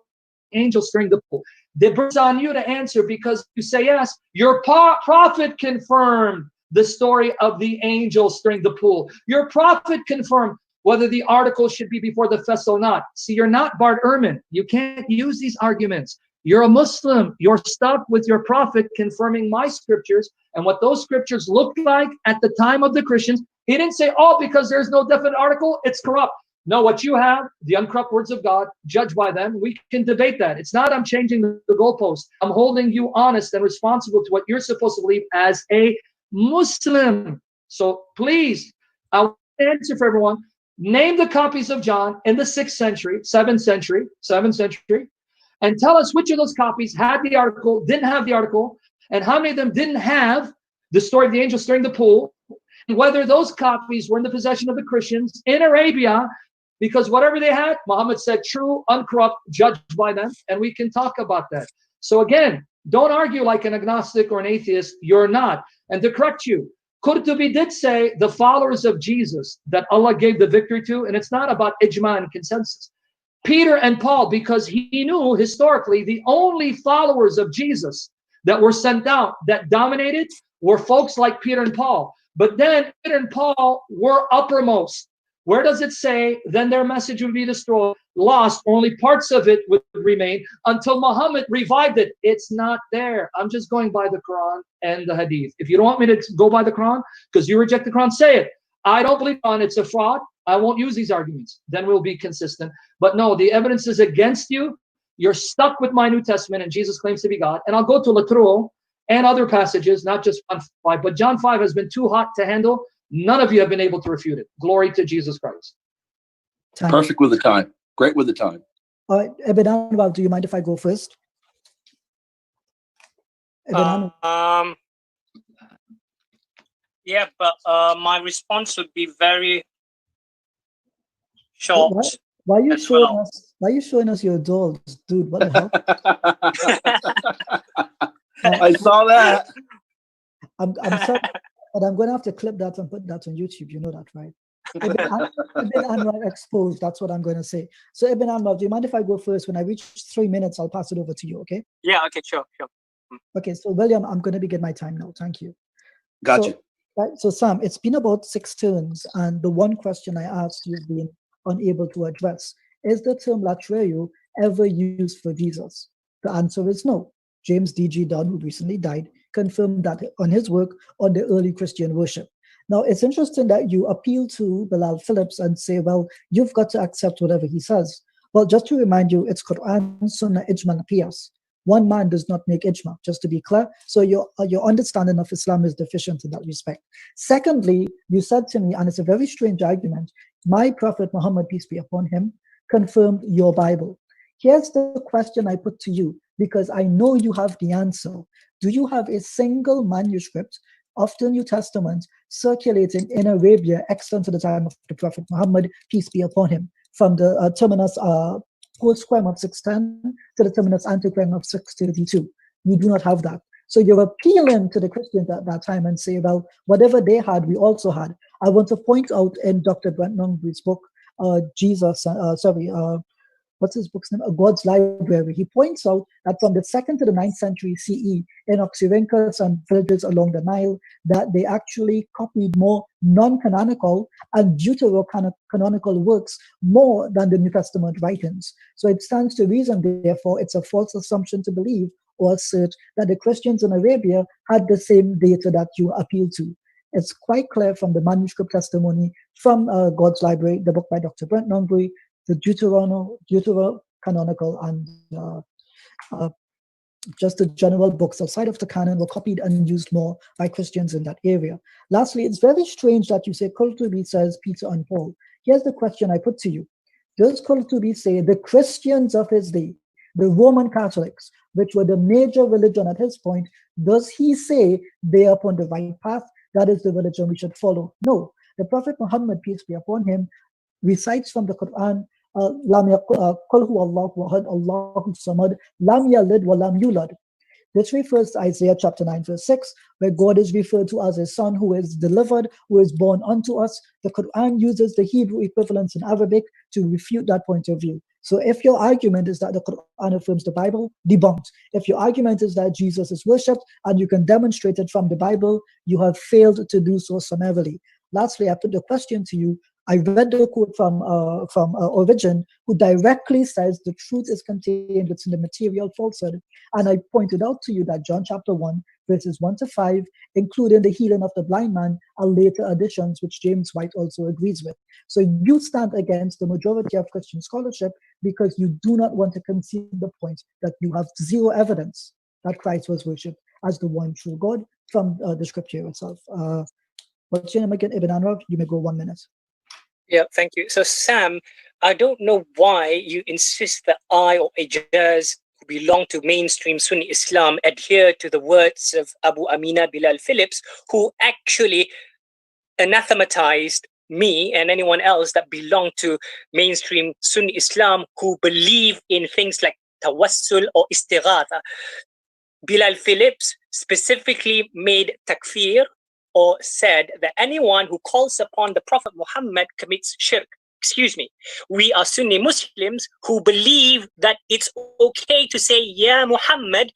angel stirring the pool? The burden's on you to answer, because you say yes. Your prophet confirmed the story of the angel stirring the pool. Your prophet confirmed whether the article should be before the festival or not. See, you're not Bart Ehrman. You can't use these arguments. You're a Muslim. You're stuck with your prophet confirming my scriptures and what those scriptures looked like at the time of the Christians. He didn't say, oh, because there's no definite article, it's corrupt. No, what you have, the uncorrupt words of God, judged by them, we can debate that. It's not I'm changing the goalpost. I'm holding you honest and responsible to what you're supposed to believe as a Muslim. So please, I'll answer for everyone. Name the copies of John in the 6th century, 7th century, and tell us which of those copies had the article, didn't have the article, and how many of them didn't have the story of the angel stirring the pool, and whether those copies were in the possession of the Christians in Arabia, because whatever they had, Muhammad said, true, uncorrupt, judged by them, and we can talk about that. So again, don't argue like an agnostic or an atheist. You're not. And to correct you, Qurtubi did say the followers of Jesus that Allah gave the victory to, and it's not about ijma and consensus. Peter and Paul, because he knew historically the only followers of Jesus that were sent out that dominated were folks like Peter and Paul. But then Peter and Paul were uppermost. Where does it say, then their message would be destroyed, lost, only parts of it would remain until Muhammad revived it? It's not there. I'm just going by the Quran and the Hadith. If you don't want me to go by the Quran, because you reject the Quran, say it. I don't believe on it's a fraud. I won't use these arguments. Then we'll be consistent. But no, the evidence is against you. You're stuck with my New Testament, and Jesus claims to be God. And I'll go to Latruo and other passages, not just John 5. But John 5 has been too hot to handle. None of you have been able to refute it. Glory to Jesus Christ. Perfect with the time. Great with the time. All right, Ibn Anwar, do you mind if I go first? Yeah, but my response would be very short. Why are you showing us? Why are you showing us your dolls, dude? What the hell? I saw that. I'm sorry, but I'm going to have to clip that and put that on YouTube. You know that, right? Ibn Anwar exposed. That's what I'm going to say. So Ibn Anwar, do you mind if I go first? When I reach 3 minutes, I'll pass it over to you. Okay? Yeah. Okay. Sure. Okay. So William, I'm going to begin my time now. Thank you. Gotcha. Right. So Sam, it's been about 6 turns, and the one question I asked you've been unable to address: is the term latreo ever used for Jesus? The answer is no. James D.G. Dunn, who recently died, confirmed that on his work on the early Christian worship. Now, it's interesting that you appeal to Bilal Phillips and say, well, you've got to accept whatever he says. Well, just to remind you, it's Quran, Sunnah, Ijma, and Qiyas. One man does not make ijma, just to be clear. So your understanding of Islam is deficient in that respect. Secondly, you said to me, and it's a very strange argument, my Prophet Muhammad, peace be upon him, confirmed your Bible. Here's the question I put to you, because I know you have the answer. Do you have a single manuscript of the New Testament circulating in Arabia extant to the time of the Prophet Muhammad, peace be upon him, from the terminus post-square of 610 to the terminus antequem of 632? You do not have that. So you're appealing to the Christians at that time and say, well, whatever they had, we also had. I want to point out in Dr. Brent Nongbu's book, what's his book's name? God's Library. He points out that from the 2nd to the 9th century CE, in Oxyrhynchus and villages along the Nile, that they actually copied more non-canonical and deuterocanonical works more than the New Testament writings. So it stands to reason, therefore, it's a false assumption to believe or assert that the Christians in Arabia had the same data that you appeal to. It's quite clear from the manuscript testimony from God's Library, the book by Dr. Brent Nongbu, the deuterocanonical and just the general books outside of the canon were copied and used more by Christians in that area. Lastly, it's very strange that you say Qurtubi says Peter and Paul. Here's the question I put to you. Does Qurtubi say the Christians of his day, the Roman Catholics, which were the major religion at his point, does he say they are upon the right path? That is the religion we should follow? No. The Prophet Muhammad, peace be upon him, recites from the Quran, Allahu Samad, Lam Yalid wa Lam Yulad. This refers to Isaiah chapter 9, verse 6, where God is referred to as a son who is delivered, who is born unto us. The Quran uses the Hebrew equivalents in Arabic to refute that point of view. So if your argument is that the Quran affirms the Bible, debunked. If your argument is that Jesus is worshipped and you can demonstrate it from the Bible, you have failed to do so summarily. Lastly, I put the question to you. I read the quote from Origen, who directly says the truth is contained within the material falsehood. And I pointed out to you that John chapter 1, verses 1 to 5, including the healing of the blind man, are later additions, which James White also agrees with. So you stand against the majority of Christian scholarship because you do not want to concede the point that you have zero evidence that Christ was worshipped as the one true God from the scripture itself. What's your name again, Ibn Anwar? You may go 1 minute. Yeah, thank you. So Sam, I don't know why you insist that I or Ijaz, who belong to mainstream Sunni Islam, adhere to the words of Abu Amina Bilal Phillips, who actually anathematized me and anyone else that belong to mainstream Sunni Islam who believe in things like tawassul or istighatha. Bilal Phillips specifically made takfir, or said that anyone who calls upon the Prophet Muhammad commits shirk. Excuse me. We are Sunni Muslims who believe that it's okay to say Ya Muhammad,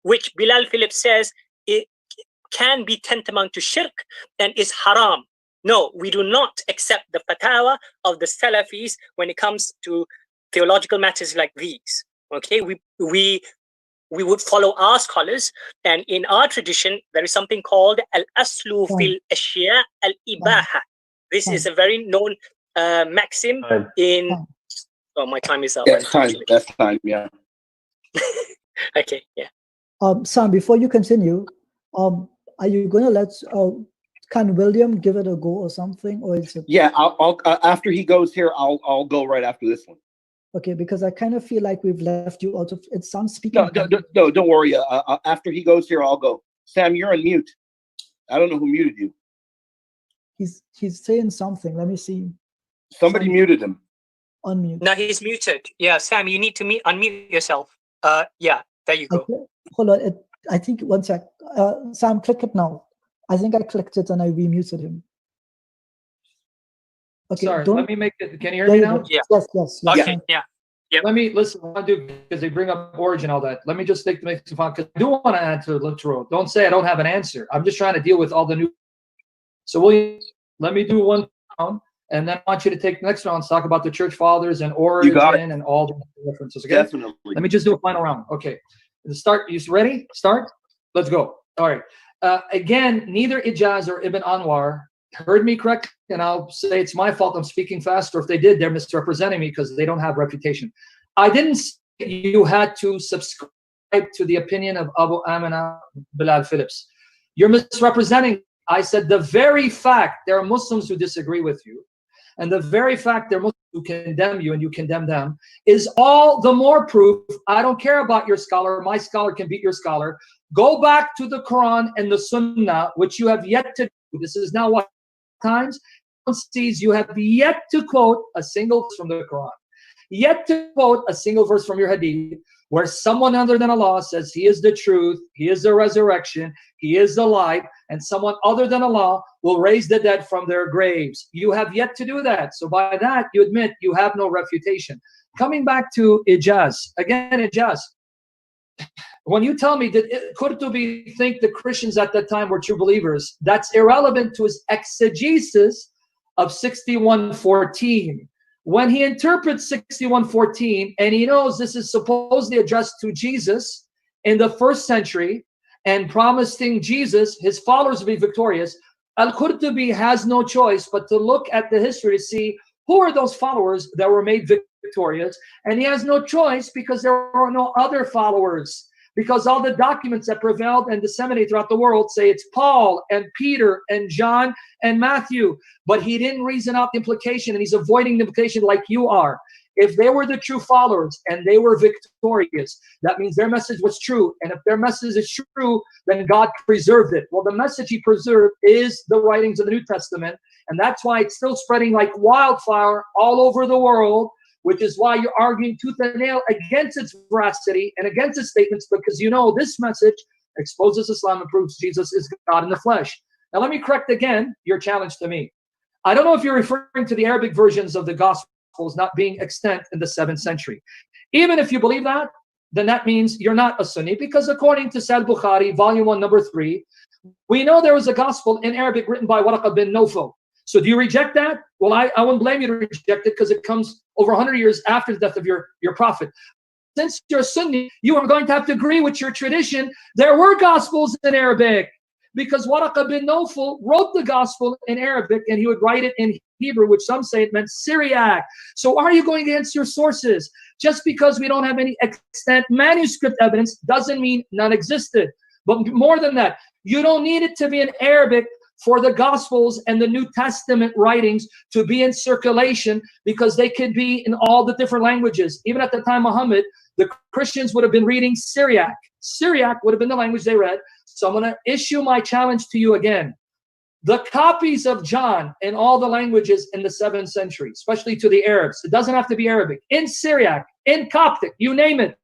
which Bilal Phillips says it can be tantamount to shirk and is haram. No, we do not accept the fatwa of the Salafis when it comes to theological matters like these. Okay, we would follow our scholars, and in our tradition there is something called al-aslu fil ashya al-ibaha. This is a very known maxim in. Oh, my time is up. That's time. Yeah. Okay. Yeah. Sam, before you continue, are you gonna let can William give it a go or something, or is it? Yeah, I'll after he goes here, I'll go right after this one. Okay, because I kind of feel like we've left you out of it. Sam speaking. No, don't worry. After he goes here, I'll go. Sam, you're on mute. I don't know who muted you. He's saying something. Let me see. Somebody muted him. Unmute. No, he's muted. Yeah, Sam, you need to unmute yourself. Yeah, there you go. Okay. Hold on. I think one sec. Sam, click it now. I think I clicked it and I remuted him. Okay. Sorry, let me make it. Can you hear me now? Yeah. Yes. Okay. Yeah. Yep. Let me listen. I do because they bring up origin, all that. Let me just make some fun because I do want to add to literal. Don't say I don't have an answer. I'm just trying to deal with all the new. So William, let me do one round, and then I want you to take the next round and talk about the church fathers and origin and all the references. Okay? Definitely. Let me just do a final round. Okay. Start. You ready? Start. Let's go. All right. Again, neither Ijaz or Ibn Anwar heard me correct, and I'll say it's my fault I'm speaking fast, or if they did, they're misrepresenting me because they don't have reputation. I didn't say you had to subscribe to the opinion of Abu Amina Bilal Phillips. You're misrepresenting. I said the very fact there are Muslims who disagree with you, and the very fact there are Muslims who condemn you and you condemn them is all the more proof. I don't care about your scholar. My scholar can beat your scholar. Go back to the Quran and the Sunnah, which you have yet to do. This is now what times sees you have yet to quote a single verse from the Quran, yet to quote a single verse from your Hadith, where someone other than Allah says He is the truth, He is the resurrection, He is the light, and someone other than Allah will raise the dead from their graves. You have yet to do that. So by that, you admit you have no refutation. Coming back to Ijaz, again, Ijaz, when you tell me that Qurtubi think the Christians at that time were true believers, that's irrelevant to his exegesis of 61:14. When he interprets 61:14 and he knows this is supposedly addressed to Jesus in the 1st century and promising Jesus, his followers will be victorious, Al-Qurtubi has no choice but to look at the history to see who are those followers that were made victorious, and he has no choice because there are no other followers. Because all the documents that prevailed and disseminated throughout the world say it's Paul and Peter and John and Matthew. But he didn't reason out the implication, and he's avoiding the implication like you are. If they were the true followers and they were victorious, that means their message was true. And if their message is true, then God preserved it. Well, the message he preserved is the writings of the New Testament. And that's why it's still spreading like wildfire all over the world, which is why you're arguing tooth and nail against its veracity and against its statements, because you know this message exposes Islam and proves Jesus is God in the flesh. Now, let me correct again your challenge to me. I don't know if you're referring to the Arabic versions of the Gospels not being extant in the 7th century. Even if you believe that, then that means you're not a Sunni, because according to Sahih Bukhari, volume 1, number 3, we know there was a Gospel in Arabic written by Waraq bin Nawfal. So do you reject that? Well, I wouldn't blame you to reject it because it comes over 100 years after the death of your prophet. Since you're a Sunni, you are going to have to agree with your tradition. There were Gospels in Arabic because Waraq bin Nawfal wrote the Gospel in Arabic, and he would write it in Hebrew, which some say it meant Syriac. So are you going against your sources? Just because we don't have any extant manuscript evidence doesn't mean none existed. But more than that, you don't need it to be in Arabic for the Gospels and the New Testament writings to be in circulation, because they could be in all the different languages. Even at the time of Muhammad, the Christians would have been reading Syriac. Syriac would have been the language they read. So I'm going to issue my challenge to you again. The copies of John in all the languages in the 7th century, especially to the Arabs, it doesn't have to be Arabic, in Syriac, in Coptic, you name it,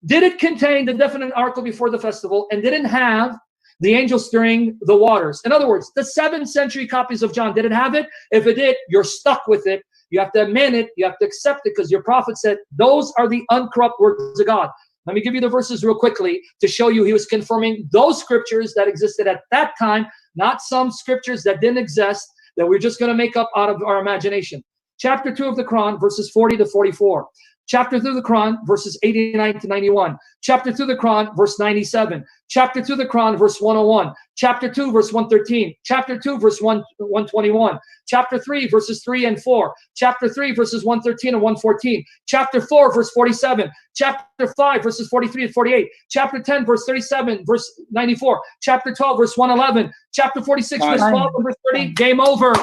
did it contain the definite article before the festival and didn't have the angel stirring the waters? In other words, the 7th century copies of John, did it have it? If it did, you're stuck with it. You have to admit it. You have to accept it, because your prophet said those are the uncorrupt words of God. Let me give you the verses real quickly to show you he was confirming those scriptures that existed at that time, not some scriptures that didn't exist that we're just going to make up out of our imagination. Chapter 2 of the Quran, verses 40 to 44. Chapter 2 of the Quran, verses 89 to 91. Chapter 2 of the Quran, verse 97. Chapter 2 of the Quran, verse 101. Chapter 2, verse 113. Chapter 2, verse 121. Chapter 3, verses 3 and 4. Chapter 3, verses 113 and 114. Chapter 4, verse 47. Chapter 5, verses 43 and 48. Chapter 10, verse 37, verse 94. Chapter 12, verse 111. Chapter 46, verse 12 and verse 30. Game over.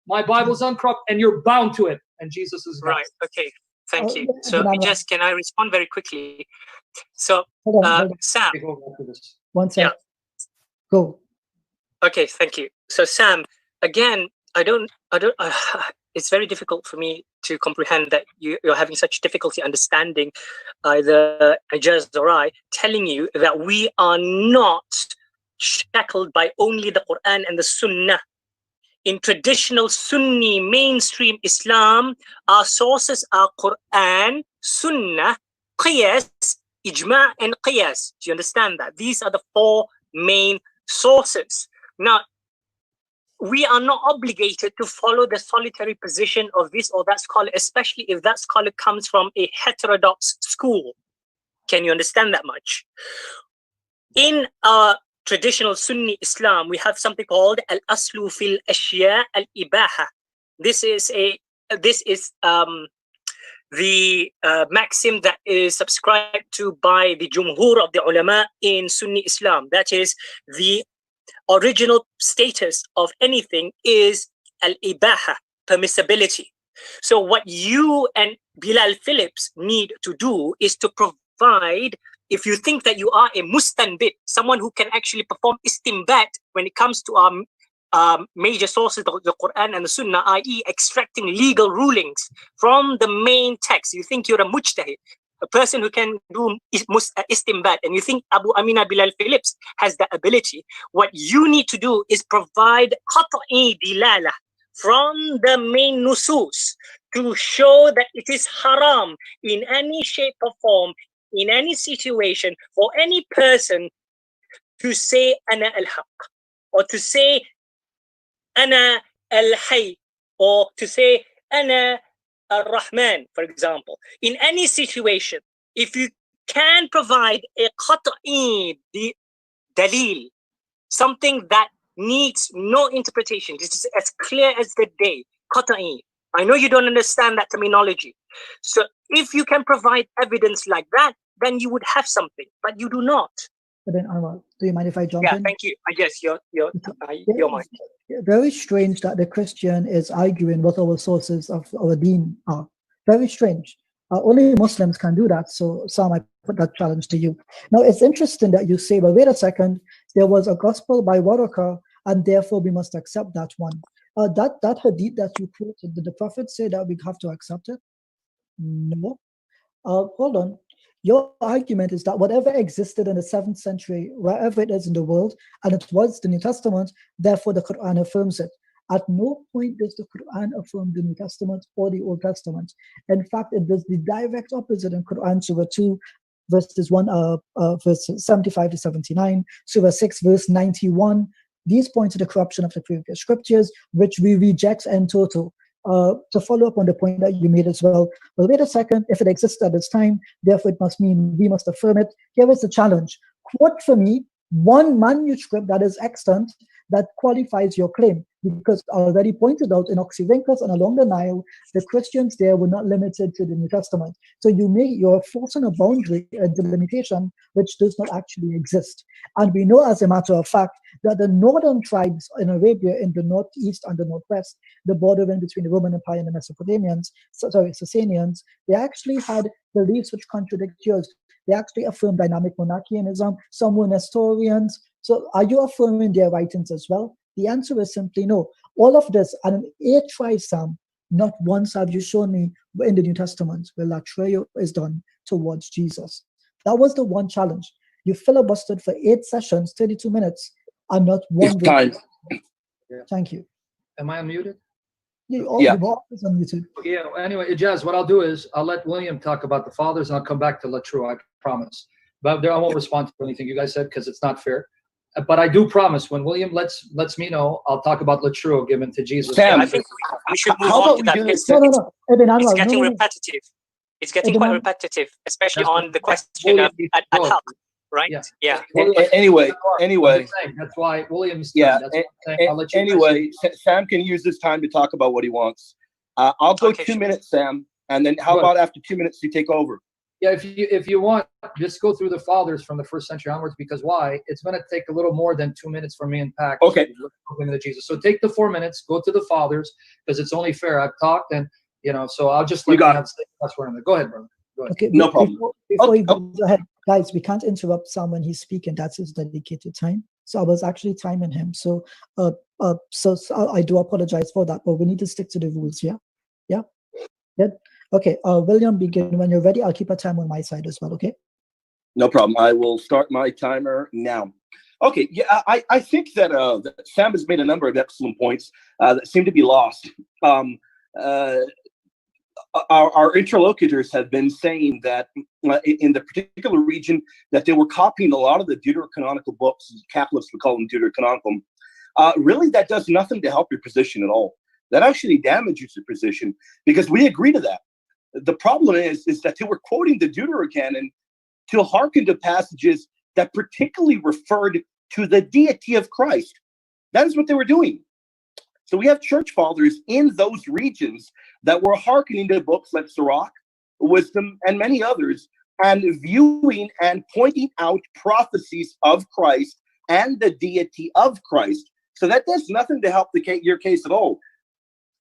My Bible's uncorrupt, and you're bound to it. And Jesus is right. Okay. Thank you. So, Ijaz, can I respond very quickly? So, hold on. Sam. One second. Yeah. Go. Okay, thank you. So, Sam, again, I don't. It's very difficult for me to comprehend that you're having such difficulty understanding either Ijaz or I telling you that we are not shackled by only the Quran and the Sunnah. In traditional Sunni mainstream Islam, our sources are Quran, Sunnah, Qiyas, Ijma' and Qiyas. Do you understand that? These are the four main sources. Now, we are not obligated to follow the solitary position of this or that scholar, especially if that scholar comes from a heterodox school. Can you understand that much? In our traditional Sunni Islam, we have something called al-aslu fil ashya al-ibaha. This is the maxim that is subscribed to by the jumhur of the ulama in Sunni Islam. That is, the original status of anything is al-ibaha, permissibility. So what you and Bilal Phillips need to do is to provide, if you think that you are a mustanbit, someone who can actually perform istinbat when it comes to our major sources, the Quran and the Sunnah, i.e. extracting legal rulings from the main text. You think you're a mujtahid, a person who can do istinbat, and you think Abu Amina Bilal Phillips has that ability. What you need to do is provide qat'i dilala from the main nusus to show that it is haram in any shape or form, in any situation, for any person to say ana al-haq, or to say ana al-hayy, or to say ana al-Rahman, for example. In any situation, if you can provide a qat'i dalil, something that needs no interpretation, this is as clear as the day, qat'i. I know you don't understand that terminology. So if you can provide evidence like that, then you would have something, but you do not. But then, Anwar, do you mind if I jump in? Yeah, thank you. Yes, your mind. Very strange that the Christian is arguing what our sources of our deen are. Very strange. Only Muslims can do that. So, Sam, I put that challenge to you. Now, it's interesting that you say, well, wait a second, there was a gospel by Waraka, and therefore we must accept that one. That hadith that you quoted, did the Prophet say that we have to accept it? No. Hold on. Your argument is that whatever existed in the 7th century, wherever it is in the world, and it was the New Testament, therefore the Quran affirms it. At no point does the Quran affirm the New Testament or the Old Testament. In fact, it does the direct opposite in Quran Surah 2, verses 75 to 79, Surah 6, verse 91. These point to the corruption of the previous scriptures, which we reject in total. To follow up on the point that you made as well, well, wait a second, if it exists at this time, therefore it must mean we must affirm it. Here is the challenge. Quote for me one manuscript that is extant that qualifies your claim, because I already pointed out in Oxyrhynchus and along the Nile, the Christians there were not limited to the New Testament. So you're forcing a boundary, a delimitation, which does not actually exist. And we know, as a matter of fact, that the northern tribes in Arabia, in the northeast and the northwest, the border in between the Roman Empire and the Sasanians, they actually had beliefs which contradict yours. They actually affirm dynamic monarchianism. Some were Nestorians. So are you affirming their writings as well? The answer is simply no. All of this, and in 8 tries, Sam, not once have you shown me in the New Testament where latreo is done towards Jesus. That was the one challenge. You filibustered for 8 sessions, 32 minutes, and not one. Thank you. Am I unmuted? You're always unmuted. Yeah, anyway, Ijaz, what I'll do is I'll let William talk about the fathers, and I'll come back to latreo, I promise. But there, I won't respond to anything you guys said because it's not fair. But I do promise when William lets me know, I'll talk about Latruo given to Jesus. Sam, I think we should move on to that. It's getting repetitive. It's getting quite repetitive, especially on the question of al-haq, right? Yeah. Anyway. That's why William's. Yeah. Anyway, Sam can use this time to talk about what he wants. I'll go 2 minutes, Sam, and then how about after 2 minutes you take over? Yeah, if you want, just go through the fathers from the 1st century onwards, because why? It's going to take a little more than 2 minutes for me and Pac. Okay. To Jesus. So take the 4 minutes, go to the fathers, because it's only fair. I've talked, and so I'll just let you have last word on that. Go ahead, brother. Go ahead. Okay, no problem. Before you go ahead, guys, we can't interrupt Sam when he's speaking. That's his dedicated time. So I was actually timing him. So so I do apologize for that, but we need to stick to the rules. Yeah. Good. Okay, William, begin when you're ready. I'll keep a time on my side as well, okay? No problem. I will start my timer now. Okay, yeah, I think that Sam has made a number of excellent points that seem to be lost. Our interlocutors have been saying that in the particular region that they were copying a lot of the deuterocanonical books. Catholics would call them deuterocanonical. Really, that does nothing to help your position at all. That actually damages your position, because we agree to that. The problem is that they were quoting the Deuterocanon to hearken to passages that particularly referred to the deity of Christ. That is what they were doing. So we have church fathers in those regions that were hearkening to books like Sirach, Wisdom, and many others, and viewing and pointing out prophecies of Christ and the deity of Christ. So that does nothing to help your case at all.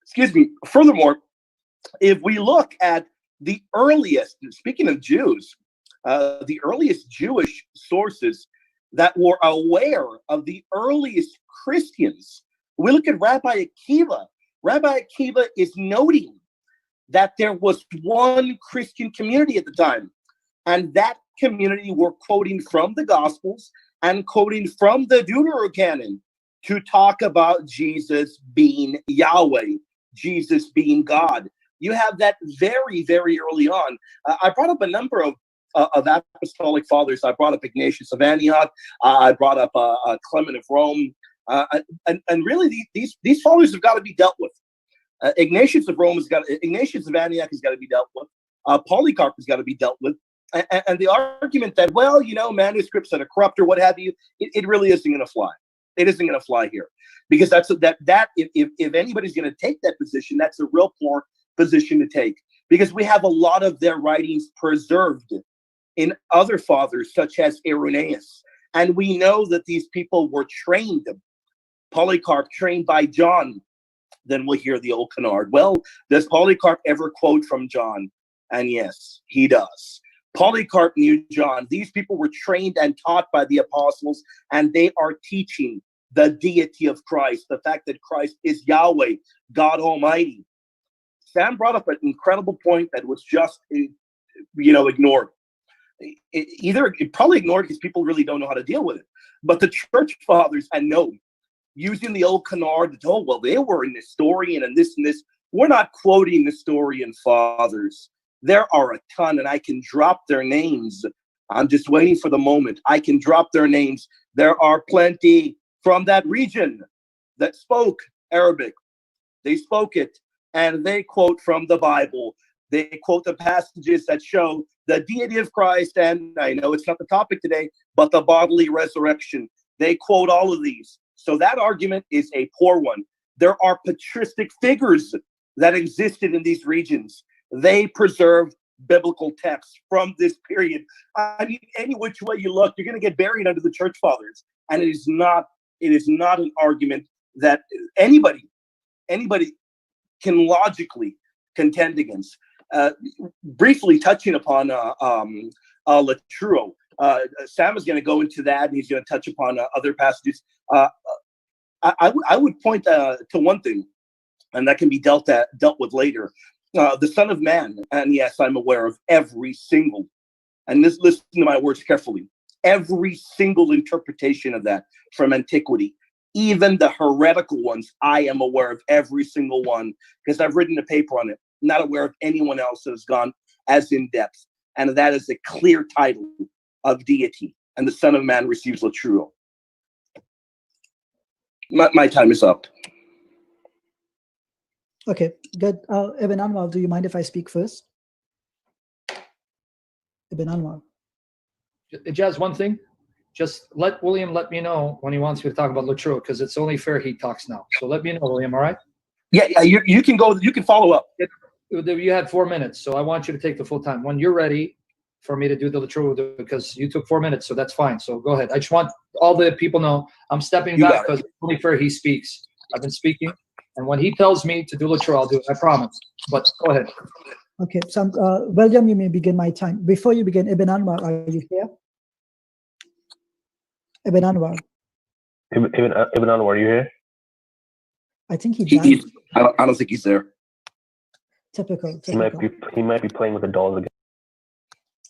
Excuse me. Furthermore, if we look at the earliest, speaking of Jews, the earliest Jewish sources that were aware of the earliest Christians, we look at Rabbi Akiva. Rabbi Akiva is noting that there was one Christian community at the time, and that community were quoting from the Gospels and quoting from the Deuterocanon to talk about Jesus being Yahweh, Jesus being God. You have that very, very early on. I brought up a number of apostolic fathers. I brought up Ignatius of Antioch. I brought up Clement of Rome. And really, these fathers have got to be dealt with. Ignatius of Antioch has got to be dealt with. Polycarp has got to be dealt with. And the argument that, well, manuscripts that are corrupt or what have you, it really isn't going to fly. It isn't going to fly here, because if anybody's going to take that position, that's a real poor position to take, because we have a lot of their writings preserved in other fathers, such as Irenaeus, and we know that these people were trained. Polycarp trained by John. Then we'll hear the old canard. Well, does Polycarp ever quote from John? And yes, he does. Polycarp knew John. These people were trained and taught by the apostles, and they are teaching the deity of Christ, the fact that Christ is Yahweh, God Almighty. Sam brought up an incredible point that was just, ignored. Probably ignored because people really don't know how to deal with it. But the church fathers, I know, using the old canard, they were an historian and this and this. We're not quoting historian fathers. There are a ton, and I can drop their names. I'm just waiting for the moment. I can drop their names. There are plenty from that region that spoke Arabic. They spoke it, and they quote from the Bible. They quote the passages that show the deity of Christ, and I know it's not the topic today, but the bodily resurrection. They quote all of these. So that argument is a poor one. There are patristic figures that existed in these regions. They preserved biblical texts from this period. I mean, any which way you look, you're going to get buried under the church fathers. And it is not an argument that anybody can logically contend against. Briefly touching upon Latruo, Sam is going to go into that, and he's going to touch upon other passages. I would point to one thing, and that can be dealt with later. The Son of Man, and yes, I'm aware of every single, and listen to my words carefully, every single interpretation of that from antiquity, even the heretical ones, I am aware of every single one, because I've written a paper on it. I'm not aware of anyone else that has gone as in depth, and that is a clear title of deity, and the Son of Man receives Latruo. My time is up. Okay, good. Ibn Anwar, do you mind if I speak first? Ibn Anwar. Ijaz, one thing. Just let William let me know when he wants me to talk about Latro, because it's only fair he talks now. So let me know, William, all right? Yeah, you can go, you can follow up. You had 4 minutes, so I want you to take the full time. When you're ready for me to do the Latro, because you took 4 minutes, so that's fine. So go ahead. I just want all the people know I'm stepping back because it's only fair he speaks. I've been speaking, and when he tells me to do Latro, I'll do it. I promise. But go ahead. Okay, so William, you may begin my time. Before you begin, Ibn Anwar, are you here? Ibn Anwar. Ibn Anwar, are you here? I think he died. I don't think he's there. Typical. He might be playing with the dolls again.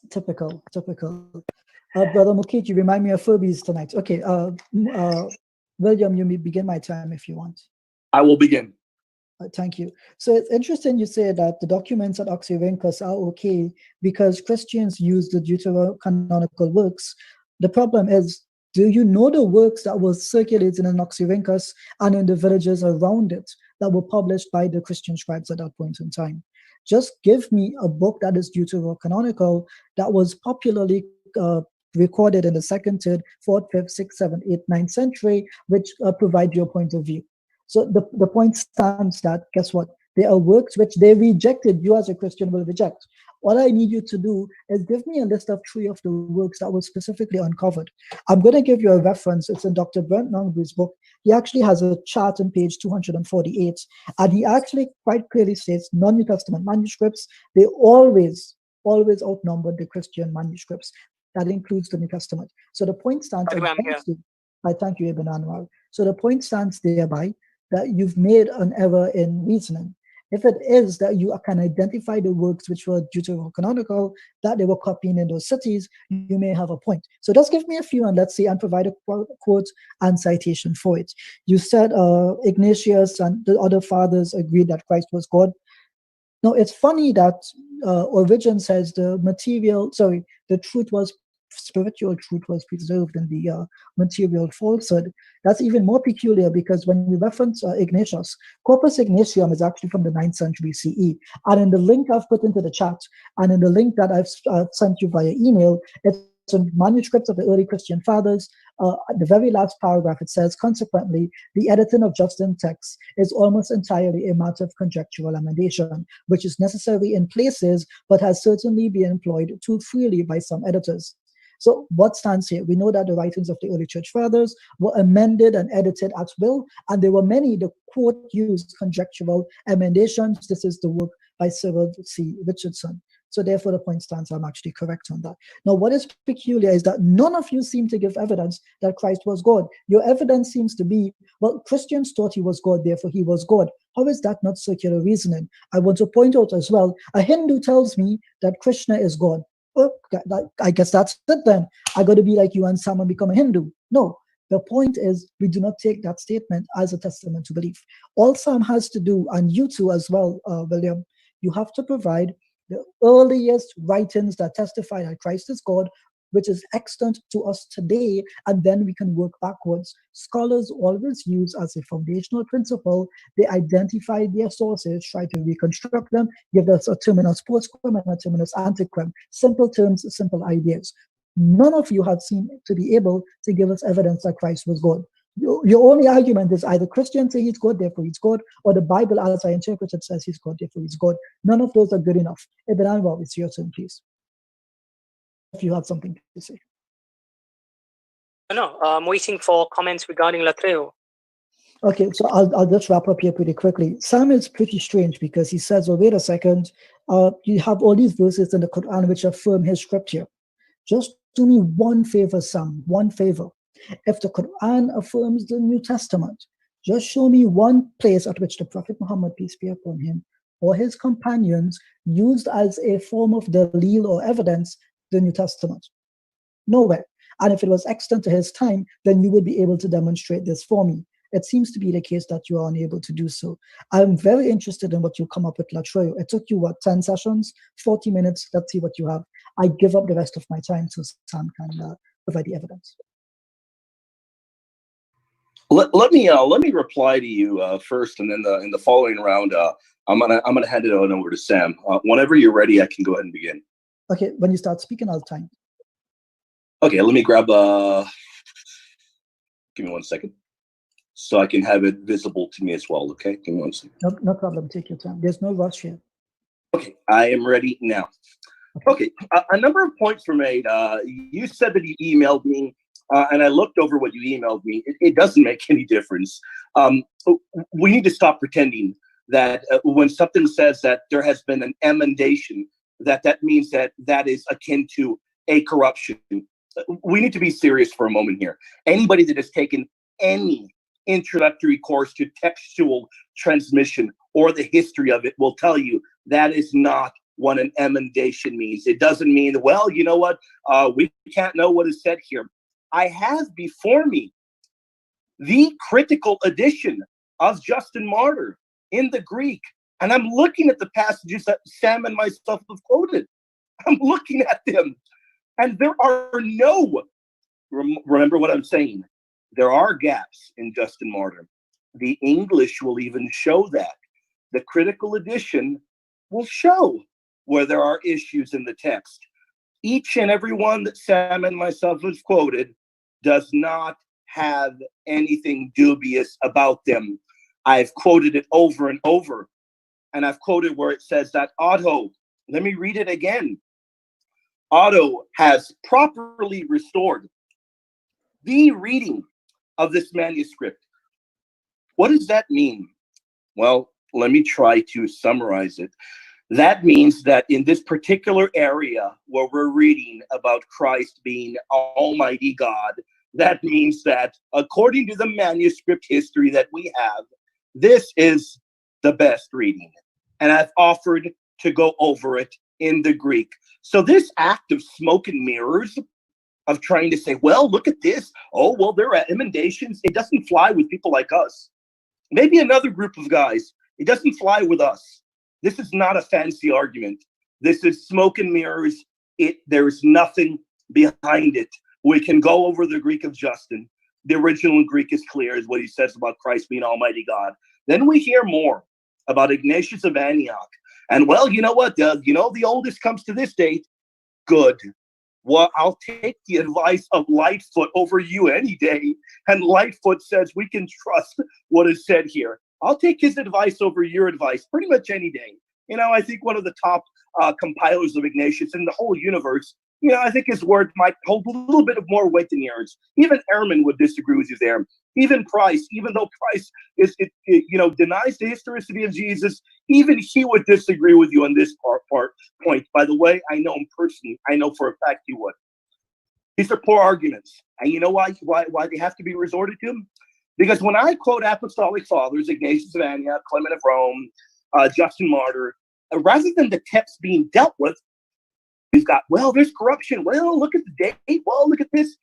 Typical. Brother Mukiji, remind me of Furbies tonight. Okay, William, you may begin my time if you want. I will begin. Thank you. So it's interesting you say that the documents at Oxyrhynchus are okay because Christians use the deuterocanonical works. The problem is, do you know the works that were circulated in Oxyrhynchus and in the villages around it that were published by the Christian scribes at that point in time? Just give me a book that is deuterocanonical that was popularly recorded in the 2nd, 3rd, 4th, 5th, 6th, 7th, 8th, 9th century, which provide your point of view. So the point stands that, guess what? There are works which they rejected, you as a Christian will reject. All I need you to do is give me a list of 3 of the works that were specifically uncovered. I'm going to give you a reference. It's in Dr. Brent Nongbu's book. He actually has a chart on page 248, and he actually quite clearly states non-New Testament manuscripts, they always outnumbered the Christian manuscripts. That includes the New Testament. So the point stands. I thank you, Ibn Anwar. So the point stands thereby that you've made an error in reasoning. If it is that you can identify the works which were deuterocanonical, that they were copying in those cities, you may have a point. So just give me a few and let's see, and provide a quote and citation for it. You said Ignatius and the other fathers agreed that Christ was God. Now, it's funny that Origen says the spiritual truth was preserved in the material falsehood. That's even more peculiar because when you reference Ignatius, Corpus Ignatium is actually from the 9th century CE. And in the link I've put into the chat, and in the link that I've sent you via email, it's in manuscripts of the early Christian fathers. At the very last paragraph, it says, consequently, the editing of Justin texts is almost entirely a matter of conjectural emendation, which is necessary in places, but has certainly been employed too freely by some editors. So what stands here? We know that the writings of the early church fathers were amended and edited at will, and there were many, the quote used, conjectural emendations. This is the work by Cyril C. Richardson. So therefore, the point stands, I'm actually correct on that. Now, what is peculiar is that none of you seem to give evidence that Christ was God. Your evidence seems to be, well, Christians thought he was God, therefore he was God. How is that not circular reasoning? I want to point out as well, a Hindu tells me that Krishna is God. Oh, I guess that's it then. I got to be like you and Sam and become a Hindu. No, the point is we do not take that statement as a testament to belief. All Sam has to do, and you too as well, William, you have to provide the earliest writings that testify that Christ is God, which is extant to us today, and then we can work backwards. Scholars always use as a foundational principle, they identify their sources, try to reconstruct them, give us a terminus postquem and a terminus antequem. Simple terms, simple ideas. None of you have seemed to be able to give us evidence that Christ was God. Your only argument is either Christians say he's God, therefore he's God, or the Bible, as I interpret it, says he's God, therefore he's God. None of those are good enough. Ibn Anwar, it's your turn, please. If you have something to say. No, I'm waiting for comments regarding Latreo. Okay, so I'll just wrap up here pretty quickly. Sam is pretty strange because he says, well, wait a second, you have all these verses in the Quran which affirm his scripture. Just do me one favor, Sam, one favor. If the Quran affirms the New Testament, just show me one place at which the Prophet Muhammad, peace be upon him, or his companions used as a form of dalil or evidence the New Testament. Nowhere. And if it was extant to his time, then you would be able to demonstrate this for me. It seems to be the case that you are unable to do so. I'm very interested in what you come up with, Latreo. It took you, what, 10 sessions, 40 minutes? Let's see what you have. I give up the rest of my time so Sam can provide the evidence. Let me reply to you first, and then in the following round, I'm gonna hand it over to Sam. Whenever you're ready, I can go ahead and begin. Okay, when you start speaking, I'll time. Okay, let me grab. Give me 1 second, so I can have it visible to me as well. Okay, give me 1 second. No problem. Take your time. There's no rush here. Okay, I am ready now. Okay, a number of points were made. You said that you emailed me. And I looked over what you emailed me. It doesn't make any difference. We need to stop pretending that when something says that there has been an emendation, that means that is akin to a corruption. We need to be serious for a moment here. Anybody that has taken any introductory course to textual transmission or the history of it will tell you that is not what an emendation means. It doesn't mean, well, you know what, we can't know what is said here. I have before me the critical edition of Justin Martyr in the Greek, and I'm looking at the passages that Sam and myself have quoted. I'm looking at them, and there are no, remember what I'm saying, there are gaps in Justin Martyr. The English will even show that. The critical edition will show where there are issues in the text. Each and every one that Sam and myself have quoted does not have anything dubious about them. I've quoted it over and over, and I've quoted where it says that Otto, let me read it again. Otto has properly restored the reading of this manuscript. What does that mean? Well, let me try to summarize it. That means that in this particular area where we're reading about Christ being Almighty God, that means that according to the manuscript history that we have, this is the best reading. And I've offered to go over it in the Greek. So this act of smoke and mirrors, of trying to say, well, look at this. Oh, well, there are emendations. It doesn't fly with people like us. Maybe another group of guys. It doesn't fly with us. This is not a fancy argument. This is smoke and mirrors. There's nothing behind it. We can go over the Greek of Justin. The original Greek is clear, is what he says about Christ being Almighty God. Then we hear more about Ignatius of Antioch. And well, you know what? The oldest comes to this date. Good. Well, I'll take the advice of Lightfoot over you any day. And Lightfoot says we can trust what is said here. I'll take his advice over your advice pretty much any day. I think one of the top compilers of Ignatius in the whole universe, I think his word might hold a little bit of more weight than yours. Even Ehrman would disagree with you there. Even Price, even though Price denies the historicity of Jesus, even he would disagree with you on this point. By the way, I know him personally. I know for a fact he would. These are poor arguments. And you know why they have to be resorted to? Because when I quote Apostolic Fathers, Ignatius of Antioch, Clement of Rome, Justin Martyr, rather than the text being dealt with, we've got, well, there's corruption. Well, look at the date. Well, look at this.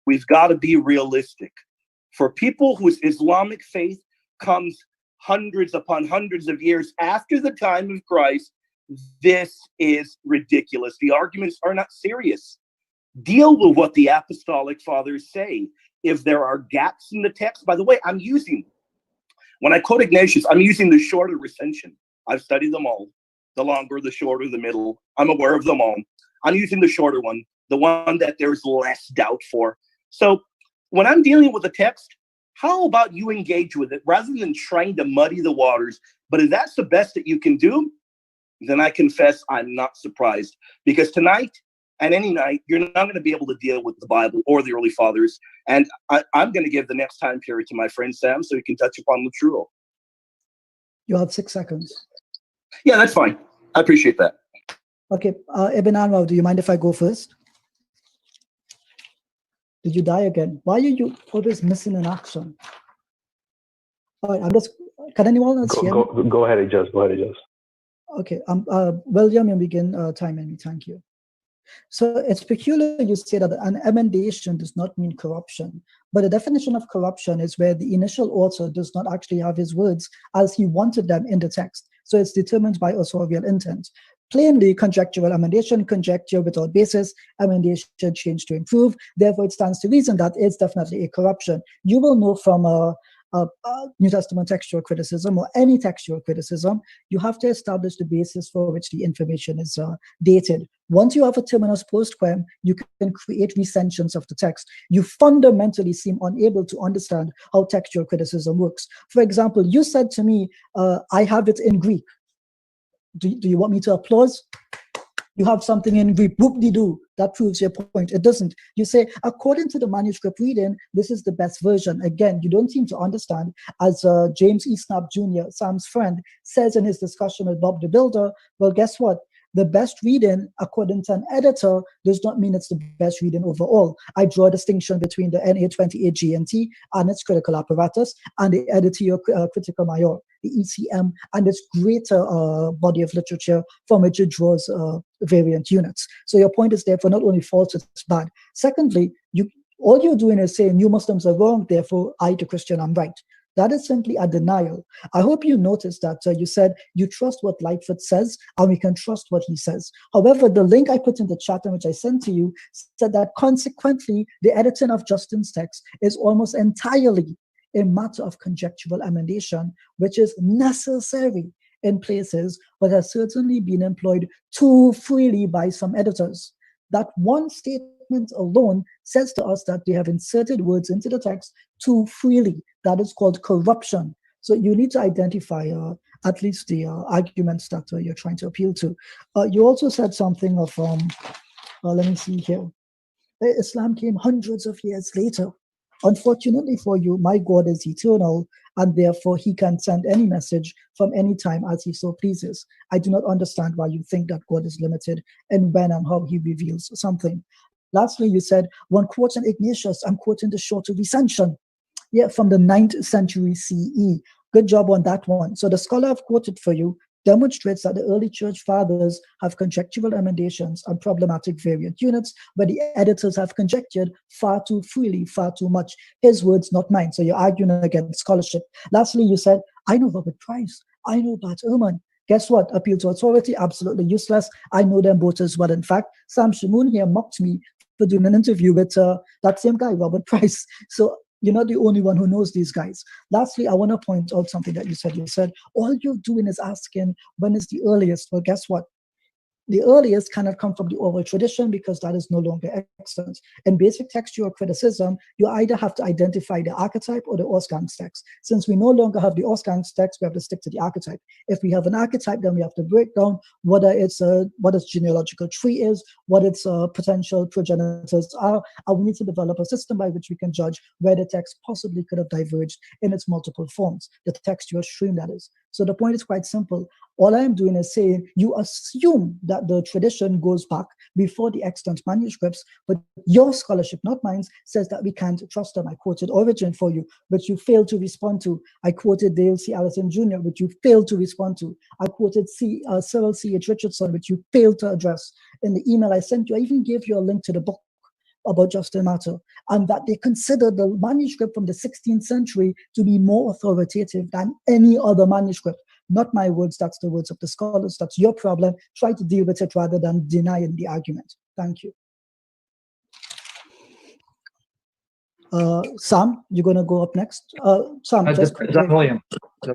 We've got to be realistic. For people whose Islamic faith comes hundreds upon hundreds of years after the time of Christ, this is ridiculous. The arguments are not serious. Deal with what the Apostolic Fathers say. If there are gaps in the text, by the way, when I quote Ignatius, I'm using the shorter recension. I've studied them all. The longer, the shorter, the middle. I'm aware of them all. I'm using the shorter one, the one that there's less doubt for. So when I'm dealing with a text, how about you engage with it rather than trying to muddy the waters? But if that's the best that you can do, then I confess I'm not surprised. Because tonight and any night, you're not going to be able to deal with the Bible or the early fathers. And I'm going to give the next time period to my friend Sam so he can touch upon the true. You have 6 seconds. Yeah, that's fine. I appreciate that. Okay. Ibn Anwar, do you mind if I go first? Did you die again? Why are you always missing in action? All right, can anyone else hear me? Go ahead, Ijaz. Go ahead, Ijaz. Okay. William, you begin timing me. Thank you. So it's peculiar you say that an emendation does not mean corruption, but the definition of corruption is where the initial author does not actually have his words as he wanted them in the text. So it's determined by authorial intent. plainly conjectural emendation, conjecture without basis, emendation change to improve. Therefore, it stands to reason that it's definitely a corruption. You will know from a New Testament textual criticism or any textual criticism, you have to establish the basis for which the information is dated. Once you have a terminus post quem, you can create recensions of the text. You fundamentally seem unable to understand how textual criticism works. For example, you said to me, I have it in Greek. Do you want me to applaud? You have something in Greek, whoop-de-doo. That proves your point. It doesn't. You say, according to the manuscript reading, this is the best version. Again, you don't seem to understand. As James E. Snap Jr., Sam's friend, says in his discussion with Bob the Builder, well, guess what? The best reading, according to an editor, does not mean it's the best reading overall. I draw a distinction between the NA28 GNT and its critical apparatus and the Editio Critica Major, the ECM, and its greater body of literature from which it draws variant units. So your point is therefore not only false, it's bad. Secondly, all you're doing is saying you Muslims are wrong, therefore I, the Christian, am right. That is simply a denial. I hope you noticed that you said you trust what Lightfoot says and we can trust what he says. However, the link I put in the chat and which I sent to you said that consequently, the editing of Justin's text is almost entirely a matter of conjectural emendation, which is necessary in places, but has certainly been employed too freely by some editors. That one statement alone says to us that they have inserted words into the text too freely. That is called corruption. So you need to identify at least the arguments that you're trying to appeal to. You also said something of, let me see here. Islam came hundreds of years later. Unfortunately for you, my God is eternal, and therefore he can send any message from any time as he so pleases. I do not understand why you think that God is limited in when and how he reveals something. Lastly, you said, one quotes an Ignatius, I'm quoting the shorter recension. Yeah, from the 9th century CE. Good job on that one. So the scholar I've quoted for you demonstrates that the early church fathers have conjectural emendations and problematic variant units, but the editors have conjectured far too freely, far too much. His words, not mine. So you're arguing against scholarship. Lastly, you said, I know Robert Price. I know Bart Ehrman. Guess what? Appeal to authority, absolutely useless. I know them both as well. In fact, Sam Shamoun here mocked me for doing an interview with that same guy, Robert Price. So you're not the only one who knows these guys. Lastly, I want to point out something that you said. You said, all you're doing is asking, when is the earliest? Well, guess what? The earliest cannot come from the oral tradition because that is no longer extant. In basic textual criticism, you either have to identify the archetype or the Ausgangs text. Since we no longer have the Ausgangs text, we have to stick to the archetype. If we have an archetype, then we have to break down whether it's what its genealogical tree is, what its potential progenitors are, and we need to develop a system by which we can judge where the text possibly could have diverged in its multiple forms, the textual stream, that is. So the point is quite simple. All I am doing is saying you assume that the tradition goes back before the extant manuscripts, but your scholarship, not mine, says that we can't trust them. I quoted Origin for you, but you failed to respond to. I quoted Dale C. Allison Jr., which you failed to respond to. I quoted Cyril C.H. Richardson, which you failed to address. In the email I sent you, I even gave you a link to the book about Justin Martyr, and that they consider the manuscript from the 16th century to be more authoritative than any other manuscript. Not my words, that's the words of the scholars. That's your problem. Try to deal with it rather than denying the argument. Thank you. Sam, you're going to go up next. Sam, does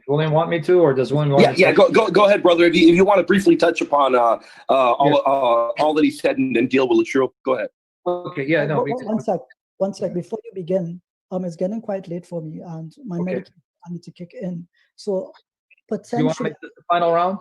William want me to, or does William want to? Yeah, go ahead, brother. If you want to briefly touch upon all that he said and deal with Latruo, go ahead. Okay, yeah, no. One sec. Before you begin, it's getting quite late for me, and my medication I need to kick in. So potentially, you want to make this the final round?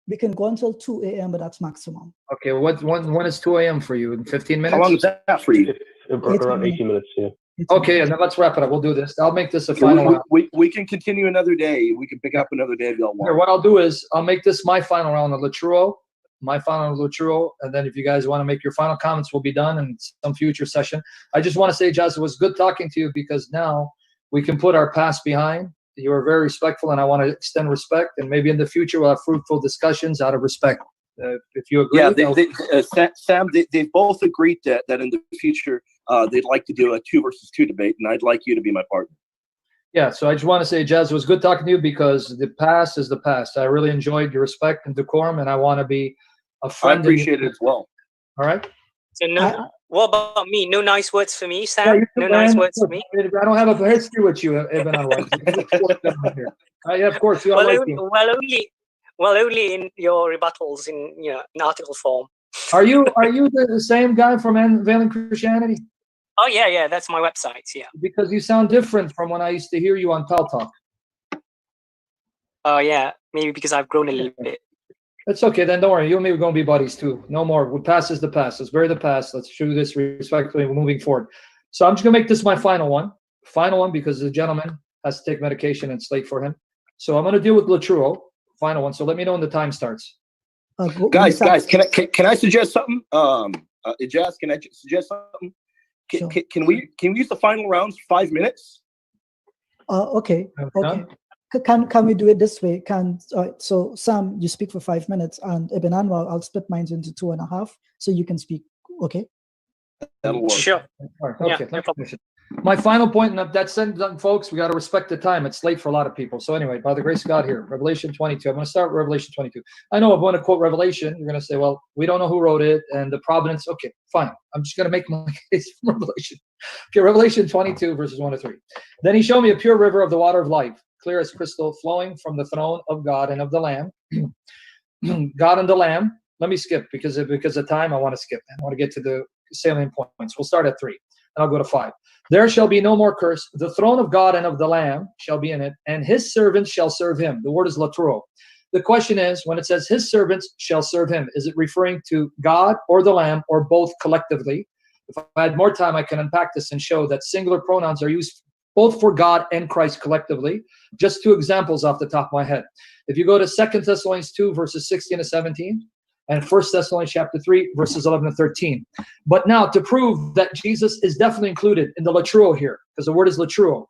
We can go until 2 a.m., but that's maximum. Okay, when is 2 a.m. for you? In 15 minutes? How long is that for you? Around 18 minutes, yeah. Okay, and then let's wrap it up. We'll do this. I'll make this a final round. We can continue another day. We can pick up another day if y'all want. Here, what I'll do is I'll make this my final round of Latruo, and then if you guys want to make your final comments, we'll be done in some future session. I just want to say, Ijaz, it was good talking to you because now we can put our past behind. You were very respectful, and I want to extend respect. And maybe in the future we'll have fruitful discussions out of respect. If you agree, Sam, they've both agreed that in the future they'd like to do a 2 versus 2 debate, and I'd like you to be my partner. Yeah, so I just want to say, Ijaz, it was good talking to you because the past is the past. I really enjoyed your respect and decorum, and I want to be a friend. I appreciate it as well. All right. So what about me? No nice words for me, Sam? Yeah, no nice words for me? I don't have a history with you, Ibn Anwar. Yeah, of course. You Well, only in your rebuttals in in article form. Are you the same guy from Unveiling Christianity? Oh yeah, that's my website. Yeah. Because you sound different from when I used to hear you on Pal Talk. Oh yeah, maybe because I've grown a little bit. It's okay, then don't worry. You and me are going to be buddies too. No more. What past is the past. Let's bury the past. Let's do this respectfully. We're moving forward. So I'm just going to make this my final one. Final one because the gentleman has to take medication and it's late for him. So I'm going to deal with Latruo. Final one. So let me know when the time starts. Guys, can I suggest something? Ijaz, can I suggest something? Can we use the final rounds for 5 minutes? Okay. Can we do it this way? So Sam, you speak for 5 minutes, and Ibn Anwar, I'll split mine into 2.5, so you can speak. Okay. That'll work. Sure. Okay. My final point, and that's it, folks. We got to respect the time. It's late for a lot of people. So anyway, by the grace of God, here, Revelation 22. I'm going to start with Revelation 22. I know if I want to quote Revelation, you're going to say, well, we don't know who wrote it and the providence. Okay, fine. I'm just going to make my case from Revelation. Okay, Revelation 22, verses 1 to 3. Then he showed me a pure river of the water of life, clear as crystal, flowing from the throne of God and of the Lamb. God and the Lamb. Let me skip because of time. I want to skip. I want to get to the salient points. We'll start at 3, and I'll go to 5. There shall be no more curse. The throne of God and of the Lamb shall be in it, and his servants shall serve him. The word is laturo. The question is, when it says his servants shall serve him, is it referring to God or the Lamb or both collectively? If I had more time, I can unpack this and show that singular pronouns are used both for God and Christ collectively. Just 2 examples off the top of my head. If you go to 2 Thessalonians 2, verses 16 to 17, and 1 Thessalonians chapter 3, verses 11 to 13. But now, to prove that Jesus is definitely included in the latruo here, because the word is latruo.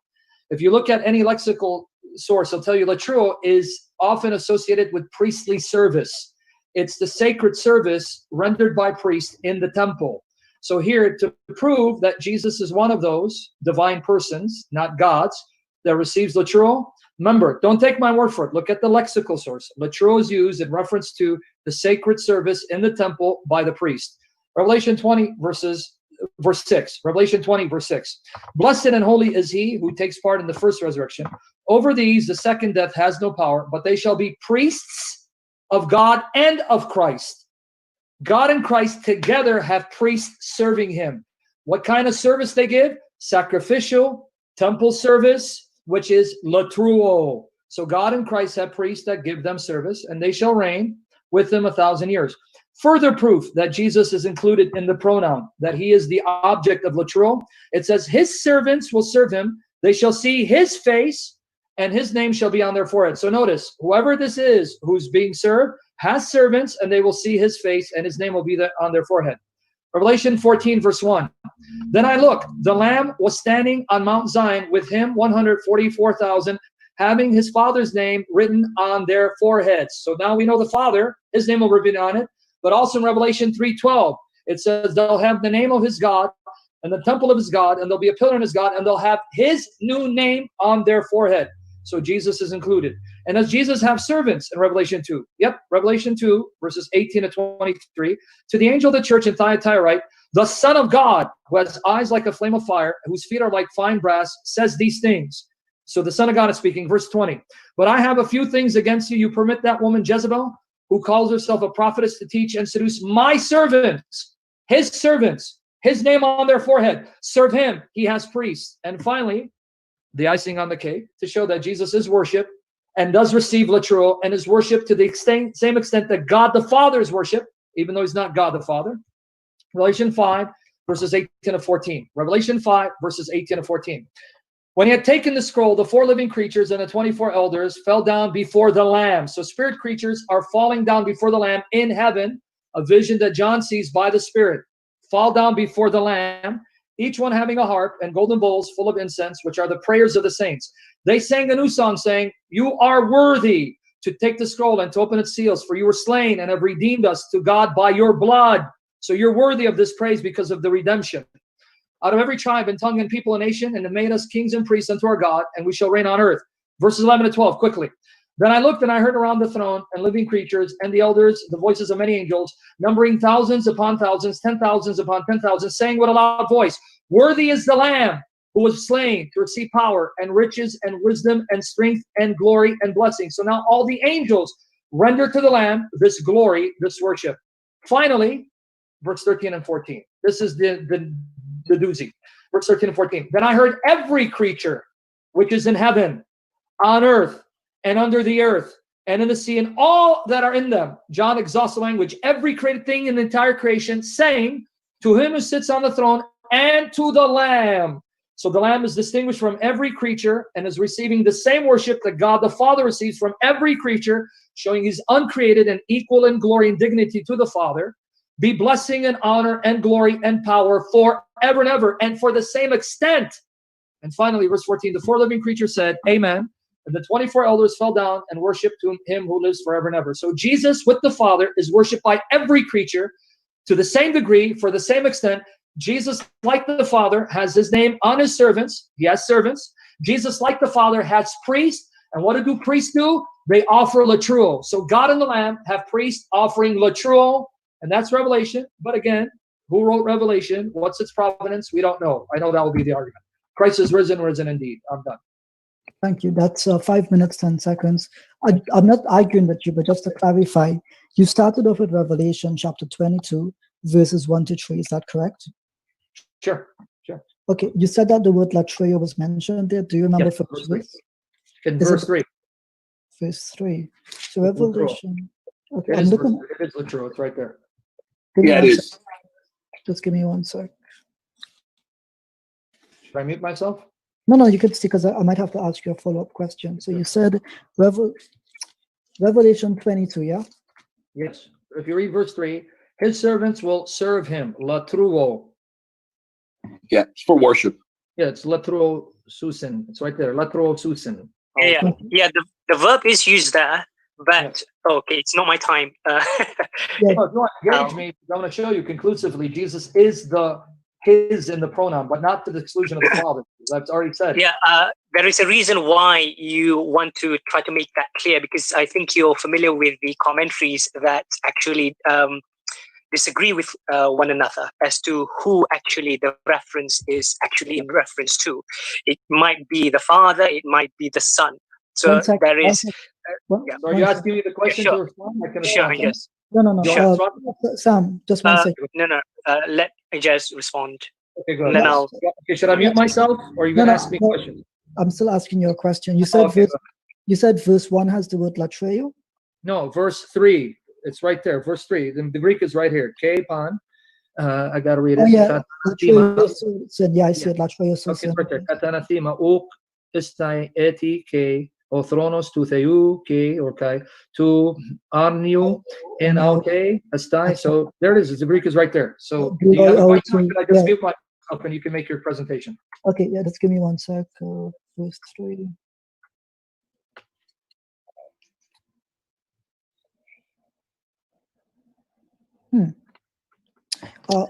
If you look at any lexical source, it'll tell you latruo is often associated with priestly service. It's the sacred service rendered by priests in the temple. So here, to prove that Jesus is one of those divine persons, not gods, that receives latruo, remember, don't take my word for it. Look at the lexical source. Latruo is used in reference to the sacred service in the temple by the priest. Revelation 20, verse 6. Revelation 20, verse 6. Blessed and holy is he who takes part in the first resurrection. Over these, the second death has no power, but they shall be priests of God and of Christ. God and Christ together have priests serving him. What kind of service they give? Sacrificial, temple service, which is latruo. So God and Christ have priests that give them service, and they shall reign with them 1,000 years. Further proof that Jesus is included in the pronoun, that he is the object of latruo. It says, his servants will serve him. They shall see his face, and his name shall be on their forehead. So notice, whoever this is who's being served has servants, and they will see his face, and his name will be on their forehead. Revelation 14, verse 1. Then I looked, the Lamb was standing on Mount Zion, with him 144,000, having his Father's name written on their foreheads. So now we know the Father, his name will be written on it. But also in Revelation 3:12, it says they'll have the name of his God and the temple of his God, and there'll be a pillar in his God, and they'll have his new name on their forehead. So Jesus is included. And does Jesus have servants in Revelation 2? Yep, Revelation 2, verses 18 to 23. To the angel of the church in Thyatira write, the Son of God, who has eyes like a flame of fire, whose feet are like fine brass, says these things. So the Son of God is speaking, verse 20. But I have a few things against you. You permit that woman Jezebel, who calls herself a prophetess, to teach and seduce my servants, his name on their forehead. Serve him. He has priests. And finally, the icing on the cake, to show that Jesus is worshipped and does receive latruo and is worshipped to the same extent that God the Father is worshipped, even though he's not God the Father. Revelation 5, verses 18 to 14. Revelation 5, verses 18 to 14. When he had taken the scroll, the 4 living creatures and the 24 elders fell down before the Lamb. So spirit creatures are falling down before the Lamb in heaven, a vision that John sees by the Spirit. Fall down before the Lamb, each one having a harp and golden bowls full of incense, which are the prayers of the saints. They sang a new song, saying, you are worthy to take the scroll and to open its seals, for you were slain and have redeemed us to God by your blood. So you're worthy of this praise because of the redemption. Out of every tribe and tongue and people and nation, and have made us kings and priests unto our God, and we shall reign on earth. Verses 11 to 12, quickly. Then I looked and I heard around the throne and living creatures and the elders, the voices of many angels, numbering thousands upon thousands, 10,000s upon 10,000, saying with a loud voice, worthy is the Lamb who was slain to receive power and riches and wisdom and strength and glory and blessing. So now all the angels render to the Lamb this glory, this worship. Finally, verse 13 and 14. This is the doozy. Verse 13 and 14. Then I heard every creature which is in heaven, on earth, and under the earth, and in the sea, and all that are in them. John exhausts the language. Every created thing in the entire creation, saying, to him who sits on the throne and to the Lamb. So the Lamb is distinguished from every creature and is receiving the same worship that God the Father receives from every creature, showing he's uncreated and equal in glory and dignity to the Father. Be blessing and honor and glory and power forever and ever, and for the same extent. And finally, verse 14, the four living creatures said, Amen. And the 24 elders fell down and worshipped him who lives forever and ever. So Jesus with the Father is worshipped by every creature to the same degree, for the same extent. Jesus, like the Father, has his name on his servants. He has servants. Jesus, like the Father, has priests. And what do priests do? They offer latruo. So God and the Lamb have priests offering latruo, and that's Revelation. But again, who wrote Revelation? What's its provenance? We don't know. I know that will be the argument. Christ is risen, risen indeed. I'm done. Thank you. That's 5 minutes, 10 seconds. I'm not arguing with you, but just to clarify, you started off with Revelation chapter 22, verses 1 to 3. Is that correct? Sure. Okay. You said that the word latreo was mentioned there. Do you remember verse 3? In verse 3. Verse 3. So Revelation. Okay, it is latreo. It's right there. Yeah, it is. Just give me 1 sec. Should I mute myself? No, you could see, because I might have to ask you a follow-up question. So you said Revelation 22, yeah? Yes. If you read verse 3, his servants will serve him. Latruo. Yeah, it's for worship. Yeah, it's latruo susin. It's right there. Latruo susin. Yeah. The verb is used there, but okay, it's not my time. If you want to engage me, I'm going to show you conclusively Jesus is his in the pronoun, but not to the exclusion of the Father. That's already said. Yeah, there is a reason why you want to try to make that clear, because I think you're familiar with the commentaries that actually disagree with one another as to who actually the reference is actually in reference to. It might be the Father, it might be the Son. So there is. So are you asking me the question to respond? I can respond. Sure, yes. No. Sam, just 1 second. No. Let Ijaz respond. Okay, good. And then I'll. Okay, should I mute myself, or are you going to ask me questions? I'm still asking you a question. You said verse 1 has the word latreo? No, verse 3. It's right there. Verse 3. The Greek is right here. K-pan. I got to read it. Oh, yeah. I said latreo. Okay, it's right there. Katanathema. Uk istai eti ke. O thronos to theou ke or kai to arniu en aute astai. So there it is. The Greek is right there. So you have a question, I just mute myself and you can make your presentation. Okay, yeah, just give me 1 sec. Verse 3.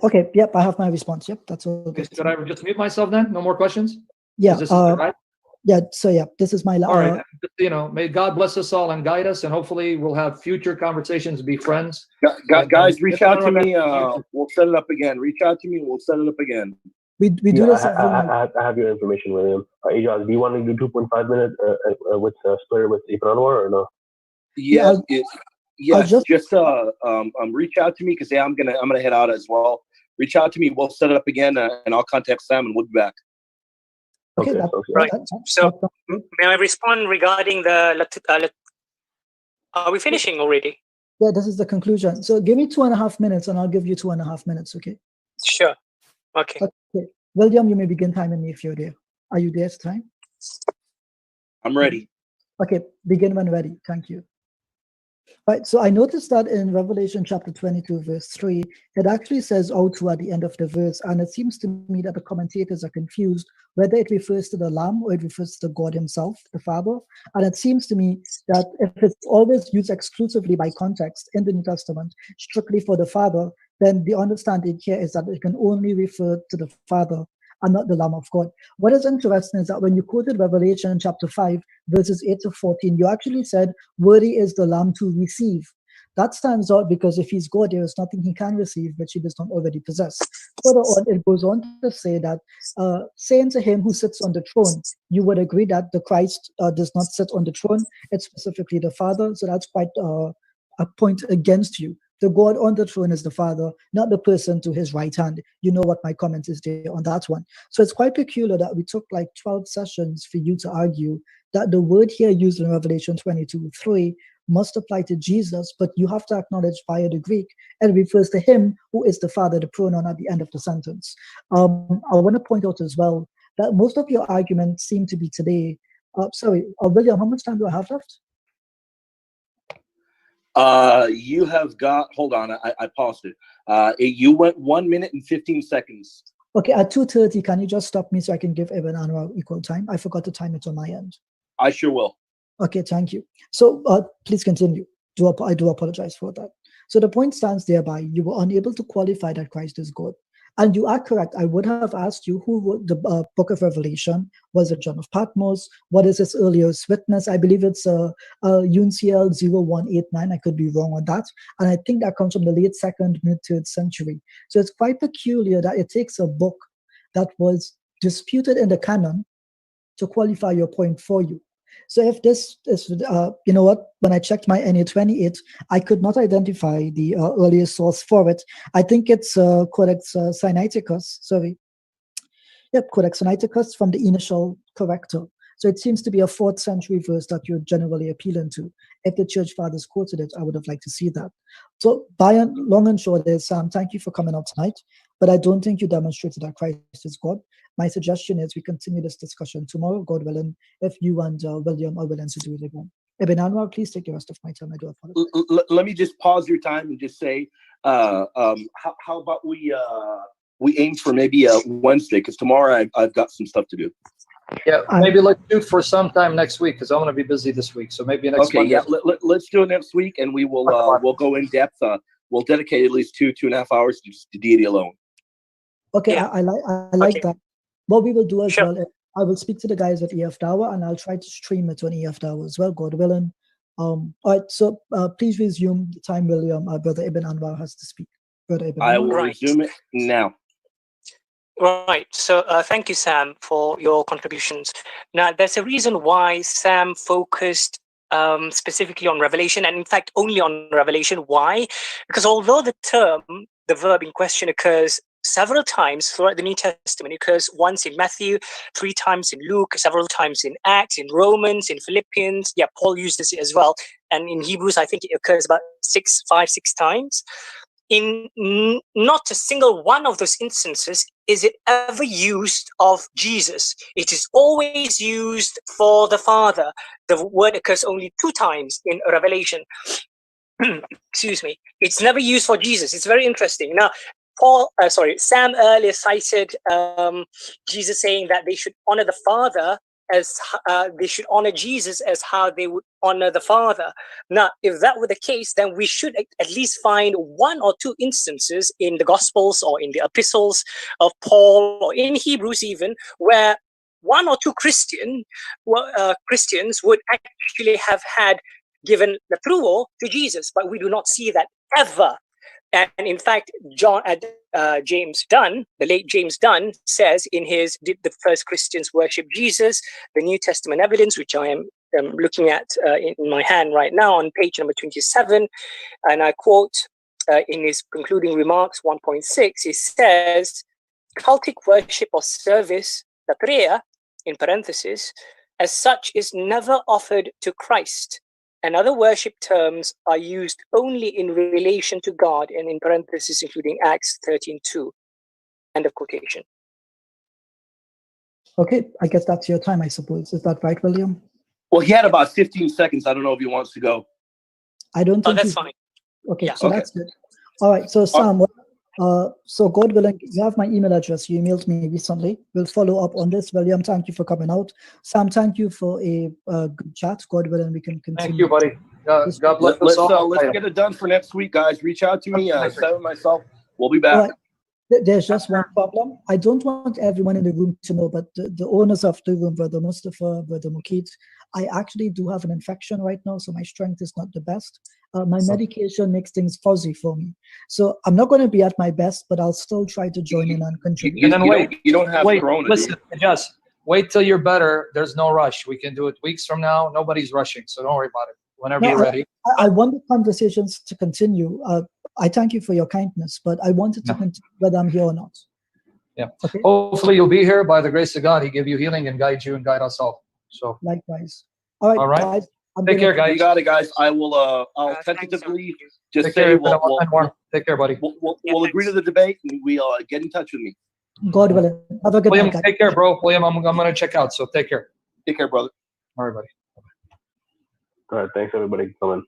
Okay, yep, I have my response. Yep, that's all. Okay, should I just mute myself then? No more questions? Yeah. So this is my all right. May God bless us all and guide us, and hopefully we'll have future conversations, be friends. Guys, reach out to me. We'll set it up again. Reach out to me. We'll set it up again. We do this. I have your information, William. Ijaz, do you want to do 2.5 minutes with Splitter with Ibn Anwar or no? Yeah. Just reach out to me, because I'm gonna head out as well. Reach out to me. We'll set it up again, and I'll contact Sam, and we'll be back. Okay, right. So may I respond regarding the? Are we finishing already? Yeah, this is the conclusion. So give me 2.5 minutes, and I'll give you 2.5 minutes. Okay. Sure. Okay. William, you may begin timing me if you're there. Are you there at time? I'm ready. Okay, begin when ready. Thank you. Right, so I noticed that in Revelation chapter 22, verse 3, it actually says "Outro" at the end of the verse, and it seems to me that the commentators are confused whether it refers to the Lamb or it refers to God himself, the Father. And it seems to me that if it's always used exclusively by context in the New Testament, strictly for the Father, then the understanding here is that it can only refer to the Father. and not the Lamb of God. What is interesting is that when you quoted Revelation chapter 5, verses 8 to 14, you actually said, worthy is the Lamb to receive. That stands out because if he's God, there is nothing he can receive which he does not already possess. Further on, it goes on to say that, saying to him who sits on the throne, you would agree that the Christ does not sit on the throne, it's specifically the Father. So that's quite a point against you. The God on the throne is the Father, not the person to his right hand. You know what my comment is there on that one. So it's quite peculiar that we took like 12 sessions for you to argue that the word here used in Revelation 22:3 must apply to Jesus, but you have to acknowledge via the Greek, it refers to him who is the Father, the pronoun at the end of the sentence. I want to point out as well that most of your arguments seem to be today. William, how much time do I have left? You have got, hold on, I paused it. You went 1 minute and 15 seconds. Okay, at 2:30, can you just stop me so I can give Ibn Anwar equal time? I forgot to time it on my end. I sure will. Okay, thank you. So please continue. I do apologize for that. So the point stands thereby, you were unable to qualify that Christ is God. And you are correct. I would have asked you who wrote the book of Revelation. Was it John of Patmos? What is his earliest witness? I believe it's UNCL 0189. I could be wrong on that. And I think that comes from the late 2nd, mid-3rd century. So it's quite peculiar that it takes a book that was disputed in the canon to qualify your point for you. So if this is, you know what, when I checked my NA 28, I could not identify the earliest source for it. I think it's Codex Sinaiticus, sorry. Yep, Codex Sinaiticus from the initial corrector. So it seems to be a 4th century verse that you're generally appealing to. If the church fathers quoted it, I would have liked to see that. So long and short is, Sam, thank you for coming out tonight, but I don't think you demonstrated that Christ is God. My suggestion is we continue this discussion tomorrow, God willing, if you and William are willing to do it again. Ibn Anwar, please take the rest of my time. I do apologize. Let me just pause your time and just say, how about we aim for maybe Wednesday, because tomorrow I've got some stuff to do. Yeah, maybe let's shoot for sometime next week, because I'm going to be busy this week. So maybe next Monday. Yeah, let's do it next week, and we will we'll go in depth. We'll dedicate at least 2.5 hours to just the deity alone. Okay, yeah. I like that. What we will do as well, I will speak to the guys at EF Dawa, and I'll try to stream it on EF Dawa as well, God willing. All right, so please resume the time, William. Brother Ibn Anwar has to speak. Brother Ibn Anwar. I will resume it now. Right. So thank you, Sam, for your contributions. Now, there's a reason why Sam focused specifically on Revelation, and in fact, only on Revelation. Why? Because although the verb in question occurs several times throughout the New Testament, it occurs once in Matthew, 3 times in Luke, several times in Acts, in Romans, in Philippians. Yeah, Paul uses it as well. And in Hebrews, I think it occurs about 5, 6 times. In not a single one of those instances is it ever used of Jesus. It is always used for the Father. The word occurs only 2 times in Revelation. Excuse me. It's never used for Jesus. It's very interesting. Now, Sam earlier cited Jesus saying that they should honor the Father as they should honor Jesus as how they would honor the Father. Now, if that were the case, then we should at least find 1 or 2 instances in the Gospels or in the epistles of Paul or in Hebrews even, where 1 or 2 Christians would actually have had given the truo to Jesus, but we do not see that ever. And in fact, James Dunn, the late James Dunn, says in his "Did the First Christians Worship Jesus?" the New Testament evidence, which I am looking at in my hand right now on page number 27, and I quote in his concluding remarks 1.6, he says, "Cultic worship or service, the prayer, in parentheses, as such is never offered to Christ, and other worship terms are used only in relation to God," and in parentheses including Acts 13:2. End of quotation. Okay, I guess that's your time, I suppose. Is that right, William? Well, he had about 15 seconds. I don't know if he wants to go. I don't think that's fine. Okay, yeah. So that's good. All right, so Sam, so God willing, you have my email address. You emailed me recently. We'll follow up on this. William, thank you for coming out. Sam, thank you for a good chat. God willing, we can continue. Thank you, buddy. God bless us all. Let's get it done for next week, guys. Reach out to me. Sam and myself. We'll be back. There's just one problem. I don't want everyone in the room to know, but the owners of the room, Brother Mustafa, Brother Mukid, I actually do have an infection right now, so my strength is not the best. My medication makes things fuzzy for me. So I'm not going to be at my best, but I'll still try to join in and contribute. You don't have corona. Listen, just wait till you're better. There's no rush. We can do it weeks from now. Nobody's rushing, so don't worry about it. Whenever you're ready. I want the conversations to continue. I thank you for your kindness, but I wanted to continue whether I'm here or not. Yeah. Okay. Hopefully you'll be here by the grace of God. He give you healing and guide you and guide us all. So likewise. All right. Guys, take care, guys. You got it, guys. I will. I'll tentatively just take say care, take care, buddy. We'll agree to the debate, and we'll get in touch with me. God willing. Have a good William, night. Take care, bro. William, I'm gonna check out. So take care. Take care, brother. All right, buddy. All right. Thanks, everybody, for coming.